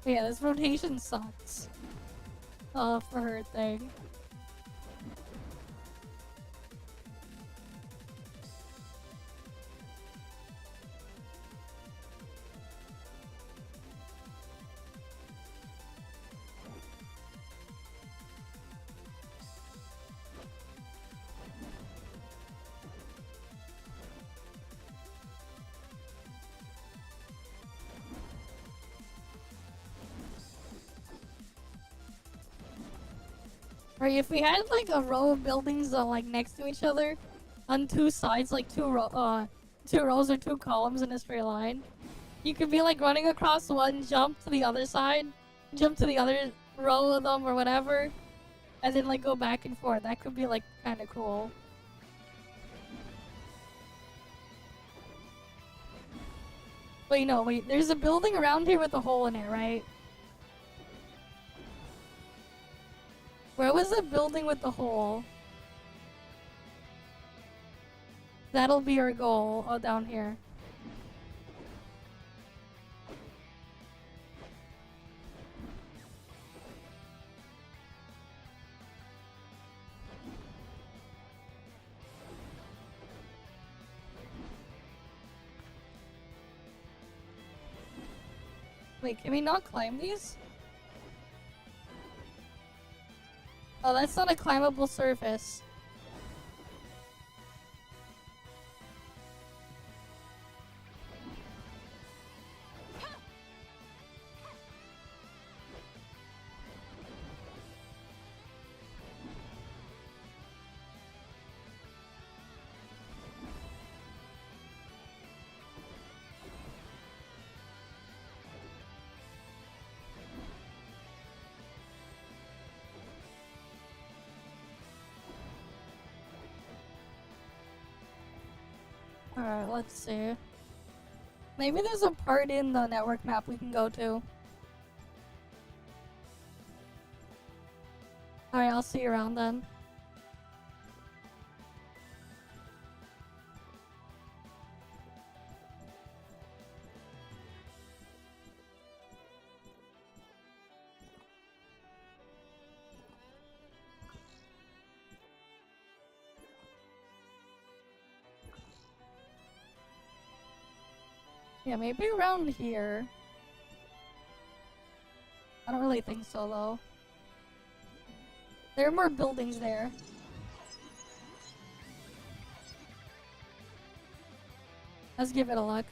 Yeah, this rotation sucks. For her thing. Right, if we had like a row of buildings like next to each other on two sides, like two rows or two columns in a straight line, you could be like running across one, jump to the other side, jump to the other row of them or whatever, and then like go back and forth. That could be like kind of cool. Wait, no, wait. There's a building around here with a hole in it, right? Where was the building with the hole? That'll be our goal. Oh, down here. Wait, can we not climb these? Oh, that's not a climbable surface. Alright, let's see. Maybe there's a part in the network map we can go to. Alright, I'll see you around then. Yeah, maybe around here. I don't really think so, though. There are more buildings there. Let's give it a look.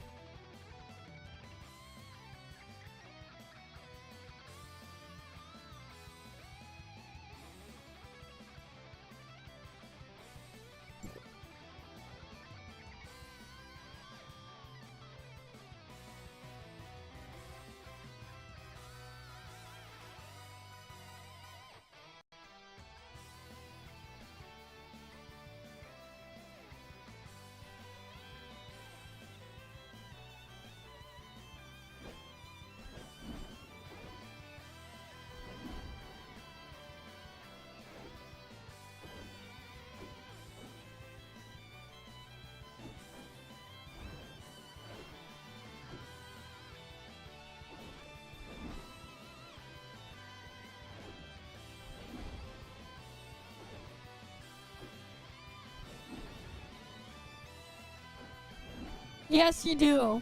Yes, you do.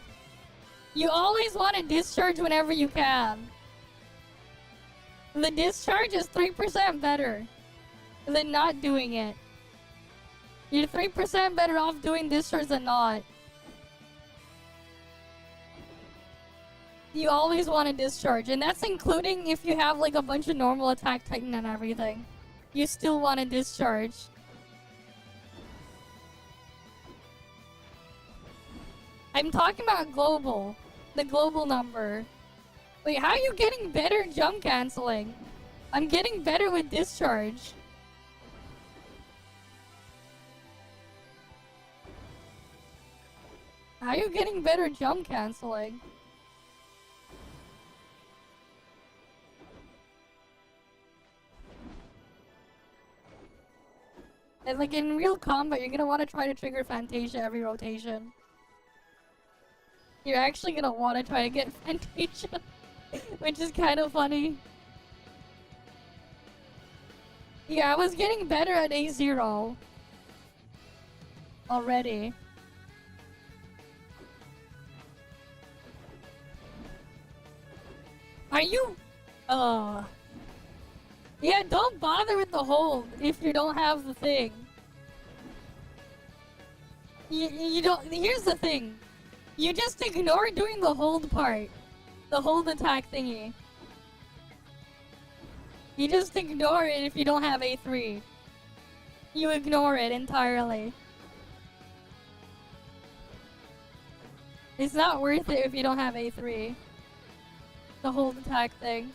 You always want to discharge whenever you can. The discharge is 3% better than not doing it. You're 3% better off doing discharge than not. You always want to discharge, and that's including if you have like a bunch of normal attack titan and everything. You still want to discharge. I'm talking about global. The global number. Wait, how are you getting better jump canceling? I'm getting better with discharge. How are you getting better jump canceling? And like in real combat, you're gonna want to try to trigger Fantasia every rotation. You're actually gonna want to try to get Fantasia. Which is kind of funny. Yeah, I was getting better at A0 already. Are you? Yeah, don't bother with the hold if you don't have the thing. You don't. Here's the thing. You just ignore doing the hold part. The hold attack thingy. You just ignore it if you don't have A3. You ignore it entirely. It's not worth it if you don't have A3. The hold attack thing.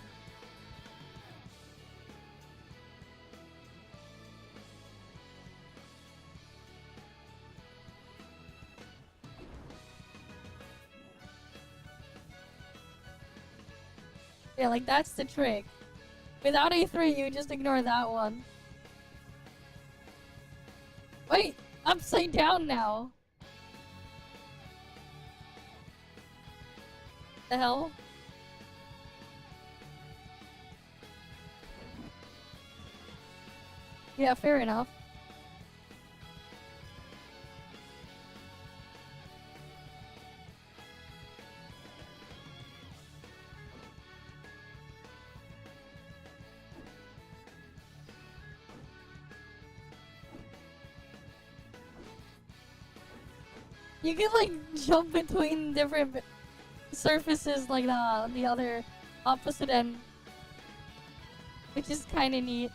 Yeah, like that's the trick. Without A3, you just ignore that one. Wait, upside down now. The hell? Yeah, fair enough. You can like jump between different surfaces like that on the other opposite end, which is kind of neat.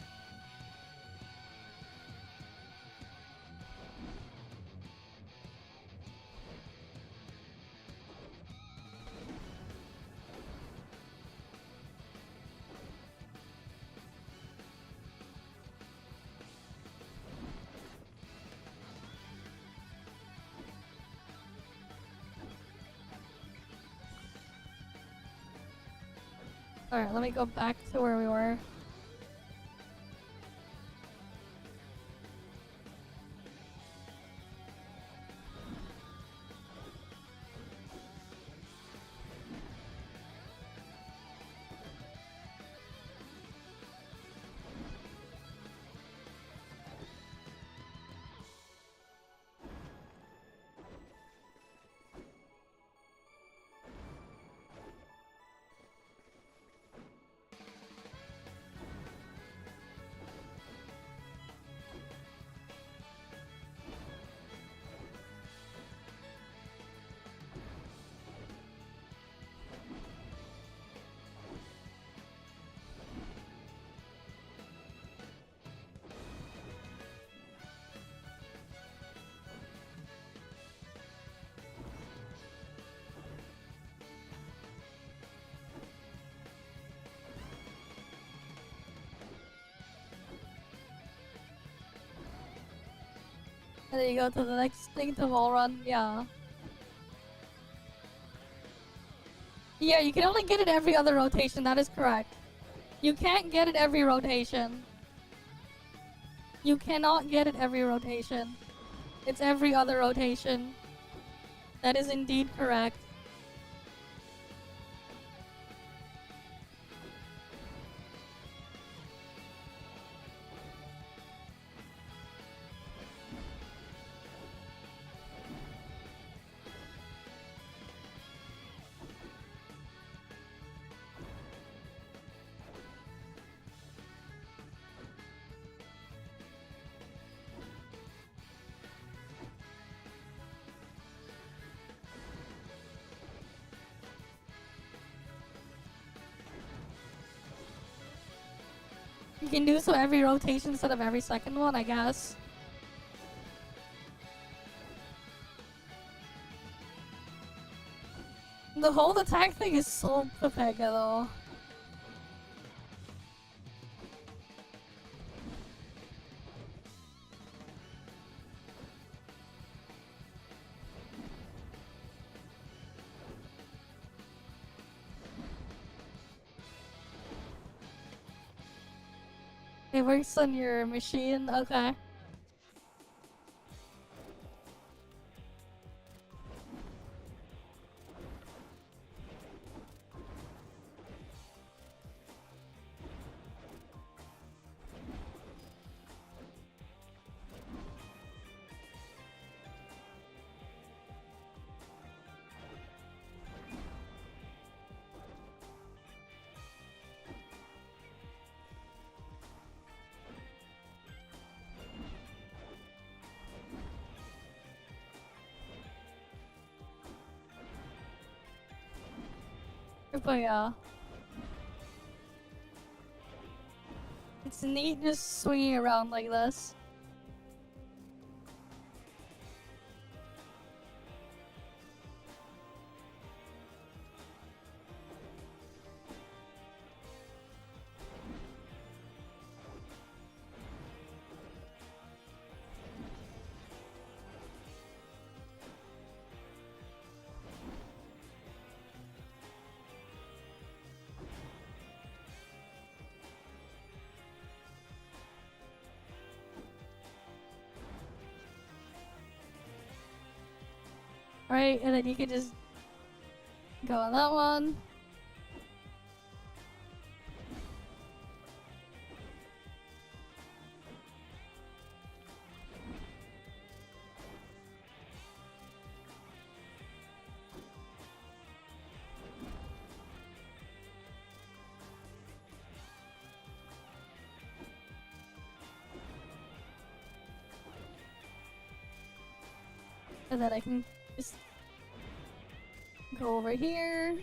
Alright, let me go back to where we were. And then you go to the next thing to wall run, yeah. Yeah, you can only get it every other rotation, that is correct. You can't get it every rotation. You cannot get it every rotation. It's every other rotation. That is indeed correct. You can do so every rotation instead of every second one, I guess. The hold attack thing is so pathetic though. It works on your machine, okay. But yeah. It's neat just swinging around like this. Right, and then you can just go on that one. And then I can just go over here.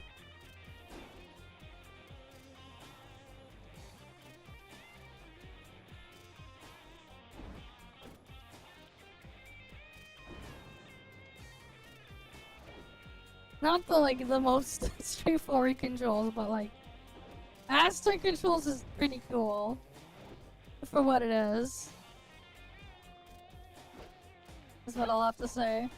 Not the most straightforward controls, but like Aster controls is pretty cool for what it is. That's what I'll have to say.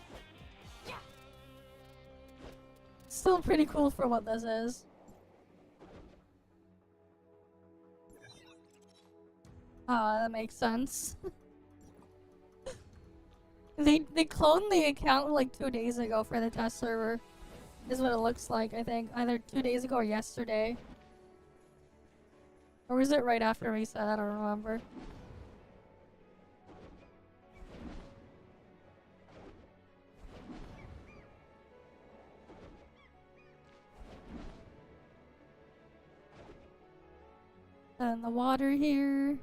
Still pretty cool for what this is. Ah, that makes sense. They cloned the account like 2 days ago for the test server. Is what it looks like, I think. Either 2 days ago or yesterday. Or was it right after reset? I don't remember. And the water here.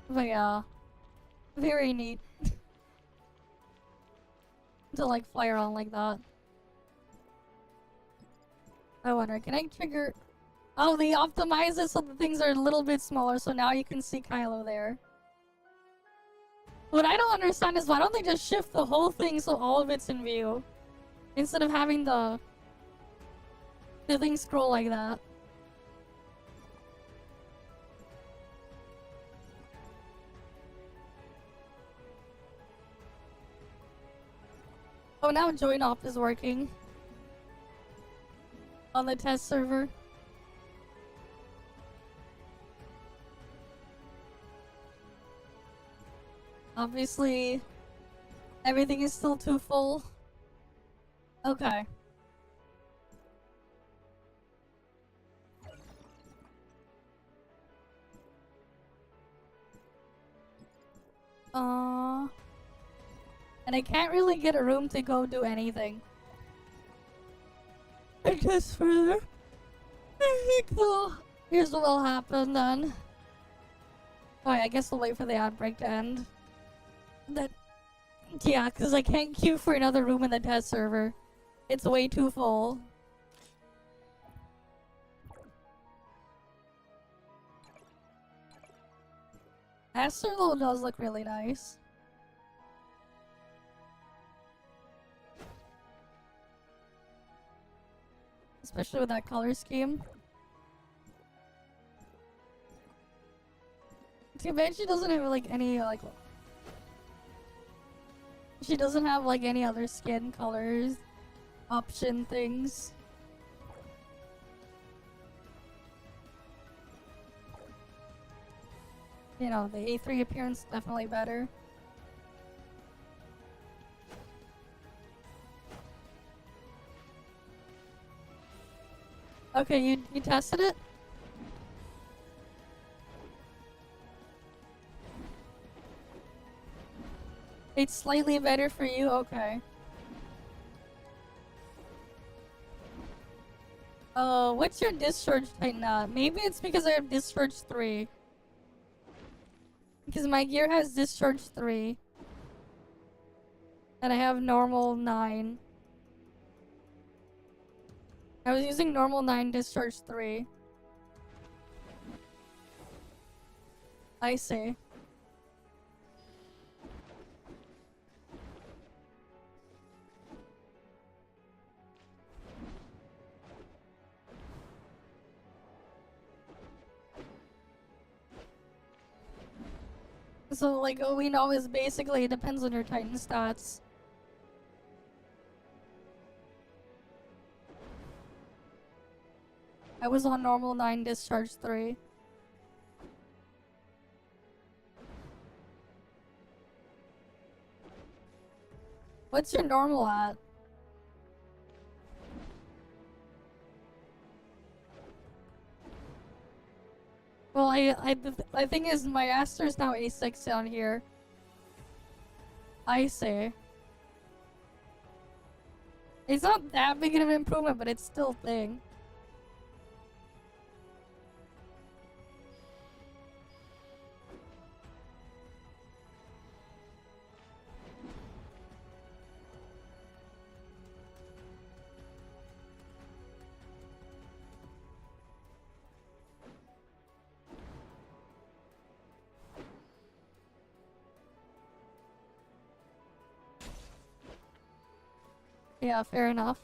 But yeah, very neat to like fire on like that. I wonder, can I trigger? Oh, they optimize it so the things are a little bit smaller, so now you can see Kylo there. What I don't understand is why don't they just shift the whole thing so all of it's in view, instead of having the thing scroll like that. Oh, now join op is working on the test server. Obviously, everything is still too full. Okay. And I can't really get a room to go do anything. I guess further. I think here's what will happen then. Alright, I guess we'll wait for the outbreak to end. That, yeah, because I can't queue for another room in the test server. It's way too full. Aster though does look really nice. Especially with that color scheme. Too bad she doesn't have like any like She doesn't have like any other skin colors option things. You know, the A3 appearance definitely better. Okay, you tested it? It's slightly better for you? Okay. What's your discharge tighten at? Maybe it's because I have discharge 3. Because my gear has discharge 3. And I have normal 9. I was using normal 9, discharge 3. I see. So, like, all we know is basically it depends on your Titan stats. I was on normal 9, discharge 3. What's your normal at? Well, I think is my Aster's now A6 down here. I see. It's not that big of an improvement, but it's still a thing. Yeah, fair enough.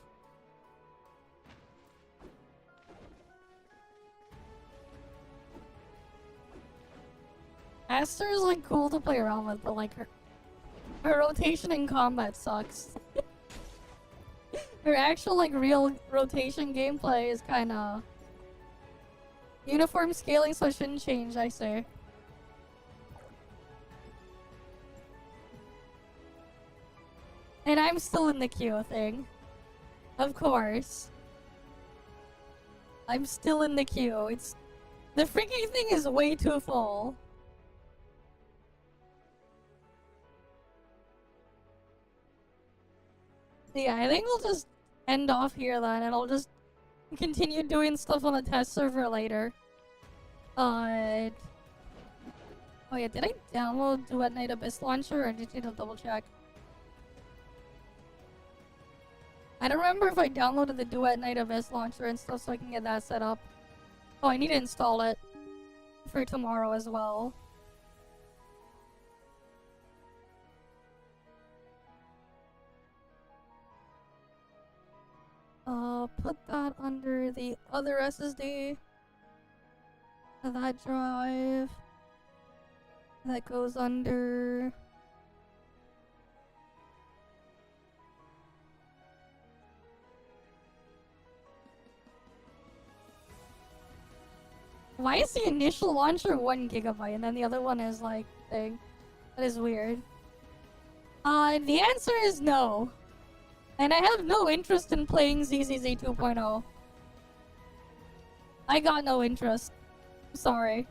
Aster is like cool to play around with, but like her rotation in combat sucks. Her actual like real rotation gameplay is kinda uniform scaling, so it shouldn't change, I say. And I'm still in the queue thing. Of course. I'm still in the queue. It's... The freaking thing is way too full. Yeah, I think we'll just end off here then, and I'll just continue doing stuff on the test server later. Oh yeah, did I download Duet Night Abyss Launcher, or I just need to double check? I don't remember if I downloaded the Duet Night Abyss Launcher and stuff so I can get that set up. Oh, I need to install it for tomorrow as well. Put that under the other SSD. That drive. That goes under... Why is the initial launcher 1 gigabyte and then the other one is like thing? That is weird. The answer is no. And I have no interest in playing ZZZ 2.0. I got no interest. Sorry.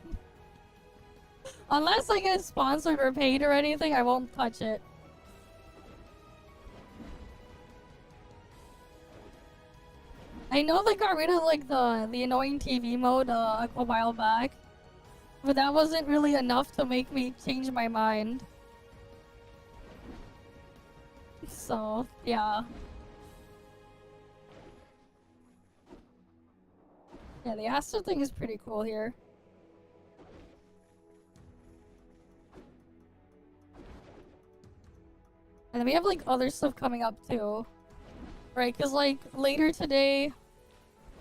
Unless I get sponsored or paid or anything, I won't touch it. I know they got rid of like the annoying TV mode a while back, but that wasn't really enough to make me change my mind. So, yeah. Yeah, the Aster thing is pretty cool here. And then we have like other stuff coming up too. Right, because like later today,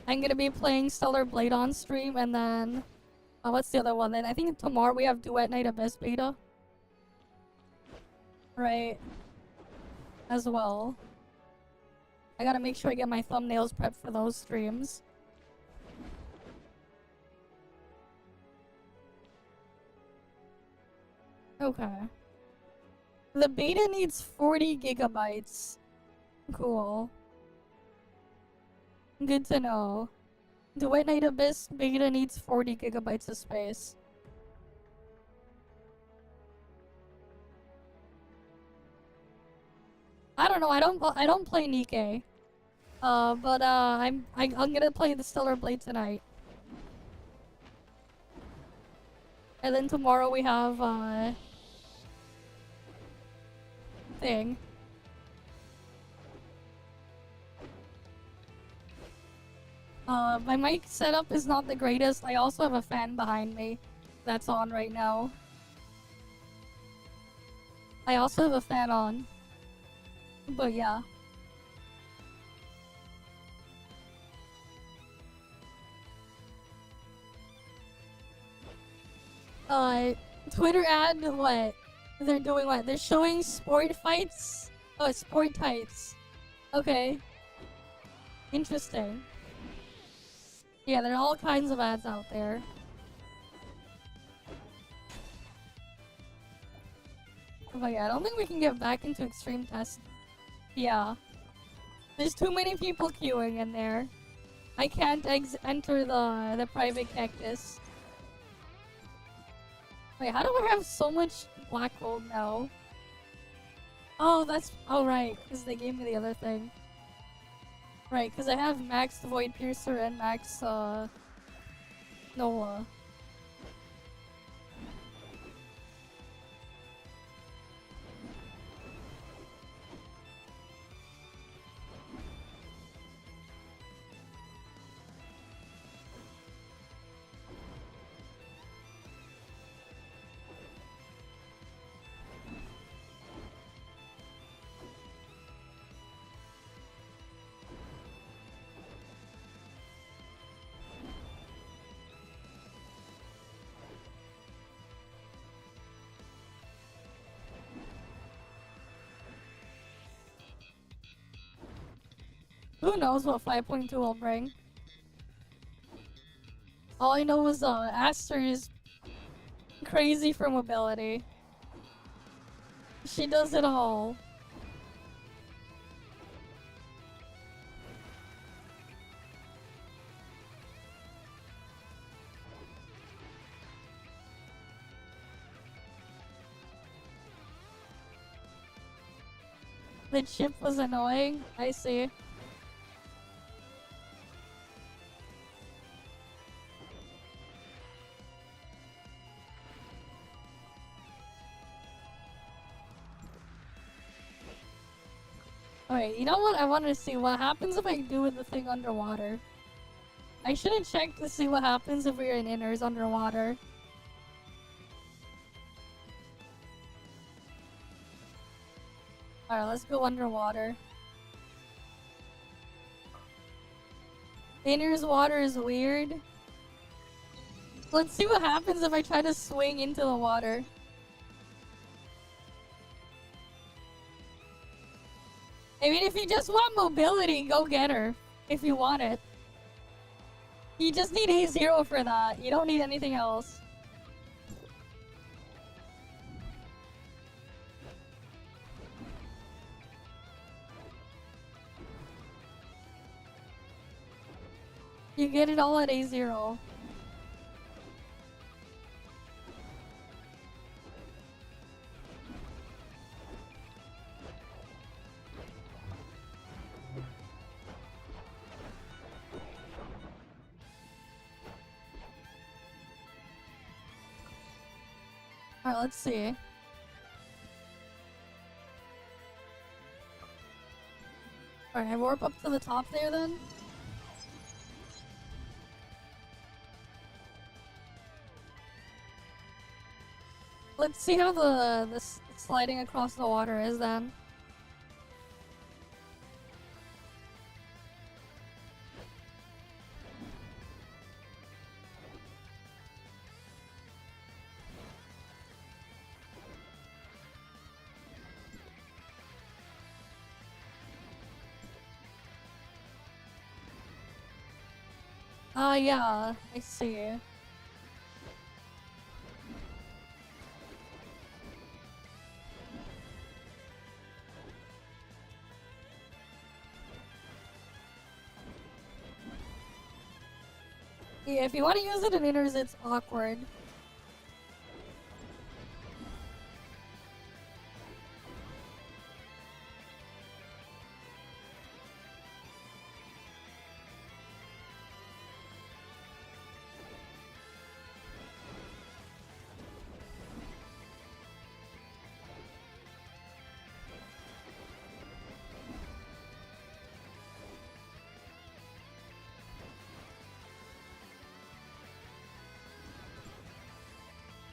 I'm gonna be playing Stellar Blade on stream, and then... what's the other one then? I think tomorrow we have Duet Night Abyss Beta. Right. as well. I gotta make sure I get my thumbnails prepped for those streams. Okay. The beta needs 40 gigabytes. Cool. Good to know. The White Knight Abyss beta needs 40 gigabytes of space. I don't know. I don't play Nikkei. But I'm gonna play the Stellar Blade tonight. And then tomorrow we have thing. My mic setup is not the greatest. I also have a fan behind me that's on right now. I also have a fan on. But yeah. Twitter ad, what? They're doing what? They're showing sport fights? Oh, sport tights. Okay. Interesting. Yeah, there are all kinds of ads out there. But yeah, I don't think we can get back into Extreme Test. Yeah. There's too many people queuing in there. I can't enter the private cactus. Wait, how do I have so much black gold now? Oh, that's... Oh, right, because they gave me the other thing. Right, because I have Max Void Piercer and Max, Noah. Who knows what 5.2 will bring? All I know is Aster is crazy for mobility. She does it all. The chip was annoying. I see. Alright, you know what? I wanted to see what happens if I do with the thing underwater. I should have checked to see what happens if we're in inners underwater. Alright, let's go underwater. Inners water is weird. Let's see what happens if I try to swing into the water. I mean, if you just want mobility, go get her. If you want it. You just need A0 for that. You don't need anything else. You get it all at A0. Alright, let's see. Alright, warp up to the top there then. Let's see how the sliding across the water is then. Ah, yeah, I see. Yeah, if you want to use it in inners, it's awkward.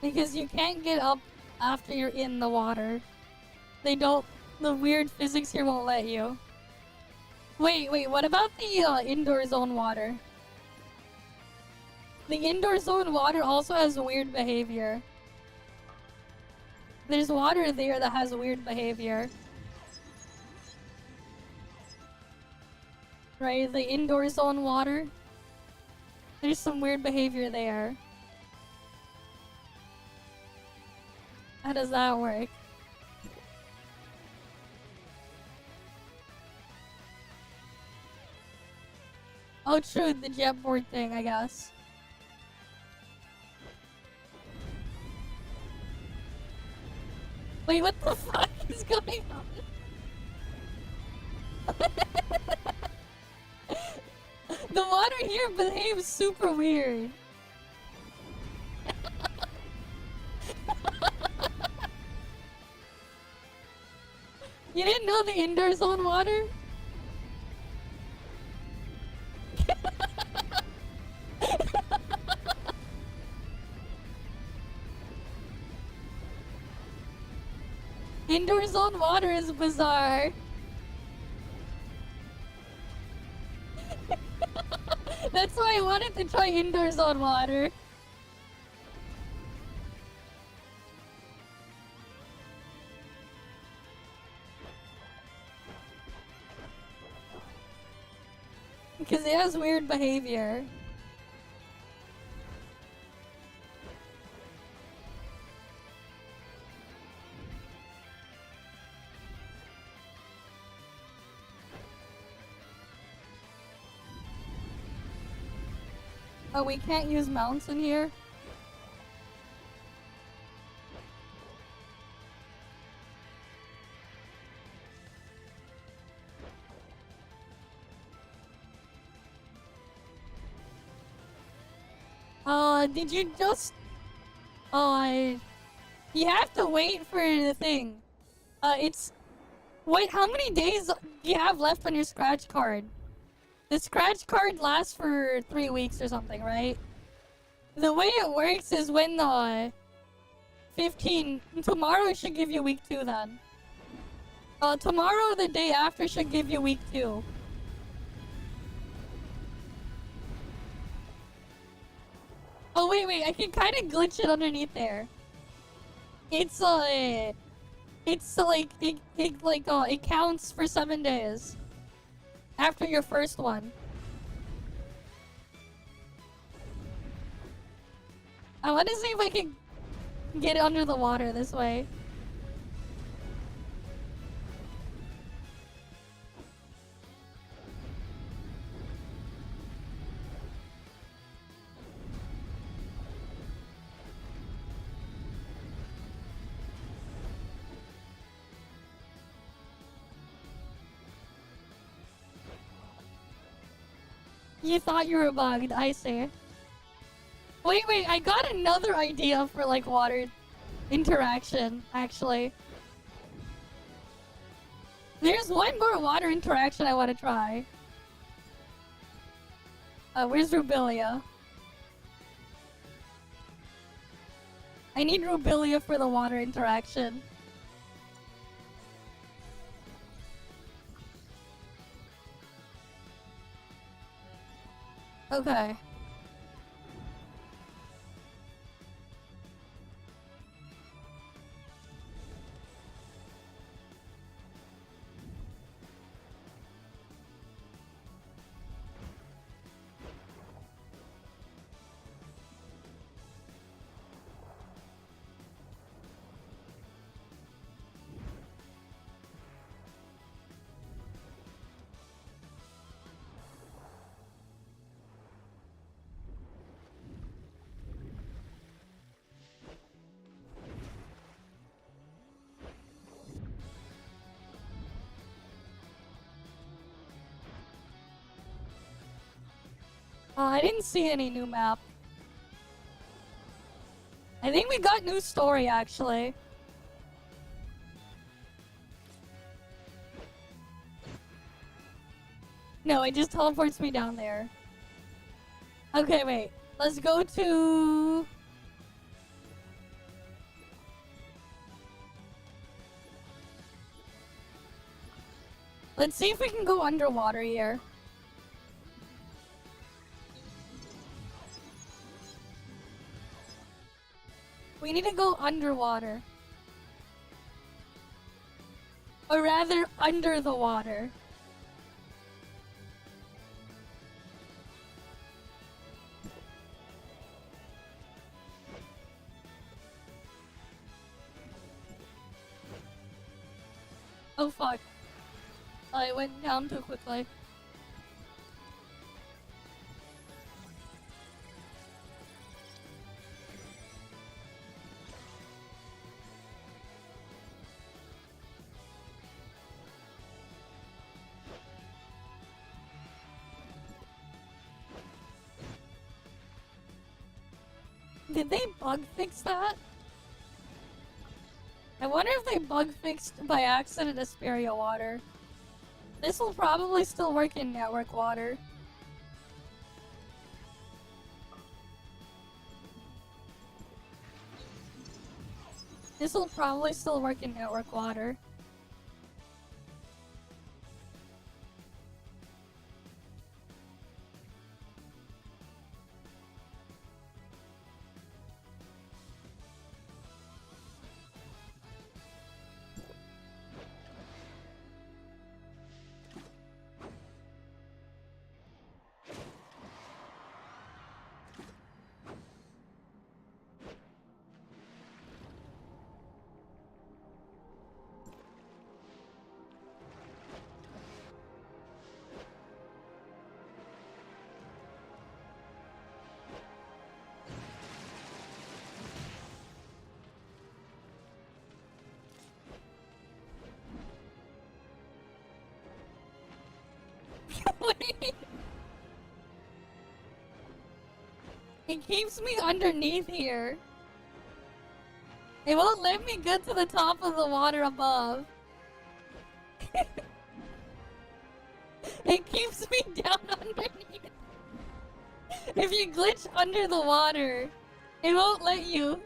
Because you can't get up after you're in the water. They don't. The weird physics here won't let you. Wait, what about the indoor zone water? The indoor zone water also has weird behavior. There's water there that has weird behavior. Right, the indoor zone water. There's some weird behavior there. How does that work? Oh, true, the jetboard thing, I guess. Wait, what the fuck is going on? The water here behaves super weird. You didn't know the indoor zone water? Indoor zone water is bizarre. That's why I wanted to try indoor zone water. Because it has weird behavior. Oh, we can't use mounts in here? Did you just... You have to wait for the thing. It's... Wait, how many days do you have left on your scratch card? The scratch card lasts for 3 weeks or something, right? The way it works is when the 15... Tomorrow should give you week 2 then. Tomorrow the day after should give you week 2. Oh wait, I can kind of glitch it underneath there. It's like it counts for 7 days after your first one. I want to see if I can get it under the water this way. You thought you were bugged, I see. Wait, I got another idea for like water interaction, actually. There's one more water interaction I want to try. Where's Rubilia? I need Rubilia for the water interaction. Okay. I didn't see any new map. I think we got new story, actually. No, it just teleports me down there. Okay, wait. Let's go to... Let's see if we can go underwater here. We need to go underwater. Or rather, under the water. Oh fuck. I went down too quickly. Did they bug fix that? I wonder if they bug fixed by accident Asperia water. This will probably still work in network water. This will probably still work in network water. It keeps me underneath here. It won't let me get to the top of the water above. It keeps me down underneath. If you glitch under the water, it won't let you.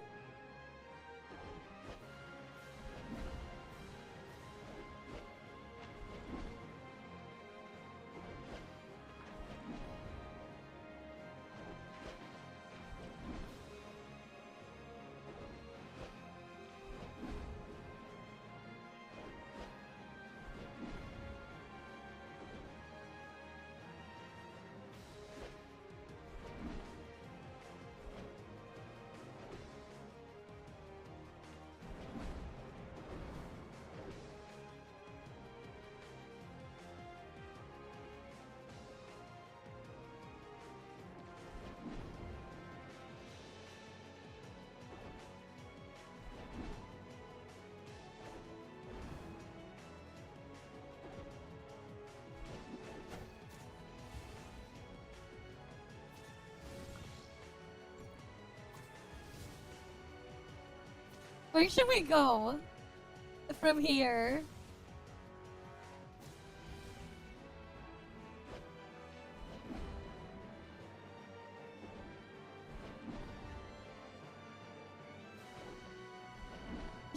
Where should we go? From here?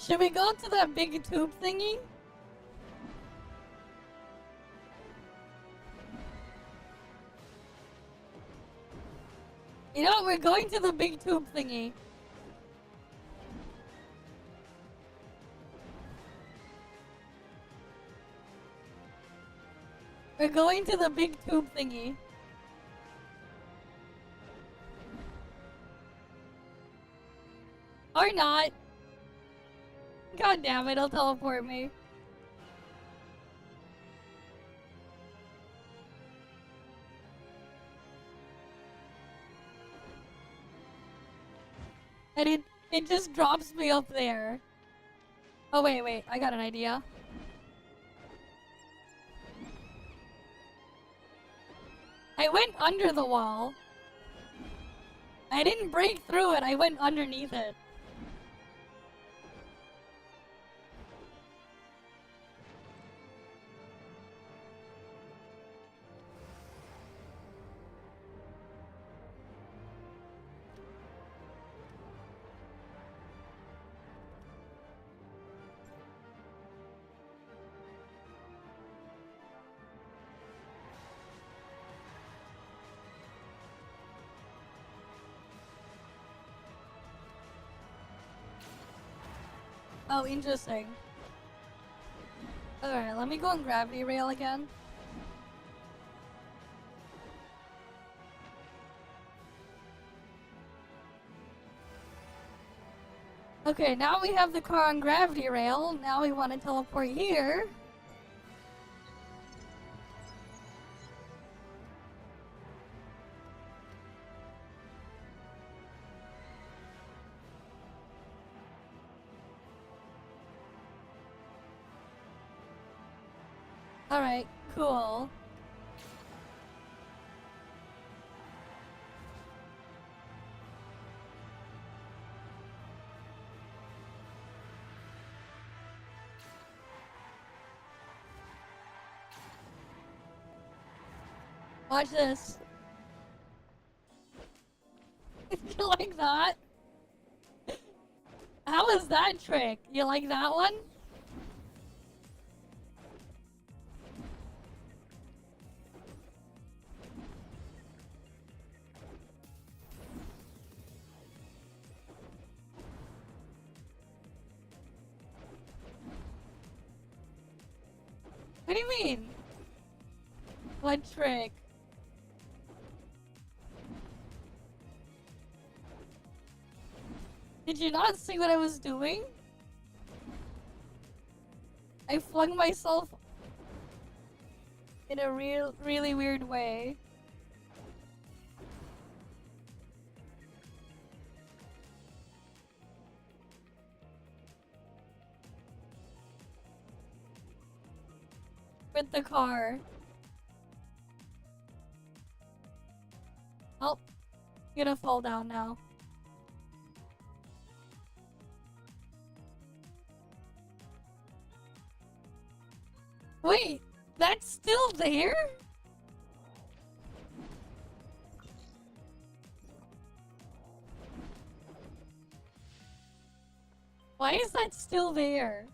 Should we go to that big tube thingy? You know what? We're going to the big tube thingy. We're going to the big tube thingy. Or not. God damn it, it'll teleport me. And it just drops me up there. Oh wait, I got an idea. I went under the wall. I didn't break through it, I went underneath it. Oh, interesting. Alright, let me go on gravity rail again. Okay, now we have the car on gravity rail. Now we want to teleport here. Alright, cool. Watch this. You like that? How was that trick? You like that one? What do you mean? What trick? Did you not see what I was doing? I flung myself in a really weird way. With the car. Oh, you're gonna fall down now. Wait, that's still there? Why is that still there?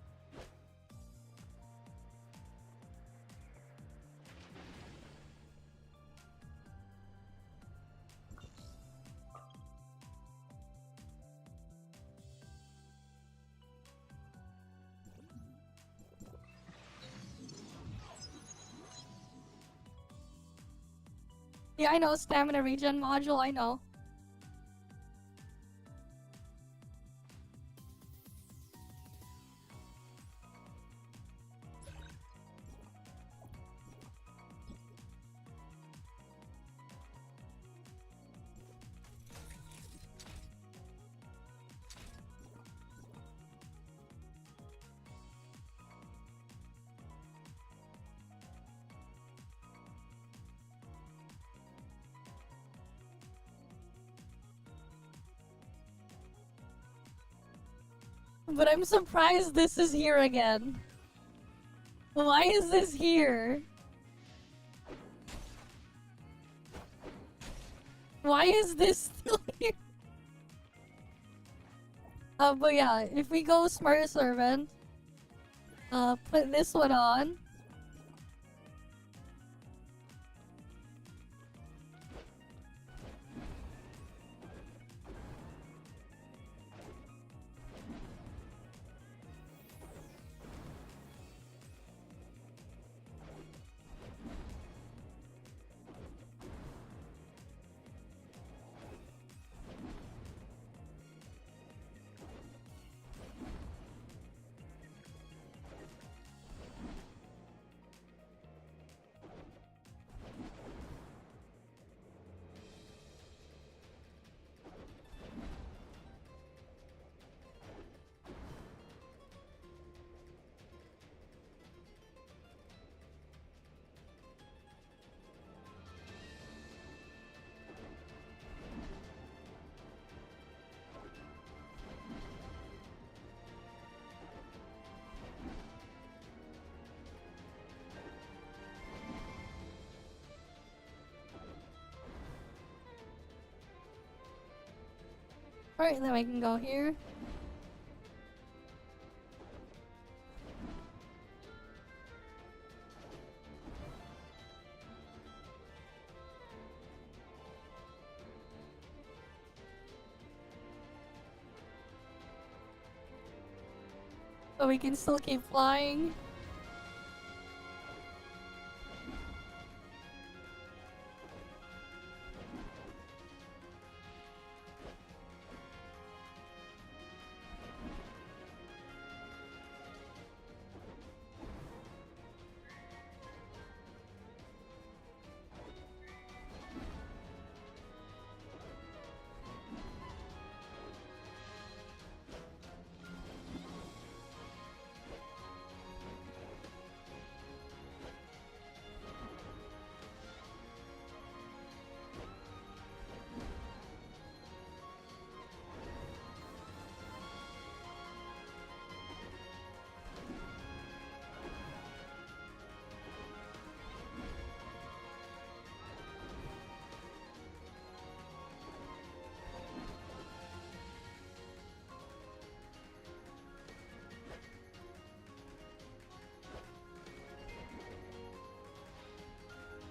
Yeah, I know, stamina regen module, I know. But I'm surprised this is here again. Why is this here? Why is this still here? But yeah, if we go Smart Servant, put this one on. Alright, then we can go here. So we can still keep flying.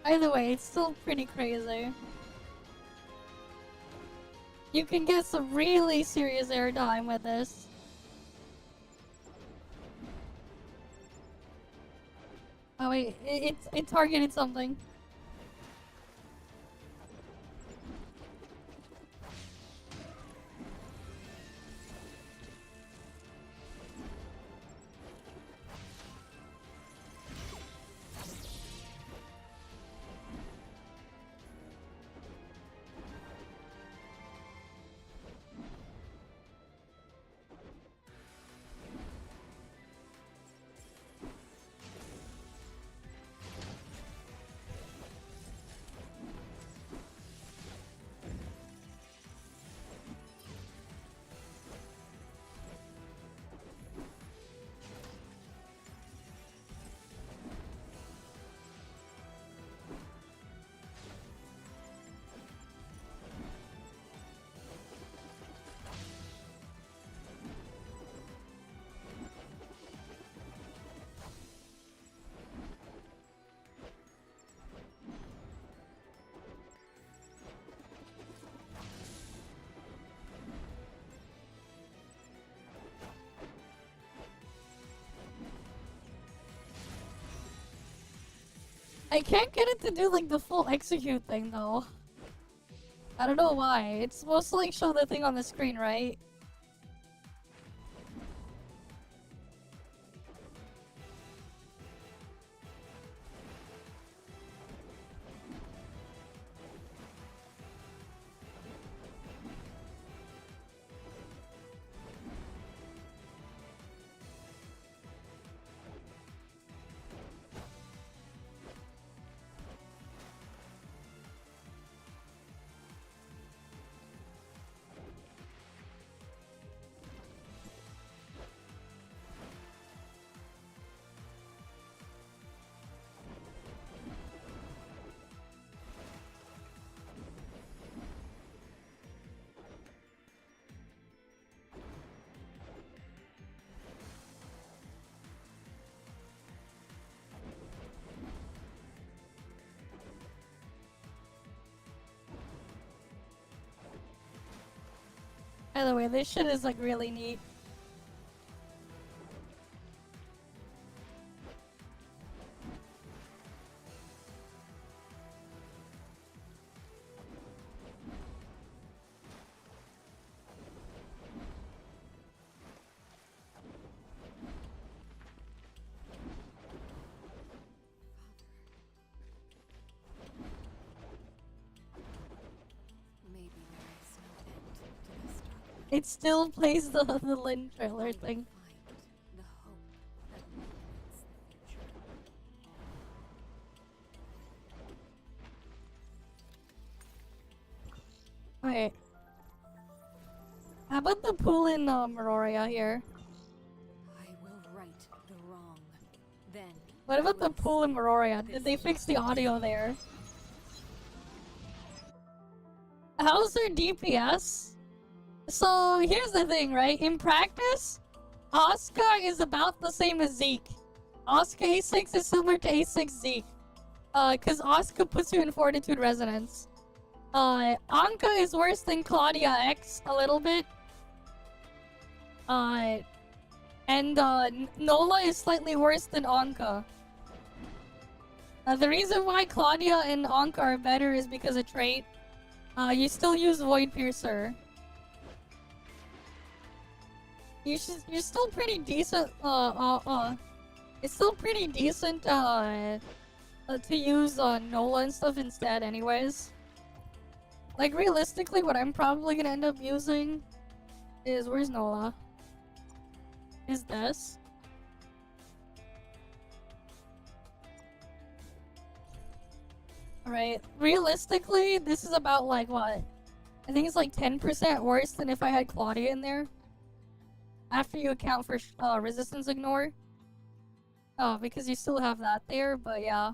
Either way, it's still pretty crazy. You can get some really serious airtime with this. Oh wait, it targeted something. I can't get it to do like the full execute thing though. I don't know why. It's supposed to like show the thing on the screen, right? By the way, this shit is like really neat. Maybe there is no end to this darkness. It still plays the Lin trailer thing. Find the hope that leads the future. Alright. How about the pool in Meroria here? I will right the wrong. Then What about the pool in Meroria? Did they fix the audio there? How's their DPS? So here's the thing, right? In practice, Asuka is about the same as Zeke. Asuka A6 is similar to A6 Zeke. Cause Asuka puts you in Fortitude Resonance. Anka is worse than Claudia X a little bit. And Nola is slightly worse than Anka. The reason why Claudia and Anka are better is because of trait. You still use Void Piercer. You're still pretty decent. It's still pretty decent. To use Nola and stuff instead, anyways. Like realistically, what I'm probably gonna end up using is where's Nola? Is this? Alright, realistically, this is about like what? I think it's like 10% worse than if I had Claudia in there. After you account for resistance ignore. Oh, because you still have that there, but yeah.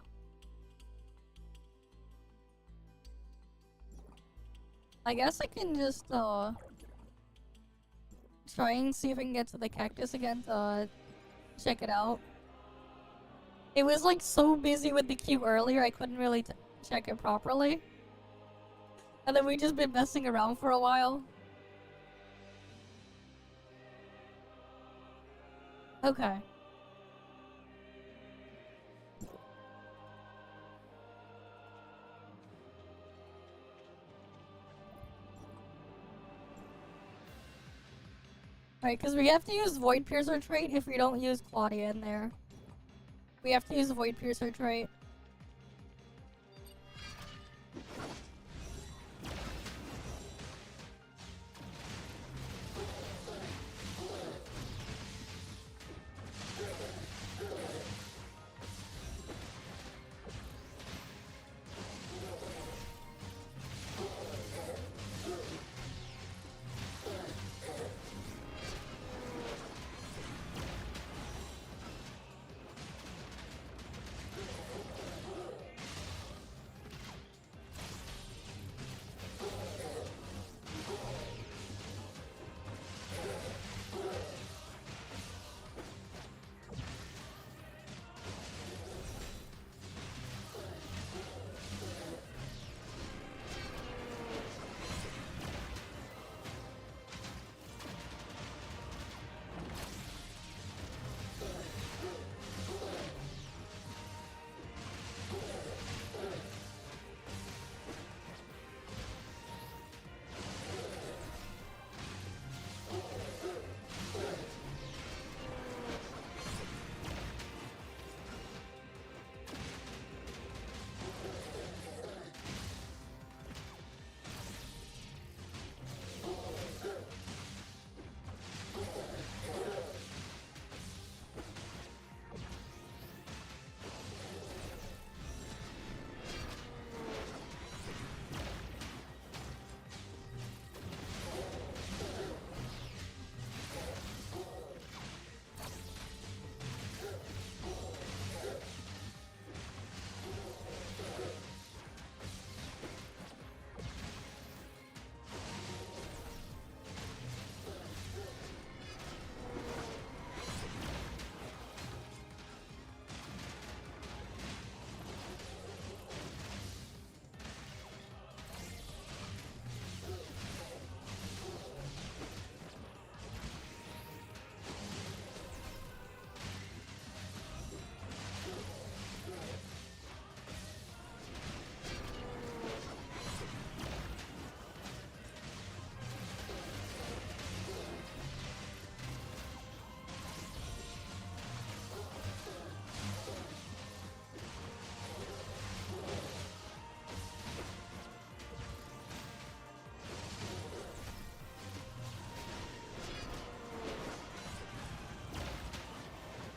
I guess I can just try and see if I can get to the cactus again to check it out. It was like so busy with the queue earlier, I couldn't really check it properly. And then we just been messing around for a while. Okay. Right, because we have to use Void Piercer trait if we don't use Claudia in there. We have to use Void Piercer trait.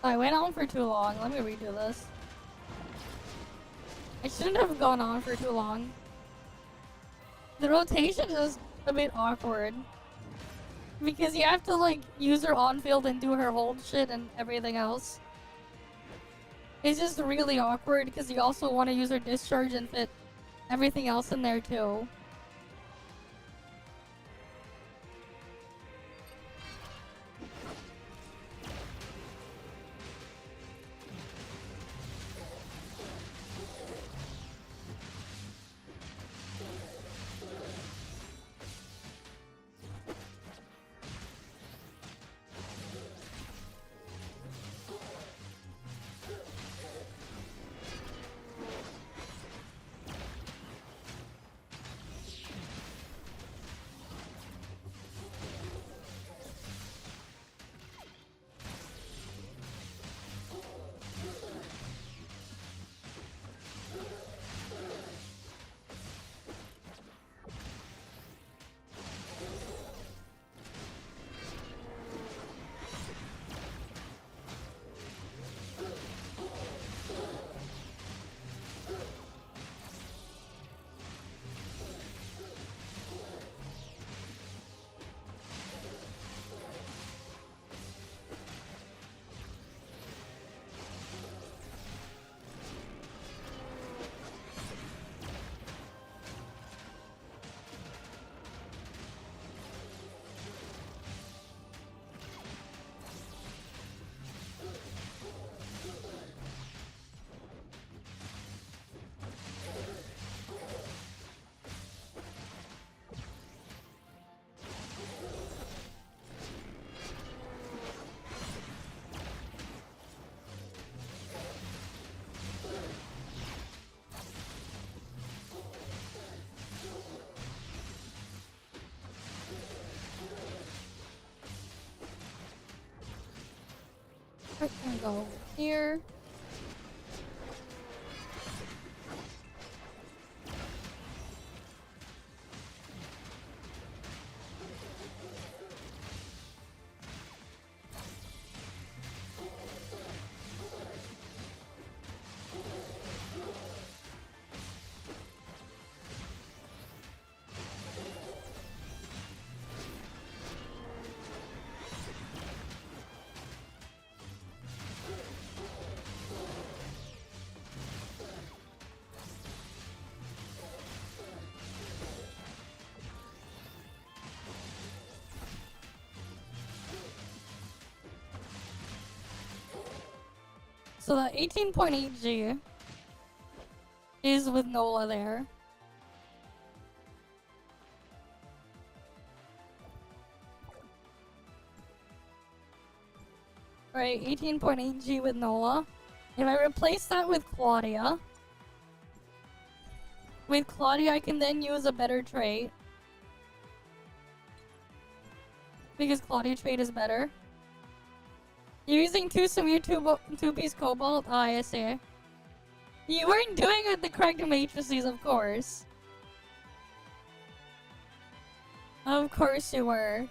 I went on for too long. Let me redo this. I shouldn't have gone on for too long. The rotation is a bit awkward. Because you have to like use her on field and do her hold shit and everything else. It's just really awkward because you also want to use her discharge and fit everything else in there too. We're gonna go here. So the 18.8G is with Nola there. Right, 18.8G with Nola. If I replace that with Claudia I can then use a better trait. Because Claudia trait is better. You're using two Samir, two-piece Cobalt? Ah, I see. You weren't doing it with the correct matrices, of course. Of course you were.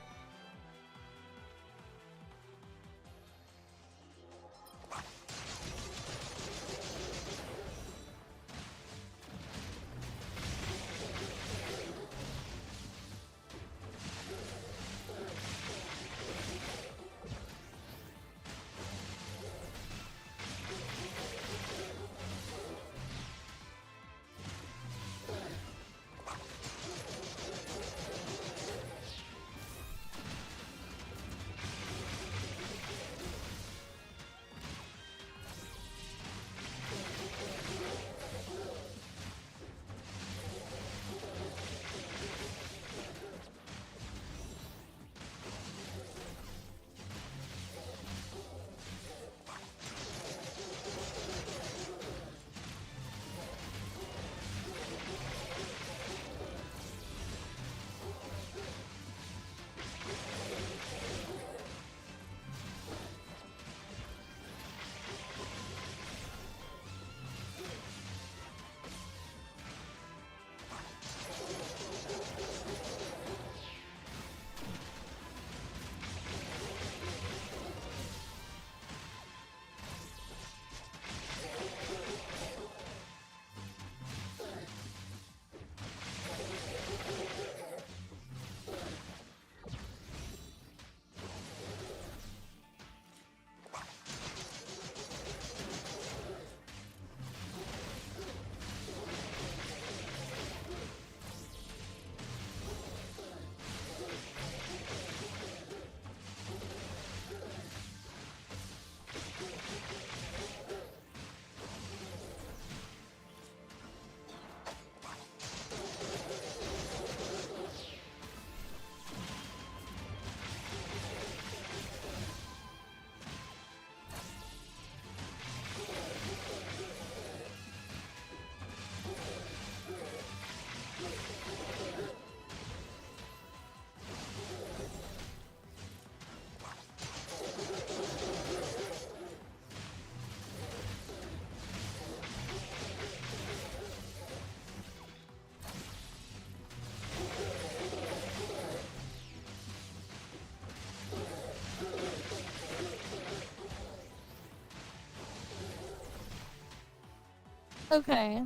Okay.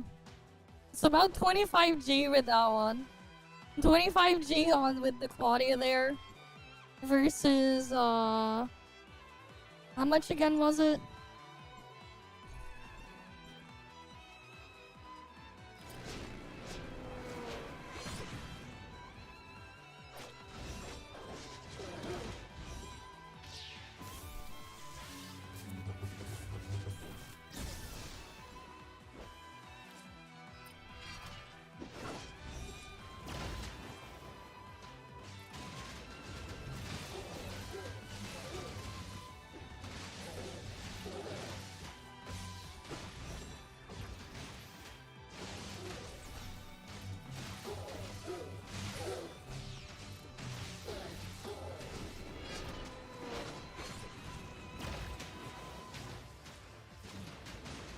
It's about 25G with that one. 25G on with the Claudia there. Versus, how much again was it?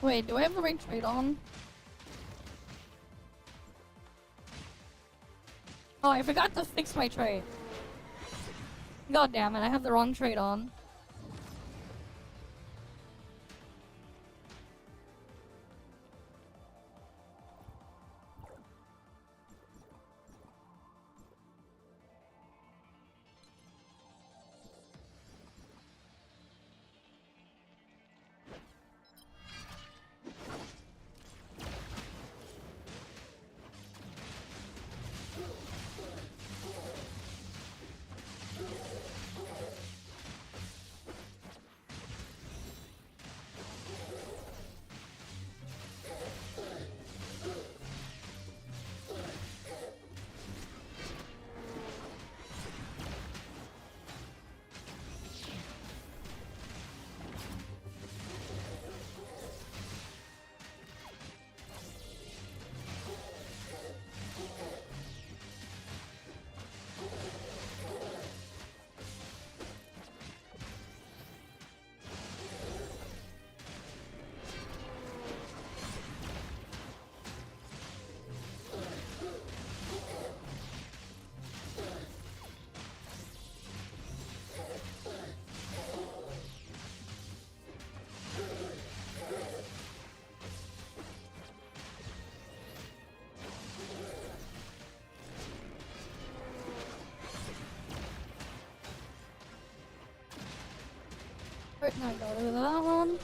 Wait, do I have the right trade on? Oh, I forgot to fix my trade. God damn it, I have the wrong trade on. Right now, go to that one.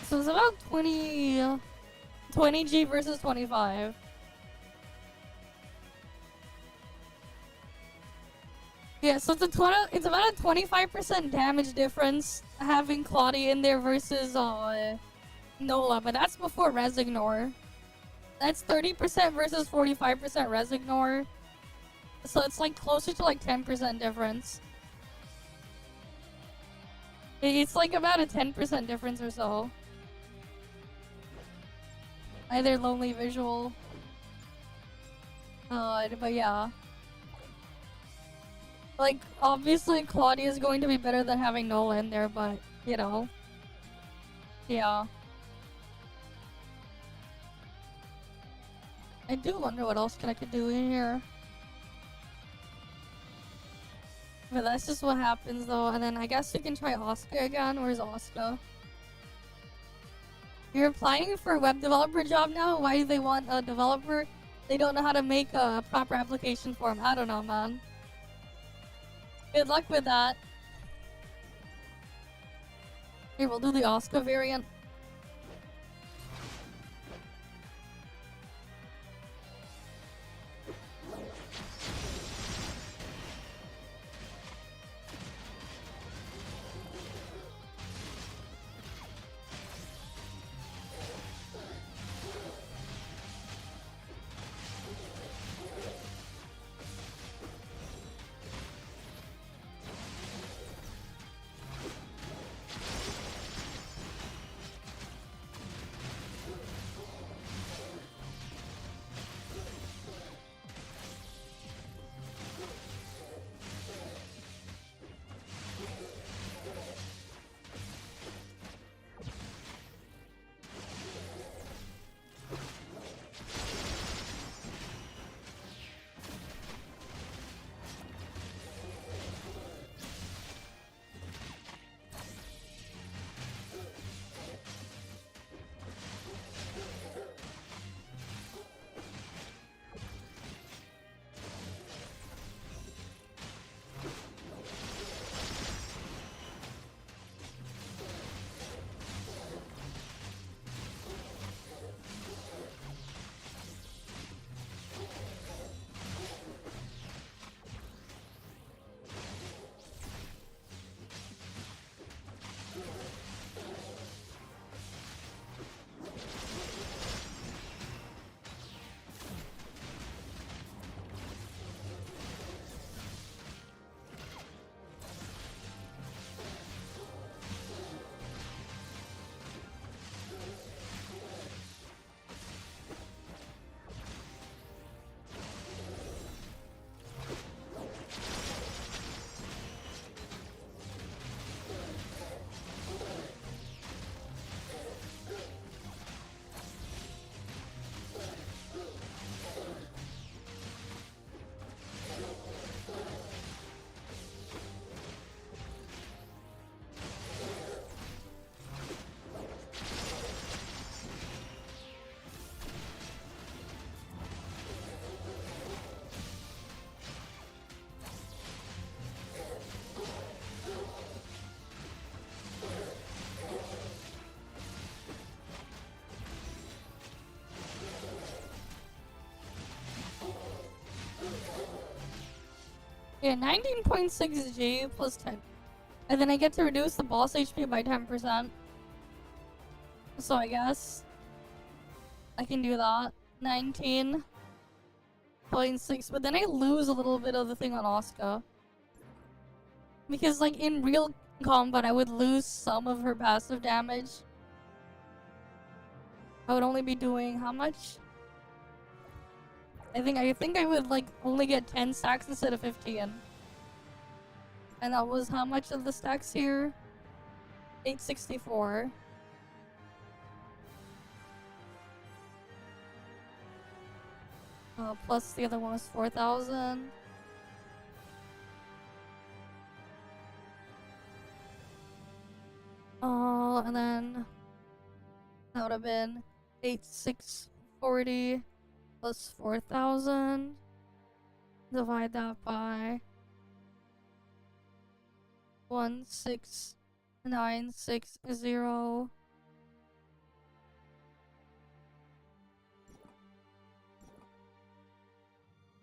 So it's about 20G versus 25. Yeah, so it's about a 25% damage difference having Claudia in there versus Nola, but that's before Resignor. That's 30% versus 45% Resignor. So it's like closer to like 10% difference. It's like about a 10% difference or so. Either lonely visual. But yeah. Like, obviously Claudia is going to be better than having Nola in there, but, you know. Yeah. I do wonder what else I could do in here. But that's just what happens though, and then I guess we can try Oscar again. Where's Oscar? You're applying for a web developer job now? Why do they want a developer? They don't know how to make a proper application form. I don't know, man. Good luck with that. Here, we'll do the Oscar variant. Yeah, 19.6 G plus 10. And then I get to reduce the boss HP by 10%. So I guess I can do that. 19.6, but then I lose a little bit of the thing on Asuka. Because like in real combat, I would lose some of her passive damage. I would only be doing how much? I think I would like only get 10 stacks instead of 15. And that was how much of the stacks here? 864. Plus the other one was 4,000. And then that would have been 8,640 plus 4,000. Divide that by 1,690.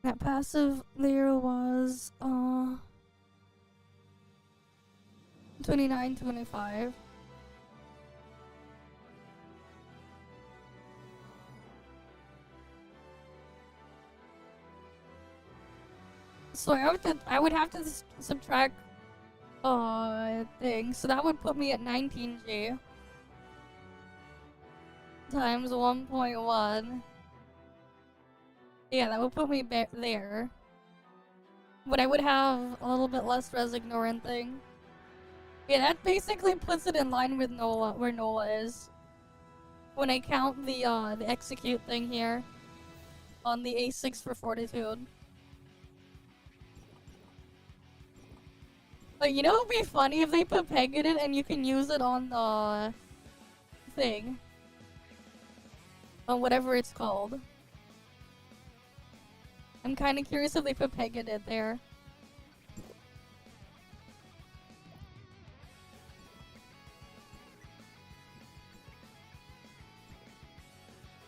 That passive there was 2925. So I would have to subtract things. So that would put me at 19G times 1.1. Yeah, that would put me there. But I would have a little bit less res ignorant thing. Yeah, that basically puts it in line with Nola, where Nola is. When I count the execute thing here on the A6 for Fortitude. But you know what would be funny if they put Peg in it and you can use it on the thing. On whatever it's called. I'm kinda curious if they put Peg in it there.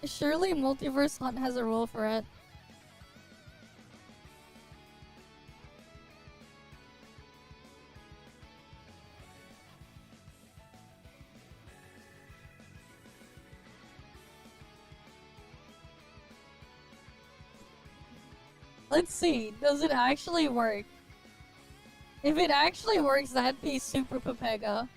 Surely Multiverse Hunt has a rule for it. Let's see, does it actually work? If it actually works, that'd be super Pepega.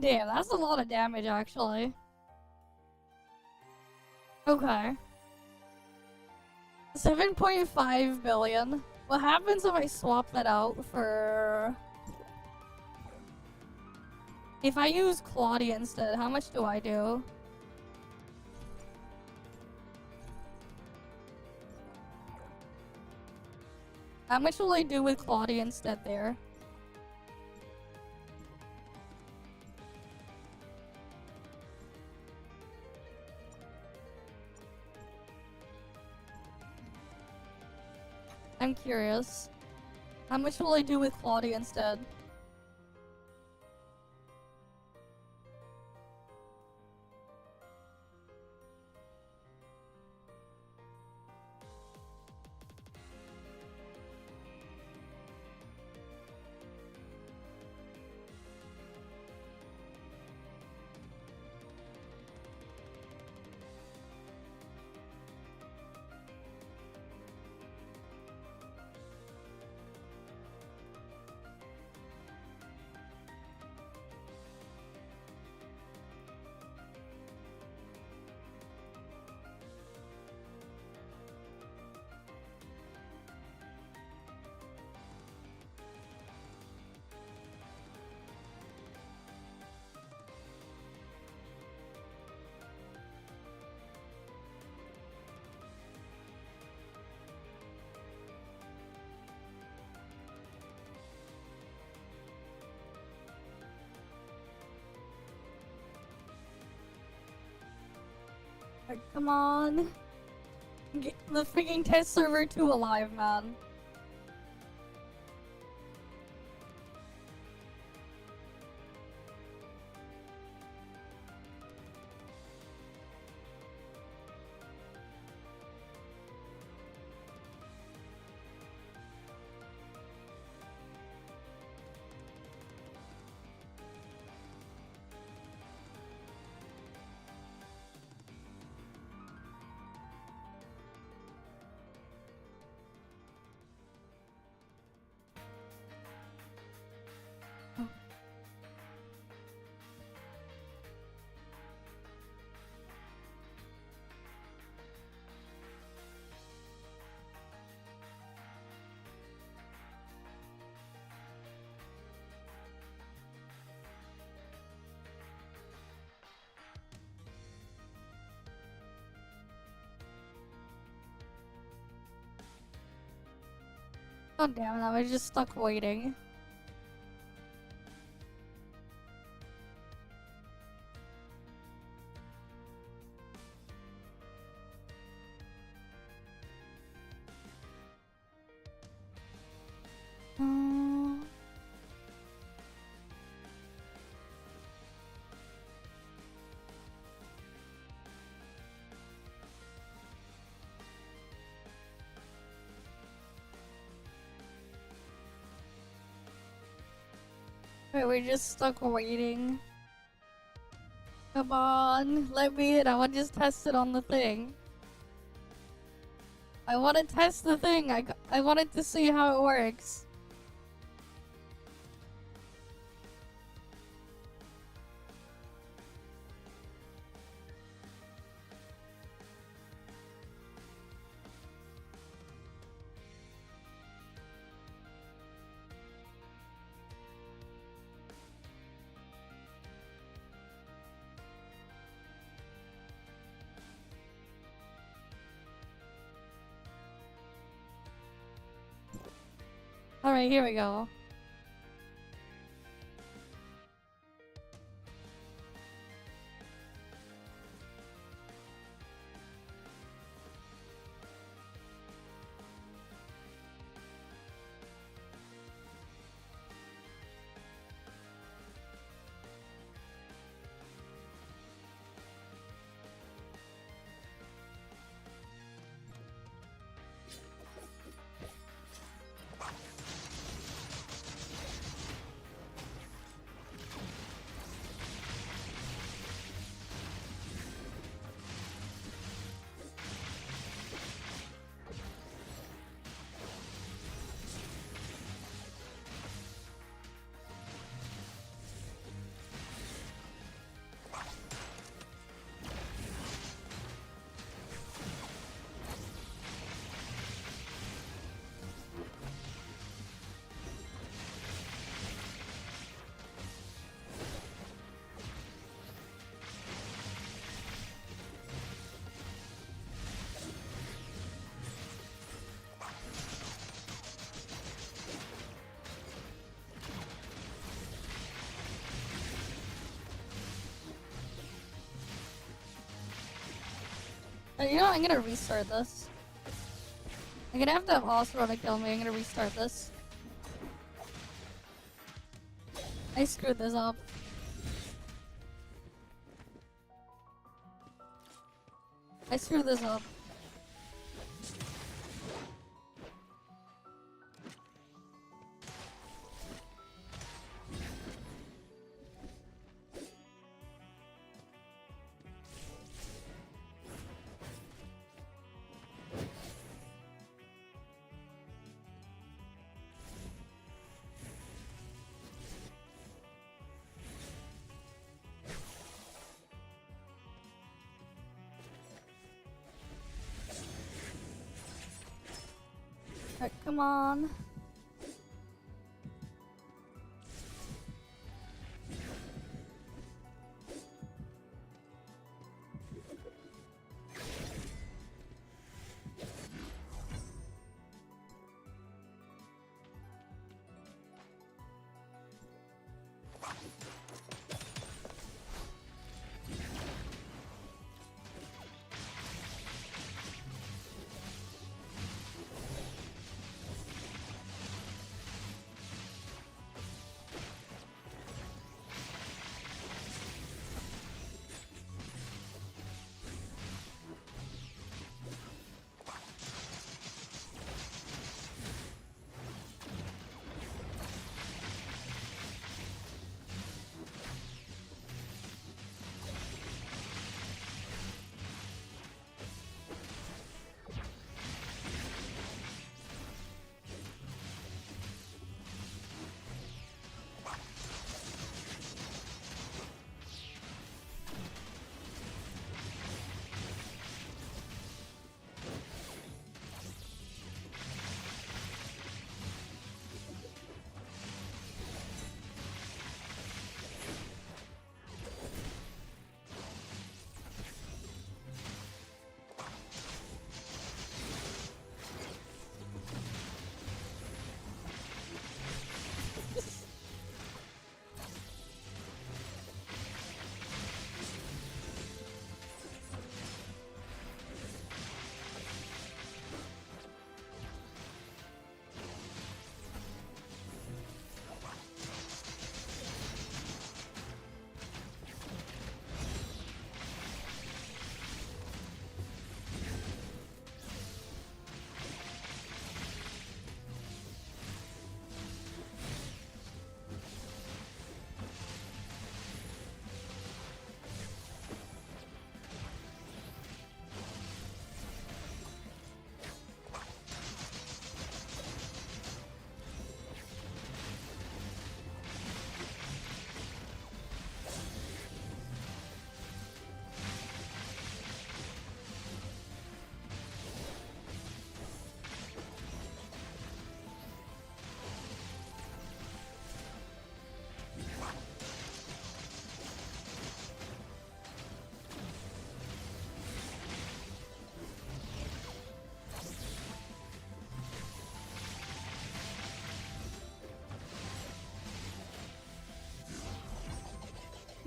Damn, that's a lot of damage, actually. Okay. 7.5 billion. What happens if I swap that out for... If I use Claudia instead, how much do I do? How much will I do with Claudia instead there? I'm curious. How much will I do with Claudia instead? Come on. Get the freaking test server 2 alive, man. Oh damn it, I was just stuck waiting. Wait, we're just stuck waiting. Come on, let me in. I want to just test it on the thing. I want to test the thing. I wanted to see how it works. Alright, here we go. You know what? I'm gonna restart this. I'm gonna have to have Aster to kill me. I'm gonna restart this. I screwed this up. I screwed this up. Alright, come on.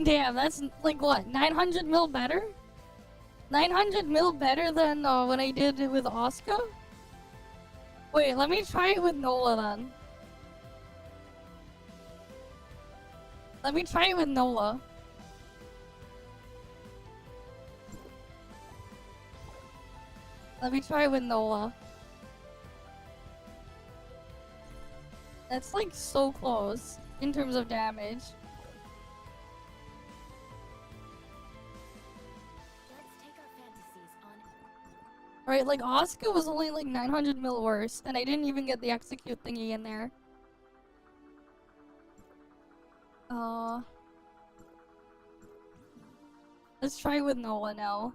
Damn, that's like what, 900 mil better? 900 mil better than when I did it with Oscar? Wait, let me try it with Nola then. Let me try it with Nola. Let me try it with Nola. That's like so close in terms of damage. Let's take our fantasies on. Right, like Oscar was only like 900 mil worse, and I didn't even get the execute thingy in there. Let's try with Nola now.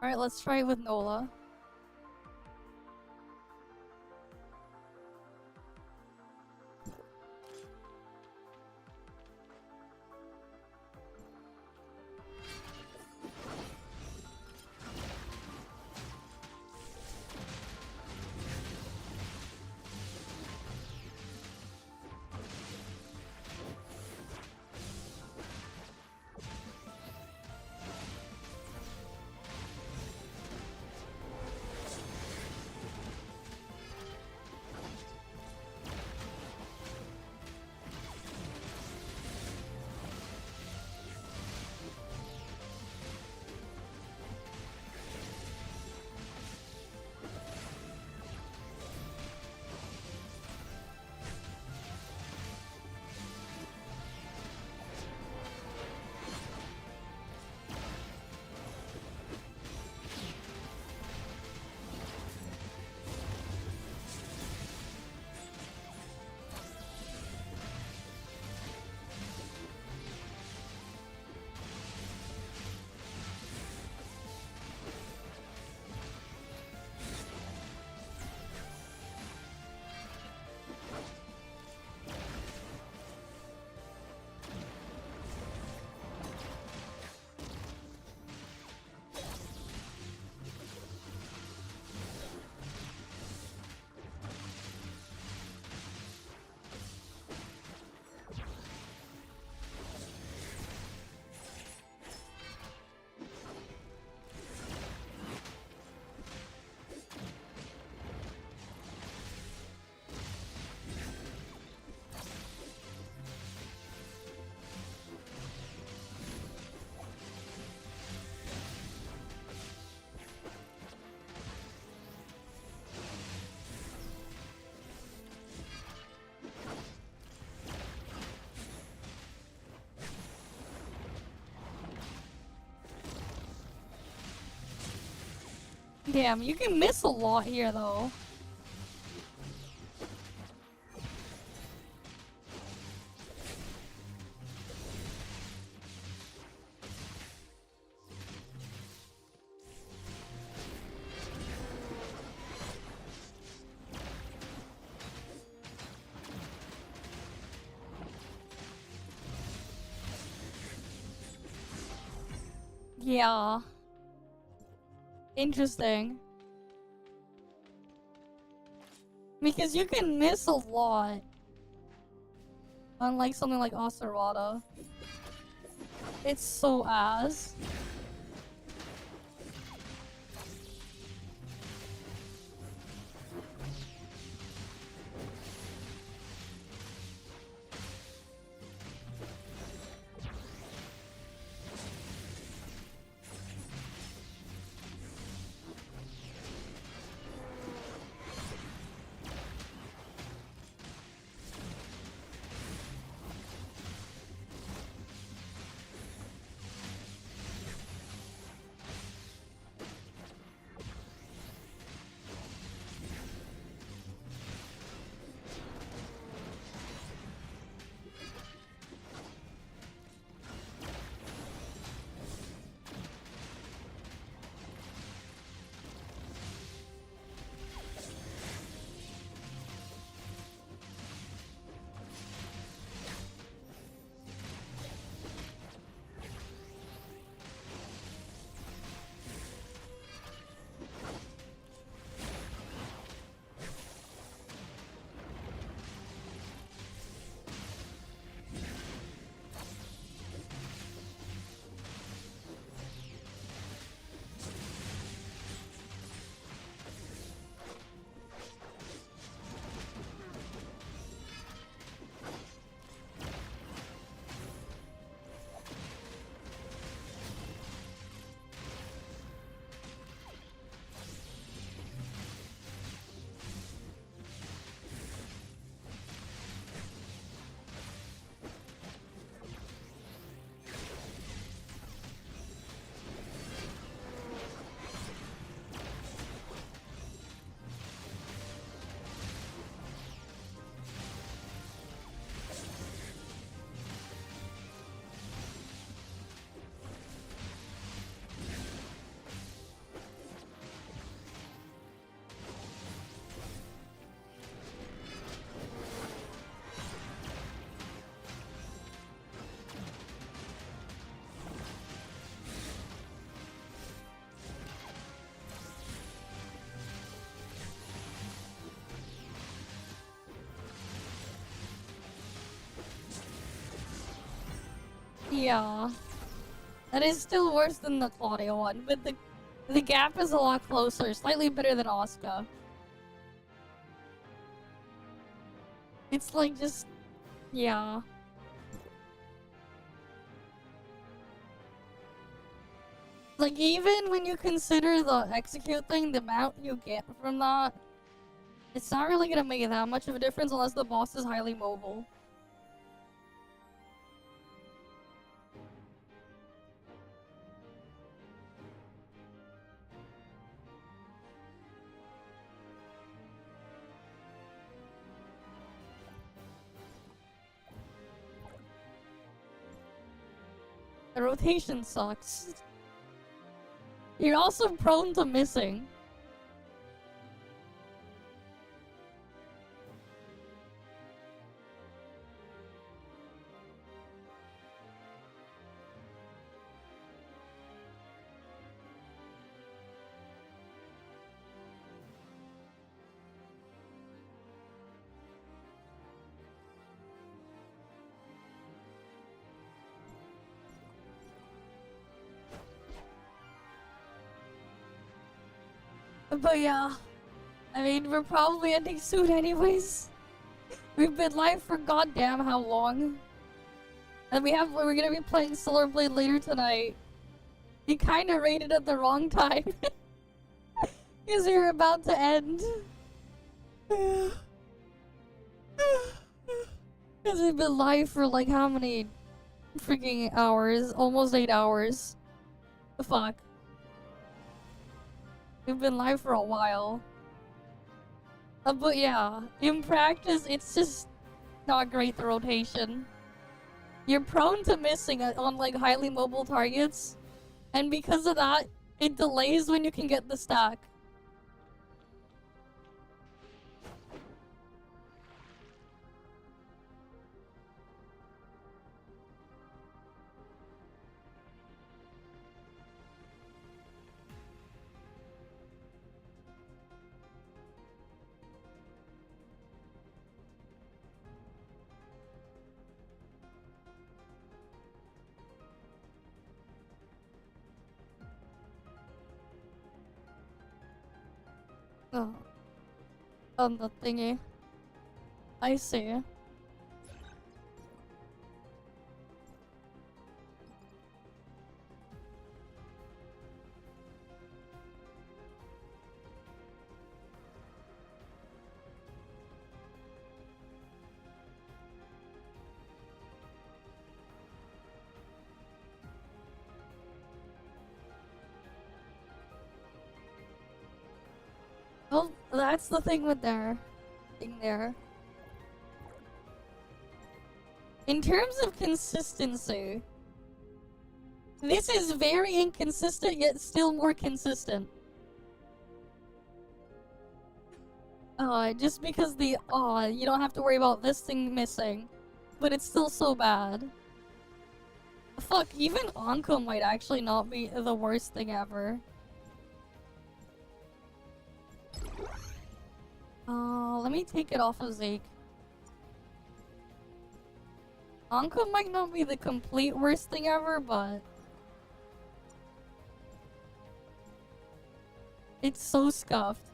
Alright, let's try with Nola. Damn, you can miss a lot here though. Yeah. Interesting. Because you can miss a lot. Unlike something like Aster. It's so ass. Yeah. That is still worse than the Claudia one, but the gap is a lot closer, slightly better than Asuka. It's like just yeah. Like even when you consider the execute thing, the amount you get from that, it's not really gonna make that much of a difference unless the boss is highly mobile. The rotation sucks. You're also prone to missing. But yeah, I mean, we're probably ending soon anyways. We've been live for goddamn how long? And we're gonna be playing Solar Blade later tonight. You kinda rated at the wrong time. Because you're about to end. Because we've been live for like how many freaking hours? Almost 8 hours. The fuck? We've been live for a while. But yeah, in practice, it's just not great, the rotation. You're prone to missing it on like highly mobile targets, and because of that, it delays when you can get the stack. Oh. On the thingy. I see. Well, that's the thing with their thing there. In terms of consistency, this is very inconsistent yet still more consistent. Just because you don't have to worry about this thing missing, but it's still so bad. Fuck, even Anko might actually not be the worst thing ever. Let me take it off of Zeke. Anko might not be the complete worst thing ever, but it's so scuffed.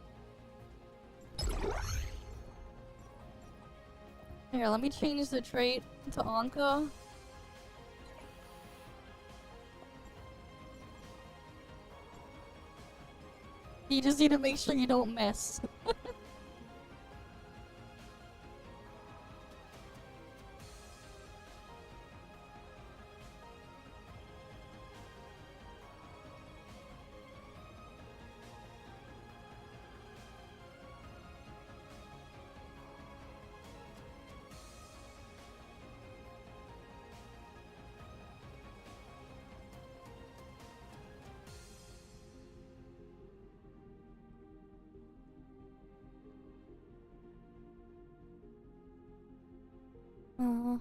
Here, let me change the trait to Anko. You just need to make sure you don't miss. Uh,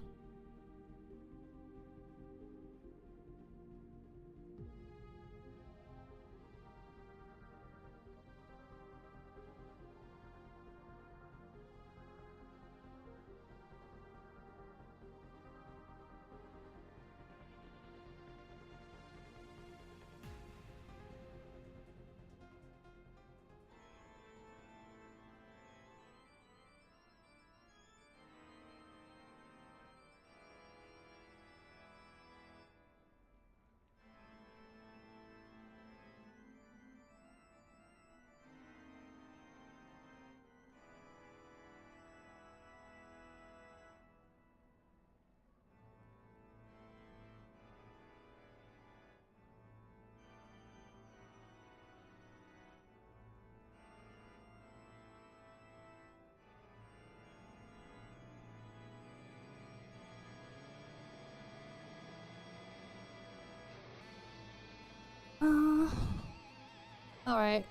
Alright.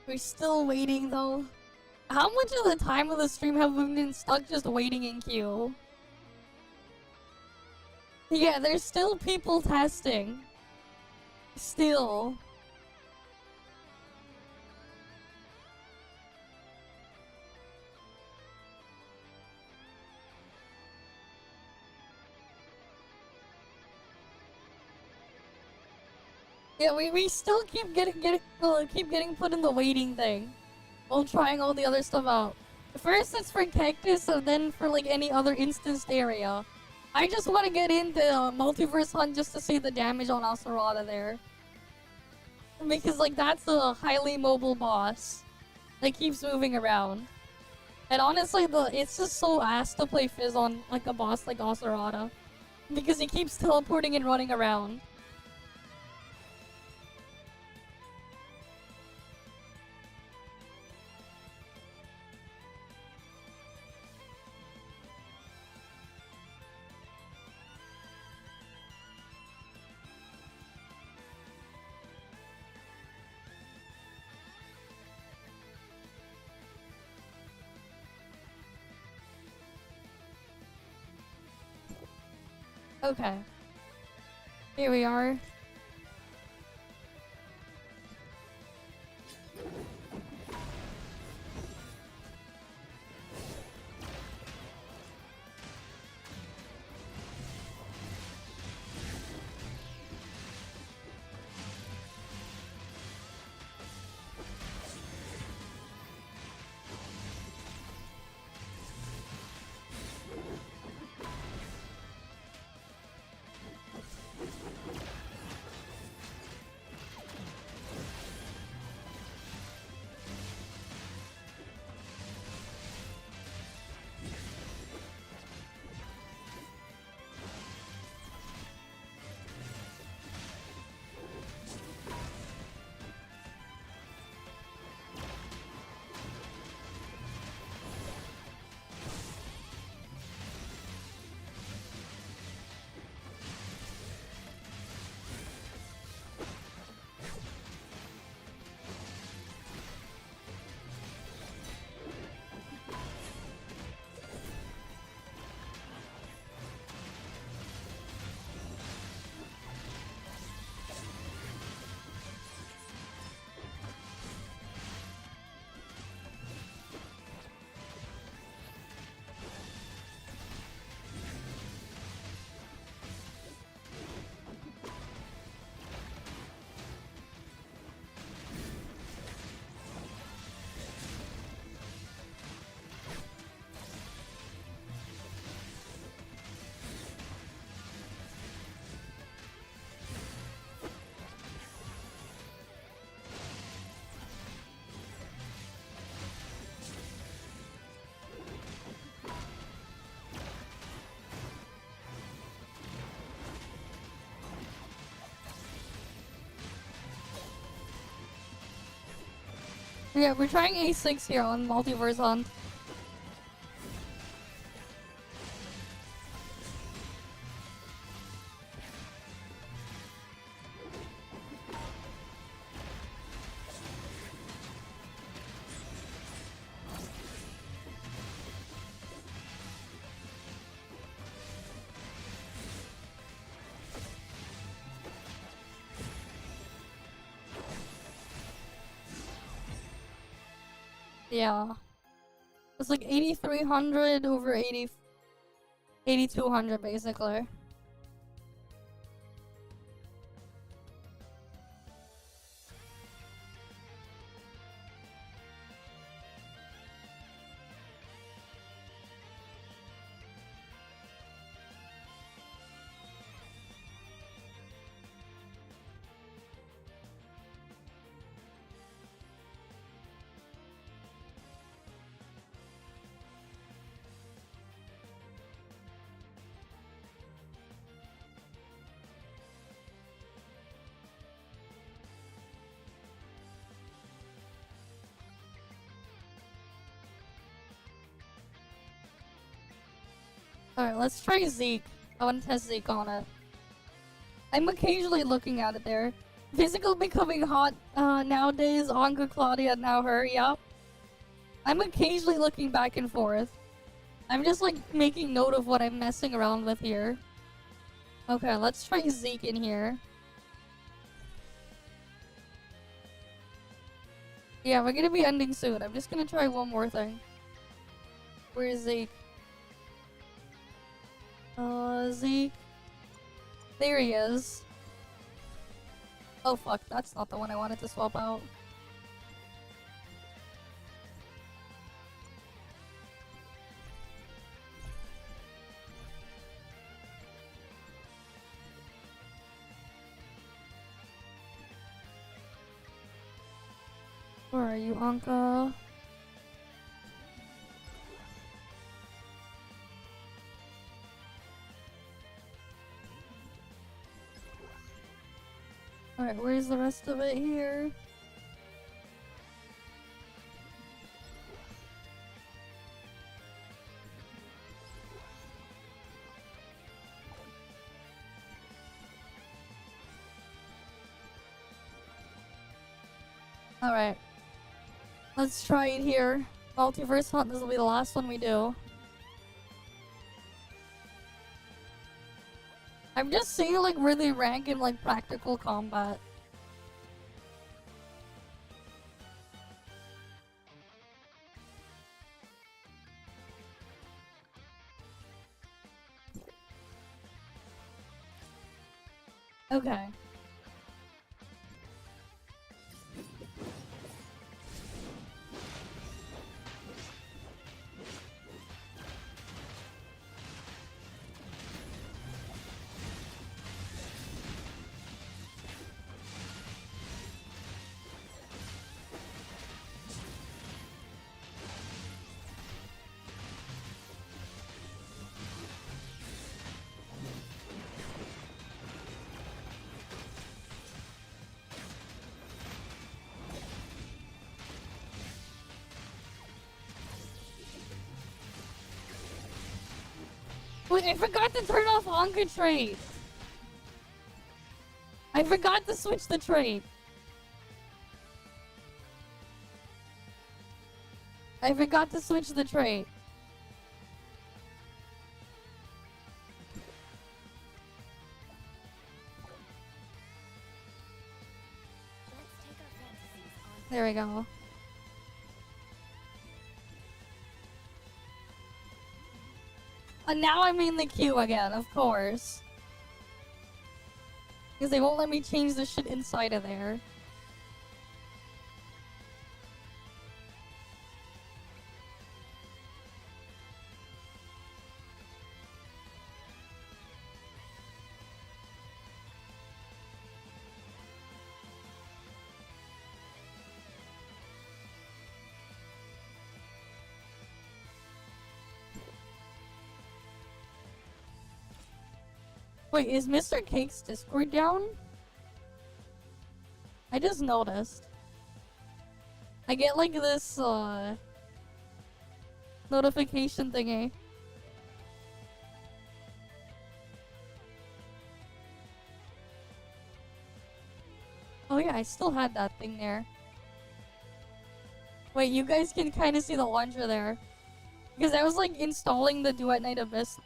We're still waiting though. How much of the time of the stream have we been stuck just waiting in queue? Yeah, there's still people testing. Still. Yeah, we still keep getting put in the waiting thing while trying all the other stuff out. First it's for Cactus, and then for like any other instanced area. I just want to get into Multiverse Hunt just to see the damage on Aserata there. Because like that's a highly mobile boss that keeps moving around. And honestly, it's just so ass to play Fizz on like a boss like Aserata. Because he keeps teleporting and running around. Okay. Here we are. Yeah, we're trying A6 here on Multiverse Hunt. Yeah. It's like 8,300 over 8,200 basically. Alright, let's try Zeke. I want to test Zeke on it. I'm occasionally looking at it there. Physical becoming hot nowadays. Anka, Claudia, now her, yeah. I'm occasionally looking back and forth. I'm just like making note of what I'm messing around with here. Okay, let's try Zeke in here. Yeah, we're gonna be ending soon. I'm just gonna try one more thing. Where's Zeke? Zeke. There he is. Oh fuck, that's not the one I wanted to swap out. Where are you, Anka? Alright, where's the rest of it here? Alright. Let's try it here. Multiverse Hunt, this will be the last one we do. I'm just saying, like, really rank in, like, practical combat. Okay. Wait, I forgot to turn off Honka Trade. I forgot to switch the trade. I forgot to switch the trade. Let's take our fantasies on. There we go. And now I'm in the queue again, of course. Because they won't let me change the shit inside of there. Wait, is Mr. Cake's Discord down? I just noticed. I get like this, notification thingy. Oh yeah, I still had that thing there. Wait, you guys can kind of see the launcher there. Because I was like installing the Duet Night Abyss,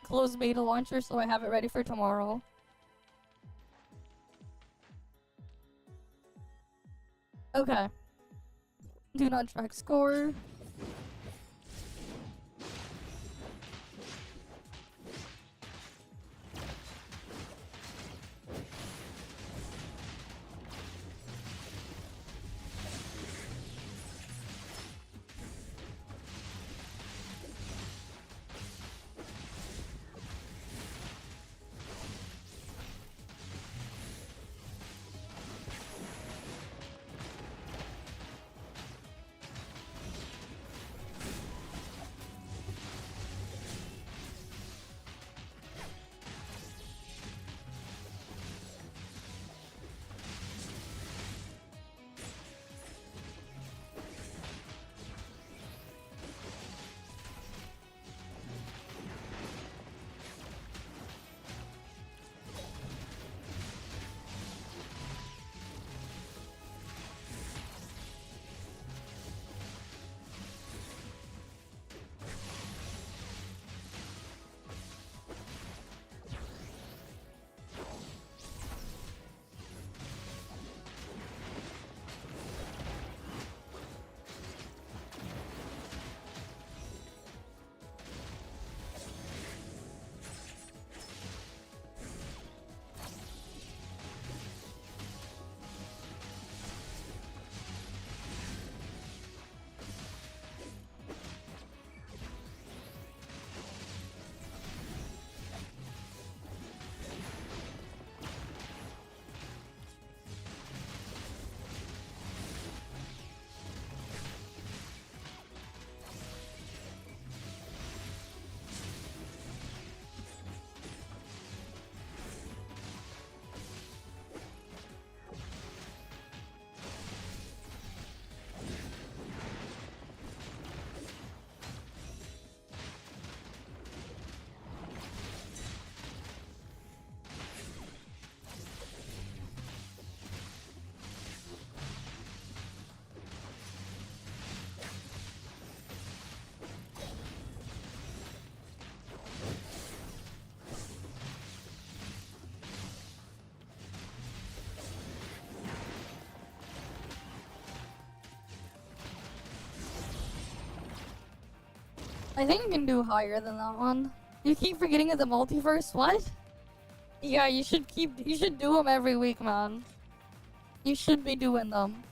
closed beta launcher, so I have it ready for tomorrow. Okay. Do not track score. I think you can do higher than that one. You keep forgetting of the multiverse. What? Yeah, you should do them every week, man. You should be doing them.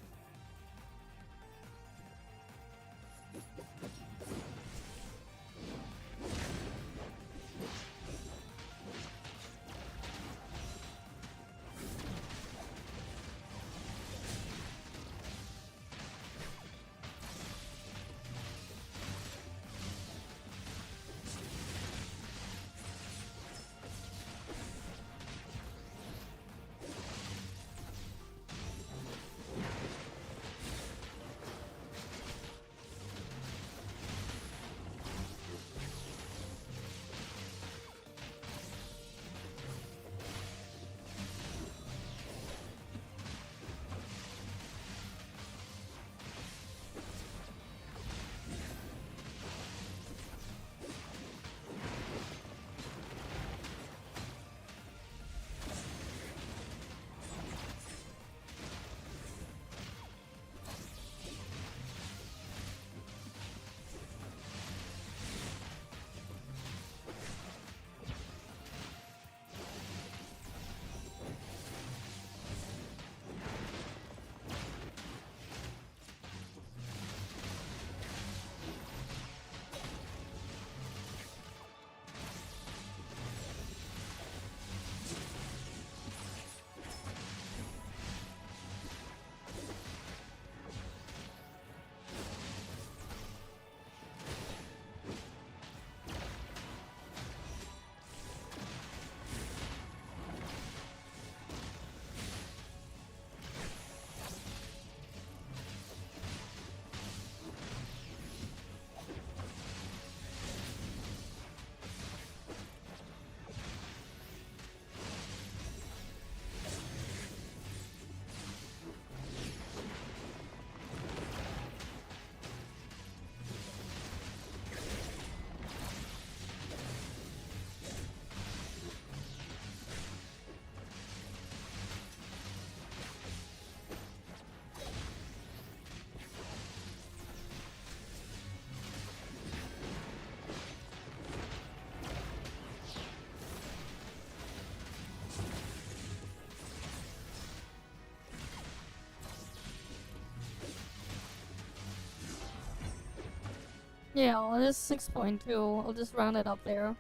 Yeah, well, it is 6.2. I'll just round it up there.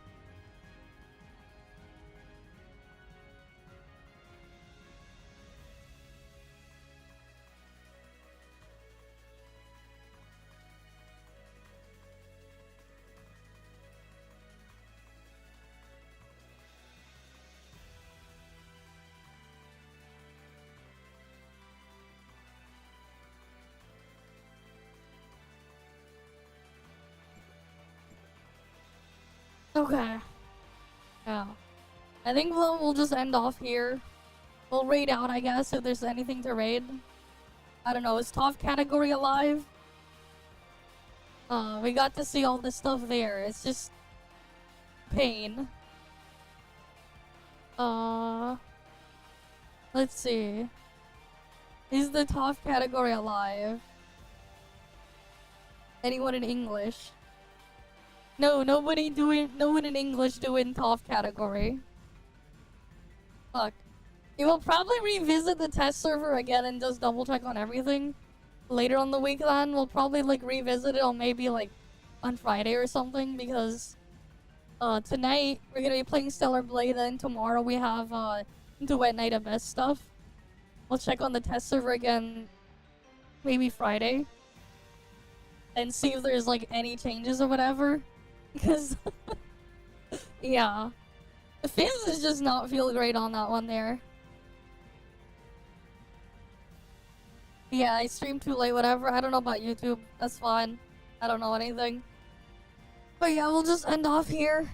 Okay. Yeah. I think we'll just end off here. We'll raid out, I guess, if there's anything to raid. I don't know, is ToF category alive? We got to see all this stuff there. It's just pain. Let's see. Is the ToF category alive? Anyone in English? No, no one in English doing ToF category. Fuck. We will probably revisit the test server again and just double check on everything. Later on the week then, we'll probably like revisit it on maybe like on Friday or something because tonight we're gonna be playing Stellar Blade and tomorrow we have Duet Night of Best stuff. We'll check on the test server again maybe Friday and see if there's like any changes or whatever. Because yeah. The Fizz is just not feel great on that one there. Yeah, I streamed too late, whatever. I don't know about YouTube. That's fine. I don't know anything. But yeah, we'll just end off here.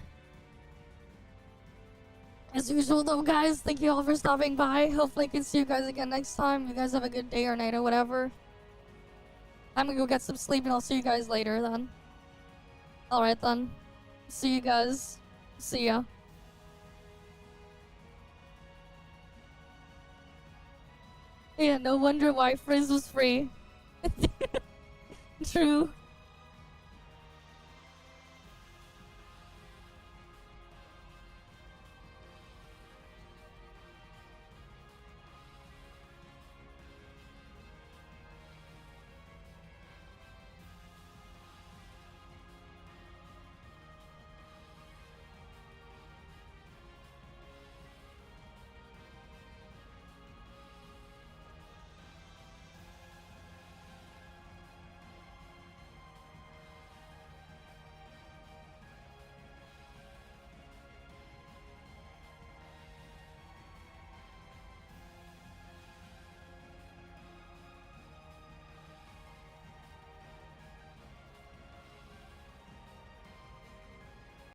As usual though, guys, thank you all for stopping by. Hopefully I can see you guys again next time. You guys have a good day or night or whatever. I'm gonna go get some sleep and I'll see you guys later then. Alright then. See you guys. See ya. Yeah, no wonder why Frizz was free. True.